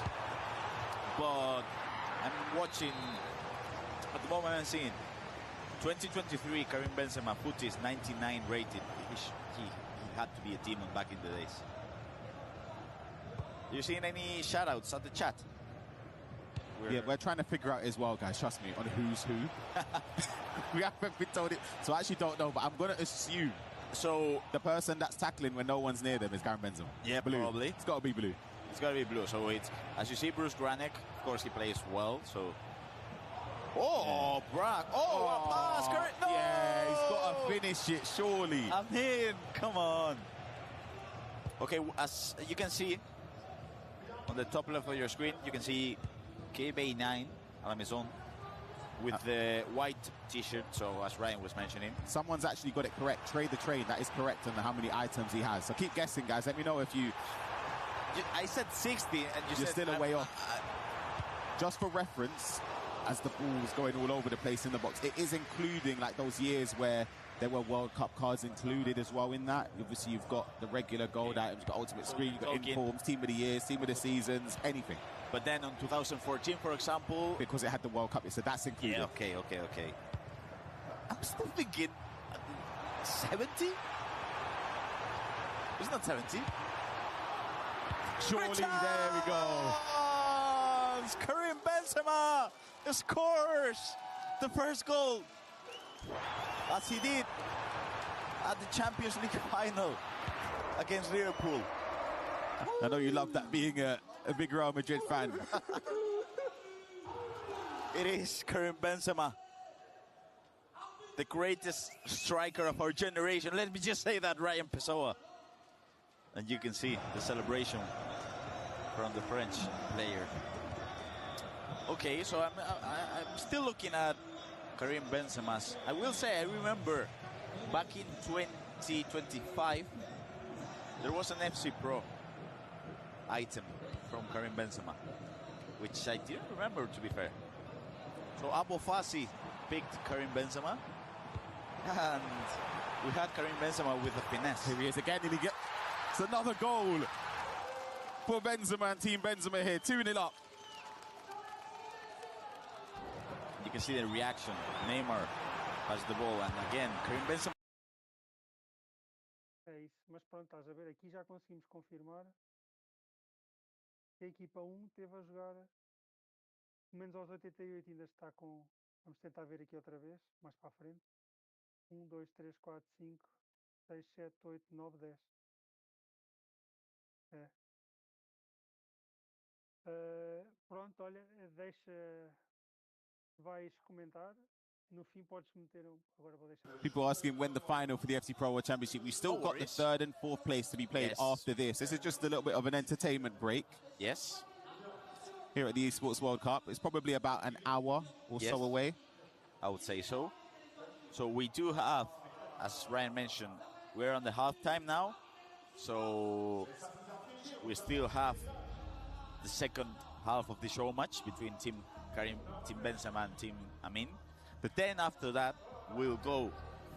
Speaker 9: but I'm watching, at the moment I'm seeing 2023 Karim Benzema Futis 99 rated. He had to be a demon back in the days. You seen any shoutouts at the chat?
Speaker 7: We're trying to figure out as well, guys, trust me, on who's who. We haven't been told it, so I actually don't know, but I'm going to assume. So the person that's tackling when no one's near them is Karim Benzema.
Speaker 9: Yeah,
Speaker 7: blue.
Speaker 9: Probably.
Speaker 7: It's got to be blue.
Speaker 9: It's got to be blue. So it's, as you see, Bruce Granek, of course, he plays well, so... Oh, Brock. Oh, what pass. No!
Speaker 7: Yeah, he's got to finish it, surely.
Speaker 9: I'm in. Come on. Okay, as you can see, on the top left of your screen, you can see KB9 à la maison with the white t-shirt, so as Ryan was mentioning.
Speaker 7: Someone's actually got it correct. Trade the train, that is correct on how many items he has. So keep guessing, guys. Let me know if you...
Speaker 9: I said 60 and
Speaker 7: you're still a way off. Just for reference, as the ball's going all over the place in the box, it is including like those years where there were World Cup cards included as well in that. Obviously, you've got the regular gold items, you've got Ultimate Screen, you've got informs, Team of the Years, Team of the Seasons, anything.
Speaker 9: But then on 2014, for example...
Speaker 7: Because it had the World Cup, so that's included.
Speaker 9: Yeah, okay. I'm still thinking... 70? Isn't that 70?
Speaker 7: Surely, there we go.
Speaker 9: Karim Benzema scores the first goal, as he did at the Champions League final against Liverpool.
Speaker 7: I know you love that, being a big Real Madrid fan.
Speaker 9: It is Karim Benzema, the greatest striker of our generation. Let me just say that, Ryan Pessoa. And you can see the celebration from the French player. Okay, so I'm still looking at Karim Benzema's. I will say, I remember back in 2025, there was an FC Pro item from Karim Benzema. which I didn't remember, to be fair. So Abu Fassi picked Karim Benzema, and we had Karim Benzema with the finesse.
Speaker 7: Here he is again, and it's another goal for Benzema and Team Benzema here, 2-0 up.
Speaker 9: You can see the reaction. Neymar has the ball, and again, Karim Benzema.
Speaker 13: É isso, mas pronto, estás a ver, aqui já conseguimos confirmar que a equipa 1 teve a jogar menos aos 88, ainda está com, vamos tentar ver aqui outra vez, mais para a frente, 1, 2, 3, 4, 5, 6, 7, 8, 9, 10. É. Pronto, olha, deixa, vais comentar. No fim podes meter agora vou deixar.
Speaker 7: People asking when the final for the FC Pro World Championship. We've still got the 3rd and 4th place to be played after this. This is just a little bit of an entertainment break.
Speaker 9: Yes.
Speaker 7: Here at the Esports World Cup. It's probably about an hour or so away.
Speaker 9: I would say so. So we do have, as Ryan mentioned, we're on the halftime now. So we still have the second half of the show match between Team Karim, Team Benzema and Team Amin. But then after that, we'll go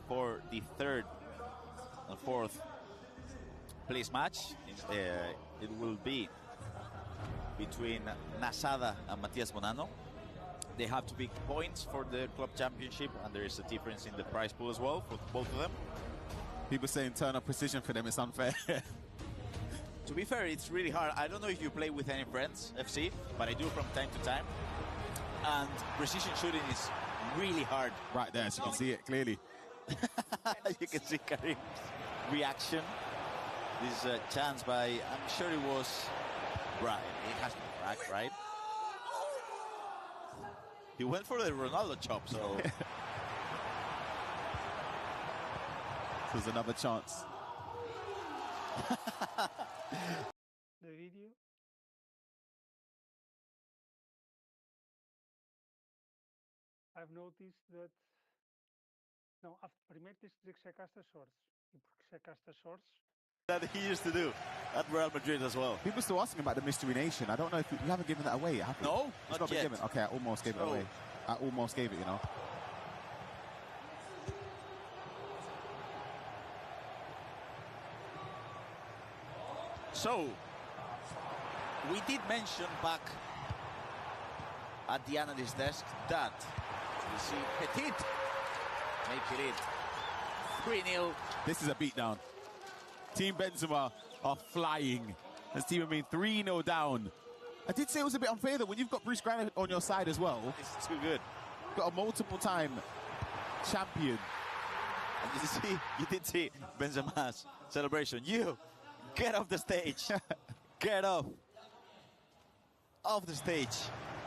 Speaker 9: for the 3rd and 4th place match. It will be between Nasada and Matias Bonanno. They have to pick points for the club championship, and there is a difference in the prize pool as well for both of them.
Speaker 7: People saying turn up precision for them is unfair.
Speaker 9: To be fair, it's really hard. I don't know if you play with any friends, FC, but I do from time to time. And precision shooting is really hard.
Speaker 7: Right there, so you can see it clearly.
Speaker 9: You can see Karim's reaction. This chance by, I'm sure it was Brian. It has to be Bragg, right? He went for the Ronaldo chop, so.
Speaker 7: There's another chance.
Speaker 13: The video. I've noticed that. Não, primeiro tens de dizer que checaste as shorts. E porque checaste as shorts.
Speaker 9: That he used to do at Real Madrid as well.
Speaker 7: People still asking about the Mystery Nation. I don't know if you haven't given that away, have you?
Speaker 9: No,
Speaker 7: it's
Speaker 9: not
Speaker 7: been
Speaker 9: yet.
Speaker 7: given. Okay, I almost gave it away. I almost gave it, you know.
Speaker 9: So, we did mention back at the analyst desk that you see Petit make it in 3-0.
Speaker 7: This is a beatdown. Team Benzema are flying. This team have been 3-0 down. I did say it was a bit unfair though when you've got Bruce Grant on your side as well.
Speaker 9: It's too good.
Speaker 7: Got a multiple-time champion.
Speaker 9: And you did see Benzema's celebration. You get off the stage. Get off the stage.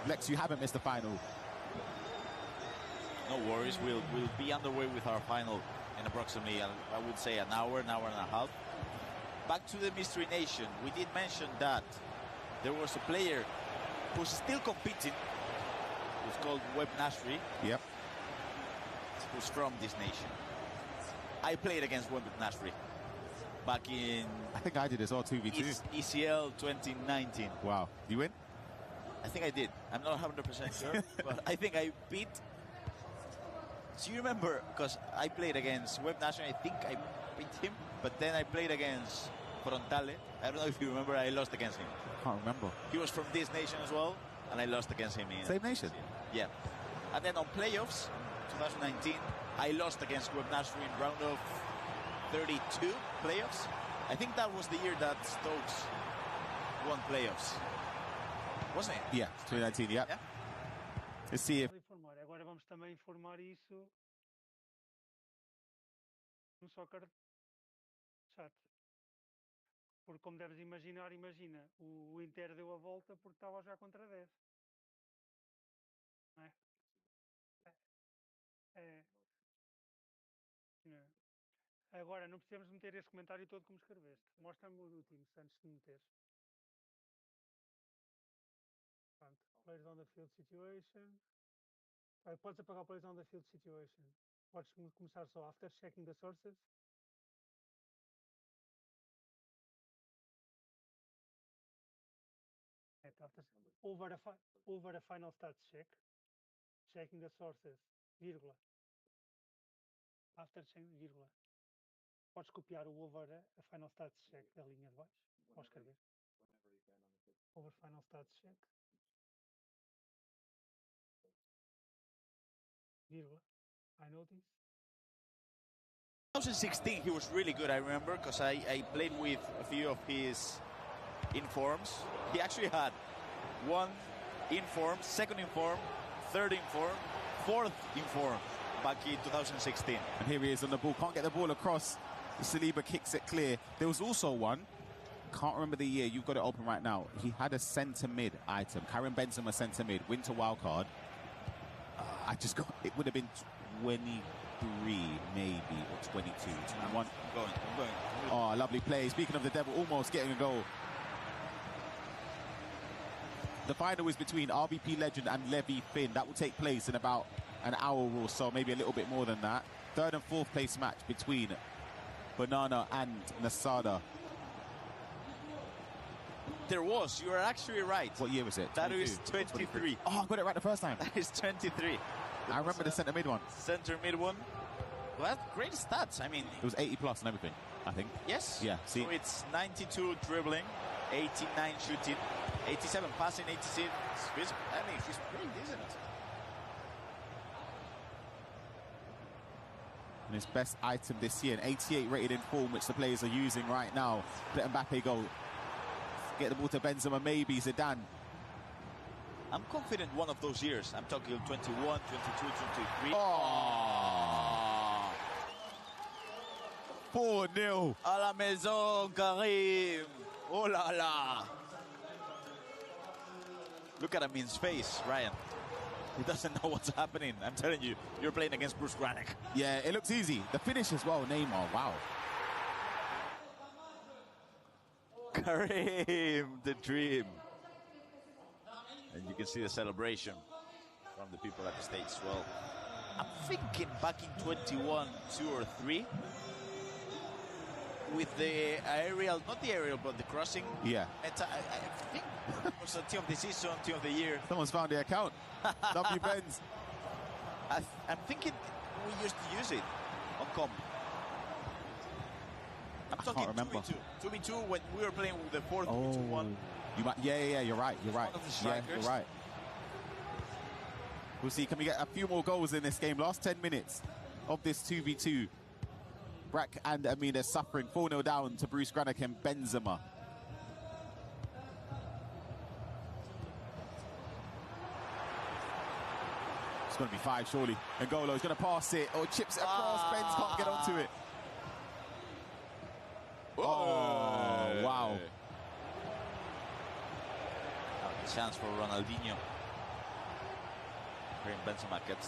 Speaker 7: Lex, you haven't missed the final.
Speaker 9: No worries. We'll be underway with our final in approximately, I would say, an hour and a half. Back to the Mystery Nation. We did mention that there was a player who's still competing, who's called Web Nasri.
Speaker 7: Yep.
Speaker 9: Who's from this nation. I played against Web Nasri back in...
Speaker 7: I think I did as well, 2v2.
Speaker 9: ECL 2019.
Speaker 7: Wow. You win?
Speaker 9: I think I did. I'm not 100% sure, but I think I beat... Do you remember? Because I played against Web National. I think I beat him, but then I played against Frontale. I don't know if you remember. I lost against him.
Speaker 7: Can't remember.
Speaker 9: He was from this nation as well, and I lost against him.
Speaker 7: Same nation?
Speaker 9: Yeah. And then on playoffs, 2019, I lost against Web National in round of 32 playoffs. I think that was the year that Stokes won playoffs. Wasn't it?
Speaker 7: Yeah, 2019, yeah. Let's see if...
Speaker 13: Agora vamos também informar isso no soccer chat. Porque como deves imaginar, o Inter deu a volta porque estava já contra 10. Não é? Agora, não precisamos meter esse comentário todo como escreveste. Mostra-me o time, antes de meteres. Pronto. Players on the field situation. Podes apagar o players on the field situation. Podes começar só after checking the sources. over a final stats check, checking the sources, vírgula. After checking, vírgula. Podes copiar o over a final stats check da linha de baixo. Podes escrever. Over final stats check. Vírgula. I noticed.
Speaker 9: 2016 he was really good, I remember, because I played with a few of his informs. He actually had one inform, second inform, third inform, fourth inform back in 2016.
Speaker 7: And here he is on the ball, can't get the ball across. Saliba kicks it clear. There was also one, can't remember the year, you've got it open right now. He had a centre mid item, Karim Benzema centre mid, winter wildcard. It would have been 23 maybe, or 22.
Speaker 9: I'm going.
Speaker 7: Oh, lovely play. Speaking of the devil, almost getting a goal. The final is between RBP Legend and Levi Finn. That will take place in about an hour or so, maybe a little bit more than that. Third and fourth place match between Banana and Nasada.
Speaker 9: There was, you are actually right.
Speaker 7: What year was it?
Speaker 9: That is 23.
Speaker 7: Oh, I got it right the first time.
Speaker 9: That is 23.
Speaker 7: I remember the centre mid one.
Speaker 9: Centre mid one. Well, that's great stats. I mean,
Speaker 7: it was 80 plus and everything, I think.
Speaker 9: Yes.
Speaker 7: Yeah. See,
Speaker 9: so it's 92 dribbling, 89 shooting, 87 passing, 86. I mean, he's pretty decent.
Speaker 7: And his best item this year, an 88 rated in form, which the players are using right now. Let Mbappe go. Get the ball to Benzema, maybe Zidane.
Speaker 9: I'm confident one of those years. I'm talking 21, 22, 23.
Speaker 7: Oh! 4-0.
Speaker 9: À la maison, Karim. Oh la la. Look at Amin's face, Ryan. He doesn't know what's happening. I'm telling you, you're playing against Bruce Granick.
Speaker 7: Yeah, it looks easy. The finish as well, Neymar, wow.
Speaker 9: Karim, the dream. And you can see the celebration from the people at the stage as well. I'm thinking back in 21, 2 or 3, with the aerial, not the aerial, but the crossing.
Speaker 7: Yeah.
Speaker 9: I think it was a team of the season, team of the year.
Speaker 7: Someone's found the account. W Benz.
Speaker 9: I'm thinking we used to use it on comp. I'm talking 2v2 when we were playing with the 4-2-1.
Speaker 7: You might, yeah, you're right. Yeah, you're right. We'll see. Can we get a few more goals in this game? Last 10 minutes of this 2v2. Brack and Amina suffering 4-0 down to Bruce Granick and Benzema. It's going to be 5, surely. N'Golo's going to pass it or chips it across. Benz can't get onto it. Oh, wow.
Speaker 9: Chance for Ronaldinho. Karim Benzema gets.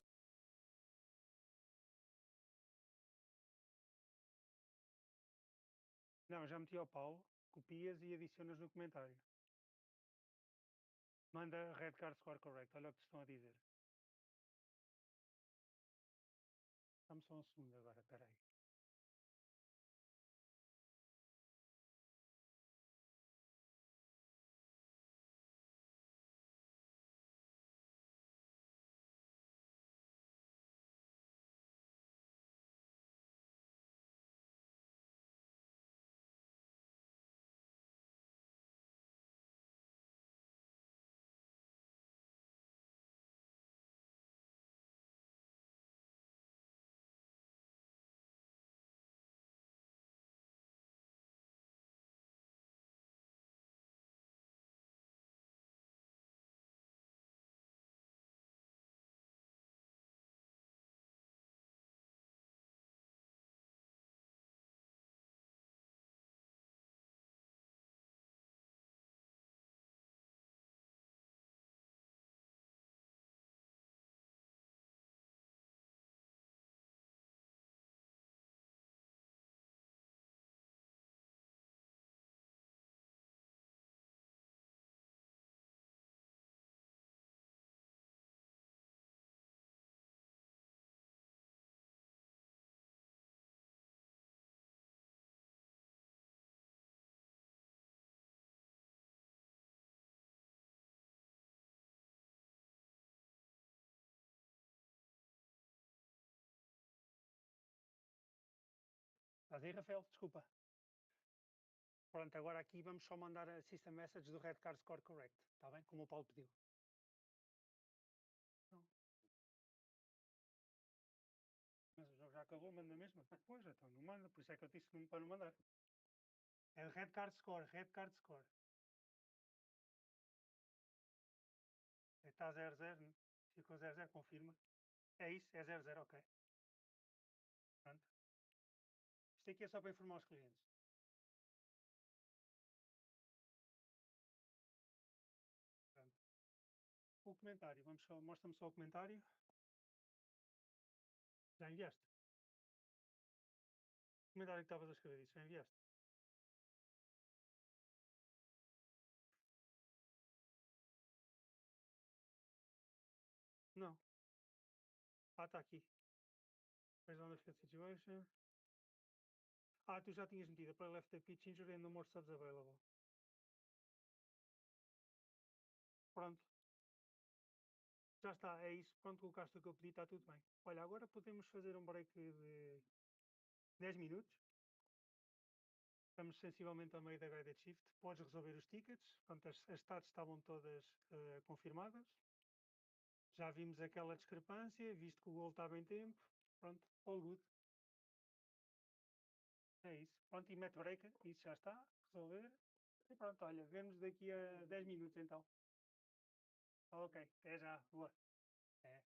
Speaker 13: Não, já meti ao Paulo, copias e adicionas no comentário. Manda red card score correct, olha o que te estão a dizer. Dá-me só um segundo agora, espera aí. Estás aí, Rafael? Desculpa. Pronto, agora aqui vamos só mandar a system message do red card score correct. Está bem? Como o Paulo pediu. Não. Mas o jogo já acabou, manda mesmo? Pois, então não manda. Por isso é que eu disse para não mandar. É red card score, red card score. Está 0-0, ficou 0-0, confirma. É isso, é 0-0, ok. Pronto. Isto aqui é só para informar os clientes. Pronto. O comentário, mostra-me só o comentário. Já enviaste? O comentário que estavas a escrever isso, já enviaste? Não. Ah, está aqui. Based on the field situation. Ah, tu já tinhas metido. Para left the pitch injury and no more subs available. Pronto. Já está, é isso. Pronto, colocaste o que eu pedi, está tudo bem. Olha, agora podemos fazer um break de 10 minutos. Estamos sensivelmente ao meio da guided shift. Podes resolver os tickets. Pronto, as stats estavam todas confirmadas. Já vimos aquela discrepância, visto que o gol estava em tempo. Pronto, all good. É isso. Pronto, e mete break. Isso já está. Resolver. E pronto, olha, vemos daqui a 10 minutos então. Ok, até já. Boa. É.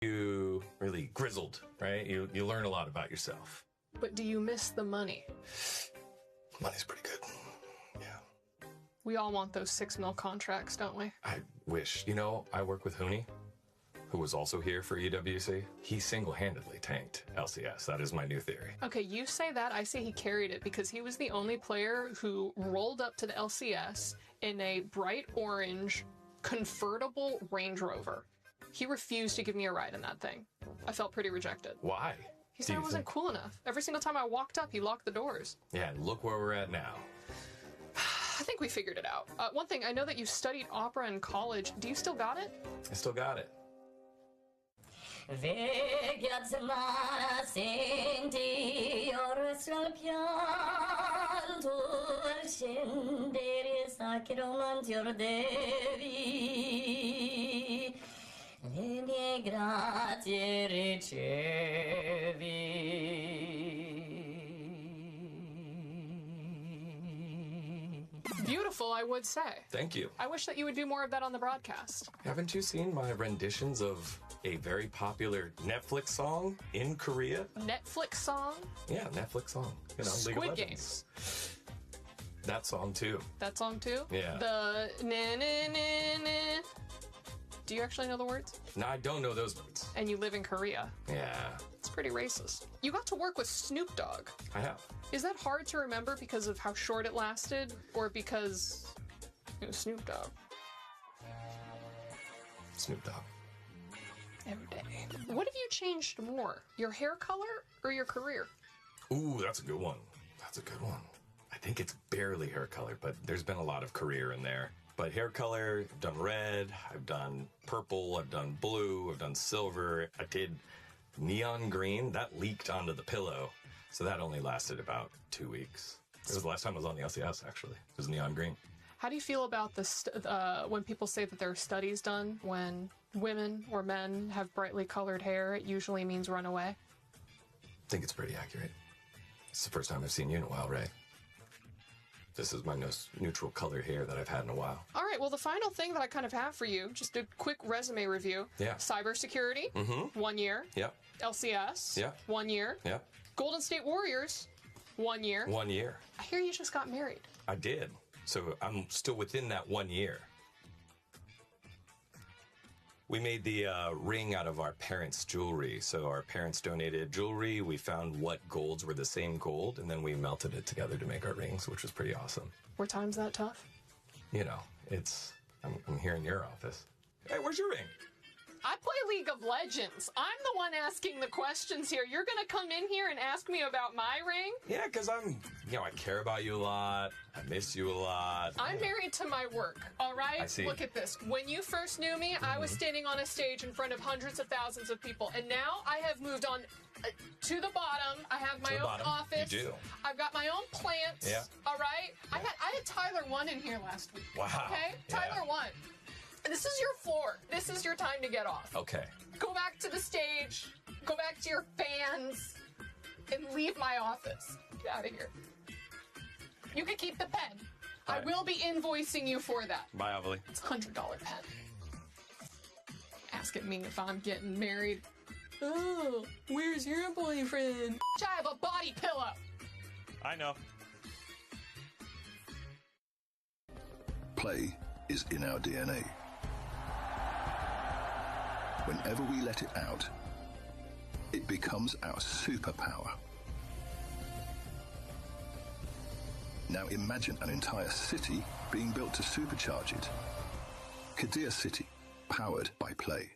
Speaker 6: You really grizzled, right? You learn a lot about yourself.
Speaker 16: But do you miss the money?
Speaker 6: Money's pretty good.
Speaker 16: We all want those 6 mil contracts, don't we?
Speaker 6: I wish. You know, I work with Hooney, who was also here for EWC. He single-handedly tanked LCS. That is my new theory.
Speaker 16: Okay, you say that, I say he carried it because he was the only player who rolled up to the LCS in a bright orange convertible Range Rover. He refused to give me a ride in that thing. I felt pretty rejected.
Speaker 6: Why?
Speaker 16: He said I wasn't cool enough. Every single time I walked up, he locked the doors.
Speaker 6: Yeah, and look where we're at now.
Speaker 16: I think we figured it out. One thing, I know that you studied opera in college. Do you still got it?
Speaker 6: I still got it.
Speaker 16: Beautiful, I would say.
Speaker 6: Thank you.
Speaker 16: I wish that you would do more of that on the broadcast.
Speaker 6: Haven't you seen my renditions of a very popular Netflix song in Korea?
Speaker 16: Netflix song?
Speaker 6: Yeah, Netflix song. You know,
Speaker 16: Squid
Speaker 6: League of
Speaker 16: Game.
Speaker 6: Legends. That song too.
Speaker 16: That song too?
Speaker 6: Yeah.
Speaker 16: The na-na-na-na. Do you actually know the words?
Speaker 6: No, I don't know those words.
Speaker 16: And you live in Korea.
Speaker 6: Yeah.
Speaker 16: It's pretty racist. You got to work with Snoop Dogg.
Speaker 6: I have.
Speaker 16: Is that hard to remember because of how short it lasted, or because it was Snoop Dogg?
Speaker 6: Snoop Dogg.
Speaker 16: Every day. What have you changed more? Your hair color or your career?
Speaker 6: Ooh, that's a good one. That's a good one. I think it's barely hair color, but there's been a lot of career in there. But hair color, I've done red, I've done purple, I've done blue, I've done silver. I did neon green. That leaked onto the pillow. So that only lasted about 2 weeks. It was the last time I was on the LCS, actually. It was neon green.
Speaker 16: How do you feel about when people say that there are studies done when women or men have brightly colored hair, it usually means run away?
Speaker 6: I think it's pretty accurate. It's the first time I've seen you in a while, Ray. This is my most neutral colored hair that I've had in a while.
Speaker 16: All right, well, the final thing that I kind of have for you, just a quick resume review.
Speaker 6: Yeah.
Speaker 16: Cybersecurity, 1 year.
Speaker 6: Yep.
Speaker 16: LCS,
Speaker 6: Yep.
Speaker 16: 1 year.
Speaker 6: Yep.
Speaker 16: Golden State Warriors, 1 year.
Speaker 6: 1 year.
Speaker 16: I hear you just got married.
Speaker 6: I did. So I'm still within that 1 year. We made the ring out of our parents' jewelry. So our parents donated jewelry. We found what golds were the same gold, and then we melted it together to make our rings, which was pretty awesome.
Speaker 16: Were times that tough?
Speaker 6: You know, I'm here in your office. Hey, where's your ring?
Speaker 16: I play League of Legends. I'm the one asking the questions here. You're going to come in here and ask me about my ring?
Speaker 6: Yeah, because I care about you a lot. I miss you a lot.
Speaker 16: I'm married to my work, all right?
Speaker 6: I see.
Speaker 16: Look at this. When you first knew me, I was standing on a stage in front of hundreds of thousands of people. And now I have moved on to the bottom. I have my own office.
Speaker 6: You do.
Speaker 16: I've got my own plants,
Speaker 6: Yeah.
Speaker 16: all right? I had Tyler 1 in here last week.
Speaker 6: Wow.
Speaker 16: Okay?
Speaker 6: Yeah.
Speaker 16: Tyler 1. This is your floor. This is your time to get off.
Speaker 6: Okay.
Speaker 16: Go back to the stage. Go back to your fans. And leave my office. Get out of here. You can keep the pen.
Speaker 6: All
Speaker 16: I
Speaker 6: right.
Speaker 16: will be invoicing you for that.
Speaker 6: Bye, Ovely.
Speaker 16: It's a $100 pen. Asking me if I'm getting married. Oh, where's your boyfriend? I have a body pillow.
Speaker 6: I know.
Speaker 15: Play is in our DNA. Whenever we let it out, it becomes our superpower. Now imagine an entire city being built to supercharge it. Kadir City, powered by play.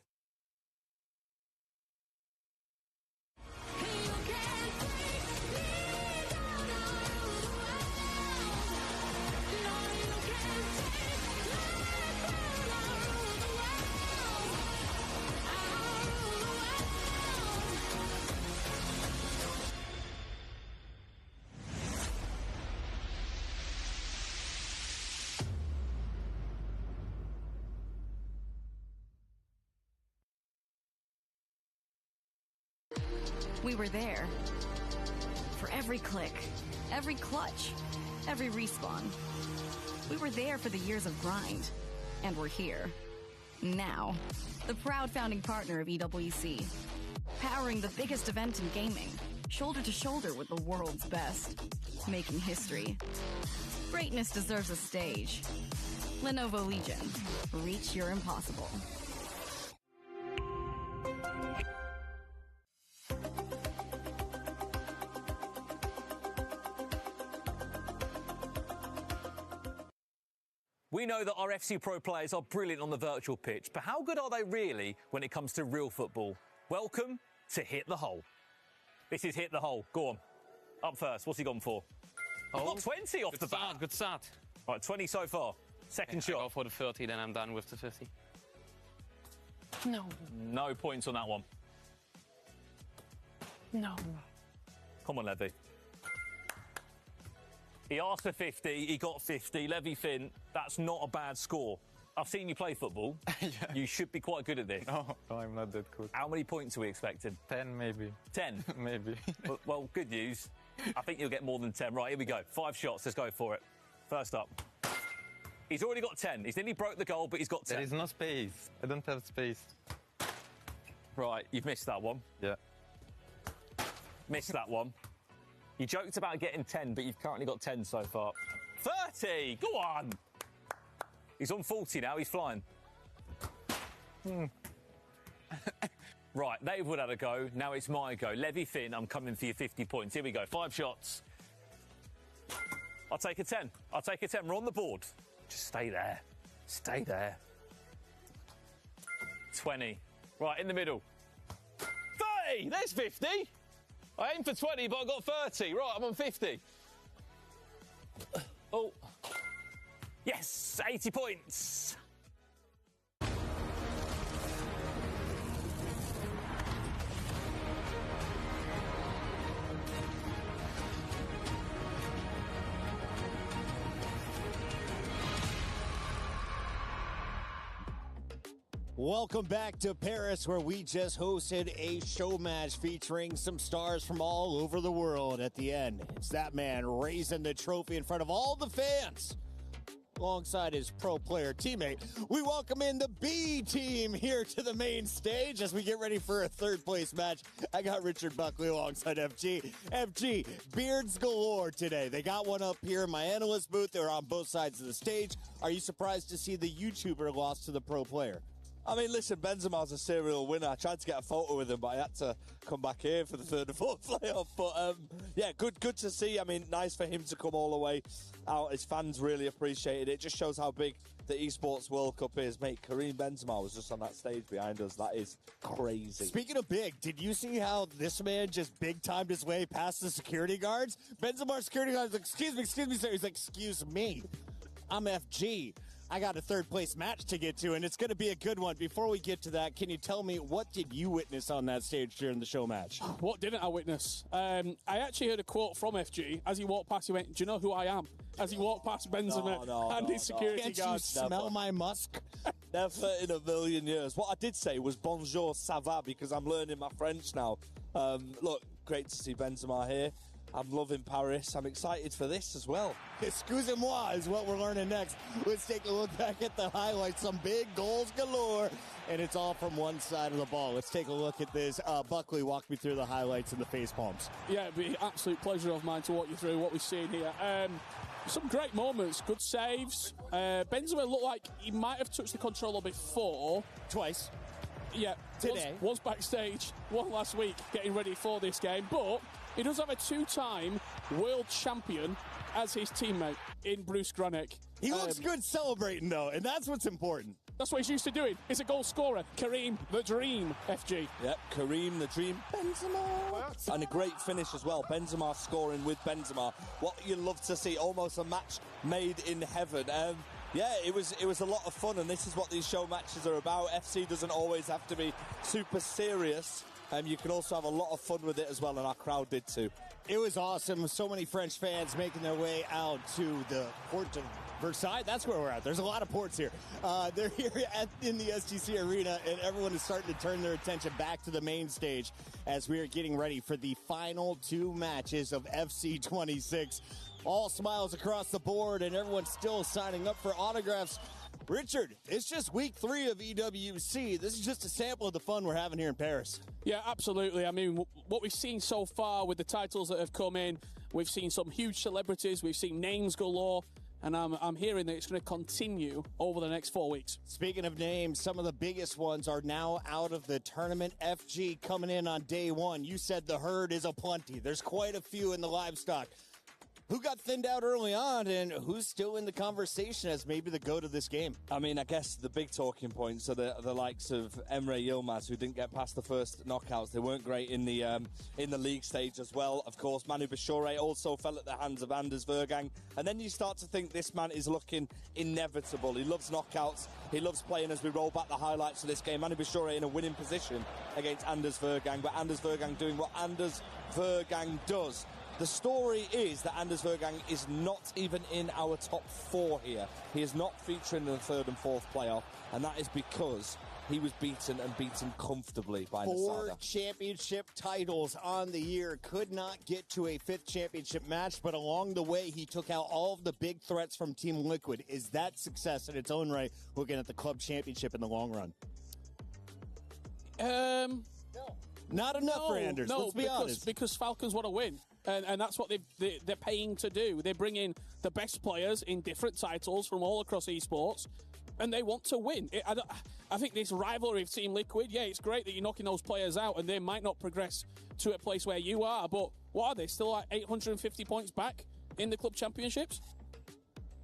Speaker 23: We were there. For every click, every clutch, every respawn. We were there for the years of grind. And we're here. Now, the proud founding partner of EWC, powering the biggest event in gaming, shoulder to shoulder with the world's best, making history. Greatness deserves a stage. Lenovo Legion. Reach your impossible.
Speaker 14: We know that our FC Pro players are brilliant on the virtual pitch, but how good are they really when it comes to real football? Welcome to Hit the Hole. This is Hit the Hole. Go on. Up first. What's he gone for? Oh, got 20 off the bat.
Speaker 19: Good start.
Speaker 14: Right, 20 so far. Second shot.
Speaker 19: I go for the 30, then I'm done with the 50. No.
Speaker 14: No points on that one.
Speaker 19: No.
Speaker 14: Come on, Levy. He asked for 50, he got 50. Levy Finn, that's not a bad score. I've seen you play football.
Speaker 20: Yeah.
Speaker 14: You should be quite good at this.
Speaker 20: No, I'm not that good.
Speaker 14: How many points are we expecting?
Speaker 20: 10 maybe.
Speaker 14: 10?
Speaker 20: Maybe.
Speaker 14: Well, good news. I think you'll get more than 10. Right, here we go. 5 shots, let's go for it. First up. He's already got 10. He's nearly broke the goal, but he's got 10.
Speaker 20: There is no space. I don't have space.
Speaker 14: Right, you've missed that one.
Speaker 20: Yeah.
Speaker 14: Missed that one. You joked about getting 10, but you've currently got 10 so far. 30! Go on! He's on 40 now, he's flying. Right, they've all had a go, now it's my go. Levy Finn, I'm coming for your 50 points. Here we go, 5 shots. I'll take a 10. I'll take a 10. We're on the board. Just stay there. Stay there. 20. Right, in the middle. 30! There's 50! I aimed for 20, but I got 30. Right, I'm on 50. Oh. Yes, 80 points.
Speaker 24: Welcome back to Paris, where we just hosted a show match featuring some stars from all over the world. At the end, it's that man raising the trophy in front of all the fans alongside his pro player teammate. We welcome in the B team here to the main stage as we get ready for a third place match. I got Richard Buckley alongside FG. FG, beards galore today. They got one up here in my analyst booth. They were on both sides of the stage. Are you surprised to see the YouTuber lost to the pro player?
Speaker 25: I mean, listen, Benzema's a serial winner. I tried to get a photo with him, but I had to come back here for the third and fourth playoff. But, yeah, good to see. I mean, nice for him to come all the way out. His fans really appreciated it. Just shows how big the Esports World Cup is. Mate, Karim Benzema was just on that stage behind us. That is crazy.
Speaker 24: Speaking of big, did you see how this man just big-timed his way past the security guards? Benzema's security guard's like, excuse me, sir. He's like, excuse me. I'm FG. I got a third-place match to get to, and it's going to be a good one. Before we get to that, can you tell me, what did you witness on that stage during the show match?
Speaker 26: What didn't I witness? I actually heard a quote from FG. As he walked past, he went, do you know who I am? As he walked past Benzema and his security
Speaker 24: Can't
Speaker 26: guards.
Speaker 24: you smell my musk?
Speaker 25: Never in a million years. What I did say was bonjour, ça va, because I'm learning my French now. Look, great to see Benzema here. I'm loving Paris. I'm excited for this as well.
Speaker 24: Excusez-moi is what we're learning next. Let's take a look back at the highlights. Some big goals galore, and it's all from one side of the ball. Let's take a look at this. Buckley, walk me through the highlights and the face palms.
Speaker 26: Yeah, it'd be an absolute pleasure of mine to walk you through what we've seen here. Some great moments, good saves. Benzema looked like he might have touched the controller before.
Speaker 24: Twice.
Speaker 26: Yeah,
Speaker 24: today.
Speaker 26: Was backstage, one last week, getting ready for this game, but he does have a 2-time world champion as his teammate in Bruce Granick.
Speaker 24: He looks good celebrating, though, and that's what's important.
Speaker 26: That's what he's used to doing. He's a goal scorer. Karim the Dream, FG.
Speaker 25: Yep, Karim the Dream. Benzema. And a great finish as well. Benzema scoring with Benzema. What you love to see, almost a match made in heaven. Yeah, it was a lot of fun, and this is what these show matches are about. FC doesn't always have to be super serious. You can also have a lot of fun with it as well, and our crowd did too.
Speaker 24: It was awesome. So many French fans making their way out to the port of Versailles. That's where we're at. There's a lot of ports here. They're here in the SGC Arena, and everyone is starting to turn their attention back to the main stage as we are getting ready for the final 2 matches of FC 26. All smiles across the board, and everyone's still signing up for autographs. Richard, it's just week 3 of EWC. This is just a sample of the fun we're having here in Paris.
Speaker 26: Yeah, absolutely. I mean, what we've seen so far with the titles that have come in, we've seen some huge celebrities, we've seen names galore, and I'm hearing that it's going to continue over the next 4 weeks.
Speaker 24: Speaking of names, some of the biggest ones are now out of the tournament. FG coming in on day 1. You said the herd is aplenty. There's quite a few in the livestock. Who got thinned out early on, and who's still in the conversation as maybe the GOAT of this game?
Speaker 25: I mean, I guess the big talking points are the likes of Emre Yilmaz, who didn't get past the first knockouts. They weren't great in the league stage as well. Of course, Manu Bashore also fell at the hands of Anders Vergang. And then you start to think this man is looking inevitable. He loves knockouts. He loves playing as we roll back the highlights of this game. Manu Bashore in a winning position against Anders Vergang, but Anders Vergang doing what Anders Vergang does. The story is that Anders Vergang is not even in our top 4 here. He is not featuring in the 3rd and 4th playoff, and that is because he was beaten and beaten comfortably by
Speaker 24: 4
Speaker 25: Nasada.
Speaker 24: championship titles on the year. Could not get to a 5th championship match, but along the way, he took out all of the big threats from Team Liquid. Is that success in its own right, looking at the club championship in the long run? Not enough for Anders, let's be honest.
Speaker 26: Because Falcons want to win. And that's what they're paying to do. They bring in the best players in different titles from all across esports, and they want to win. I think this rivalry of Team Liquid, yeah, it's great that you're knocking those players out, and they might not progress to a place where you are, but what are they, still like 850 points back in the club championships?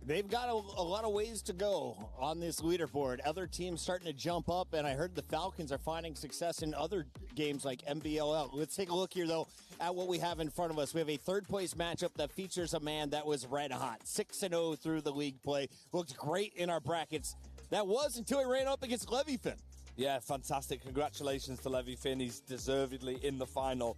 Speaker 24: They've got a lot of ways to go on this leaderboard. Other teams starting to jump up, and I heard the Falcons are finding success in other games like MBLL. Let's take a look here, though, at what we have in front of us. We have a third-place matchup that features a man that was red hot, 6-0 through the league play. Looked great in our brackets. That was until he ran up against Levyfin.
Speaker 25: Yeah, fantastic. Congratulations to Levyfin. He's deservedly in the final.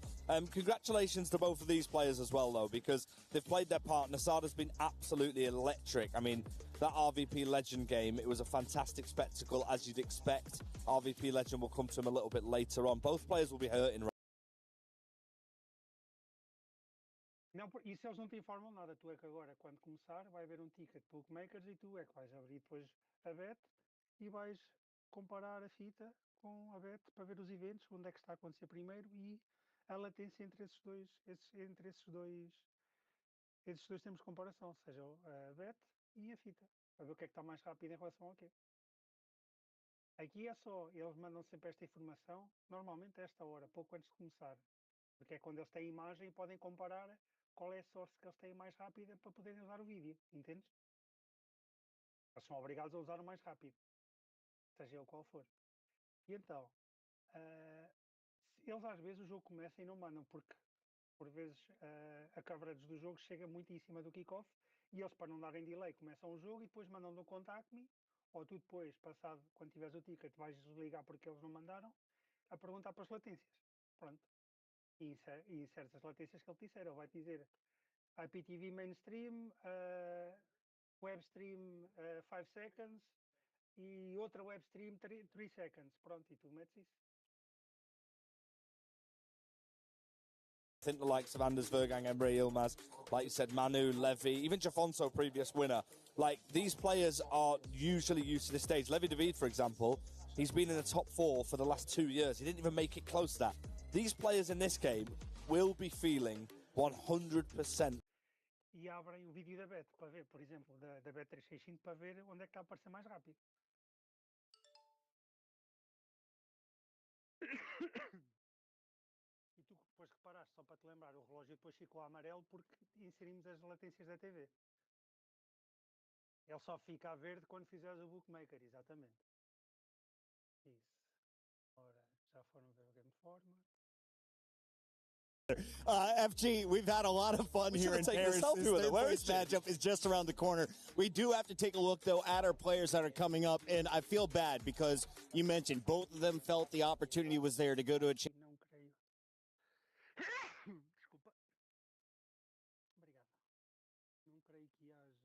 Speaker 25: Congratulations to both of these players as well, though, because they've played their part. Nasada's been absolutely electric. I mean, that RVP Legend game, it was a fantastic spectacle, as you'd expect. RVP Legend will come to him a little bit later on. Both players will be hurting.
Speaker 13: Não, isso eles não te informam nada. Tu é que agora, quando começar, vai haver ticket bookmakers e tu é que vais abrir depois a bet e vais comparar a fita com a bet para ver os eventos, onde é que está a acontecer primeiro e a latência entre esses dois termos de comparação, ou seja, a bet e a fita, para ver o que é que está mais rápido em relação ao quê. Aqui é só, eles mandam sempre esta informação, normalmente a esta hora, pouco antes de começar, porque é quando eles têm imagem e podem comparar qual é a source que eles têm mais rápida para poderem usar o vídeo, entendes? Eles são obrigados a usar o mais rápido, seja ele qual for. E então, eles às vezes o jogo começa e não mandam, porque por vezes a coverage do jogo chega muito em cima do kickoff e eles, para não darem delay, começam o jogo e depois mandam no Contact Me, ou tu depois, passado, quando tiveres o ticket, vais ligar porque eles não mandaram, a perguntar para as latências. Pronto. E inseres as latências que ele te disser. Ele vai te dizer IPTV mainstream, webstream 5 seconds e outra webstream 3 seconds. Pronto, e tu metes isso.
Speaker 25: I think the likes of Anders Vergang, Emre Yilmaz, like you said, Manu, Levy, even Jafonso, previous winner, like these players are usually used to this stage. Levy David, for example, he's been in the top 4 for the last 2 years. He didn't even make it close to that. These players in this game will be feeling 100%.
Speaker 13: E abrem o vídeo da Bet para ver, por exemplo, da Bet 365 para ver onde é que está a aparecer mais rápido. E tu depois reparaste, só para te lembrar, o relógio depois ficou amarelo porque inserimos as latências da TV. Ele só fica a verde quando fizeres o bookmaker, exatamente. Isso. Ora, já foram ver o Game Format.
Speaker 24: FG, we've had a lot of fun here in Paris. This third-place matchup is just around the corner. We do have to take a look, though, at our players that are coming up, and I feel bad because you mentioned both of them felt the opportunity was there to go to a
Speaker 13: Não creio. Desculpa. Obrigado. Não creio que haja.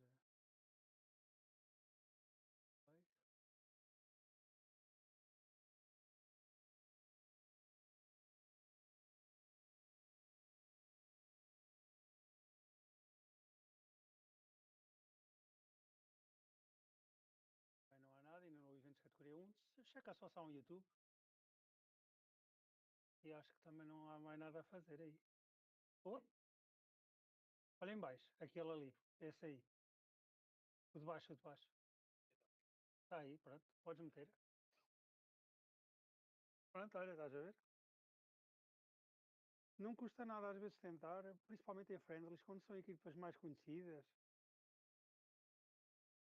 Speaker 13: de categoria 1, checa só ao YouTube. E acho que também não há mais nada a fazer aí. Oh. Olha em baixo, aquele ali, esse aí. O de baixo, o de baixo. Está aí, pronto, podes meter. Pronto, olha, estás a ver? Não custa nada às vezes tentar, principalmente em friendlies, quando são equipas mais conhecidas.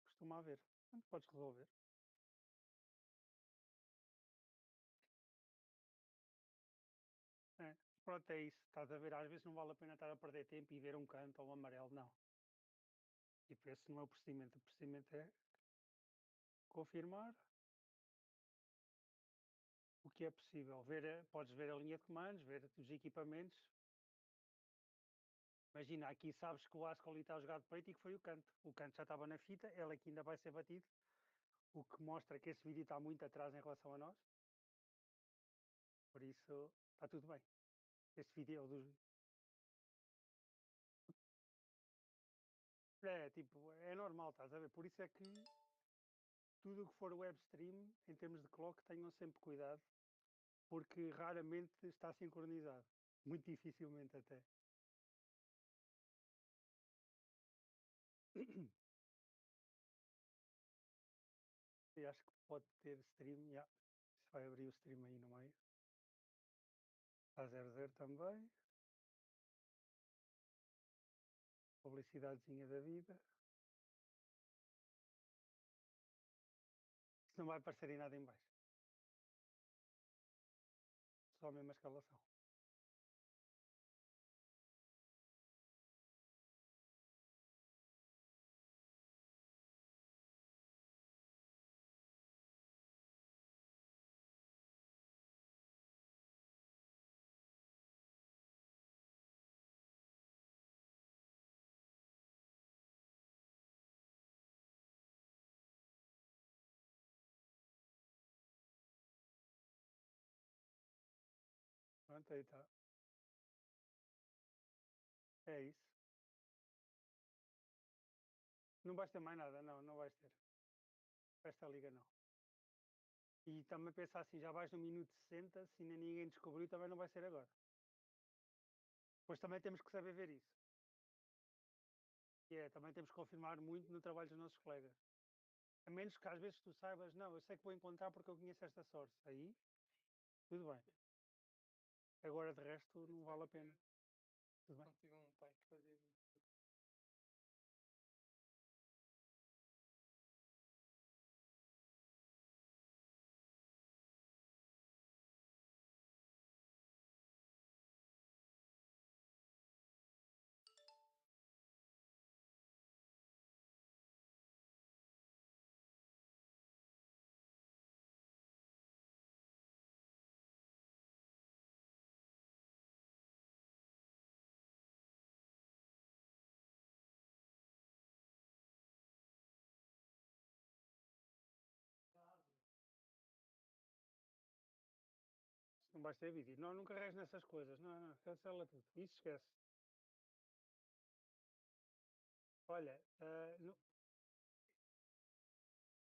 Speaker 13: Costuma haver. Portanto, podes resolver. É. Pronto, é isso. Estás a ver, às vezes não vale a pena estar a perder tempo e ver um canto ou um amarelo, não. Tipo, esse não é o procedimento. O procedimento é confirmar o que é possível. Podes ver a linha de comandos, ver os equipamentos. Imagina, aqui sabes que o Ascoli está a jogar de peito e que foi o canto. O canto já estava na fita, ele aqui ainda vai ser batido. O que mostra que esse vídeo está muito atrás em relação a nós. Por isso, está tudo bem. Este vídeo é o dos... É, tipo, é normal, estás a ver? Por isso é que tudo o que for web stream, em termos de clock, tenham sempre cuidado, porque raramente está sincronizado. Muito dificilmente até. Eu acho que pode ter stream, já. Se vai abrir o stream aí no meio. Está 00 também. Publicidadezinha da vida. Isso não vai aparecer em nada em baixo. Só a mesma escalação. Pronto, aí está. É isso. Não vais ter mais nada, não, não vais ter. Esta liga não. E também pensar assim, já vais no minuto 60, se ainda ninguém descobriu, também não vai ser agora. Pois também temos que saber ver isso. E também temos que confirmar muito no trabalho dos nossos colegas. A menos que às vezes tu saibas, não, eu sei que vou encontrar porque eu conheço esta source. Aí, tudo bem. Agora de resto não vale a pena. Tudo bem.
Speaker 19: Consigo um pai fazer isso.
Speaker 13: Não vais ter vídeo. Não, não carregues nessas coisas. Não, não, cancela tudo. Isso esquece. Olha,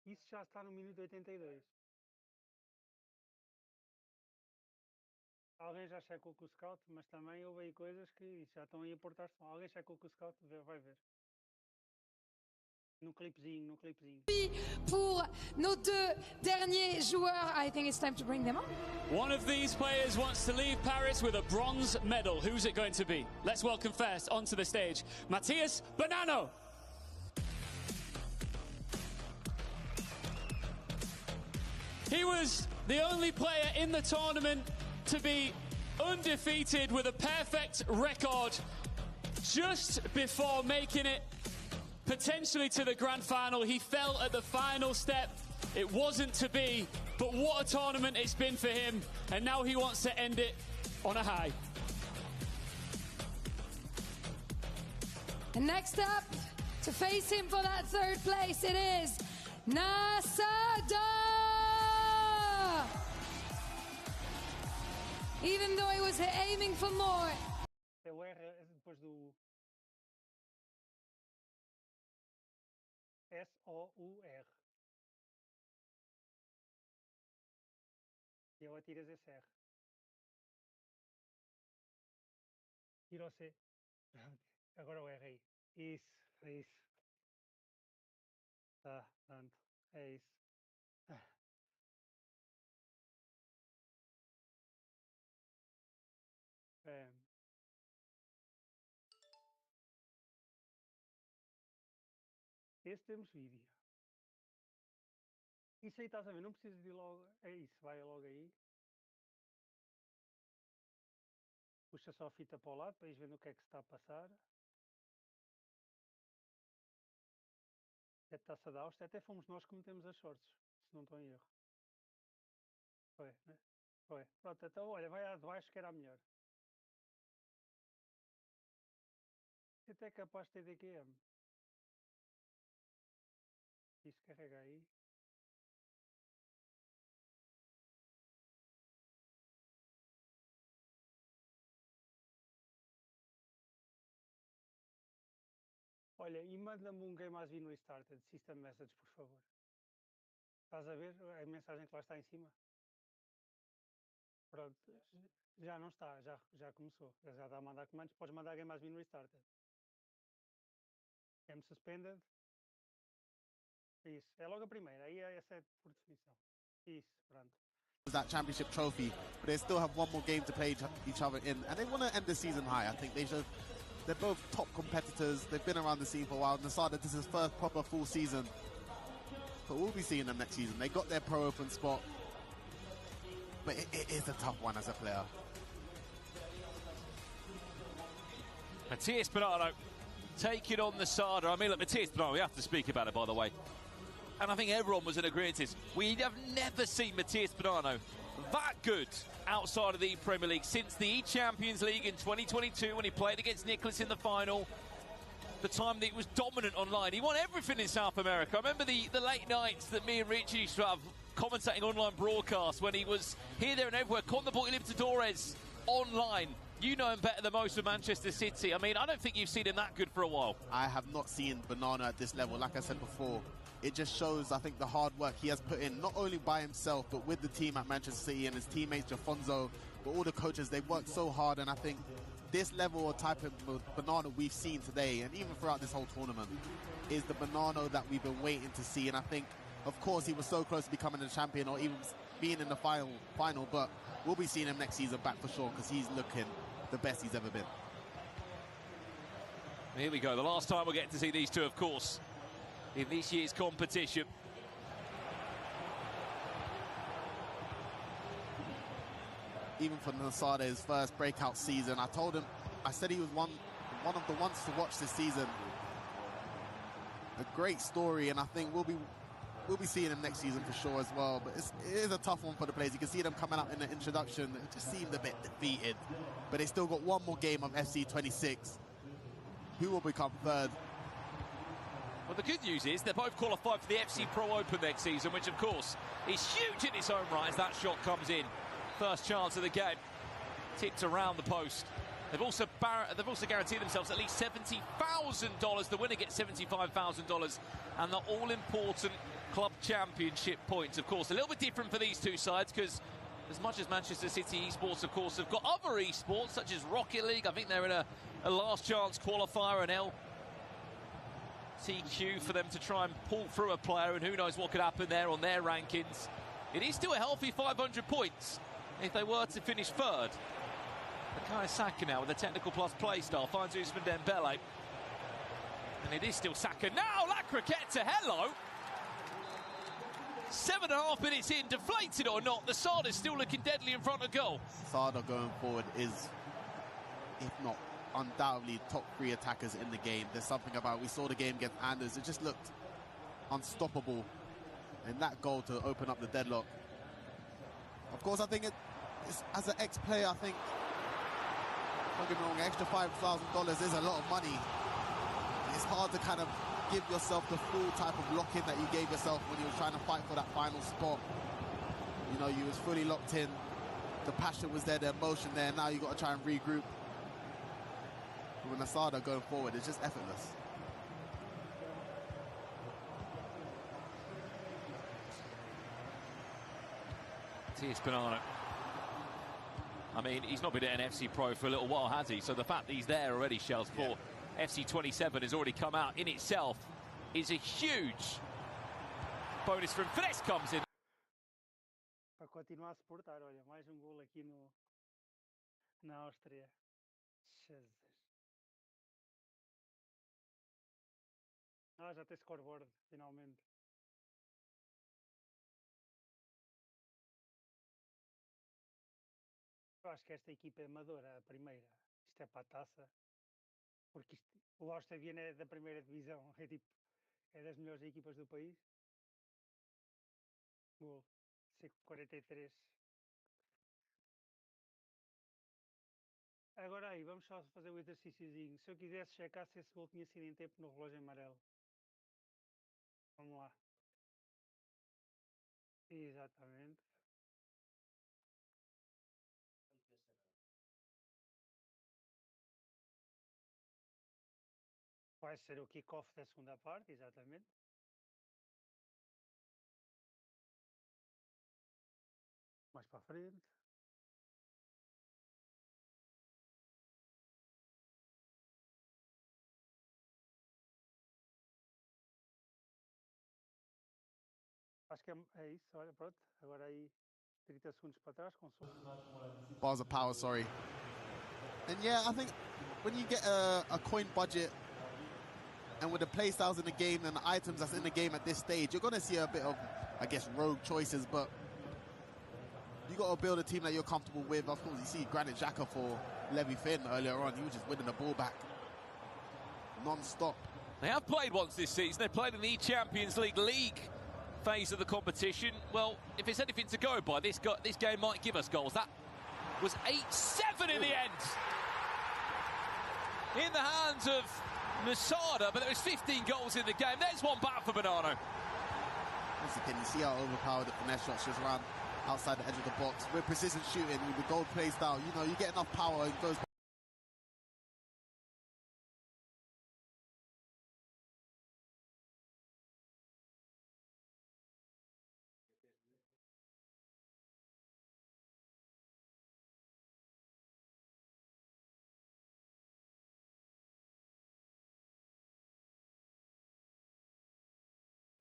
Speaker 13: isso já está no minuto 82. Alguém já checou com o scout, mas também houve aí coisas que já estão aí a portar-se. Alguém checou com o scout, vai ver. No clipezinho, no clipezinho.
Speaker 11: Pour nos deux derniers joueurs, I think it's time to bring them on.
Speaker 2: One of these players wants to leave Paris with a bronze medal. Who's it going to be? Let's welcome first onto the stage, Matthias Bonanno. He was the only player in the tournament to be undefeated with a perfect record just before making it potentially to the grand final. He fell at the final step. It wasn't to be, but what a tournament it's been for him, and now he wants to end it on a high.
Speaker 11: And next up, to face him for that third place, it is Nasada! Even though he was aiming for more.
Speaker 13: É o R depois do S-O-U-R. E eu atiras esse R. Tira o C. Agora o R aí. Isso, é isso. Tá, pronto. É isso. É. Esse temos vídeo. Isso aí estás a ver, não precisas de ir logo. É isso, vai logo aí. Puxa só a fita para o lado para ir vendo o que é que se está a passar. É taça de Áustria, até fomos nós que metemos as shorts, se não estou em erro. Foi, né? Foi. Pronto, então olha, vai à de baixo que era a melhor. Até é capaz de ter DQM. Isso, carrega aí. Olha, e manda-me um Game Has Been Restarted, System Message, por favor. Estás a ver a mensagem que lá está em cima? Pronto, já não está, já começou. Já está a mandar comandos, podes mandar Game Has Been Restarted. Game Suspended. Isso, é logo a primeira, aí essa é por definição. Isso, pronto.
Speaker 7: That championship trophy, but they still have one more game to play each other in, and they want to end the season high. I think they're both top competitors. They've been around the scene for a while. Nasada, this is his first proper full season, but we'll be seeing them next season. They got their pro open spot, but it is a tough one as a player.
Speaker 3: Matías Bernardo taking on Nasada. I mean, look, Matías Bernardo, we have to speak about it, by the way. And I think everyone was in agreement. We have never seen Matías Bernardo that good outside of the Premier League since the Champions League in 2022 when he played against Nicholas in the final. The time that he was dominant online. He won everything in South America. I remember the late nights that me and Richie used to have commentating online broadcasts when he was here, there and everywhere. Con the ball Libertadores online. You know him better than most of Manchester City. I mean, I don't think you've seen him that good for a while.
Speaker 7: I have not seen Banana at this level. Like I said before, it just shows, I think, the hard work he has put in, not only by himself, but with the team at Manchester City and his teammates, Jafonso, but all the coaches. They've worked so hard, and I think this level or type of Banana we've seen today, and even throughout this whole tournament, is the Banana that we've been waiting to see. And I think, of course, he was so close to becoming a champion or even being in the final, but we'll be seeing him next season back for sure, because he's looking the best he's ever been.
Speaker 3: Here we go, the last time we'll get to see these two, of course, in this year's competition.
Speaker 7: Even for Nasada, his first breakout season, I told him, I said he was one of the ones to watch this season. A great story, and I think we'll be seeing him next season for sure as well. But it is a tough one for the players. You can see them coming out in the introduction. It just seemed a bit defeated. But they still got one more game of FC 26. Who will become third?
Speaker 3: Well, the good news is they're both qualified for the FC Pro Open next season, which, of course, is huge in its own right as that shot comes in. First chance of the game. Tipped around the post. They've also guaranteed themselves at least $70,000. The winner gets $75,000 and the all-important club championship points. Of course, a little bit different for these two sides because as much as Manchester City esports, of course, have got other esports such as Rocket League. I think they're in a last chance qualifier, an LTQ for them to try and pull through a player, and who knows what could happen there on their rankings. It is still a healthy 500 points if they were to finish third. Bukayo Saka now with a technical plus play style finds Ousmane Dembele. And it is still Saka now. La Croquette, hello. 7.5 minutes in, deflated or not, the Sada's still looking deadly in front of goal.
Speaker 7: Sada going forward is, if not undoubtedly, top 3 attackers in the game. There's something about, we saw the game against Anders, it just looked unstoppable. And that goal to open up the deadlock. Of course, I think as an ex-player, I think, don't get me wrong, extra $5,000 is a lot of money. It's hard to kind of give yourself the full type of lock-in that you gave yourself when you were trying to fight for that final spot. You know, you was fully locked in. The passion was there, the emotion there. Now you got to try and regroup. But with Nasada going forward, it's just effortless.
Speaker 3: Matthias Banano. I mean, he's not been at an FC Pro for a little while, has he? So the fact that he's there already, Shells, for FC 27 has already come out in itself is a huge bonus from Finesse comes in.
Speaker 13: Para continuar a suportar, olha, mais gol aqui na Áustria. Jesus. Ah, já tem scoreboard, finalmente. Eu acho que esta equipa é amadora, a primeira. Isto é para a taça. Porque o Áustria Viena é da primeira divisão. É tipo, é das melhores equipas do país. Gol. 43. Agora aí, vamos só fazer o exercíciozinho. Se eu quisesse checar se esse gol tinha sido em tempo no relógio amarelo. Vamos lá. Exatamente. Vai ser o kick-off da segunda parte, exatamente. Mais para a frente. Acho que é isso, olha, pronto. Agora aí 30 segundos para trás.
Speaker 7: Bars of power, sorry. And yeah, I think when you get a coin budget and with the play styles in the game and the items that's in the game at this stage, you're going to see a bit of, I guess, rogue choices, but you got to build a team that you're comfortable with. Of course, you see Granit Xhaka for Levy Finn earlier on. He was just winning the ball back non-stop.
Speaker 3: They have played once this season. They played in the Champions League phase of the competition. Well, if it's anything to go by, this game might give us goals. That was 8-7 in the end. In the hands of Masada, but there was 15 goals in the game. There's one back for Banano.
Speaker 7: Once again, you see how overpowered the finesse shots just ran outside the edge of the box. With precision shooting, with the goal play style, you know, you get enough power, it goes.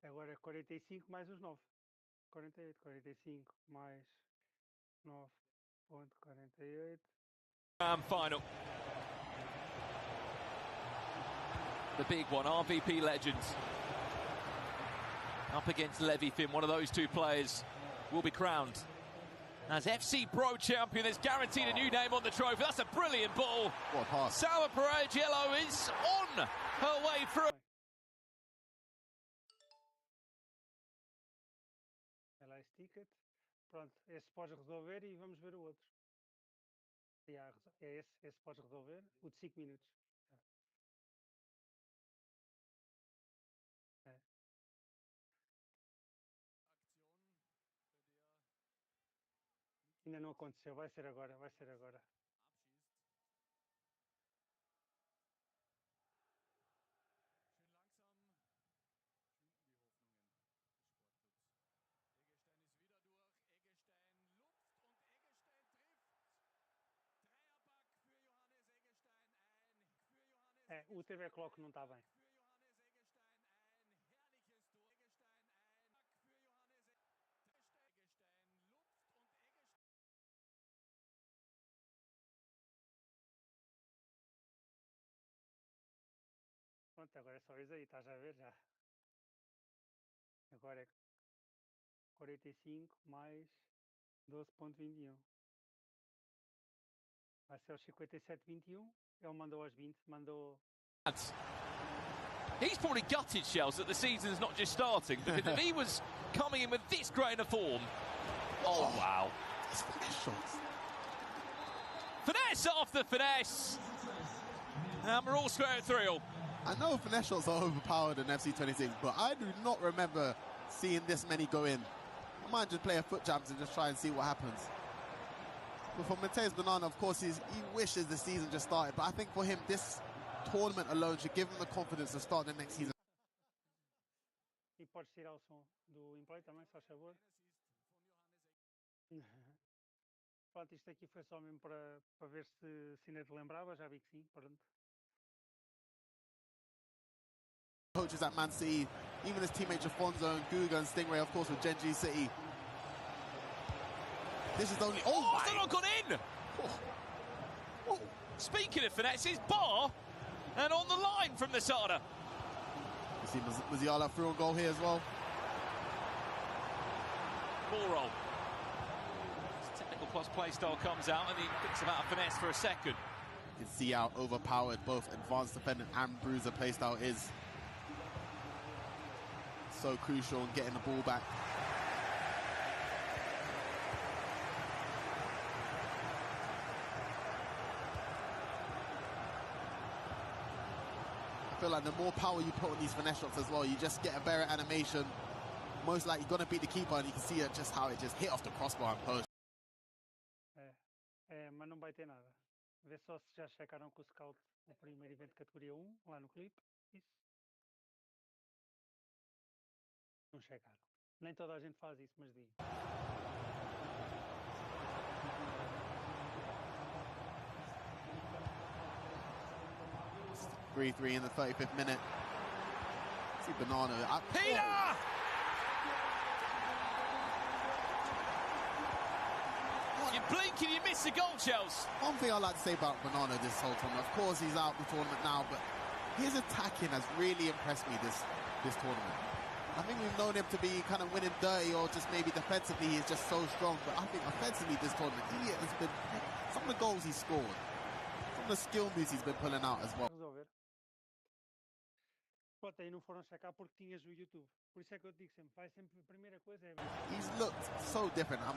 Speaker 13: Agora é 45 mais os 9. 48, 45 mais 9.48.
Speaker 3: Final. The big one, RVP legends. Up against Levy Finn, one of those two players will be crowned as FC Pro champion. There's guaranteed a new name on the trophy. That's a brilliant ball.
Speaker 7: What a pass.
Speaker 3: Salma Pereira is on her way through.
Speaker 13: Ela é esse ticket. Pronto, esse podes resolver e vamos ver o outro. É esse podes resolver. O de 5 minutos. É. Ainda não aconteceu, vai ser agora, vai ser agora. É, o TV Clock não está bem. Pronto, agora é só isso aí, estás a ver já. Agora é 45 mais 12.21. Vai ser aos 57.21. Ele mandou aos 20, mandou...
Speaker 3: He's probably gutted, Shells, that the season's not just starting, because if he was coming in with this great a form... Oh, wow. Finesse after finesse. And we're all square at 3-all.
Speaker 7: I know finesse shots are overpowered in FC 26, but I do not remember seeing this many go in. I might just play a foot jams and just try and see what happens. But for Matheus Banano, of course, he wishes the season just started. But I think for him, this tournament alone should give him the confidence to start the next season.
Speaker 13: E podes tirar o som do in-play também, se faz favor. Pronto, isto aqui foi só mesmo para ver se ainda te lembrava, já vi que sim, pronto.
Speaker 7: Coaches at Man City, even his teammates Afonso and Guga and Stingray, of course, with Genji City. This is only...
Speaker 3: Oh, it's not gone in! Oh. Speaking of finesses, bar and on the line from the Sada.
Speaker 7: You see Musiala through on goal here as well.
Speaker 3: Ball roll. His technical plus play style comes out and he thinks about a finesse for a second.
Speaker 7: You can see how overpowered both advanced defendant and bruiser play style is. So crucial in getting the ball back. I feel like the more power you put on these finesse shots as well, you just get a better animation. Most likely you're going to beat the keeper, and you can see it just how it just hit off the crossbar and post.
Speaker 13: Mas não vai ter nada. Vê só se já checaram com o scout no primeiro evento de categoria 1, lá no clipe. Isso. Não checaram. Nem toda a gente faz isso, mas digo.
Speaker 7: 3-3 in the 35th minute. See Banana.
Speaker 3: Peter! You blink and you miss the goal, Chelsea.
Speaker 7: One thing I like to say about Banana this whole tournament, of course he's out the tournament now, but his attacking has really impressed me this tournament. I think we've known him to be kind of winning dirty, or just maybe defensively he's just so strong, but I think offensively this tournament, he has been, some of the goals he's scored, some of the skill moves he's been pulling out as well.
Speaker 13: Resolver. Pronto, aí não foram checar porque tinhas o YouTube. Por isso é que eu digo sempre, vai sempre, a primeira coisa é...
Speaker 7: He's looked so different. I'm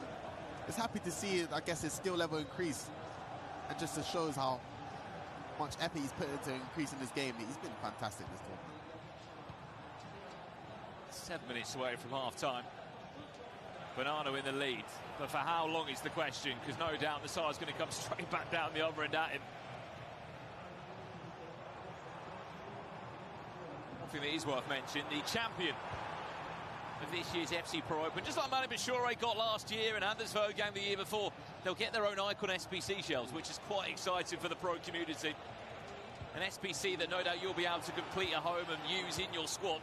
Speaker 7: just happy to see, I guess, his skill level increase. And just shows how much effort he's put into increasing his game. He's been fantastic this tournament.
Speaker 3: 7 minutes away from half-time. Banana in the lead. But for how long is the question, because no doubt the side's going to come straight back down the other end at him. One thing that is worth mentioning, the champion of this year's FC Pro Open, just like Manu Bashore got last year and Anders Vågang the year before, they'll get their own Icon SPC shells, which is quite exciting for the pro community. An SPC that no doubt you'll be able to complete at home and use in your squad.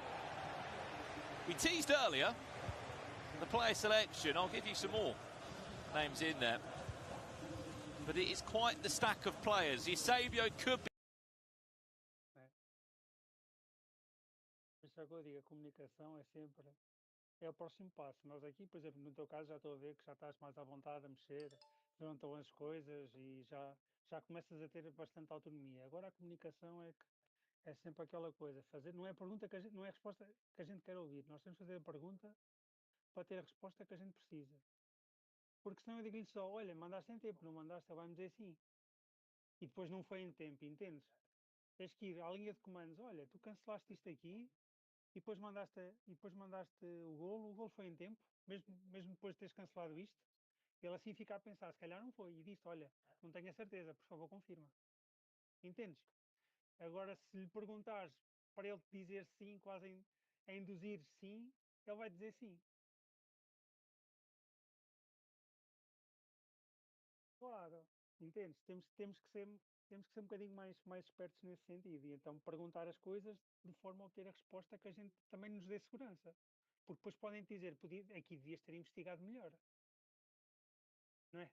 Speaker 3: We teased earlier the player selection. I'll give you some more names in there. But it is quite the stack of players. Eusebio could be...
Speaker 13: Isso é o que eu digo, a comunicação é sempre... É o próximo passo. Nós aqui, por exemplo, no teu caso, já estou a ver que já estás mais à vontade a mexer, juntam as coisas e já começas a ter bastante autonomia. Agora a comunicação é sempre aquela coisa, fazer, não é a pergunta que a gente, não é a resposta que a gente quer ouvir. Nós temos que fazer a pergunta para ter a resposta que a gente precisa. Porque senão eu digo-lhe só, olha, mandaste em tempo, não mandaste, ele vai-me dizer sim. E depois não foi em tempo, entendes? Tens que ir à linha de comandos, olha, tu cancelaste isto aqui e depois mandaste o golo foi em tempo, mesmo depois de teres cancelado isto. Ele assim fica a pensar, se calhar não foi, e disse, olha, não tenho a certeza, por favor confirma. Entendes? Agora, se lhe perguntares para ele te dizer sim, quase a induzir sim, ele vai dizer sim. Claro, entendes? Temos que ser um bocadinho mais espertos nesse sentido. E então perguntar as coisas de forma a obter a resposta que a gente também nos dê segurança. Porque depois podem te dizer, aqui devias ter investigado melhor. Não é?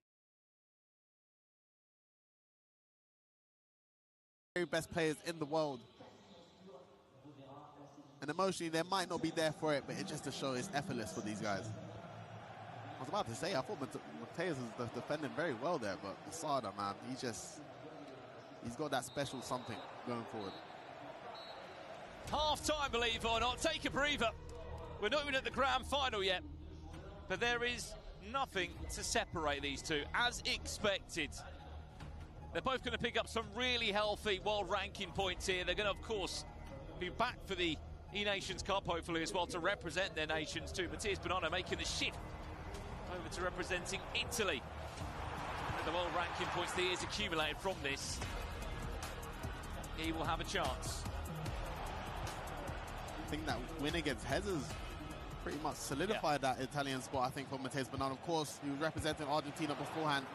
Speaker 7: Very best players in the world, and emotionally they might not be there for it, but it just to show it's effortless for these guys. I was about to say, I thought Mateus was defending very well there, but Sada, man, he's got that special something going forward.
Speaker 3: Half time, believe it or not. Take a breather. We're not even at the grand final yet, but there is nothing to separate these two, as expected. They're both going to pick up some really healthy world ranking points here. They're going to, of course, be back for the E-Nations Cup, hopefully, as well, to represent their nations too. Matías Banana making the shift over to representing Italy. And the world ranking points that he has accumulated from this, he will have a chance.
Speaker 7: I think that win against Hezes pretty much solidified that Italian spot, I think, for Matheus Banana. Of course, he was representing Argentina beforehand.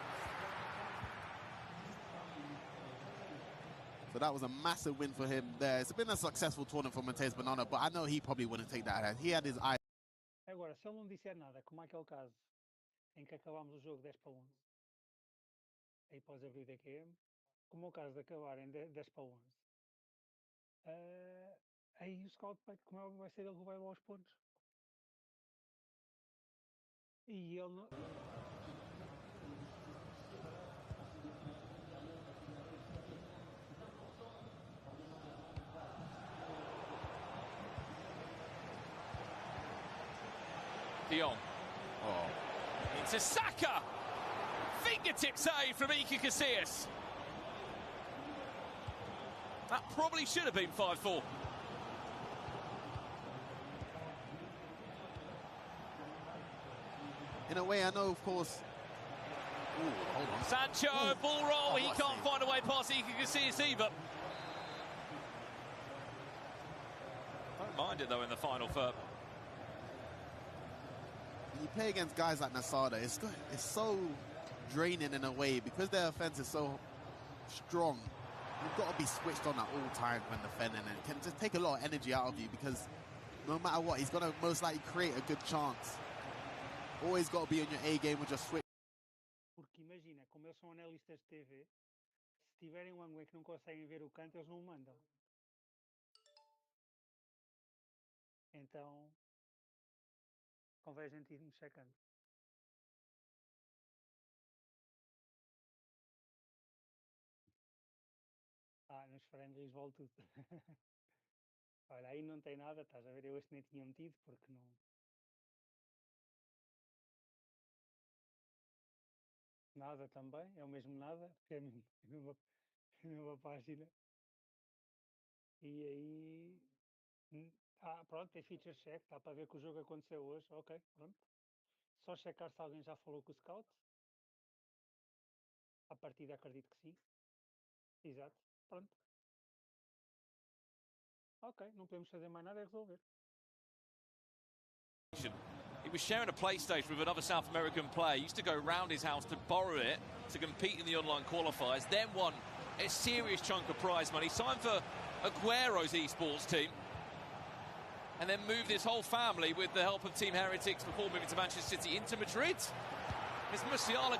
Speaker 7: So that was a massive win for him there. It's been a successful tournament for Matheus Banana, but I know he probably wouldn't take that. He had his eye.
Speaker 13: Agora, se ele não disser nada, como aquele caso em que acabámos o jogo 10-11, aí podes abrir o DQM, como o caso de acabar em 10-11, aí o scout como é que vai ser ele que vai levar os pontos. E ele não...
Speaker 3: De Jong. Oh. Into Saka. Fingertip save from Iker Casillas. That probably should have been 5-4.
Speaker 7: In a way, I know, of course. Ooh, hold on.
Speaker 3: Sancho, ball roll. He can't find a way past Iker Casillas either. Don't mind it though in the final third.
Speaker 7: When you play against guys like Nasada, it's so draining in a way because their offense is so strong. You've got to be switched on at all times when defending, and it can just take a lot of energy out of you because no matter what, he's going to most likely create a good chance. Always got to be on your A game with your switch.
Speaker 13: Porque imagina, como eles são analistas de TV, se tiverem um ângulo em que não conseguem ver o canto, eles não o mandam. Então, convém a gente ir checando. Nos friendlies vale tudo. Olha, aí não tem nada, estás a ver? Eu este nem tinha metido porque não... Nada também, é o mesmo nada, porque é a mesma página. E aí... pronto, tem feature check, dá para ver que o jogo aconteceu hoje, ok, pronto. Só checar se alguém já falou com o scout. A partida acredito que sim. Exato, pronto. Ok, não podemos fazer mais nada, é resolver.
Speaker 3: He was sharing a PlayStation with another South American player. He used to go round his house to borrow it to compete in the online qualifiers. Then won a serious chunk of prize money. Signed for Aguero's esports team. And then moved his whole family with the help of Team Heretics before moving to Manchester City into Madrid. It's Musiala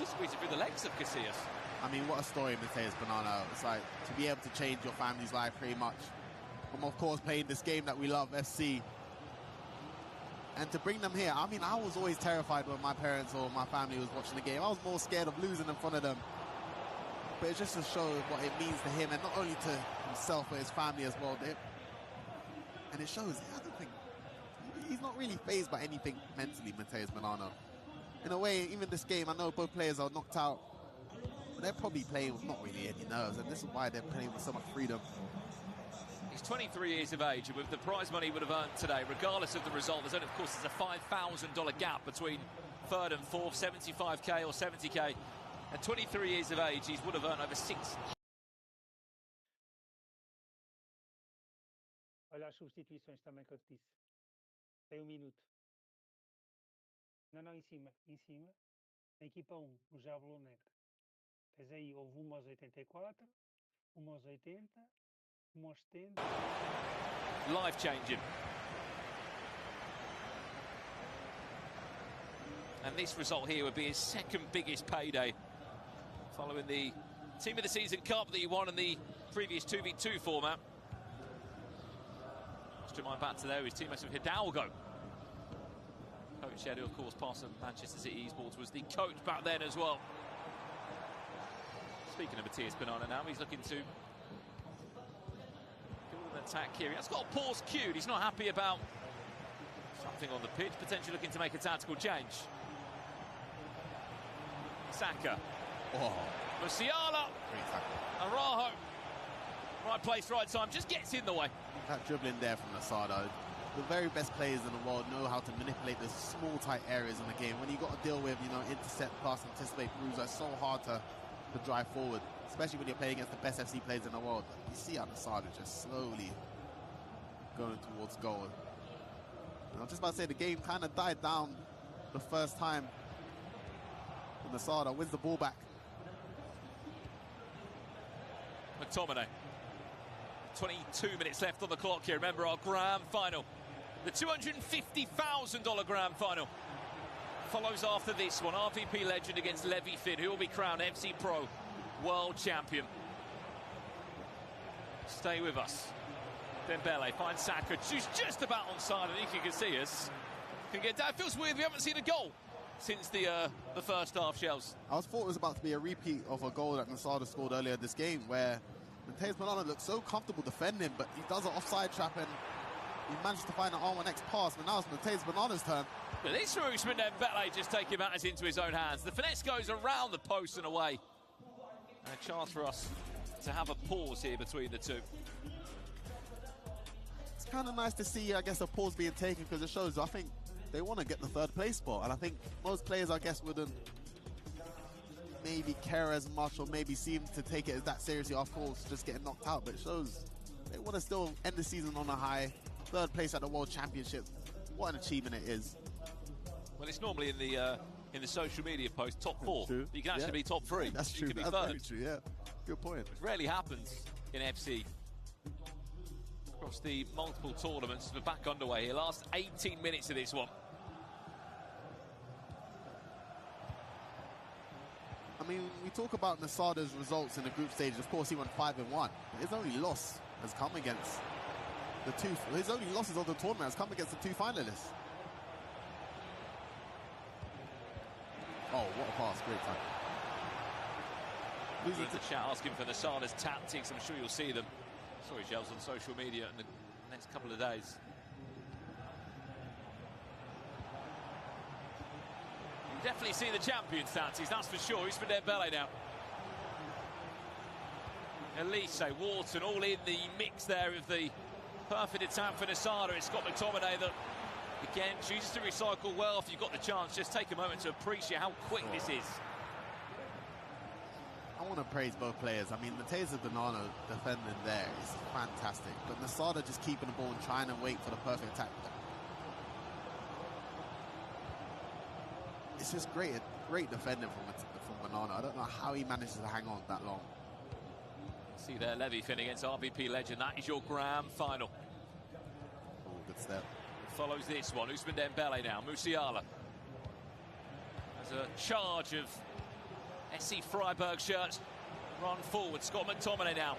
Speaker 3: squeezing through the legs of Casillas.
Speaker 7: I mean, what a story, Matheus Banana. It's like to be able to change your family's life pretty much. From, of course, playing this game that we love, FC. And to bring them here, I mean, I was always terrified when my parents or my family was watching the game. I was more scared of losing in front of them. But it's just to show what it means to him, and not only to himself, but his family as well. And it shows, I don't think, he's not really fazed by anything mentally, Matheus Banana. In a way, even this game, I know both players are knocked out, but they're probably playing with not really any nerves, and this is why they're playing with so much freedom.
Speaker 3: He's 23 years of age, and with the prize money he would have earned today, regardless of the result, there's only, of course, there's a $5,000 gap between third and fourth, 75k or 70k. At 23 years of age, he would have earned over 6.
Speaker 13: Olha as substituições também que eu te disse. Tem 1 minuto. Não, em cima. Na equipa 1, o Jablonet. Tens aí, houve uma aos 84, uma aos 80, uma aos 70.
Speaker 3: Life-changing. And this result here would be his second biggest payday, following the Team of the Season Cup that he won in the previous 2v2 format. Just to remind back to there, his teammates of Hidalgo. Coach Edu, of course, past of Manchester City Esports, was the coach back then as well. Speaking of Matheus Banana now, he's looking to build an attack here. He's got a pause cued. He's not happy about something on the pitch, potentially looking to make a tactical change. Saka. Musiala. Araujo. Right place, right time. Just gets in the way.
Speaker 7: That dribbling there from Nasada. The very best players in the world know how to manipulate the small, tight areas in the game. When you've got to deal with, intercept, pass, anticipate moves, it's so hard to drive forward, especially when you're playing against the best FC players in the world. You see how Nasada just slowly going towards goal. I was just about to say, the game kind of died down the first time. And Masada wins the ball back.
Speaker 3: McTominay. 22 minutes left on the clock here. Remember, our grand final, the $250,000 grand final, follows after this one. RVP legend against Levy Finn, who will be crowned FC Pro World Champion. Stay with us. Dembele finds Saka, who's just about onside. I think you can see us. Can get down. It feels weird. We haven't seen a goal since the first half, Shells.
Speaker 7: I thought it was about to be a repeat of a goal that Masada scored earlier this game, where Matheus Banana looked so comfortable defending, but he does an offside trap and he managed to find an next pass. But now it's Matheus Banana's turn.
Speaker 3: But this Usman Dembele just taking matters into his own hands. The finesse goes around the post and away. And a chance for us to have a pause here between the two.
Speaker 7: It's kind of nice to see, I guess, a pause being taken, because it shows, I think, they want to get the third place spot. And I think most players, I guess, wouldn't maybe care as much or maybe seem to take it as that seriously, of course, just getting knocked out. But it shows they want to still end the season on a high. Third place at the World Championship. What an achievement it is.
Speaker 3: Well, it's normally in the social media post top four.
Speaker 7: True.
Speaker 3: You can actually be top three.
Speaker 7: That's true.
Speaker 3: You can be
Speaker 7: That's
Speaker 3: third.
Speaker 7: very true, yeah. Good point.
Speaker 3: It rarely happens in FC. Across the multiple tournaments, we're back underway here. Last 18 minutes of this one.
Speaker 7: I mean, we talk about Masada's results in the group stage. Of course, he went 5-1. But his only loss has come against the two. His only losses of the tournament has come against the two finalists. Oh, what a pass! Great time.
Speaker 3: Who's in the chat asking for Masada's tactics? I'm sure you'll see them. Sorry, Gels, on social media in the next couple of days. You definitely see the champions' tactics, that's for sure. Who's for Dembele now? Elise, Wharton, all in the mix there of the perfect attack for Nasada. It's got McTominay that, again, chooses to recycle well. If you've got the chance, just take a moment to appreciate how quick this is.
Speaker 7: I want to praise both players. I mean, Matheus Banana defending there is fantastic. But Masada just keeping the ball and trying to wait for the perfect attack. It's just great defending from Banana. I don't know how he manages to hang on that long.
Speaker 3: See there, Levy Finn against RVP legend. That is your grand final.
Speaker 7: Oh, good step.
Speaker 3: Follows this one. Usman Dembele now. Musiala. There's a charge of SC Freiburg shirts. Run forward. Scott McTominay now.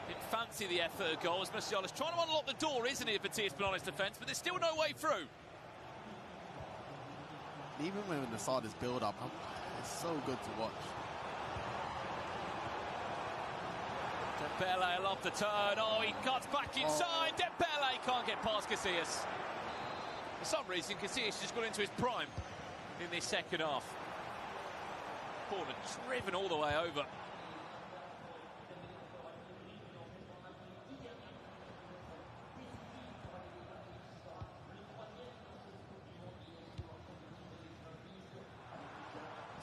Speaker 3: Didn't fancy the effort of goals. Musiala's trying to unlock the door, isn't he, for Matheus Banana's defence, but there's still no way through.
Speaker 7: Even when Nasada's build-up, it's so good to watch.
Speaker 3: Dembele, I love the turn. Oh, he cuts back inside. Dembele can't get past Casillas. For some reason, Casillas just got into his prime in this second half. Corner driven all the way over.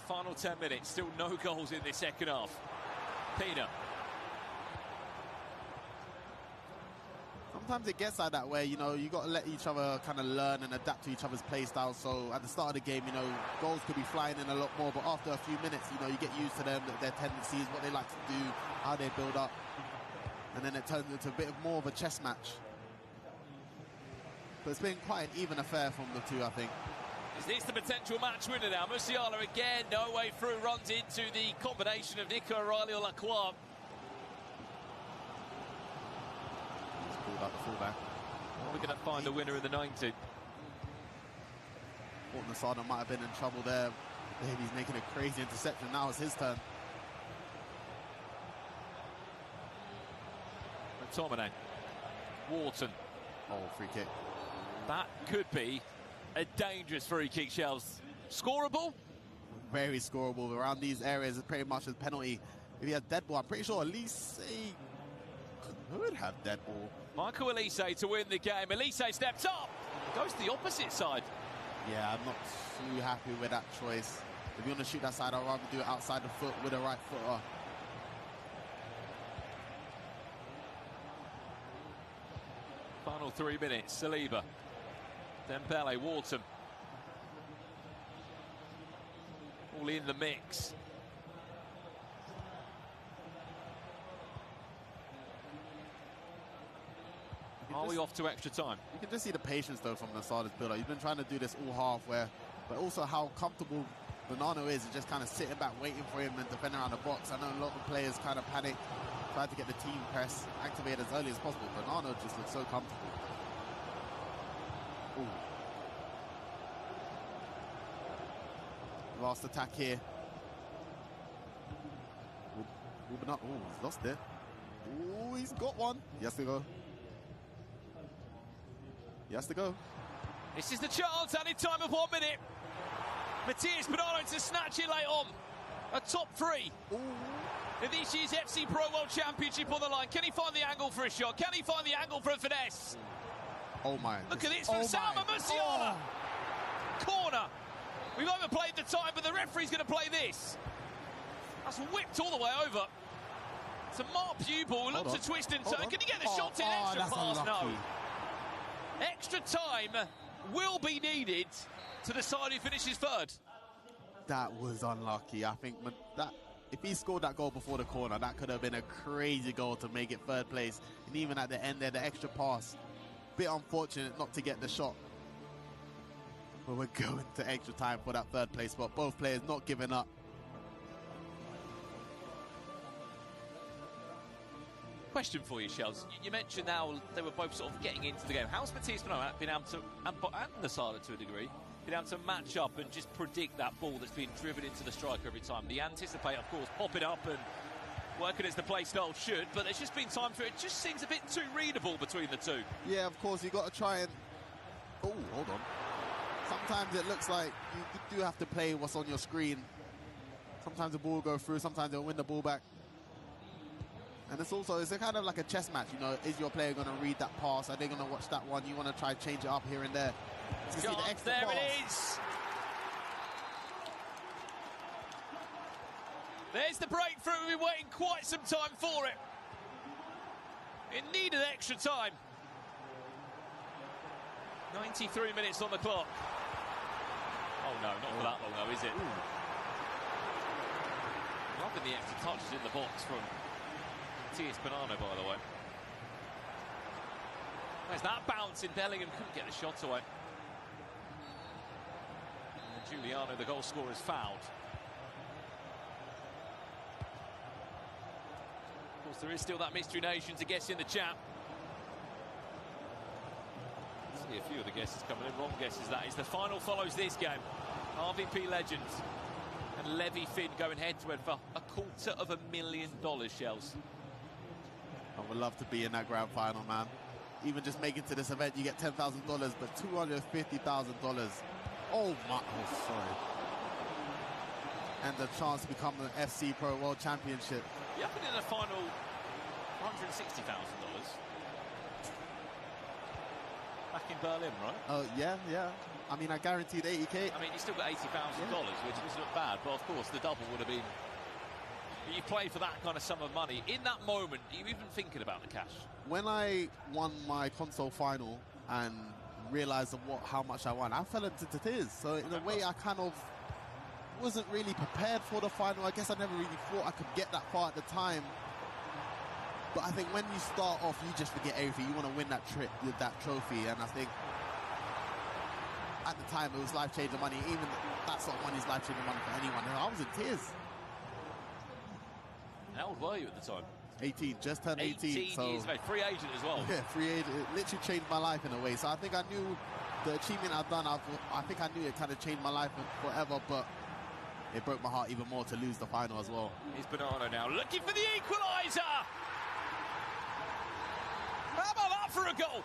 Speaker 3: Final 10 minutes, still no goals in this second half. Pina.
Speaker 7: Sometimes it gets like that where, you know, you got to let each other kind of learn and adapt to each other's play style. So at the start of the game, you know, goals could be flying in a lot more, but after a few minutes, you know, you get used to them, their tendencies, what they like to do, how they build up. And then it turns into a bit more of a chess match. But it's been quite an even affair from the two, I think.
Speaker 3: Is this the potential match winner now? Musiala again, no way through, runs into the combination of Nico O'Reilly or Lacroix.
Speaker 7: He's pulled out the fullback.
Speaker 3: We're going to find the winner in the 90.
Speaker 7: Thought Nasada might have been in trouble there. Maybe he's making a crazy interception. Now it's his turn.
Speaker 3: McTominay. Wharton.
Speaker 7: Oh, free kick.
Speaker 3: That could be a dangerous free kick, Shells. Scoreable?
Speaker 7: Very scoreable. Around these areas, it's pretty much a penalty. If he had dead ball, I'm pretty sure Elise could have dead ball.
Speaker 3: Michael Elise to win the game. Elise steps up. Goes to the opposite side.
Speaker 7: Yeah, I'm not too happy with that choice. If you want to shoot that side, I'd rather do it outside the foot with a right footer.
Speaker 3: Final 3 minutes. Saliba. Dembele, Wharton. All in the mix. Are we off to extra time?
Speaker 7: You can just see the patience, though, from the Nasada's build-up. He's been trying to do this all half, but also how comfortable Bonanno is just kind of sitting back, waiting for him and defending around the box. I know a lot of players kind of panic, try to get the team press activated as early as possible. Bonanno just looks so comfortable. Ooh. Last attack here. Ooh, he's lost it. Ooh, he's got one. He has to go. He has to go.
Speaker 3: This is the chance, and in time of 1 minute. Matthias Bonanno to snatch it late on. A top three. Ooh. In this year's FC Pro World Championship on the line. Can he find the angle for a shot? Can he find the angle for a finesse?
Speaker 7: Oh my.
Speaker 3: Look at this from Salma Musiala. Corner. We've overplayed the time, but the referee's going to play this. That's whipped all the way over. It's a Mark Pupil who looks to twist and turn. Can he get the shot in? Extra pass? No. Extra time will be needed to decide who finishes third.
Speaker 7: That was unlucky. I think that if he scored that goal before the corner, that could have been a crazy goal to make it third place. And even at the end there, the extra pass, bit unfortunate not to get the shot. But we're going to extra time for that third place spot. Both players not giving up.
Speaker 3: Question for you, Shells. You mentioned now they were both sort of getting into the game. How's Matthias Bonanno been able to, and Nasada to a degree, been able to match up and just predict that ball that's been driven into the striker every time? The anticipate, of course, popping up and working as the play style should, but there's just been time for it. It just seems a bit too readable between the two.
Speaker 7: Yeah, of course, you've got to try and... Oh, hold on. Sometimes it looks like you do have to play what's on your screen. Sometimes the ball will go through, sometimes they'll win the ball back. And it's kind of like a chess match, you know. Is your player going to read that pass? Are they going to watch that one? You want to try and change it up here and there. To see the extra
Speaker 3: there
Speaker 7: pass.
Speaker 3: It is. There's the breakthrough. We've been waiting quite some time for it. It needed extra time. 93 minutes on the clock. Oh no, not for that long though, is it? Loving the extra touches in the box from Matthias Bonanno, by the way. There's that bounce in Bellingham, couldn't get the shot away. And Giuliano, the goal scorer, is fouled. Of course, there is still that mystery nation to guess in the chat. See a few of the guesses coming in. Wrong guesses, that is. The final follows this game. RVP legends and Levy Finn going head-to-head for $250,000, Shells.
Speaker 7: I would love to be in that grand final, man. Even just making to this event, you get $10,000, but $250,000. Oh my! Oh, sorry. And the chance to become the FC Pro World Championship.
Speaker 3: Yeah, but in the final, $160,000. Back in Berlin, right?
Speaker 7: Oh, yeah. I mean, I guaranteed 80K.
Speaker 3: I mean, you still got $80,000, which isn't bad, but of course the double would have been... You play for that kind of sum of money. In that moment, are you even thinking about the cash?
Speaker 7: When I won my console final and realised how much I won, I fell into tears. So in a way, I kind of wasn't really prepared for the final. I guess I never really thought I could get that far at the time. But I think when you start off, you just forget everything. You want to win that trophy, and I think at the time it was life-changing money. Even that sort of money is life-changing money for anyone. And I was in tears.
Speaker 3: How old were you at the time?
Speaker 7: 18, just turned 18.
Speaker 3: 18
Speaker 7: so
Speaker 3: years, mate. Free agent as well.
Speaker 7: Yeah, free agent. It literally changed my life in a way. So I think I knew the achievement I've done. I think I knew it kind of changed my life forever, but it broke my heart even more to lose the final as well.
Speaker 3: Here's Bonanno now looking for the equaliser. How about that for a goal?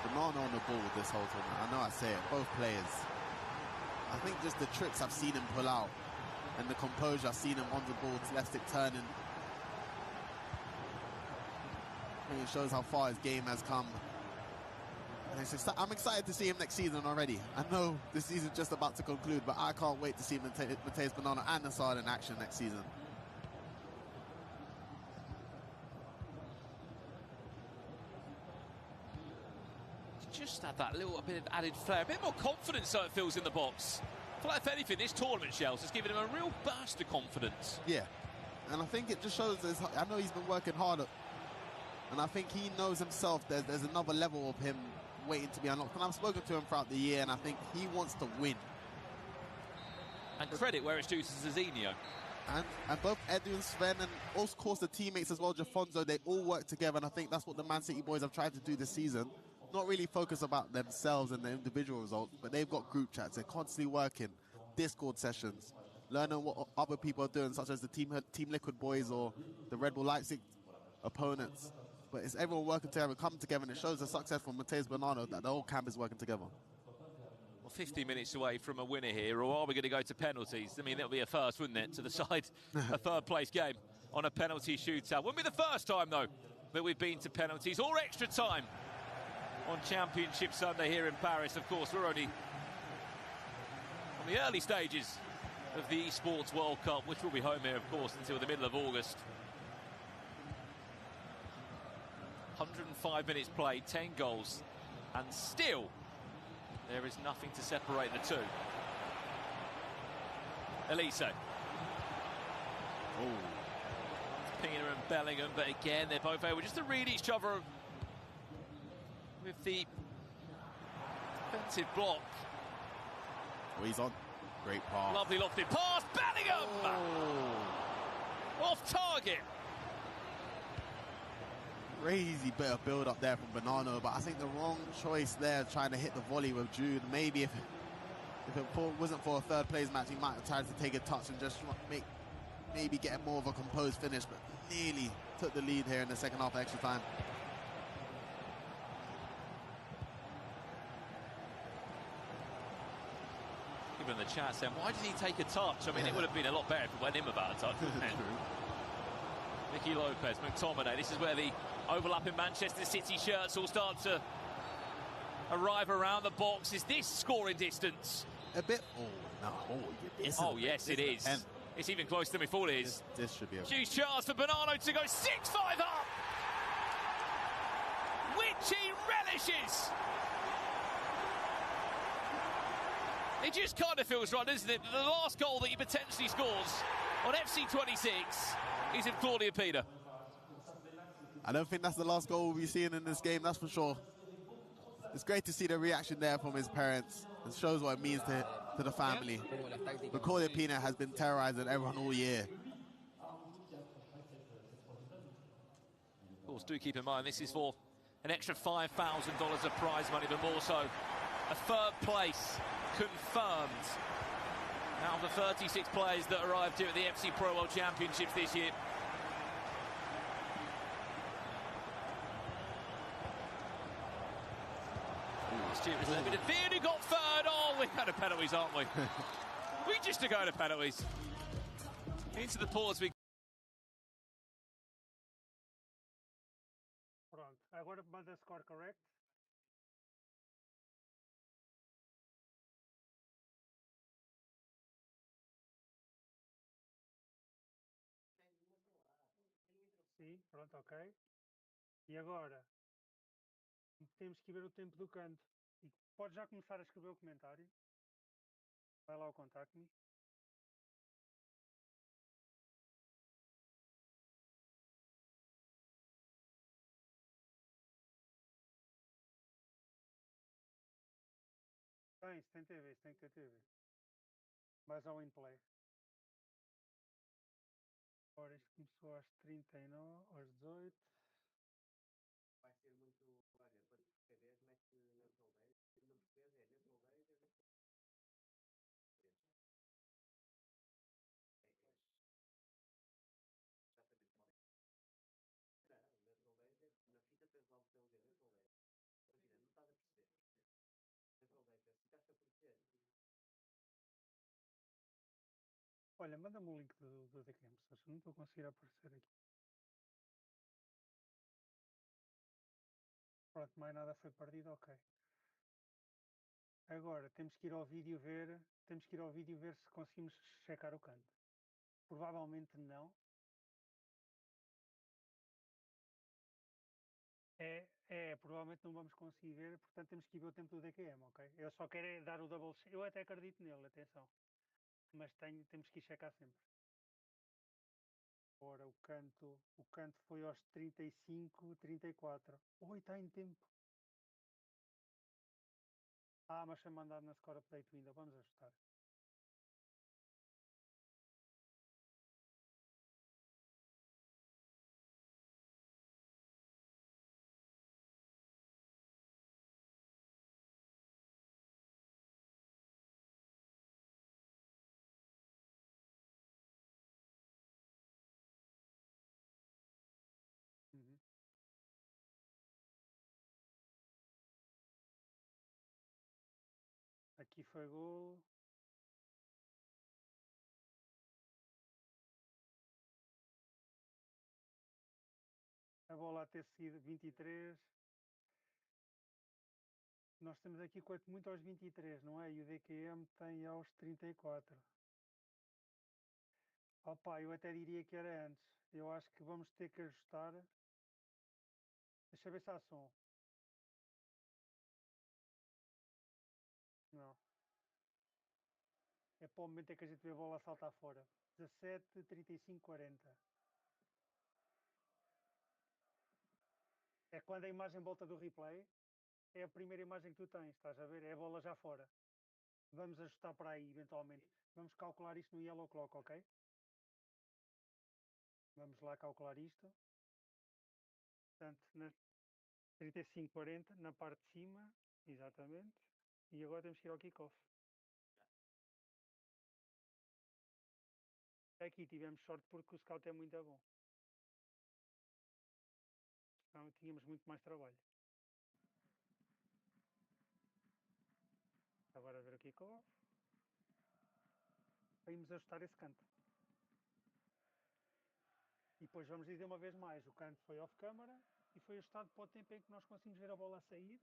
Speaker 7: Bonanno on the ball with this whole tournament. I know I say it, both players. I think just the tricks I've seen him pull out and the composure I've seen him on the ball, left stick turning. I think it shows how far his game has come. And I'm excited to see him next season already. I know this season's just about to conclude, but I can't wait to see Matthias Bonanno and Nasada in action next season.
Speaker 3: just add that little bit of added flair, a bit more confidence, so it feels in the box. I feel like, if anything, this tournament, Shells, has given him a real burst of confidence.
Speaker 4: Yeah, and I think it just shows, I know he's been working hard, and I think he knows himself there's another level of him waiting to be unlocked. And I've spoken to him throughout the year, and I think he wants to win.
Speaker 3: And credit where it's due to Zizinho.
Speaker 4: And both Edu and Sven, and of course the teammates as well, Jafonso, they all work together, and I think that's what the Man City boys have tried to do this season. Not really focus about themselves and their individual results, but they've got group chats. They're constantly working, Discord sessions, learning what other people are doing, such as the Team Liquid boys or the Red Bull Leipzig opponents. But it's everyone working together, coming together, and it shows the success from Matheus Bonanno that the whole camp is working together.
Speaker 3: Well, 50 minutes away from a winner here, or are we going to go to penalties? I mean, that would be a first, wouldn't it, to decide a third-place game on a penalty shootout. Wouldn't be the first time, though, that we've been to penalties or extra time on Championship Sunday here in Paris. Of course, we're only on the early stages of the Esports World Cup, which will be home here, of course, until the middle of August. 105 minutes played, 10 goals, and still there is nothing to separate the two. Elise. Pina and Bellingham, but again, they're both able just to read each other with the defensive block.
Speaker 4: Oh, he's on. Great pass.
Speaker 3: Lovely lofted pass. Bellingham! Off target.
Speaker 4: Crazy bit of build up there from Bonanno, but I think the wrong choice there, trying to hit the volley with Jude. Maybe if it wasn't for a third place match, he might have tried to take a touch and just maybe get more of a composed finish, but nearly took the lead here in the second half of extra time.
Speaker 3: Given the chat saying, why did he take a touch? I mean, it would have been a lot better if it went in without a touch, wouldn't it? Mickey Lopez, McTominay. This is where the overlapping Manchester City shirts all start to arrive around the box. Is this scoring distance?
Speaker 4: A bit. Oh,
Speaker 3: yes, it is. It's even closer than we thought it is.
Speaker 4: This should be a
Speaker 3: huge chance for Bonanno to go 6-5 up, which he relishes. It just kind of feels right, doesn't it? The last goal that he potentially scores on FC 26 is in Claudia Pina.
Speaker 4: I don't think that's the last goal we'll be seeing in this game, that's for sure. It's great to see the reaction there from his parents. It shows what it means to the family. Claudia Pina has been terrorizing everyone all year.
Speaker 3: Of course, do keep in mind, this is for an extra $5,000 of prize money, but more so a third place confirmed out of the 36 players that arrived here at the FC Pro World Championships this year. Stuart who got third. Oh, we're going to penalties, aren't we? We just to go to penalties. Into the pause we.
Speaker 13: Pronto, agora manda score correct. Sim, pronto, ok. E agora temos que ver o tempo do canto. E pode já começar a escrever o comentário. Vai lá ao Contact-me. Tem TV, tem que ter TV. Vais ao in-play. Ora, isto começou às 39, às 18. Vai ser muito. Olha, para escrever, mete neutral base. Não português é neutral base, é neutral. Exatamente. Não, neutral base é. Na fita tens lá o botão de neutral base. Imagina, não estás a perceber. Neutral base é. Ficaste a perceber. Olha, manda-me o link do The Campus, não estou a conseguir aparecer aqui. Pronto, mais nada foi perdido, ok. Agora temos que ir ao vídeo ver, se conseguimos checar o canto. Provavelmente não. provavelmente não vamos conseguir ver, portanto temos que ir ver o tempo do DQM, ok? Eu só quero é dar o double check. Eu até acredito nele, atenção. Mas temos que ir checar sempre. Ora, o canto foi aos 35, 34. Oi, está em tempo. Mas foi mandado na score update ainda. Vamos ajustar. Uhum. Aqui foi gol. A bola a ter sido 23. Nós temos aqui quanto muito aos 23, não é? E o DQM tem aos 34. Opa, eu até diria que era antes. Eu acho que vamos ter que ajustar. Deixa eu ver se há som. Não. É para o momento em que a gente vê a bola saltar fora. 17, 35, 40. É quando a imagem volta do replay, é a primeira imagem que tu tens, estás a ver? É a bola já fora. Vamos ajustar para aí, eventualmente. Vamos calcular isto no yellow clock, ok? Vamos lá calcular isto. Portanto, na 35, 40, na parte de cima, exatamente. E agora temos que ir ao kickoff. Aqui tivemos sorte porque o scout é muito bom. Senão tínhamos muito mais trabalho. Agora a ver o kickoff. Vamos ajustar esse canto. E depois vamos dizer uma vez mais, o canto foi off-câmara e foi ajustado para o tempo em que nós conseguimos ver a bola a sair,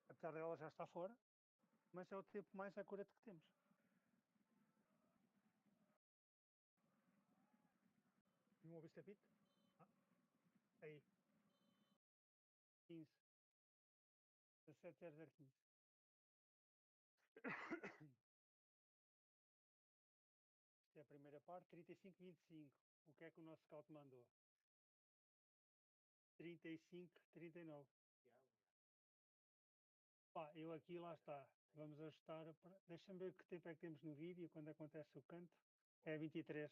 Speaker 13: apesar dela já estar fora, mas é o tempo mais acurado que temos. Não ouviste a bit? Aí. 15. 17.0015. Esta é a primeira parte. 35.25. O que é que o nosso scout mandou? 35.39. Eu aqui, lá está. Vamos ajustar para... Deixa-me ver que tempo é que temos no vídeo quando acontece o canto. É 23.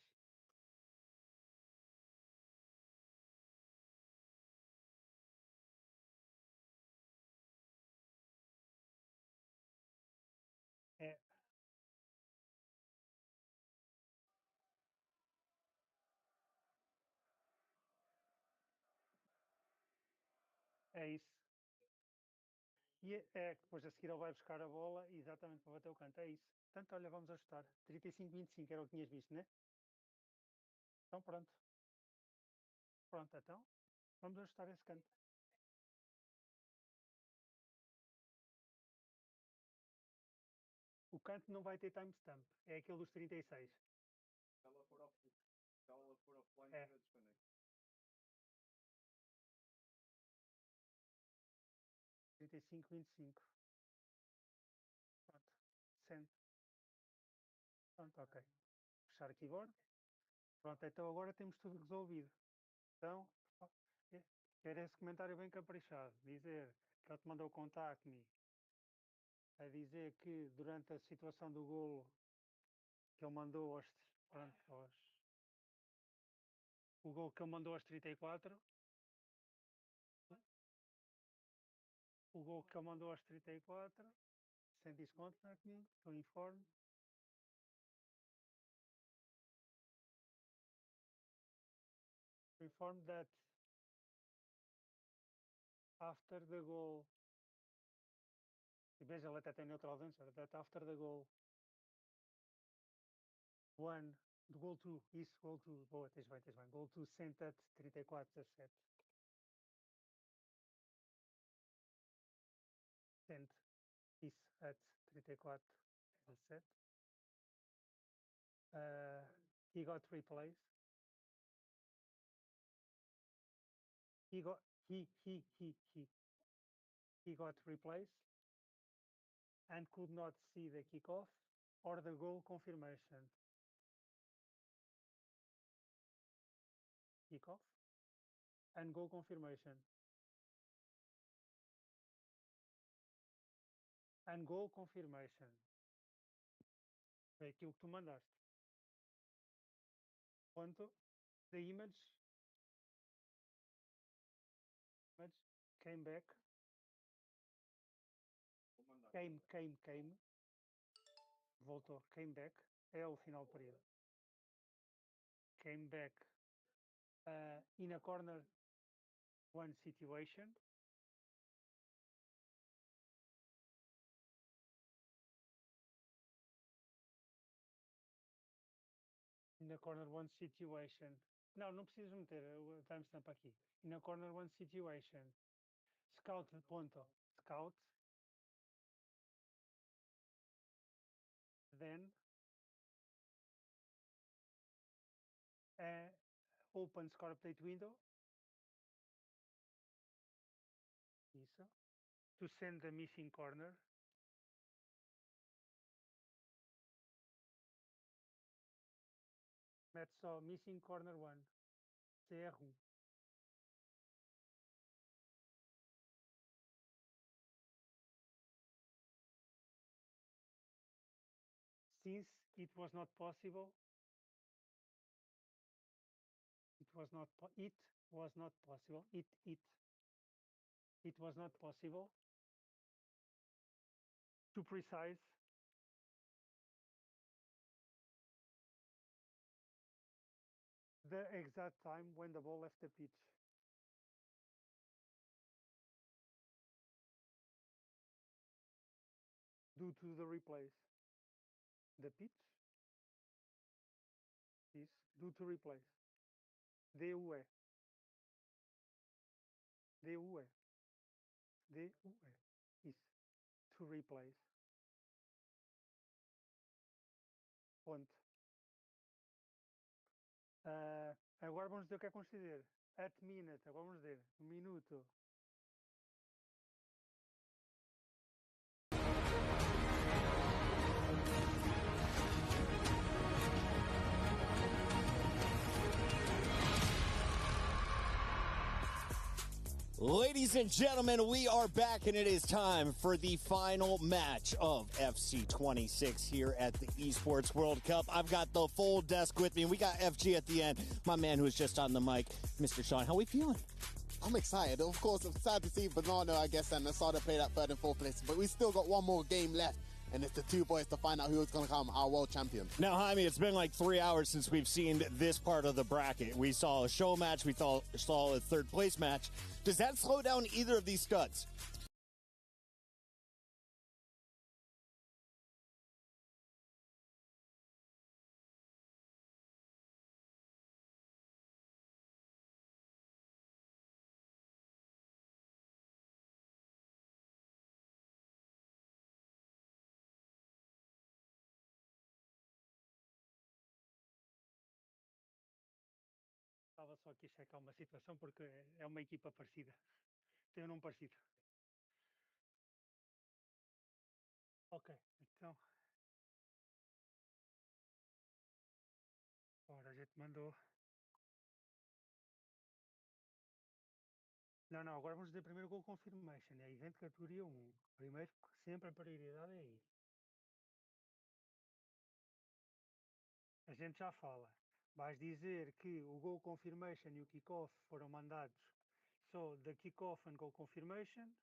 Speaker 13: É. É isso. E é que depois a seguir ele vai buscar a bola exatamente para bater o canto. É isso. Portanto, olha, vamos ajustar. 35-25 era o que tinhas visto, né? Então pronto. Pronto, então. Vamos ajustar esse canto. O canto não vai ter timestamp. É aquele dos 36. Se ela for offline, é. Desconecta. 35-25. Pronto. Send. Pronto, ok. Fechar aqui agora. Pronto, então agora temos tudo resolvido. Então, era esse comentário bem caprichado. Dizer que ele te mandou contact-me a dizer que durante a situação do golo que ele mandou o gol que ele mandou aos 34, o gol que ele mandou aos 34, send this contact me to inform that after the goal, e veja, ele até tem neutral dancer, that after the goal one, do goal 2, isso, goal 2, boa, tens bem, goal 2 sent at 34-17. Sent this at 34-17. He got replays. He. he got replaced and could not see the kickoff or the goal confirmation. Kickoff and goal confirmation. And goal confirmation. É aquilo que tu mandaste. Ponto. The image came back. Came. Voltou. Came back. É o final do período. Came back in a corner one situation. In a corner one situation. Não precisas meter o timestamp aqui. In a corner one situation. Scout, ponto. Scout. Then open score update window. Isso. To send the missing corner. Mete só missing corner 1. CR1. Since it was not possible, it was not possible to precise the exact time when the ball left the pitch. Due to the replays. The pitch is due to replays. DUE. Is to replays. Ponto. Agora vamos dizer o que é que vamos dizer. At minute. Agora vamos dizer. Minuto.
Speaker 24: Ladies and gentlemen, we are back, and it is time for the final match of FC 26 here at the Esports World Cup. I've got the full desk with me, and we got FG at the end, my man who was just on the mic. Mr. Sean, how are we feeling?
Speaker 4: I'm excited. Of course, I'm sad to see Banana, I guess, and Asada play that third and fourth place, but we still got one more game left. And it's the two boys to find out who's going to become our world champion.
Speaker 24: Now, Jaime, it's been like 3 hours since we've seen this part of the bracket. We saw a show match. We saw a third place match. Does that slow down either of these studs?
Speaker 13: Estava só aqui a checar uma situação porque é uma equipa parecida. Tem um nome parecido. Ok, então. Ora, a gente mandou. Não, agora vamos dizer primeiro Goal Confirmation. É evento categoria 1. Primeiro, sempre a prioridade é aí. A gente já fala. Vais dizer que o Goal Confirmation e o Kickoff foram mandados. So, the Kickoff and Goal Confirmation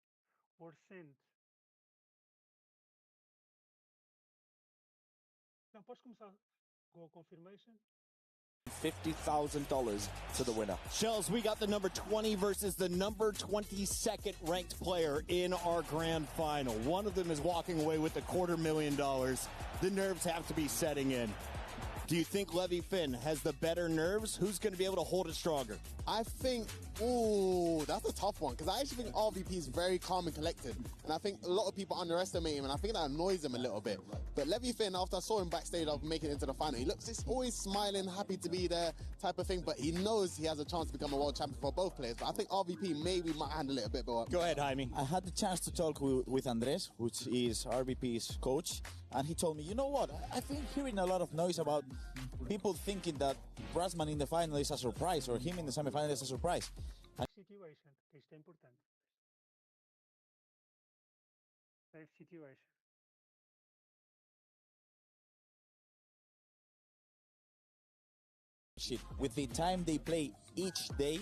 Speaker 13: were sent. Não, podes começar. Goal Confirmation.
Speaker 25: $50,000 to the winner.
Speaker 24: Shells, we got the number 20 versus the number 22nd ranked player in our grand final. One of them is walking away with $250,000. The nerves have to be setting in. Do you think Levy Finn has the better nerves? Who's going to be able to hold it stronger?
Speaker 4: I think, that's a tough one, because I actually think RVP is very calm and collected, and I think a lot of people underestimate him, and I think that annoys him a little bit. But Levy Finn, after I saw him backstage of making it into the final, he looks just always smiling, happy to be there, type of thing, but he knows he has a chance to become a world champion for both players. But I think RVP maybe might handle it a bit better.
Speaker 24: Go ahead, Jaime.
Speaker 9: I had the chance to talk with Andres, which is RVP's coach, and he told me, you know what, I've been hearing a lot of noise about people thinking that Brasman in the final is a surprise, or him in the semi-final is a surprise.
Speaker 13: Situation, que isto é importante. Safe situation.
Speaker 9: With the time they play each day,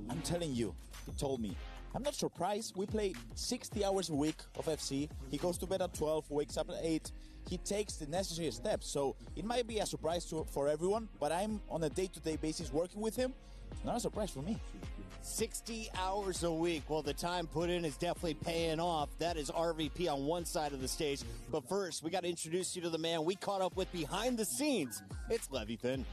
Speaker 9: I'm telling you, he told me, I'm not surprised. We play 60 hours a week of FC. He goes to bed at 12, wakes up at 8. He takes the necessary steps. So it might be a surprise for everyone, but I'm on a day-to-day basis working with him. Not a surprise for me.
Speaker 24: 60 hours a week. Well, the time put in is definitely paying off. That is RVP on one side of the stage. But first, we got to introduce you to the man we caught up with behind the scenes. It's Levy Finn.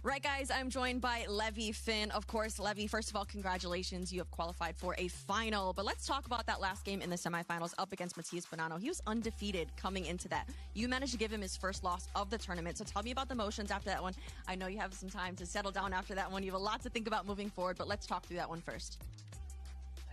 Speaker 5: Right, guys, I'm joined by Levy Finn. Of course, Levy, first of all, congratulations. You have qualified for a final. But let's talk about that last game in the semifinals up against Matias Bonanno. He was undefeated coming into that. You managed to give him his first loss of the tournament. So tell me about the emotions after that one. I know you have some time to settle down after that one. You have a lot to think about moving forward, but let's talk through that one first.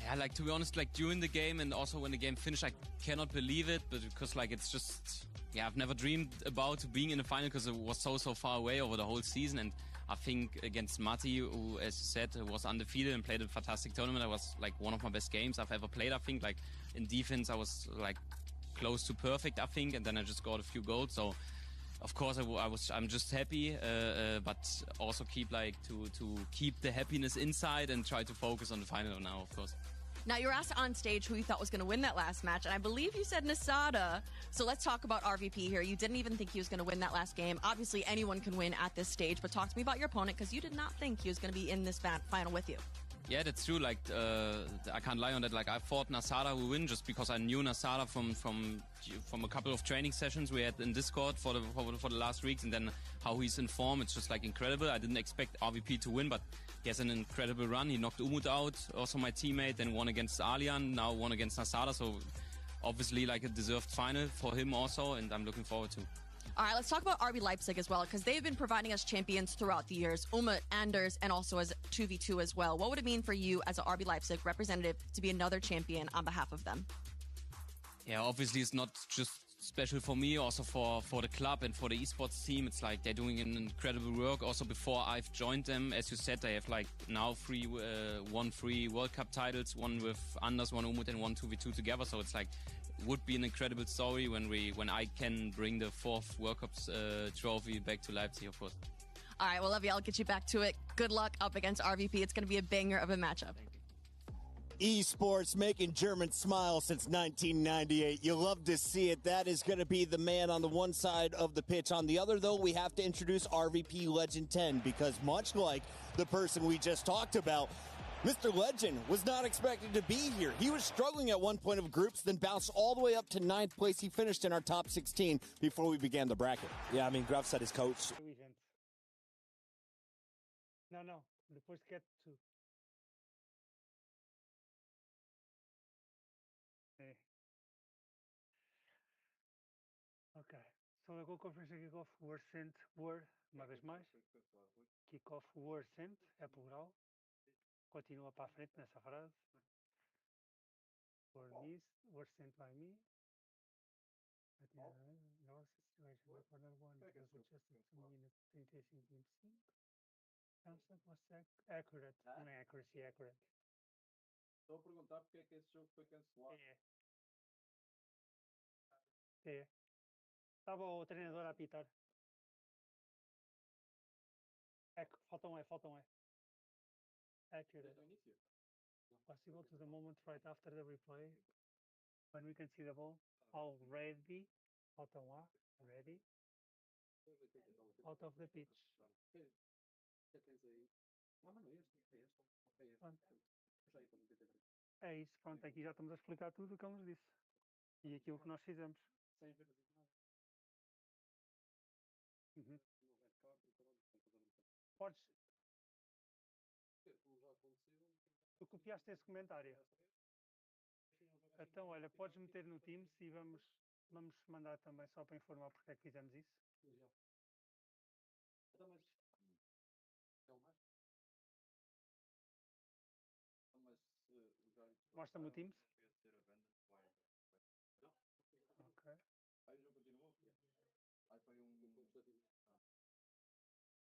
Speaker 19: Yeah, like, to be honest, like, during the game and also when the game finished, I cannot believe it, but because, like, it's just, yeah, I've never dreamed about being in the final because it was so far away over the whole season. And I think against Mati, who, as you said, was undefeated and played a fantastic tournament, that was, like, one of my best games I've ever played, I think. Like, in defense, I was, like, close to perfect, I think, and then I just got a few goals. So, of course, I'm just happy, but also keep, like, to keep the happiness inside and try to focus on the final now, of course.
Speaker 5: Now, you were asked on stage who you thought was going to win that last match, and I believe you said Nasada. So let's talk about RVP here. You didn't even think he was going to win that last game. Obviously, anyone can win at this stage, but talk to me about your opponent, because you did not think he was going to be in this final with you.
Speaker 19: Yeah, that's true. Like, I can't lie on that. Like, I thought Nasada would win just because I knew Nasada from a couple of training sessions we had in Discord for the last weeks, and then how he's in form. It's just, like, incredible. I didn't expect RVP to win, but he has an incredible run. He knocked Umut out, also my teammate, then won against Alian, now won against Nasada. So obviously, like, a deserved final for him also, and I'm looking forward to.
Speaker 5: All right, let's talk about RB Leipzig as well, because they've been providing us champions throughout the years, Umut, Anders, and also as 2v2 as well. What would it mean for you as an RB Leipzig representative to be another champion on behalf of them?
Speaker 19: Yeah, obviously it's not just special for me, also for the club and for the esports team. It's like they're doing an incredible work. Also before I've joined them, as you said, they have like now won 3 World Cup titles, one with Anders, one Umut, and one 2v2 together. So it's like, would be an incredible story when I can bring the 4th World Cup trophy back to Leipzig, of course.
Speaker 5: All right, well, Levy, I'll get you back to it. Good luck up against RVP. It's going to be a banger of a matchup.
Speaker 24: Esports making Germans smile since 1998. You love to see it. That is going to be the man on the one side of the pitch. On the other, though, we have to introduce RVP Legend 10, because much like the person we just talked about, Mr. Legend was not expected to be here. He was struggling at one point of groups, then bounced all the way up to 9th place. He finished in our top 16 before we began the bracket.
Speaker 25: Yeah, I mean, Graf said his coach.
Speaker 13: No, depois get to. Ok, so the goal conference kickoff were sent, uma vez mais. Kickoff were sent, é plural. Continua para a frente nessa frase. Were missed, were sent by me. No situation, corner 1, it was adjusted to minute 35-25. Answer was accurate, não é accuracy, accurate.
Speaker 12: Estou a perguntar porque é que esse jogo foi cancelado.
Speaker 13: É. Estava o treinador a apitar. Falta um E. Accurate. Possible to the moment right after the replay. When we can see the ball. Already. Falta um A. Ready. Out of the pitch. É isso, pronto, aqui já estamos a explicar tudo o que ele nos disse. E aquilo que nós fizemos. Uhum. Podes. Tu copiaste esse comentário? Então, olha, podes meter no Teams e vamos mandar também, só para informar porque é que fizemos isso. Mostra-me o Teams. Ok.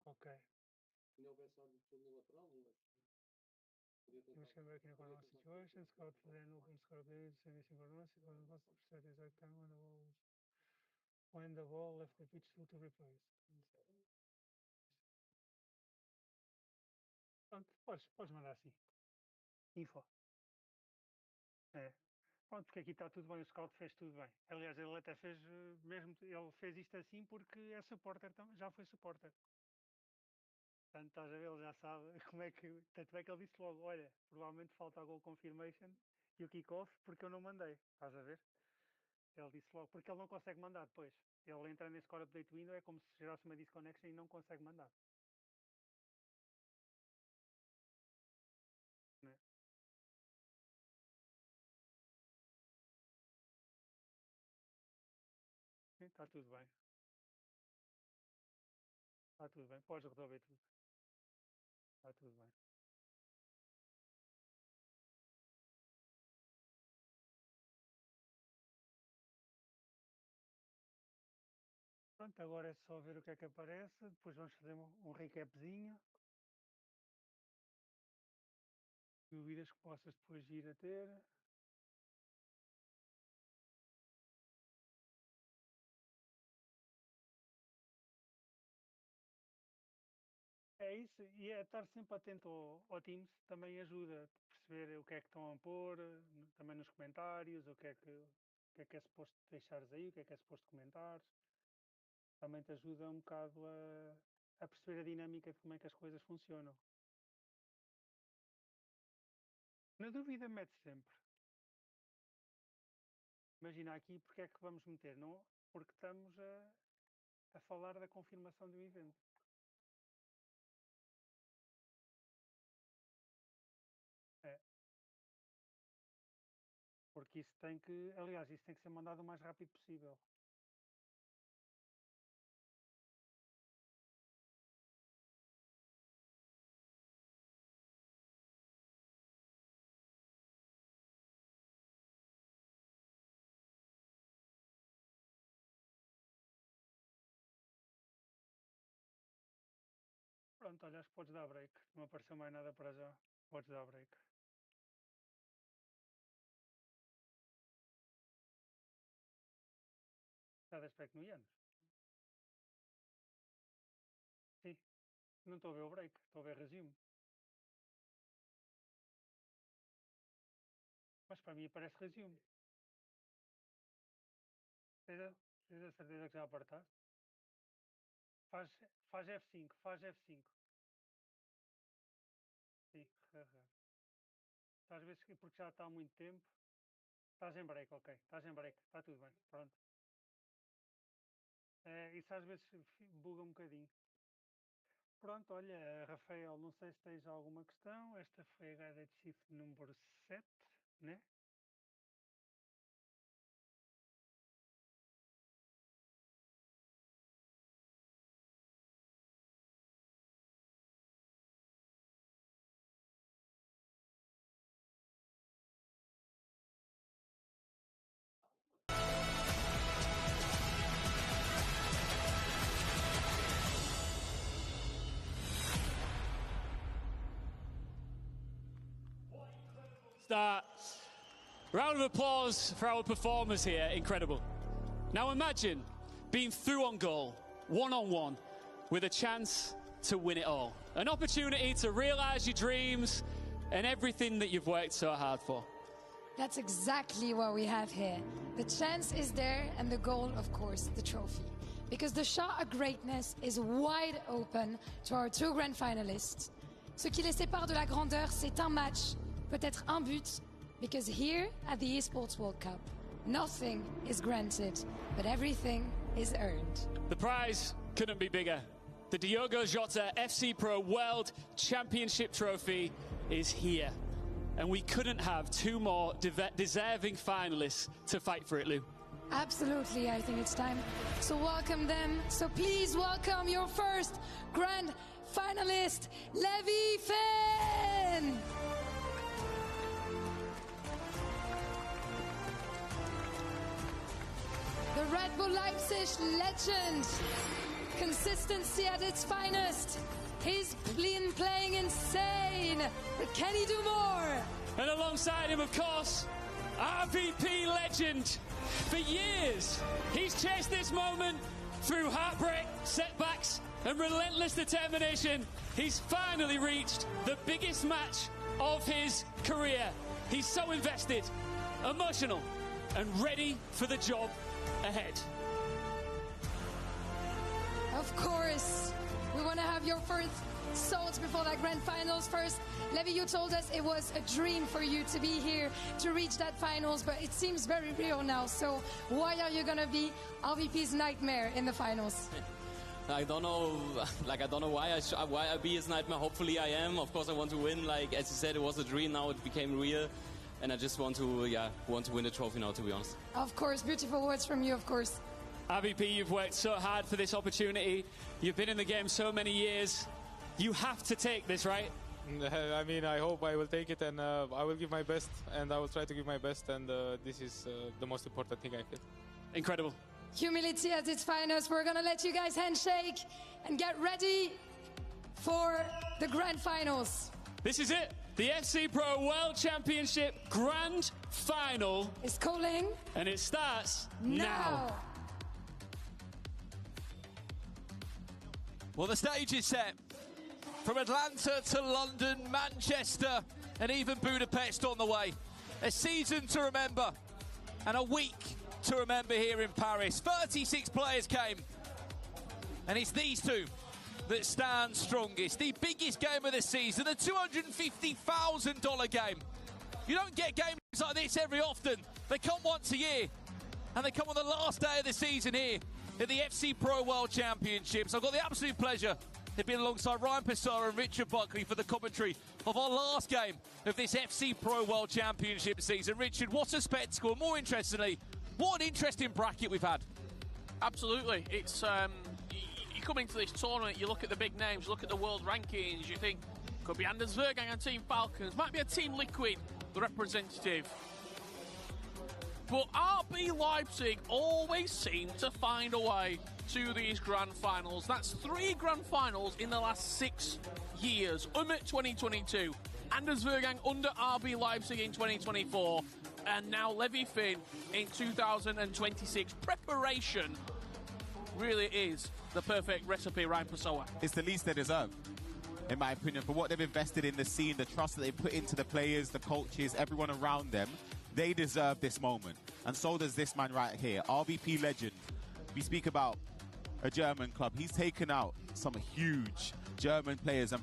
Speaker 13: Ok. Temos que ver aqui na corner situation, scout then open score page, send this information, set the exact time when the ball left the pitch to replace. Pronto, podes mandar assim. Info. É. Pronto, porque aqui está tudo bem, o scout fez tudo bem. Aliás, ele até fez, mesmo, ele fez isto assim porque é supporter, já foi supporter. Portanto, estás a ver, ele já sabe como é que. Tanto é que ele disse logo: olha, provavelmente falta a goal confirmation e o kick-off porque eu não mandei. Estás a ver? Ele disse logo, porque ele não consegue mandar depois. Ele entra nesse core update window, é como se gerasse uma disconnection e não consegue mandar. Né? Sim, está tudo bem. Está tudo bem. Podes resolver tudo. Está tudo bem. Pronto, agora é só ver o que é que aparece. Depois vamos fazer um recapzinho. Dúvidas que possas depois ir a ter. É isso, e é estar sempre atento ao Teams também ajuda a perceber o que é que estão a pôr, também nos comentários, o que é suposto deixares aí, o que é suposto comentares. Também te ajuda um bocado a perceber a dinâmica de como é que as coisas funcionam. Na dúvida, mete sempre. Imagina aqui porque é que vamos meter, não? Porque estamos a falar da confirmação de um evento. É. Porque isso tem que, aliás, isso tem que ser mandado o mais rápido possível. Pronto, olha, acho que podes dar break. Não apareceu mais nada para já. Podes dar break. Está de aspecto no Ianos? Sim. Não estou a ver o break. Estou a ver resume. Mas para mim aparece resume. Tens a certeza que já apartaste? Faz F5. Faz F5. Sim, carregar. Às vezes, porque já está há muito tempo. Estás em break, ok. Estás em break. Está tudo bem. Pronto. Isso às vezes buga um bocadinho. Pronto, olha, Rafael, não sei se tens alguma questão. Esta foi a guided shift número 7, né?
Speaker 2: Round of applause for our performers here. Incredible. Now imagine being through on goal, one-on-one, with a chance to win it all. An opportunity to realise your dreams and everything that you've worked so hard for.
Speaker 11: That's exactly what we have here. The chance is there, and the goal, of course, the trophy. Because the shot at greatness is wide open to our two grand finalists. Ce qui les sépare de la grandeur, c'est un match, peut-être un but, because here at the Esports World Cup, nothing is granted, but everything is earned.
Speaker 2: The prize couldn't be bigger. The Diogo Jota FC Pro World Championship trophy is here. And we couldn't have two more deserving finalists to fight for it, Lou.
Speaker 11: Absolutely, I think it's time. So welcome them. So please welcome your first grand finalist, Levi Finn! The Red Bull Leipzig legend. Consistency at its finest. He's been playing insane, but can he do more?
Speaker 2: And alongside him, of course, RVP legend. For years, he's chased this moment through heartbreak, setbacks, and relentless determination. He's finally reached the biggest match of his career. He's so invested, emotional, and ready for the job ahead.
Speaker 11: Of course, we want to have your first thoughts before that grand finals. First, Levi, you told us it was a dream for you to be here to reach that finals, but it seems very real now. So why are you going to be RVP's nightmare in the finals?
Speaker 19: I don't know, I don't know why I be his nightmare. Hopefully I am. Of course I want to win. As you said, it was a dream. Now it became real. And I just want to win the trophy now, to be honest.
Speaker 11: Of course, beautiful words from you, of course.
Speaker 2: RVP, you've worked so hard for this opportunity. You've been in the game so many years. You have to take this, right?
Speaker 20: I mean, I hope I will take it, and I will give my best, and I will try to give my best, and this is the most important thing I feel.
Speaker 2: Incredible.
Speaker 11: Humility at its finest. We're going to let you guys handshake and get ready for the grand finals.
Speaker 2: This is it. The FC Pro World Championship Grand Final
Speaker 11: is calling.
Speaker 2: And it starts now.
Speaker 3: Well, the stage is set. From Atlanta to London, Manchester, and even Budapest on the way. A season to remember, and a week to remember here in Paris. 36 players came, and it's these two that stand strongest. The biggest game of the season, the $250,000 game. You don't get games like this every often. They come once a year, and they come on the last day of the season here at the FC Pro World Championships. I've got the absolute pleasure to be alongside Ryan Pissarro and Richard Buckley for the commentary of our last game of this FC Pro World Championship season. Richard, what a spectacle. More interestingly, what an interesting bracket we've had.
Speaker 8: Absolutely. It's you come into this tournament, you look at the big names, you look at the world rankings, you think could be Anders Vergang and Team Falcons, might be a Team Liquid, the representative. But RB Leipzig always seem to find a way to these grand finals. That's 3 grand finals in the last 6 years. Umit 2022, Anders Vergang under RB Leipzig in 2024, and now Levi Finn in 2026. Preparation really is the perfect recipe, Ryan Pessoa.
Speaker 7: It's the least they deserve, in my opinion, for what they've invested in the scene, the trust that they put into the players, the coaches, everyone around them. They deserve this moment, and so does this man right here, RVP legend. We speak about a German club. He's taken out some huge German players and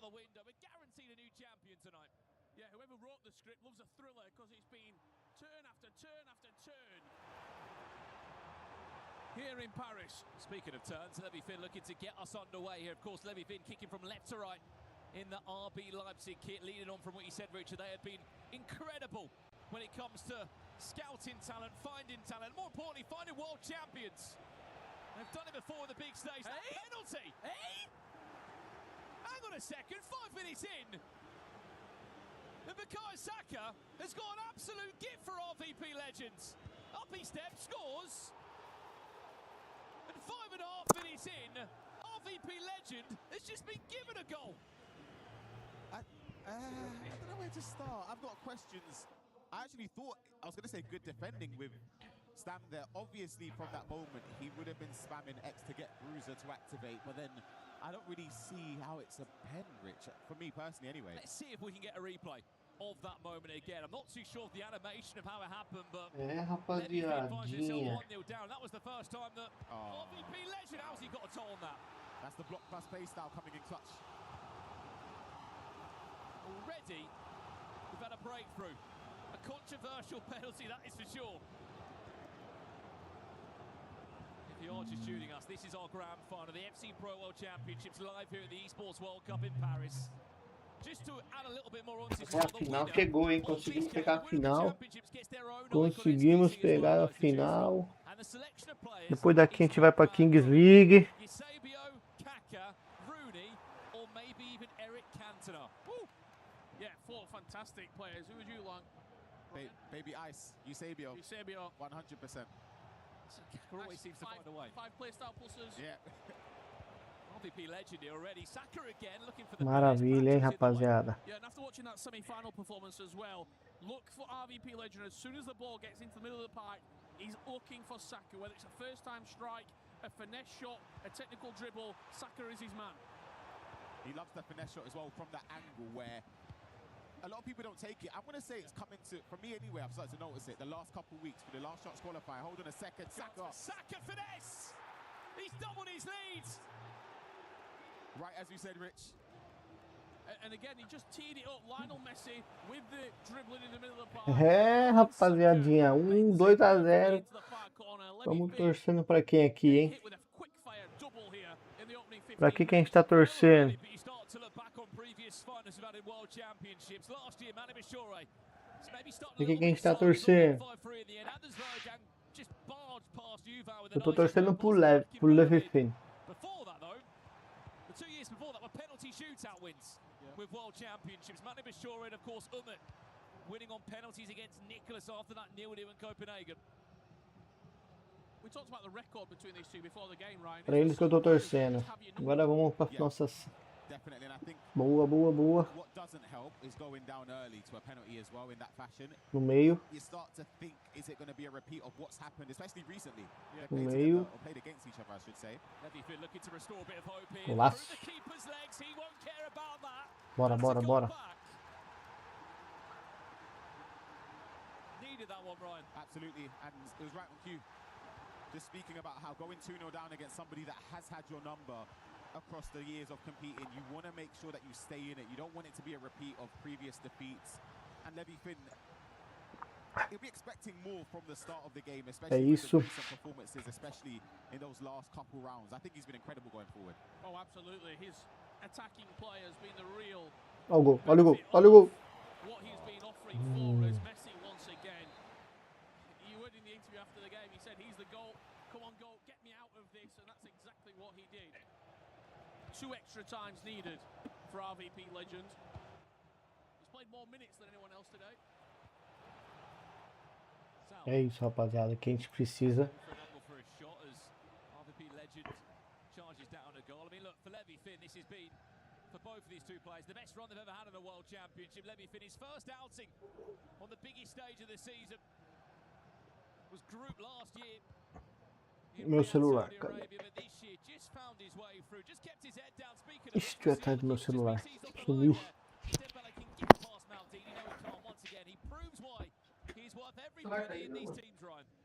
Speaker 3: the window. We're guaranteed a new champion tonight.
Speaker 8: Yeah, whoever wrote the script loves a thriller because it's been turn after turn after turn here in Paris.
Speaker 3: Speaking of turns, Levy Finn looking to get us underway here. Of course, Levy Finn kicking from left to right in the RB Leipzig kit, leading on from what you said, Richard. They have been incredible when it comes to scouting talent, finding talent, more importantly, finding world champions. They've done it before on the big stage. That penalty! Hang on a second, 5 minutes in. And Bukayo Saka has got an absolute gift for RVP Legends. Up he steps, scores. And 5.5 minutes in, RVP Legend has just been given a goal.
Speaker 7: I don't know where to start. I've got questions. I actually thought, I was going to say good defending with Stam there. Obviously, from that moment, he would have been spamming X to get Bruiser to activate, but then I don't really see how it's a pen, Rich, for me personally anyway.
Speaker 3: Let's see if we can get a replay of that moment again. I'm not too sure of the animation of how it happened, but
Speaker 1: rapaziadinha.
Speaker 3: 1-0 down. That was the first time that RVP Legend, how's he got a toe on that?
Speaker 7: That's the block plus play style coming in clutch.
Speaker 3: Already, we've had a breakthrough. A controversial penalty, that is for sure. If you are just tuning us, this is our grand final, the FC Pro World Championships live here at the Esports World Cup in Paris. Just to add a little bit more on to
Speaker 1: Até a final chegou, hein? Conseguimos pegar a final. Conseguimos pegar a final. Depois daqui a gente vai para Kings League.
Speaker 8: Yeah, 4 fantastic players. Who would you like?
Speaker 7: Baby Ice, Eusebio. 100%.
Speaker 3: Saka always seems to find a way.
Speaker 8: 5 playstyle pluses.
Speaker 7: Yeah.
Speaker 3: RVP Legend here already. Saka again looking for the
Speaker 1: Maravilha, hein, rapaziada.
Speaker 8: Yeah, and after watching that semi-final performance as well, look for RVP Legend. As soon as the ball gets into the middle of the park, he's looking for Saka. Whether it's a first-time strike, a finesse shot, a technical dribble, Saka is his man.
Speaker 7: He loves the finesse shot as well from that angle where a lot of people don't take it. I'm going to say it's coming to, for me anyway, I've started to notice it the last couple of weeks for the last shots qualifying. Hold on a second, Saka.
Speaker 3: Saka finesse! He's doubled his lead!
Speaker 7: Right, as you said, Rich.
Speaker 8: And again, he just teed it up. Lionel Messi with the dribbling in the middle of the park.
Speaker 1: É, rapaziadinha, 2 a 0. Vamos torcendo para quem aqui, hein? Para que a gente tá torcendo? Para que a gente tá torcendo? Eu tô torcendo pro Levy Finn.
Speaker 3: 2 years before that were penalty shootout wins with World Championships. Manu Bashir and of course Umut winning on penalties against Nicholas after that 0-0 in Copenhagen.
Speaker 8: We talked about the record between these two before the game, Ryan.
Speaker 1: Para eles que eu tô torcendo. Agora vamos para nossas.
Speaker 7: Definitely, and I think
Speaker 1: Boa.
Speaker 7: What doesn't help is going down early to a penalty as well in that fashion.
Speaker 1: No meio.
Speaker 7: You start to think, is it going to be a repeat of what's happened, especially recently?
Speaker 1: No meio.
Speaker 7: Or played against each other, I should say.
Speaker 3: Levy Finn looking to restore a bit of hope here.
Speaker 1: Laço.
Speaker 3: Through the keeper's legs, he won't care about that.
Speaker 1: Bora.
Speaker 3: Needed that one, Ryan.
Speaker 7: Absolutely, and it was right on cue. Just speaking about how going 2-0 down against somebody that has had your number across the years of competing, you want to make sure that you stay in it. You don't want it to be a repeat of previous defeats. And Levy Finn, he'll be expecting more from the start of the game, especially with the recent performances, especially in those last couple rounds. I think he's been incredible going forward.
Speaker 8: Oh, absolutely. His attacking play has been the real.
Speaker 1: Olha o gol.
Speaker 8: What he's been offering for us, Messi once again. You heard in the interview after the game, he said, he's the goal. Come on, goal, get me out of this. And that's exactly what he did. 2 extra times needed for RVP Legend. He's played more minutes than anyone else today.
Speaker 1: É isso, rapaziada, que a gente precisa.
Speaker 3: RVP Legend charges down a goal. I mean, look, for Levy Finn, this has been, for both of these two players, the best run they've ever had in a World Championship. Levy Finn, his first outing on the biggest stage of the season was group last year.
Speaker 1: Meu celular, cadê? Estou atrás do meu celular. Sumiu.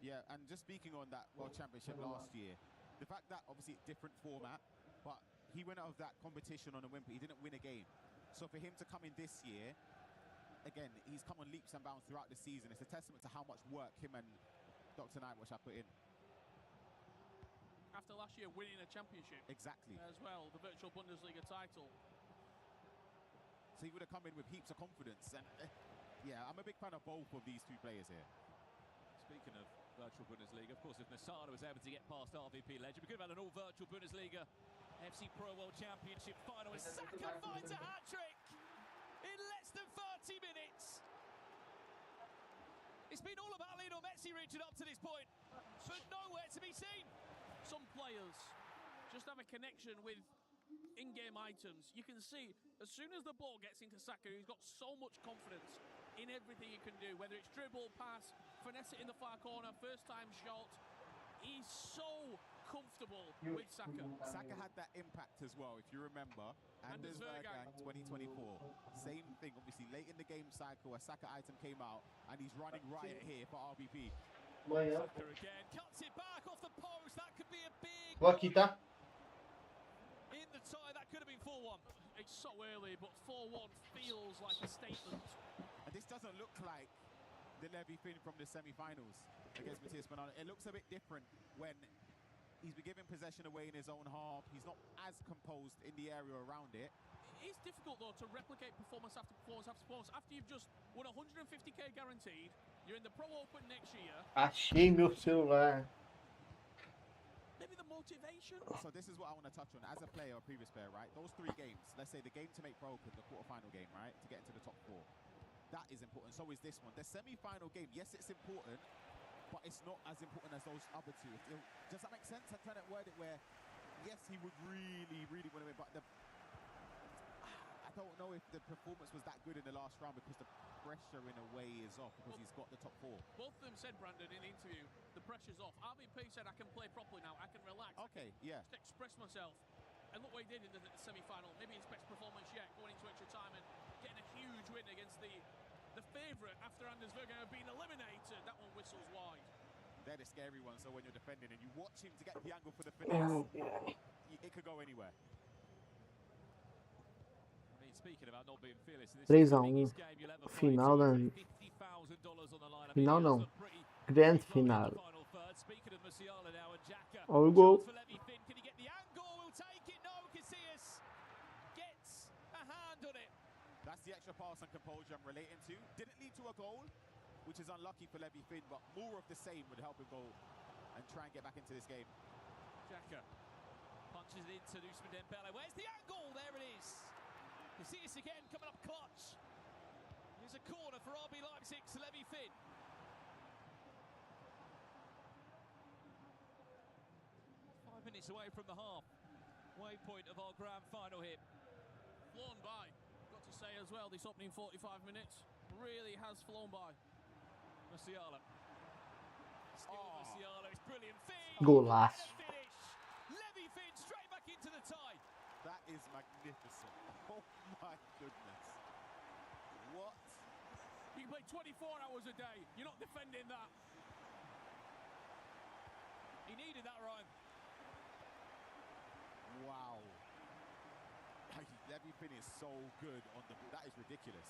Speaker 7: Yeah, and just speaking on that World Championship last year, the fact that obviously different format, but he went out of that competition on a whim, but he didn't win a game. So for him to come in this year, again, he's come on leaps and bounds throughout the season. It's a testament to how much work him and Dr. Nightwatch have put in.
Speaker 8: After last year winning a championship.
Speaker 7: Exactly.
Speaker 8: As well, the virtual Bundesliga title.
Speaker 7: So he would have come in with heaps of confidence. And yeah, I'm a big fan of both of these two players here.
Speaker 3: Speaking of virtual Bundesliga, of course, if Masada was able to get past RVP Legend, we could have had an all-virtual Bundesliga FC Pro World Championship final. Saka finds a hat-trick in less than 30 minutes. It's been all about Lionel Messi, Richard, up to this point, but nowhere to be seen.
Speaker 8: Some players just have a connection with in-game items. You can see as soon as the ball gets into Saka, he's got so much confidence in everything he can do, whether it's dribble, pass, finesse it in the far corner, first-time shot. He's so comfortable with Saka.
Speaker 7: Saka had that impact as well, if you remember. Anders Bergkamp 2024. Same thing, obviously, late in the game cycle, a Saka item came out, and he's running right here for RVP.
Speaker 3: Saka again, cuts it back off the post. That could be a big...
Speaker 1: Wakita.
Speaker 3: In the tie, that could have been 4-1.
Speaker 8: It's so early, but 4-1 feels like a statement.
Speaker 7: And this doesn't look like the Levy Finn from the semi-finals against Matias Bonanno. It looks a bit different when he's been given possession away in his own half. He's not as composed in the area around it.
Speaker 8: It's difficult, though, to replicate performance after performance after performance. After you've just won 150k guaranteed, you're in the Pro Open next year.
Speaker 1: Achei meu celular.
Speaker 8: Maybe the motivation.
Speaker 7: So this is what I want to touch on. As a player or previous player, right? Those three games, let's say the game to make Pro Open, the quarterfinal game, right? To get into the top 4. That is important. So is this one. The semi-final game, yes, it's important, but it's not as important as those other two. Does that make sense? I'm trying to word it where, yes, he would really, really want to win, but I don't know if the performance was that good in the last round because the pressure in a way is off because he's got the top 4.
Speaker 8: Both of them said, Brandon, in the interview, the pressure's off. RVP said, I can play properly now. I can relax.
Speaker 7: Okay, yeah.
Speaker 8: Just express myself. And look what he did in the semi-final. Maybe his best performance yet, going into extra time and getting a huge win against the favourite after Anders Bergkamp had been eliminated. That one whistles wide.
Speaker 7: They're the scary ones, so when you're defending and you watch him to get the angle for the finesse, it could go anywhere.
Speaker 3: I mean, speaking about not being fearless,
Speaker 1: 3-1. Final da... Final não. Grand final. Olha o gol.
Speaker 7: That's the extra pass and composure I'm relating to. Didn't lead to a goal, which is unlucky for Levy Finn, but more of the same would help him go and try and get back into this game.
Speaker 3: Xhaka punches it into Ousmane Dembele. Where's the angle? There it is. You see this again coming up clutch. Here's a corner for RB Leipzig's Levy Finn. Five minutes away from the half. Waypoint of our grand final here.
Speaker 8: Flown by. Got to say as well, this opening 45 minutes really has flown by.
Speaker 3: Musiala. Musiala, it's brilliant.
Speaker 1: Golaço.
Speaker 3: Finish. Levy Finn straight back into the tie.
Speaker 7: That is magnificent. Oh my goodness. What?
Speaker 8: You can play 24 hours a day. You're not defending that.
Speaker 3: He needed that, Ryan.
Speaker 7: Wow. Levy Finn is so good on the ball. That is ridiculous.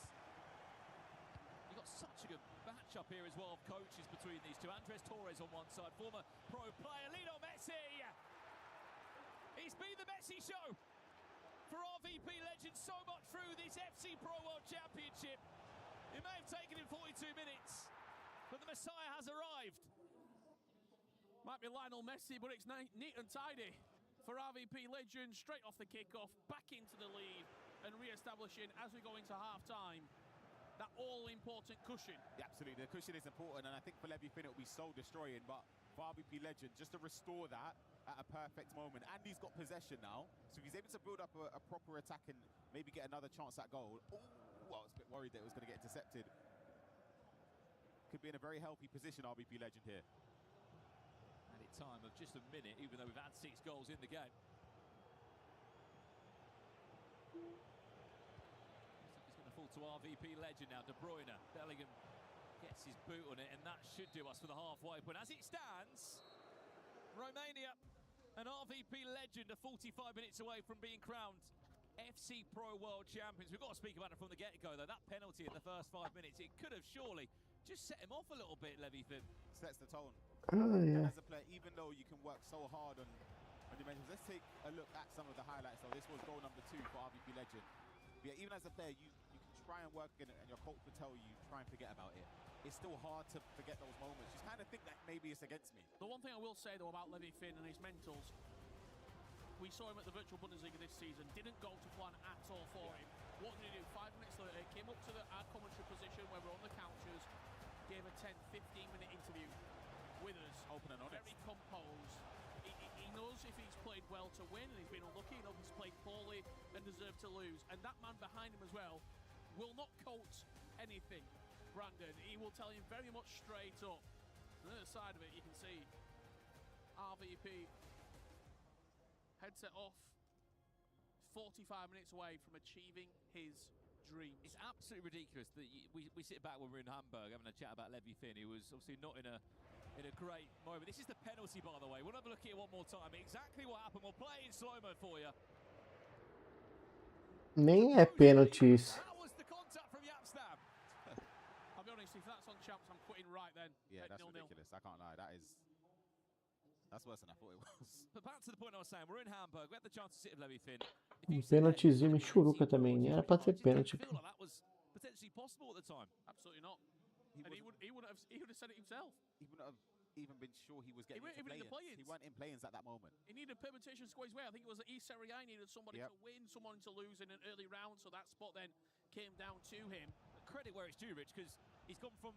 Speaker 3: You've got such a good matchup here as well of coaches between these two. Andres Torres on one side, former pro player Lionel Messi. It's been the Messi show for RVP legend so much through this FC Pro World Championship. It may have taken him 42 minutes, but the Messiah has arrived.
Speaker 8: Might be Lionel Messi, but it's neat and tidy for RVP legend. Straight off the kickoff, back into the lead and re-establishing as we go into half-time that all-important cushion.
Speaker 7: Yeah, absolutely, the cushion is important, and I think for Levy Finn it'll be soul destroying, but for RVP legend, just to restore that at a perfect moment, and he's got possession now, so if he's able to build up a proper attack and maybe get another chance at goal. Ooh, well, I was a bit worried that it was going to get intercepted. Could be in a very healthy position, RVP legend here.
Speaker 3: Added time of just a minute, even though we've had 6 goals in the game. It's going to fall to RVP legend now. De Bruyne, Bellingham gets his boot on it, and that should do us for the halfway point. As it stands, Romania An RVP legend, a 45 minutes away from being crowned FC Pro World Champions. We've got to speak about it from the get-go, though. That penalty in the first 5 minutes, it could have surely just set him off a little bit, Levy Finn.
Speaker 7: Sets the tone.
Speaker 1: Oh, yeah.
Speaker 7: As a player, even though you can work so hard on dimensions, let's take a look at some of the highlights. So this was goal number 2 for RVP legend. Yeah, even as a player, you can try and work in it, and your coach will tell you, try and forget about it. It's still hard to forget those moments. You kind of think that maybe it's against me.
Speaker 8: The one thing I will say, though, about Levy Finn and his mentals, we saw him at the virtual Bundesliga this season, didn't go to plan at all for him. What did he do? 5 minutes later, came up to our commentary position where we're on the couches, gave a 10, 15-minute interview with us.
Speaker 7: Open and honest.
Speaker 8: Very composed. He knows if he's played well to win, and he's been unlucky. He knows he's played poorly and deserved to lose. And that man behind him as well will not coat anything, Brandon. He will tell him very much straight up. On the other side of it, you can see RVP headset off, 45 minutes away from achieving his dreams.
Speaker 3: It's absolutely ridiculous that we sit back when we're in Hamburg having a chat about Levy Finn, who was obviously not in a great moment. This is the penalty, by the way. We'll have a look at it one more time. Exactly what happened. We'll play it in slow-mo for you.
Speaker 1: Nem é pênalti isso.
Speaker 3: That was the contact from Yapstam.
Speaker 8: I'll be honest, if that's on Champs, I'm quitting right then.
Speaker 7: Yeah, that's
Speaker 8: 0-0.
Speaker 7: ridiculous. I can't lie. That's worse than I thought it was.
Speaker 3: But back to the point I was saying, we're in Hamburg. We had the chance to sit with Levy Finn.
Speaker 1: Pênaltizinho michuruca também. Nem era pra ser pênalti.
Speaker 3: Feel like that was potentially possible at the time.
Speaker 8: Absolutely not. And he would have said it himself.
Speaker 7: He wouldn't have even been sure he was getting into play-ins. He weren't in play-ins at that moment.
Speaker 8: He needed permutation to go his way. I think it was at East Serie A. He needed somebody to win, someone to lose in an early round. So that spot then came down to him.
Speaker 3: Credit where it's due, Rich, because he's gone from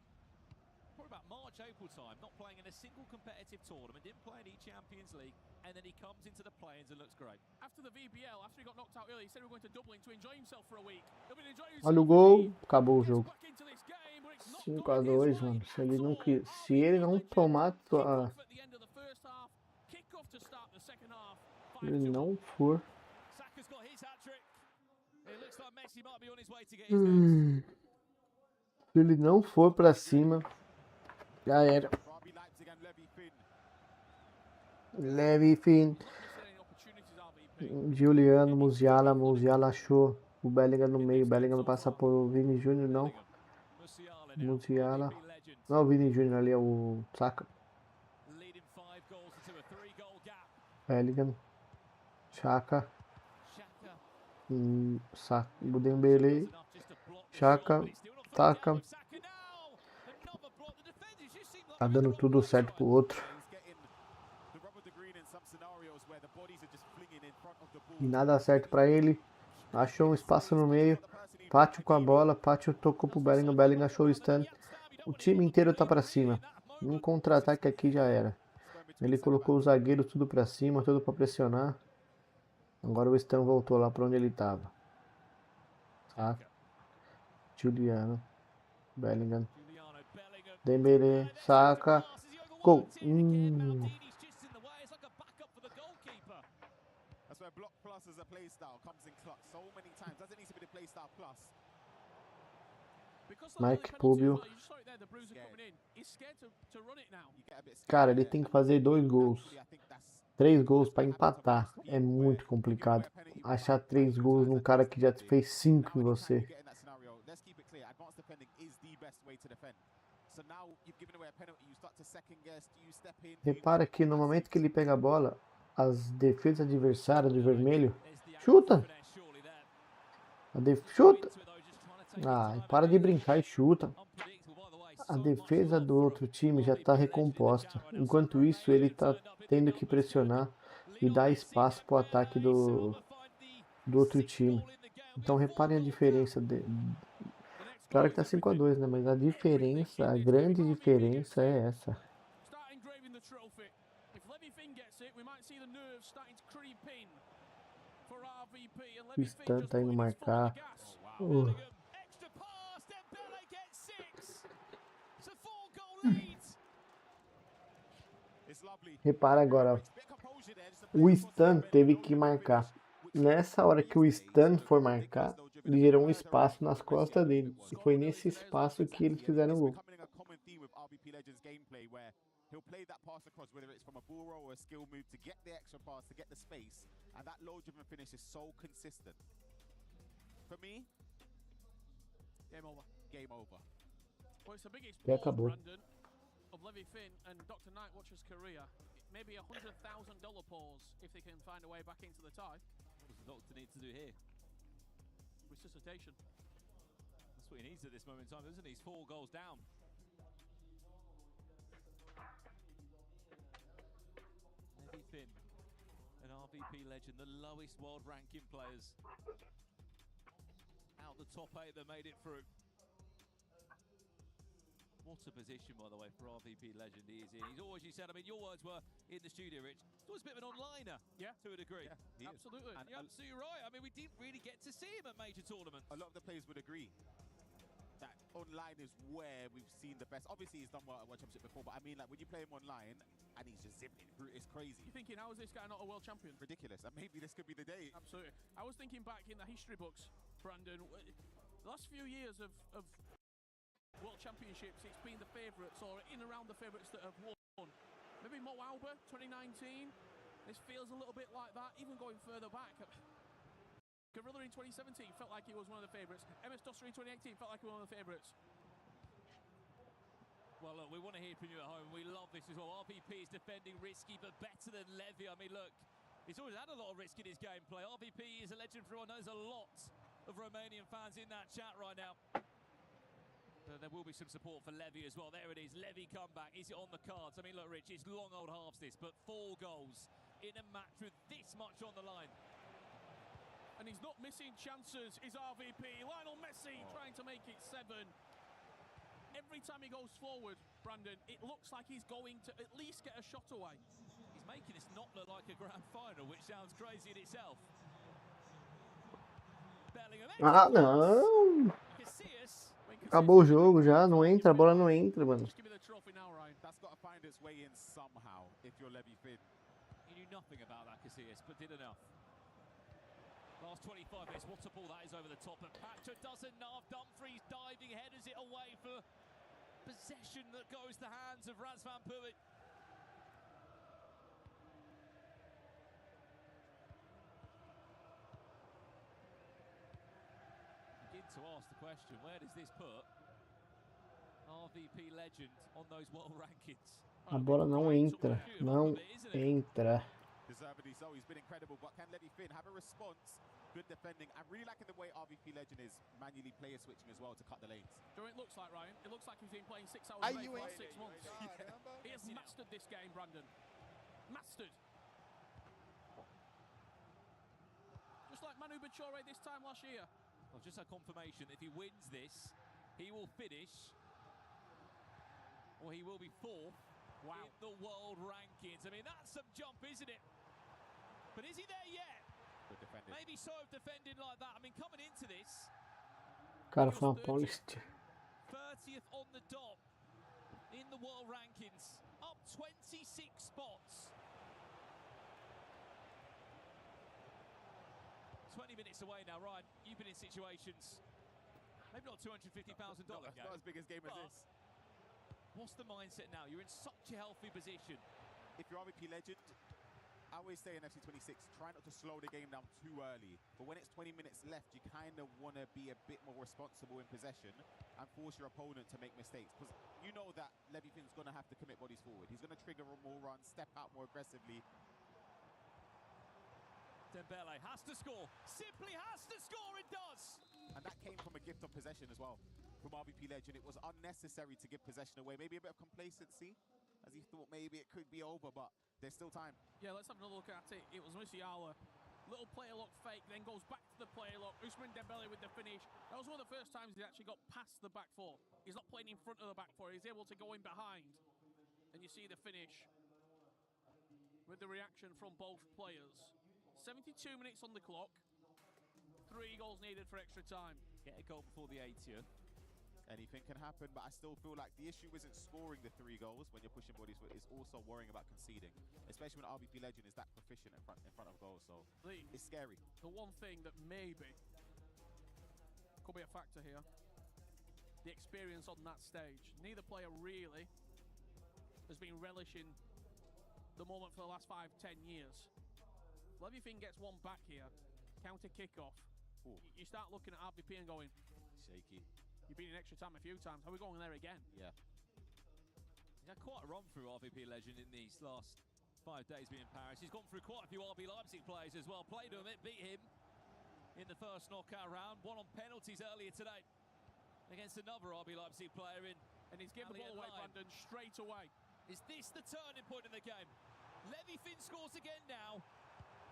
Speaker 3: probably about March, April time, not playing in a single competitive tournament, didn't play in Champions League, and then he comes into the play-ins and looks great.
Speaker 8: After the VBL, after he got knocked out early, he said he was going to Dublin to enjoy himself for a week. He'll be enjoying himself.
Speaker 1: Olha o gol, acabou o jogo. 5-2, mano. Se ele não, se ele não tomar, se ele não for. Se ele não for pra cima, já era. Levy Finn. Juliano, Musiala achou o Bellingham no meio. Bellingham vai passar por Vini Júnior, não. Musiala. Não, o Vini Júnior ali é o Saka. Bellingham. Xhaka. O Dembele. Xhaka. Saka. Tá dando tudo certo pro outro. E nada certo pra ele. Achou um espaço no meio. Pátio com a bola. Pátio tocou pro Bellingham. Bellingham achou o stand. O time inteiro tá pra cima. Um contra-ataque aqui já era. Ele colocou os zagueiros tudo pra cima. Tudo pra pressionar. Agora o Stan voltou lá pra onde ele tava. Tá? Juliano. Bellingham. Dembele. Saka. Gol.
Speaker 7: That's where block plus as a play style comes in clutch so many times. Doesn't need to be the play style plus.
Speaker 1: Mike Pubio. Cara, ele tem que fazer 2 gols. 3 gols pra empatar. É muito complicado. Achar 3 gols num cara que já fez 5 em você. Repara que no momento que ele pega a bola, as defesas adversárias do vermelho chuta. Chuta. Ah, para de brincar e chuta. A defesa do outro time já está recomposta. Enquanto isso, ele está tendo que pressionar e dar espaço para o ataque do outro time. Então reparem a diferença. Claro que tá 5-2, né? Mas a diferença, a grande diferença é essa. O Stan tá indo marcar. Repara agora, ó. O Stan teve que marcar. Nessa hora que o Stan for marcar, ele gerou um espaço nas costas dele. E foi nesse espaço que eles fizeram o gol.
Speaker 7: he'll play that pass across, whether it's from a ball roll or a skill move, to get the extra pass, to get the space, and that low-driven finish is so consistent. For me,
Speaker 8: game over.
Speaker 7: Game over.
Speaker 8: Well, it's the biggest
Speaker 1: Já
Speaker 8: ball,
Speaker 1: acabou.
Speaker 8: Brandon, of Levy Finn and Dr. Nightwatcher's career. Maybe $100,000 pause if they can find a way back into the tie.
Speaker 3: What does the doctor need to do here?
Speaker 8: Resuscitation.
Speaker 3: That's what he needs at this moment in time, isn't he? He's 4 goals down. Levy Finn, an RVP legend, the lowest world ranking players. Out the top 8 that made it through. What a position, by the way, for RVP legend he is in. He's always, you said, I mean, your words were in the studio, Rich. He's always a bit of an onliner, to a degree.
Speaker 7: Yeah,
Speaker 8: absolutely.
Speaker 3: You're absolutely right. I mean, we didn't really get to see him at major tournaments.
Speaker 7: A lot of the players would agree that online is where we've seen the best. Obviously, he's done well at World Championship before, but I mean, like, when you play him online and he's just zipping through, it's crazy.
Speaker 8: You're thinking, how is this guy not a world champion?
Speaker 7: Ridiculous. And maybe this could be the day.
Speaker 8: Absolutely. I was thinking back in the history books, Brandon, the last few years of World Championships, it's been the favourites or in around the favourites that have won. Maybe Mo Auber, 2019. This feels a little bit like that, even going further back. Gorilla in 2017 felt like he was one of the favourites. MS Dusser in 2018 felt like he was one of the favourites.
Speaker 3: Well, look, we want to hear from you at home. We love this as well. RVP is defending risky, but better than Levy. I mean, look, he's always had a lot of risk in his gameplay. RVP is a legend for everyone. There's a lot of Romanian fans in that chat right now. There will be some support for Levy as well. There it is, Levy comeback. Is it on the cards? I mean, look, Rich, it's long old halves this, but 4 goals in a match with this much on the line.
Speaker 8: And he's not missing chances, is RVP. Lionel Messi trying to make it 7. Every time he goes forward, Brandon, it looks like he's going to at least get a shot away.
Speaker 3: He's making this not look like a grand final, which sounds crazy in itself. Bellingham.
Speaker 1: Ah, não! Acabou o jogo já, não entra, a bola não entra, mano.
Speaker 7: That's got to find its way in somehow if you're Levy Finn.
Speaker 3: He knew nothing about that, Casillas, but did enough. Last 25 minutes, what a ball that is over the top. And Patrick does enough. Dumfries diving, headers it away for possession that goes to the hands of Razvan Puic. Begin to ask the question, where does this put RVP legend on those world rankings?
Speaker 1: A bola não entra, não entra.
Speaker 7: Deservedly so, he's been incredible, but can Levy Finn have a response? Good defending. I'm really liking the way RVP legend is manually player switching as well to cut the lanes.
Speaker 8: Do you know what it looks like, Ryan? It looks like he's been playing 6 hours a day for the last 6 months. He has mastered this game, Brandon. Mastered. Just like Manu Bachore this time last year.
Speaker 3: I've just had confirmation that if he wins this, he will finish, or he will be 4th in the world rankings. I mean, that's some jump, isn't it? But is he there yet?
Speaker 7: Good defending.
Speaker 3: Maybe so, defending like that. I mean, coming into this,
Speaker 1: Cara, foi uma paulista.
Speaker 3: 30th on the dot in the world rankings, up 26 spots. 20 minutes away now, Ryan. You've been in situations, maybe not $250,000
Speaker 7: Not as big a game as this.
Speaker 3: What's the mindset now? You're in such a healthy position.
Speaker 7: If you're RVP legend, I always say in FC 26, try not to slow the game down too early. But when it's 20 minutes left, you kind of want to be a bit more responsible in possession and force your opponent to make mistakes. Because you know that Levy Finn's going to have to commit bodies forward. He's going to trigger more runs, step out more aggressively.
Speaker 3: Dembele has to score. Simply has to score, it does!
Speaker 7: And that came from a gift of possession as well from RVP legend. It was unnecessary to give possession away. Maybe a bit of complacency, as he thought maybe it could be over, but there's still time.
Speaker 8: Yeah, let's have another look at it. It was Musiala. Little player lock fake, then goes back to the player lock. Ousmane Dembele with the finish. That was one of the first times he actually got past the back four. He's not playing in front of the back four. He's able to go in behind. And you see the finish with the reaction from both players. 72 minutes on the clock. 3 goals needed for extra time.
Speaker 3: Get a goal before the 80th.
Speaker 7: Anything can happen, but I still feel like the issue isn't scoring the 3 goals when you're pushing bodies, but it's also worrying about conceding, especially when RVP legend is that proficient in front of goals. So it's scary.
Speaker 8: The one thing that maybe could be a factor here, the experience on that stage. Neither player really has been relishing the moment for the last 5-10 years. Levy Finn gets one back here, counter kickoff. You start looking at RVP and going,
Speaker 9: shaky.
Speaker 8: You've been in extra time a few times. Are we going there again?
Speaker 9: Yeah.
Speaker 3: He's had quite a run through RVP Legend in these last 5 days being in Paris. He's gone through quite a few RB Leipzig players as well. Played him, it beat him in the first knockout round. One on penalties earlier today against another RB Leipzig player in.
Speaker 8: And he's given the ball away, Brandon, straight away.
Speaker 3: Is this the turning point in the game? Levy Finn scores again now.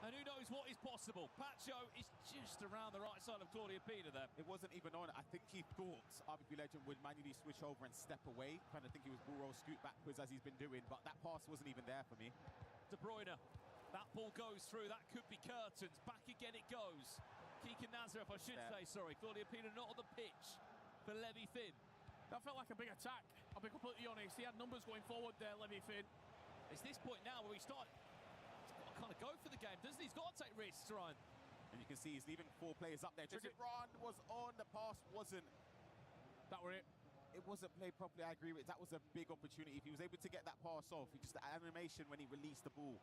Speaker 3: And who knows what is possible. Pacho is just around the right side of Claudia Pina there.
Speaker 7: It wasn't even on. I think he thought RVP Legend would manually switch over and step away. Kind of think he was bull roll, scoot backwards as he's been doing, but that pass wasn't even there for me.
Speaker 3: De Bruyne, that ball goes through. That could be curtains. Back again it goes. Keegan Nazareth, I should say, sorry. Claudia Pina not on the pitch for Levy Finn.
Speaker 8: That felt like a big attack. I'll be completely honest. He had numbers going forward there, Levy Finn.
Speaker 3: It's this point now where we start. Kind of go for the game, doesn't he? He's got to take risks, Ryan.
Speaker 7: And you can see he's leaving 4 players up there. Trigger run was on, the pass wasn't.
Speaker 8: That were it.
Speaker 7: It wasn't played properly, I agree with it. That was a big opportunity. If he was able to get that pass off, just the animation when he released the ball.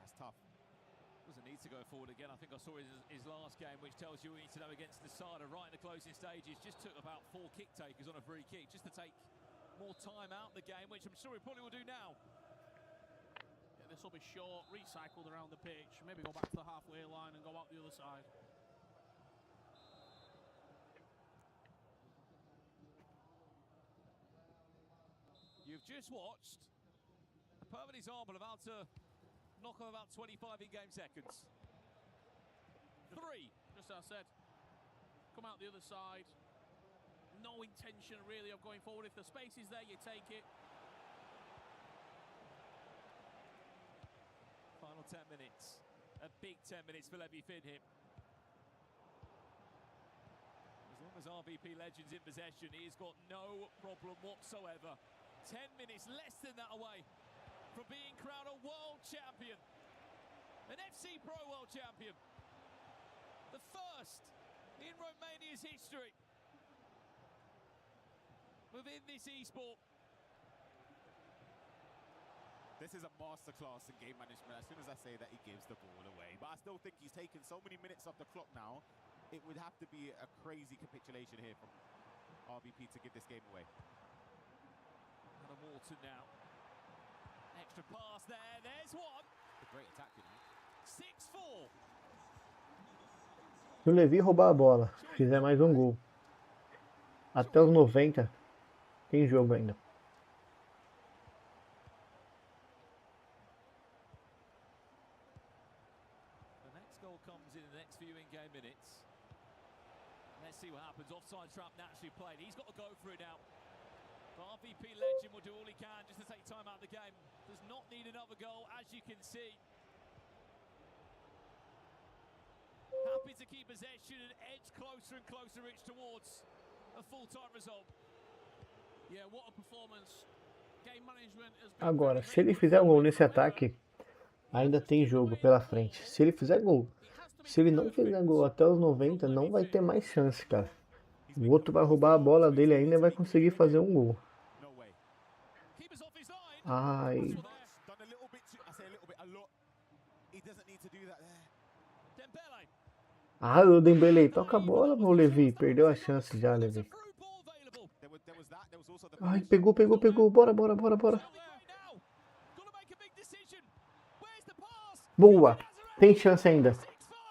Speaker 7: It's tough.
Speaker 3: Doesn't need to go forward again. I think I saw his last game, which tells you we need to know against the Sada right in the closing stages. Just took about 4 kick takers on a free kick just to take more time out of the game, which I'm sure he probably will do now.
Speaker 8: This will be short, recycled around the pitch, maybe go back to the halfway line and go out the other side.
Speaker 3: You've just watched a perfect example of how to knock on about 25 in-game seconds. 3.
Speaker 8: Just as I said, come out the other side. No intention really of going forward. If the space is there, you take it.
Speaker 3: Final 10 minutes. A big 10 minutes for Levy Finn here. As long as RVP Legend's in possession, he's got no problem whatsoever. 10 minutes, less than that away from being crowned a world champion. An FC Pro world champion. The first in Romania's history within this esport.
Speaker 7: This is a masterclass in game management. As soon as I say that, he gives the ball away. But I still think he's taken so many minutes off the clock now. It would have to be a crazy capitulation here from RVP to give this game away.
Speaker 3: Adam Walton now. Extra pass there. There's one.
Speaker 7: A great attack, you know.
Speaker 3: 6-4.
Speaker 1: Se o Levi roubar a bola, fizer mais um gol, até os 90, tem jogo ainda.
Speaker 3: Comes in the next few in-game minutes. Let's see what happens. Offside trap naturally played. He's got to go for it now. But RVP Legend will do all he can just to take time out of the game. Does not need another goal, as you can see. Happy to keep possession and edge closer and closer, Rich, towards a full-time result.
Speaker 8: Yeah, what a performance. Game management has been.
Speaker 1: Agora, se ele fizer um gol nesse ataque, ainda tem jogo pela frente. Se ele fizer gol, se ele não fizer gol até os 90, não vai ter mais chance, cara. O outro vai roubar a bola dele ainda e vai conseguir fazer um gol. Ai. Ah, o Dembélé, toca a bola, meu Levi. Perdeu a chance já, Levi. Ai, pegou. Bora. Boa. Tem chance ainda.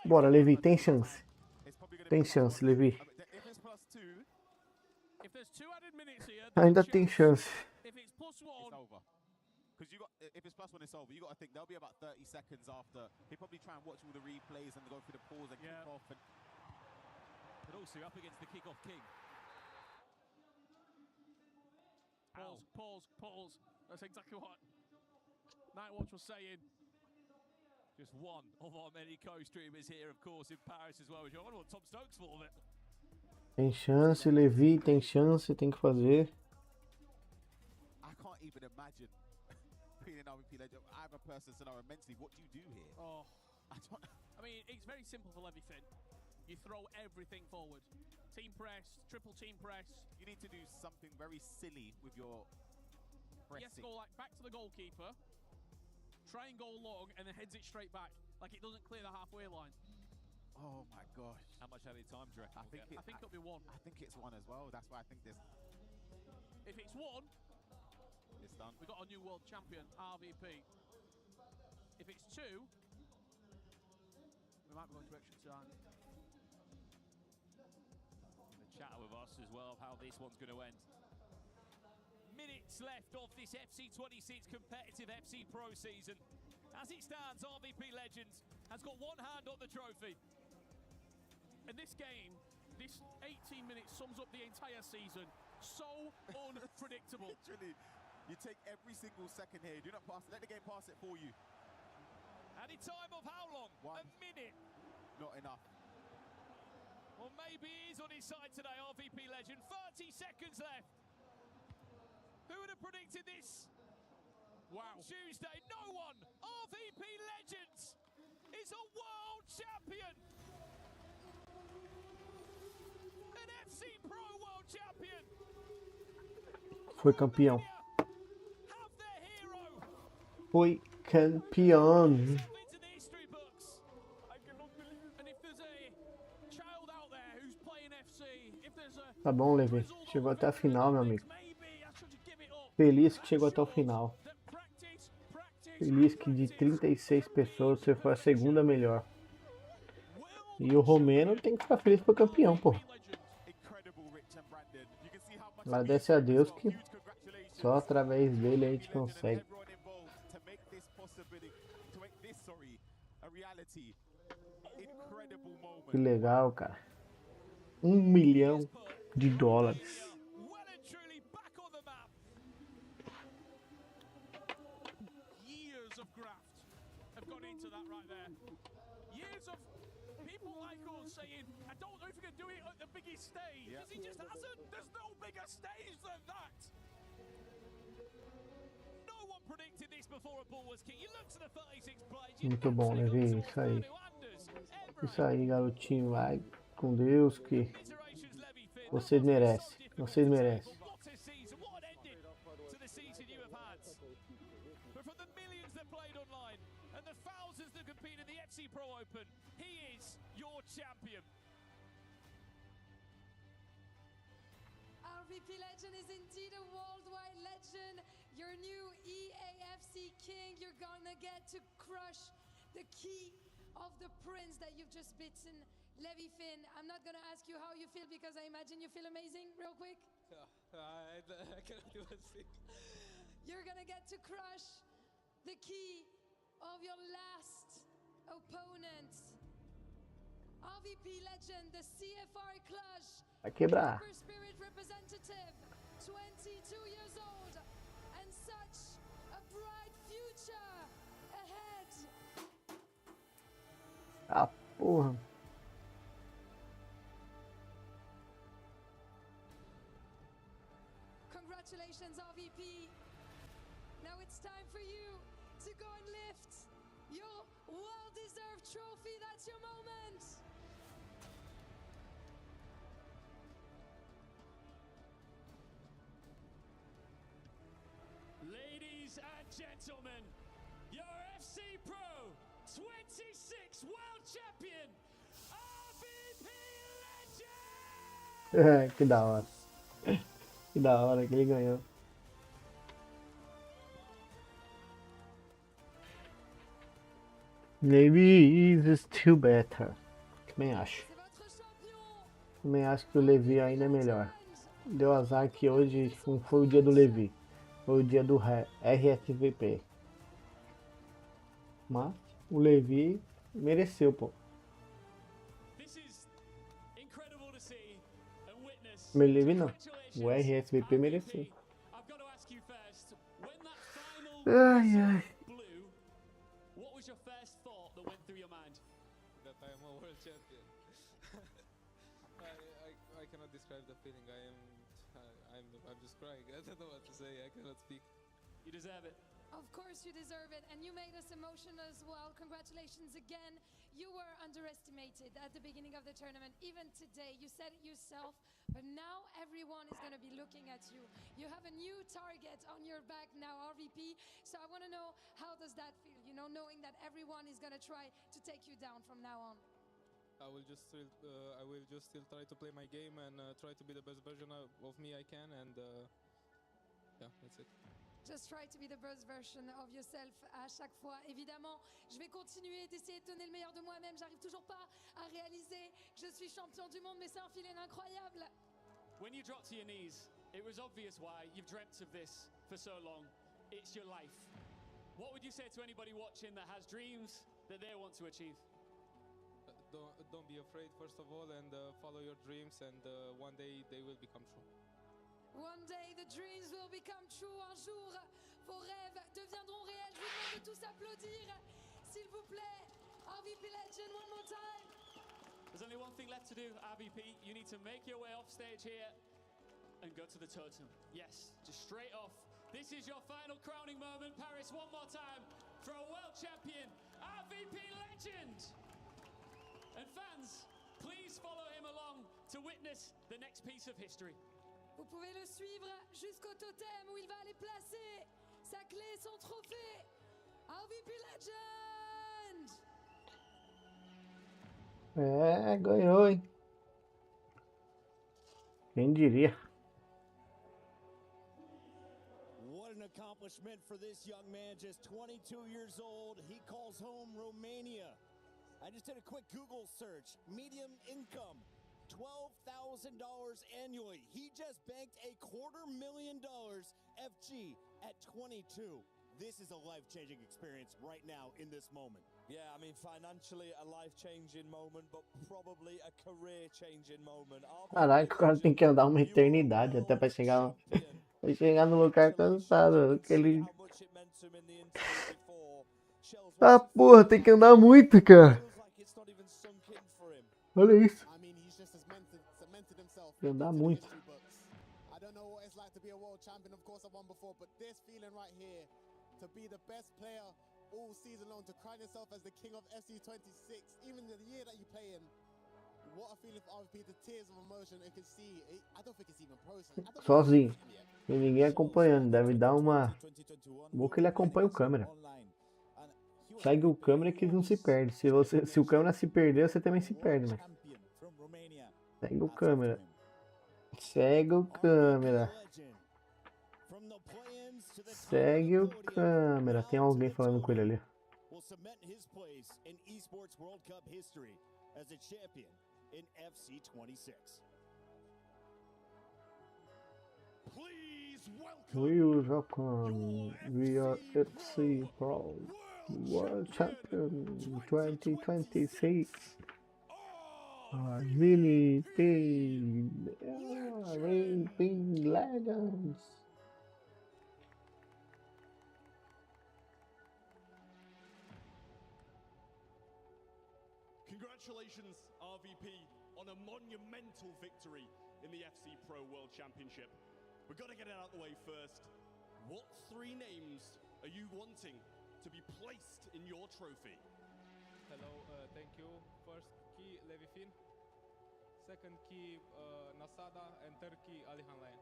Speaker 1: Bora, Levi, tem chance. Tem chance, Levi. Ainda tem chance.
Speaker 7: Because if it's +1, it's over. You got to think there'll be about 30 seconds after. He'll probably try and watch all the replays and go through the pause and kick off.
Speaker 3: But also up against the kick-off king.
Speaker 8: Pause. That's exactly what Nightwatch was saying.
Speaker 3: Just one of our many co-streamers here, of course, in Paris as well. I wonder what Tom Stokes thought of it.
Speaker 1: Tem chance, Levi, tem chance, tem que fazer.
Speaker 7: I can't even imagine being an RVP Legend. I'm a person scenario mentally. What do you do here?
Speaker 8: I mean, it's very simple for Levy Finn. You throw everything forward. Team press, triple team press.
Speaker 7: You need to do something very silly with your
Speaker 8: He has to go like back to the goalkeeper, try and go long, and then heads it straight back. Like it doesn't clear the halfway line.
Speaker 7: Oh my gosh.
Speaker 3: How much added time do you reckon?
Speaker 8: I think it'll be one.
Speaker 7: I think it's one as well. That's why I think this.
Speaker 8: If it's one,
Speaker 7: it's done.
Speaker 8: We got a new world champion, RVP. If it's two, we might be going to extra time.
Speaker 3: The chat with us as well of how this one's going to end. Minutes left of this FC 26 competitive FC Pro season. As it stands, RVP Legends has got one hand on the trophy.
Speaker 8: And this game, this 18 minutes sums up the entire season. So unpredictable.
Speaker 7: Literally, you take every single second here. Do not pass. Let the game pass it for you.
Speaker 3: And in time of how long? A minute.
Speaker 7: Not enough.
Speaker 3: Well, maybe he's on his side today, RVP Legend. 30 seconds left. Who would have predicted this?
Speaker 8: Wow.
Speaker 3: On Tuesday, no one. RVP Legends is a world champion. An FC Pro world champion.
Speaker 1: Foi campeão. Foi campeão. Tá bom, Levi. Chegou até a final, meu amigo. Feliz que chegou até o final. Feliz que de 36 pessoas você foi a segunda melhor. E o Romeno tem que ficar feliz que foi campeão, pô. Agradece a Deus que só através dele a gente consegue. Que legal, cara. $1 milhão.
Speaker 8: Years of graft have gone into that right there. Years of people like us saying, I don't know if we can do it at the biggest stage. Because he just hasn't. There's no bigger stage than that.
Speaker 3: No one predicted this before a ball was kicked. You look to the 36 players.
Speaker 1: Muito bom, Levi. Isso aí. Isso aí, garotinho. Vai com Deus que vocês merecem. Vocês merecem.
Speaker 3: Pro Open, he is your champion.
Speaker 11: RVP Legend is indeed a worldwide legend. Your new EAFC king. You're gonna get to crush the key of the prince that you've just beaten, Levi Finn. I'm not gonna ask you how you feel because I imagine you feel amazing. Real quick.
Speaker 20: I cannot even think.
Speaker 11: You're gonna get to crush the key of your last opponent. RVP Legend, the CFR Clutch.
Speaker 1: Vai quebrar.
Speaker 11: Super Spirit representative, 22 years old, and such a bright future ahead.
Speaker 1: Ah, porra.
Speaker 11: Congratulations, RVP. Now it's time for you to go and lift your well-deserved trophy. That's your moment.
Speaker 2: Ladies and gentlemen, your FC Pro 26 World Champion, RVP Legend!
Speaker 1: Que da hora. Que da hora que ele ganhou. Levi is still better. Também acho. Também acho que o Levi ainda é melhor. Deu azar que hoje não foi o dia do Levi. Foi o dia do RSVP. Mas o Levi mereceu, pô. O Levi não. O RSVP mereceu. Ai, ai.
Speaker 2: What was your first thought that went through your mind?
Speaker 20: That I am a world champion. I cannot describe the feeling. I'm just crying. I don't know what to say. I cannot speak.
Speaker 2: You deserve it.
Speaker 11: Of course you deserve it, and you made us emotional as well. Congratulations again. You were underestimated at the beginning of the tournament. Even today, you said it yourself, but now everyone is going to be looking at you. You have a new target on your back now, RVP. So I want to know, how does that feel, you know, knowing that everyone is going to try to take you down from now on?
Speaker 20: I will just still try to play my game and try to be the best version of me I can, and yeah, that's it.
Speaker 11: Just try to be the best version of yourself à chaque fois. Évidemment, je vais continuer d'essayer de donner le meilleur de moi-même. J'arrive toujours pas à réaliser que je suis champion du monde, mais c'est un feeling incroyable.
Speaker 2: When you dropped to your knees, it was obvious why. You've dreamt of this for so long. It's your life. What would you say to anybody watching that has dreams that they want to achieve?
Speaker 20: Don't be afraid, first of all, and follow your dreams, and one day they will become true.
Speaker 11: One day the dreams will become true. Un jour, vos rêves deviendront réels. Je vous demande de tous applaudir, s'il vous plaît. RVP Legend, one more time.
Speaker 2: There's only one thing left to do, RVP. You need to make your way off stage here and go to the totem. Yes, just straight off. This is your final crowning moment. Paris, one more time for a world champion, RVP Legend. And fans, please follow him along to witness the next piece of history.
Speaker 11: Vous pouvez le suivre jusqu'au totem où il va aller placer sa clé, son trophée. RVP Legend!
Speaker 1: Ganhou, hein? Quem diria?
Speaker 24: What an accomplishment for this young man, just 22 years old. He calls home Romania. I just did a quick Google search. Medium income, $12,000 annually. He just banked $250,000 FG at 22. This is a life-changing experience right now in this moment.
Speaker 25: Yeah, I mean, financially a life-changing moment, but probably a career-changing moment.
Speaker 1: Caraca, o cara tem que andar uma eternidade até pra chegar no lugar cansado. Aquele... Ah, porra, tem que andar muito, cara. Olha isso. Tem que andar muito.
Speaker 4: I don't know what it's like to be a world champion. Of course, I won before, but this feeling right here, to be the best player all season long, to crown yourself as the king of FC26, even the year that you play in. What a feeling for RVP, the tears of emotion. You can see, I don't think it's even processed.
Speaker 1: Sozinho. E ninguém acompanhando. Deve dar uma... Bom que ele acompanha o câmera. Segue o câmera que não se perde. Se o câmera se perder, você também se perde, né? Segue o câmera. Segue o câmera. Segue o câmera. Tem alguém falando com ele ali. We welcome. We are EAFC Pro World Champion 2026. Really big, really big legends.
Speaker 10: Congratulations, RVP, on a monumental victory in the FC Pro World Championship. We've got to get it out of the way first. What three names are you wanting to be placed in your trophy?
Speaker 20: Hello, thank you. First key, Levi Finn. Second key, Nasada. And third key, Alihan Lane.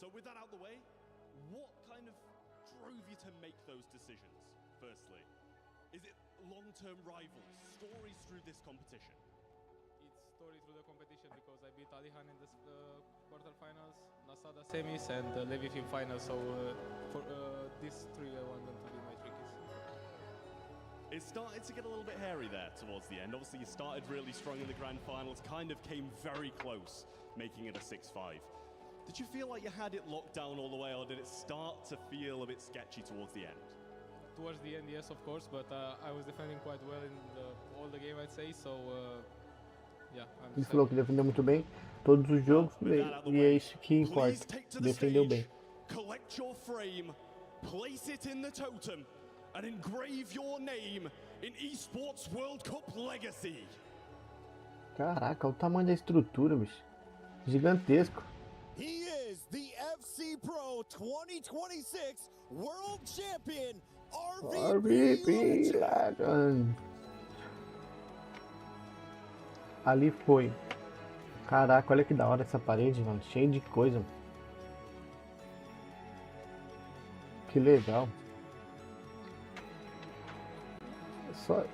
Speaker 10: So with that out of the way, what kind of drove you to make those decisions, firstly? Is it long-term rivals, stories through this competition?
Speaker 20: It's story through the competition because I beat Alihan in the quarterfinals, Nasada semis, and Levi Finn finals. So for these three, I want them to be my trickies.
Speaker 10: It started to get a little bit hairy there towards the end. Obviously, you started really strong in the grand finals, kind of came very close, making it a 6-5. Did you feel like you had it locked down all the way, or did it start to feel a bit sketchy towards the end?
Speaker 20: Towards the end, yes, of course, but I was defending quite well in all the game, I'd say, so yeah.
Speaker 1: Ele falou que defendeu muito bem todos os jogos e é isso que importa. Defendeu bem.
Speaker 10: Collect your frame, place it in the totem, and engrave your name in Esports World Cup legacy.
Speaker 1: Caraca, olha o tamanho da estrutura, bicho. Gigantesco.
Speaker 24: He is the FC Pro 2026 World Champion,
Speaker 1: RVP Legend. Ali foi. Caraca, olha que da hora essa parede, mano. Cheio de coisa. Que legal.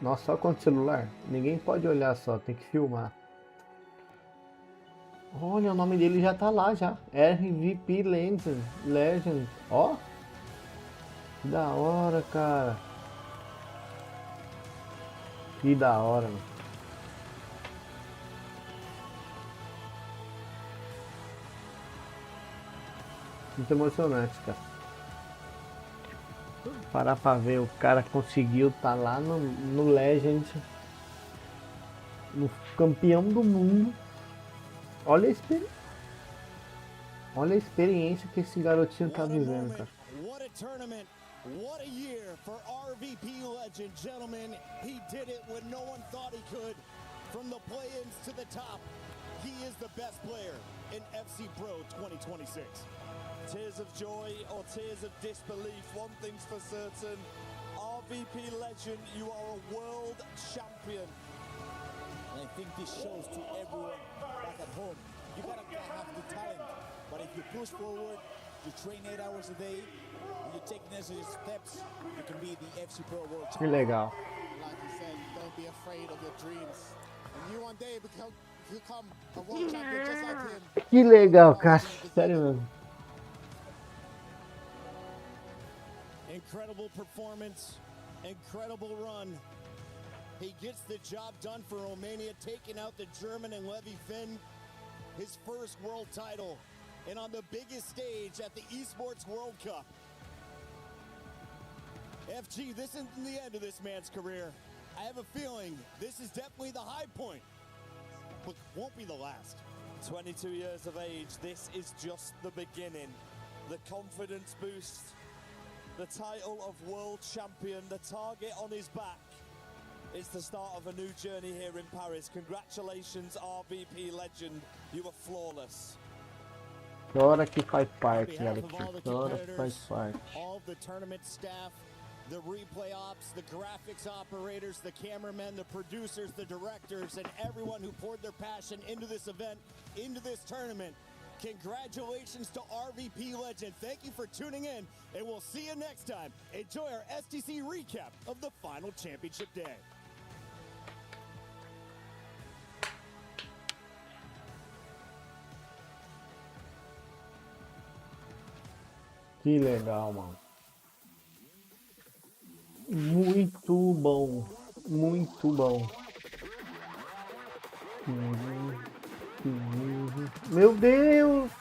Speaker 1: Nossa, só com o celular. Ninguém pode olhar só, tem que filmar. Olha, o nome dele já tá lá já. RVP Legend. Ó. Que da hora, cara. Que da hora, mano. Muito emocionante, cara. Parar pra ver, o cara conseguiu tá lá no Legend, no campeão do mundo. Olha a experiência que esse garotinho tá vivendo, cara.
Speaker 24: What a tournament. What a year for RVP Legend, gentlemen. He did it when no one thought he could. From the play-ins to the top, he is the best player in FC Pro 2026.
Speaker 25: Tears of joy or tears of disbelief, one thing's for certain. RVP Legend, you are a world champion.
Speaker 24: And I think this shows to everyone back at home. You gotta have the talent, but if you push forward, you train 8 hours a day, and you take necessary steps, you can be the FC Pro World
Speaker 1: Que
Speaker 24: Champion.
Speaker 1: legal.
Speaker 4: Like you said, don't be afraid of your dreams. And you one day become a world champion just like him.
Speaker 1: Que legal, cara. Sério mesmo.
Speaker 24: Incredible performance, incredible run. He gets the job done for Romania, taking out the German and Levy Finn, his first world title, and on the biggest stage at the Esports World Cup. FG, this isn't the end of this man's career. I have a feeling this is definitely the high point, but won't be the last.
Speaker 25: 22 years of age, this is just the beginning. The confidence boost, the title of world champion, the target on his back. It's the start of a new journey here in Paris. Congratulations, RVP Legend. You were flawless.
Speaker 1: Hora que faz parte, garotinho. Hora que faz parte.
Speaker 24: All the tournament staff, the replay ops, the graphics operators, the cameramen, the producers, the directors, and everyone who poured their passion into this event, into this tournament. Congratulations to RVP Legend. Thank you for tuning in, and we'll see you next time. Enjoy our STC recap of the final championship day.
Speaker 1: Que legal, mano. Muito bom. Muito bom. Meu Deus!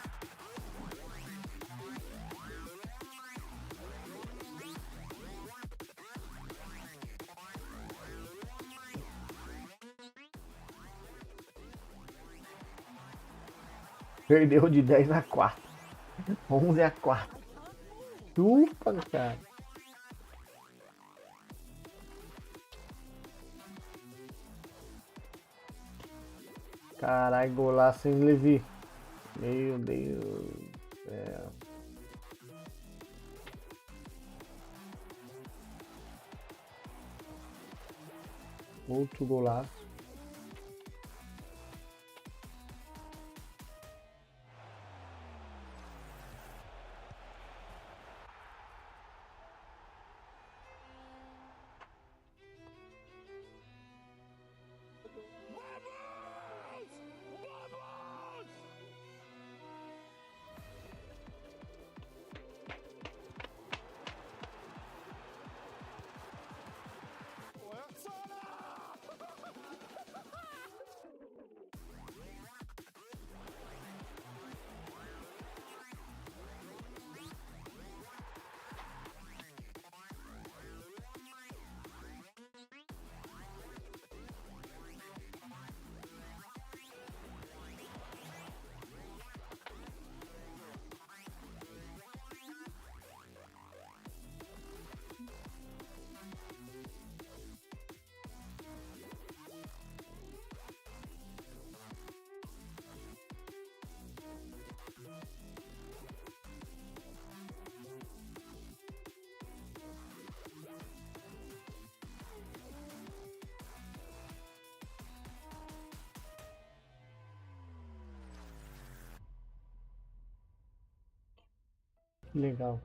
Speaker 1: Perdeu de 10-4. 11-4. Chupa, cara. Caralho, golaço, hein, Levi? Meu Deus do céu. Outro golaço. Legal.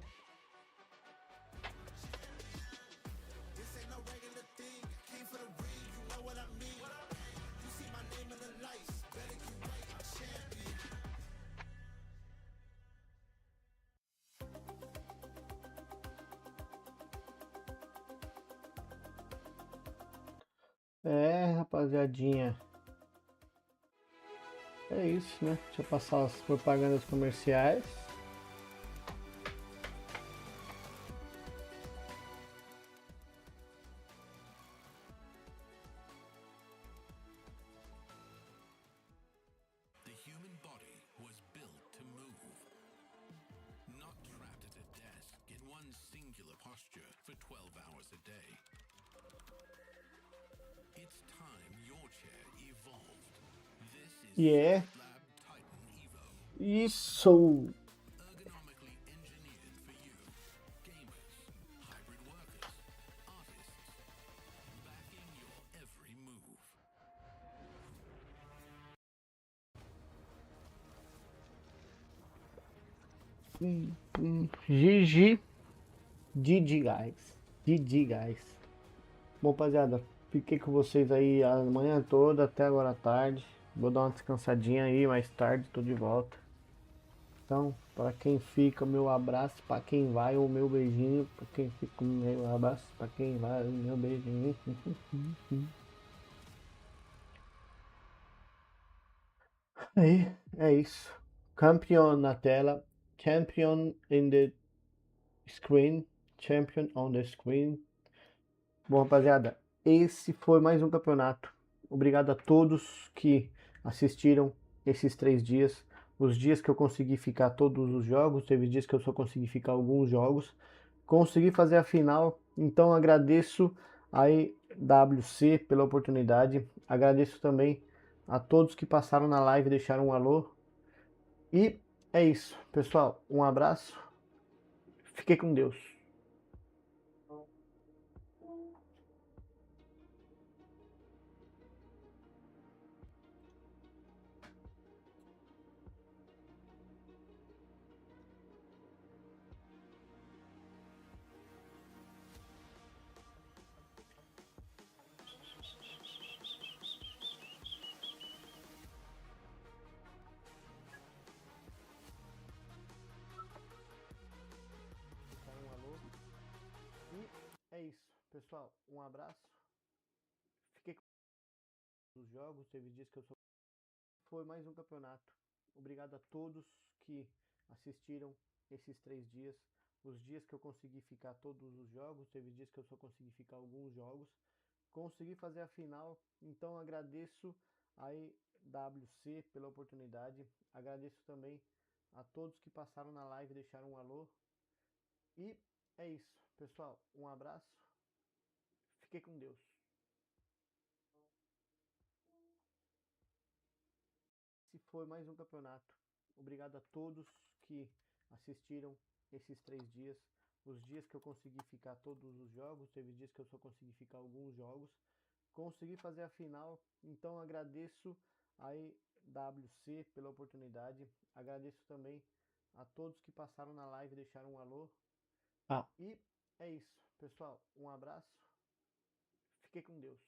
Speaker 1: É, rapaziadinha. É isso, né? Deixa eu passar as propagandas comerciais.
Speaker 15: The human body was built to move, not trapped at a desk in one singular posture for 12 hours a day. It's time your chair evolved. This is
Speaker 1: Yeah.
Speaker 15: Lab Titan Evo.
Speaker 1: Isso!
Speaker 15: Ergonomically engineered for you, gamers, hybrid workers, artists, backing your every move.
Speaker 1: GG. GG, guys. GG, guys. Bom, rapaziada, fiquei com vocês aí a manhã toda, até agora à tarde. Vou dar uma descansadinha aí, mais tarde tô de volta. Então, para quem fica, o meu abraço. Para quem vai, o meu beijinho. Para quem fica, o meu abraço. Para quem vai, o meu beijinho. Aí, é isso. Campeão na tela. Champion in the screen. Champion on the screen. Bom, rapaziada, esse foi mais um campeonato. Obrigado a todos que assistiram esses 3 dias. Os dias que eu consegui ficar todos os jogos, teve dias que eu só consegui ficar alguns jogos. Consegui fazer a final, então agradeço a EWC pela oportunidade. Agradeço também a todos que passaram na live e deixaram um alô. E é isso, pessoal. Um abraço. Fiquem com Deus. E é isso, pessoal. Um abraço. Fiquei com os jogos, teve dias que eu só. Foi mais um campeonato. Obrigado a todos que assistiram esses 3 dias. Os dias que eu consegui ficar todos os jogos, teve dias que eu só consegui ficar alguns jogos. Consegui fazer a final, então agradeço a EWC pela oportunidade. Agradeço também a todos que passaram na live e deixaram um alô. E é isso, pessoal. Um abraço. Fiquei com Deus. Esse foi mais um campeonato. Obrigado a todos que assistiram esses 3 dias. Os dias que eu consegui ficar todos os jogos, teve dias que eu só consegui ficar alguns jogos. Consegui fazer a final, então agradeço a EWC pela oportunidade. Agradeço também a todos que passaram na live e deixaram um alô. E é isso, pessoal. Um abraço. Fiquei com Deus.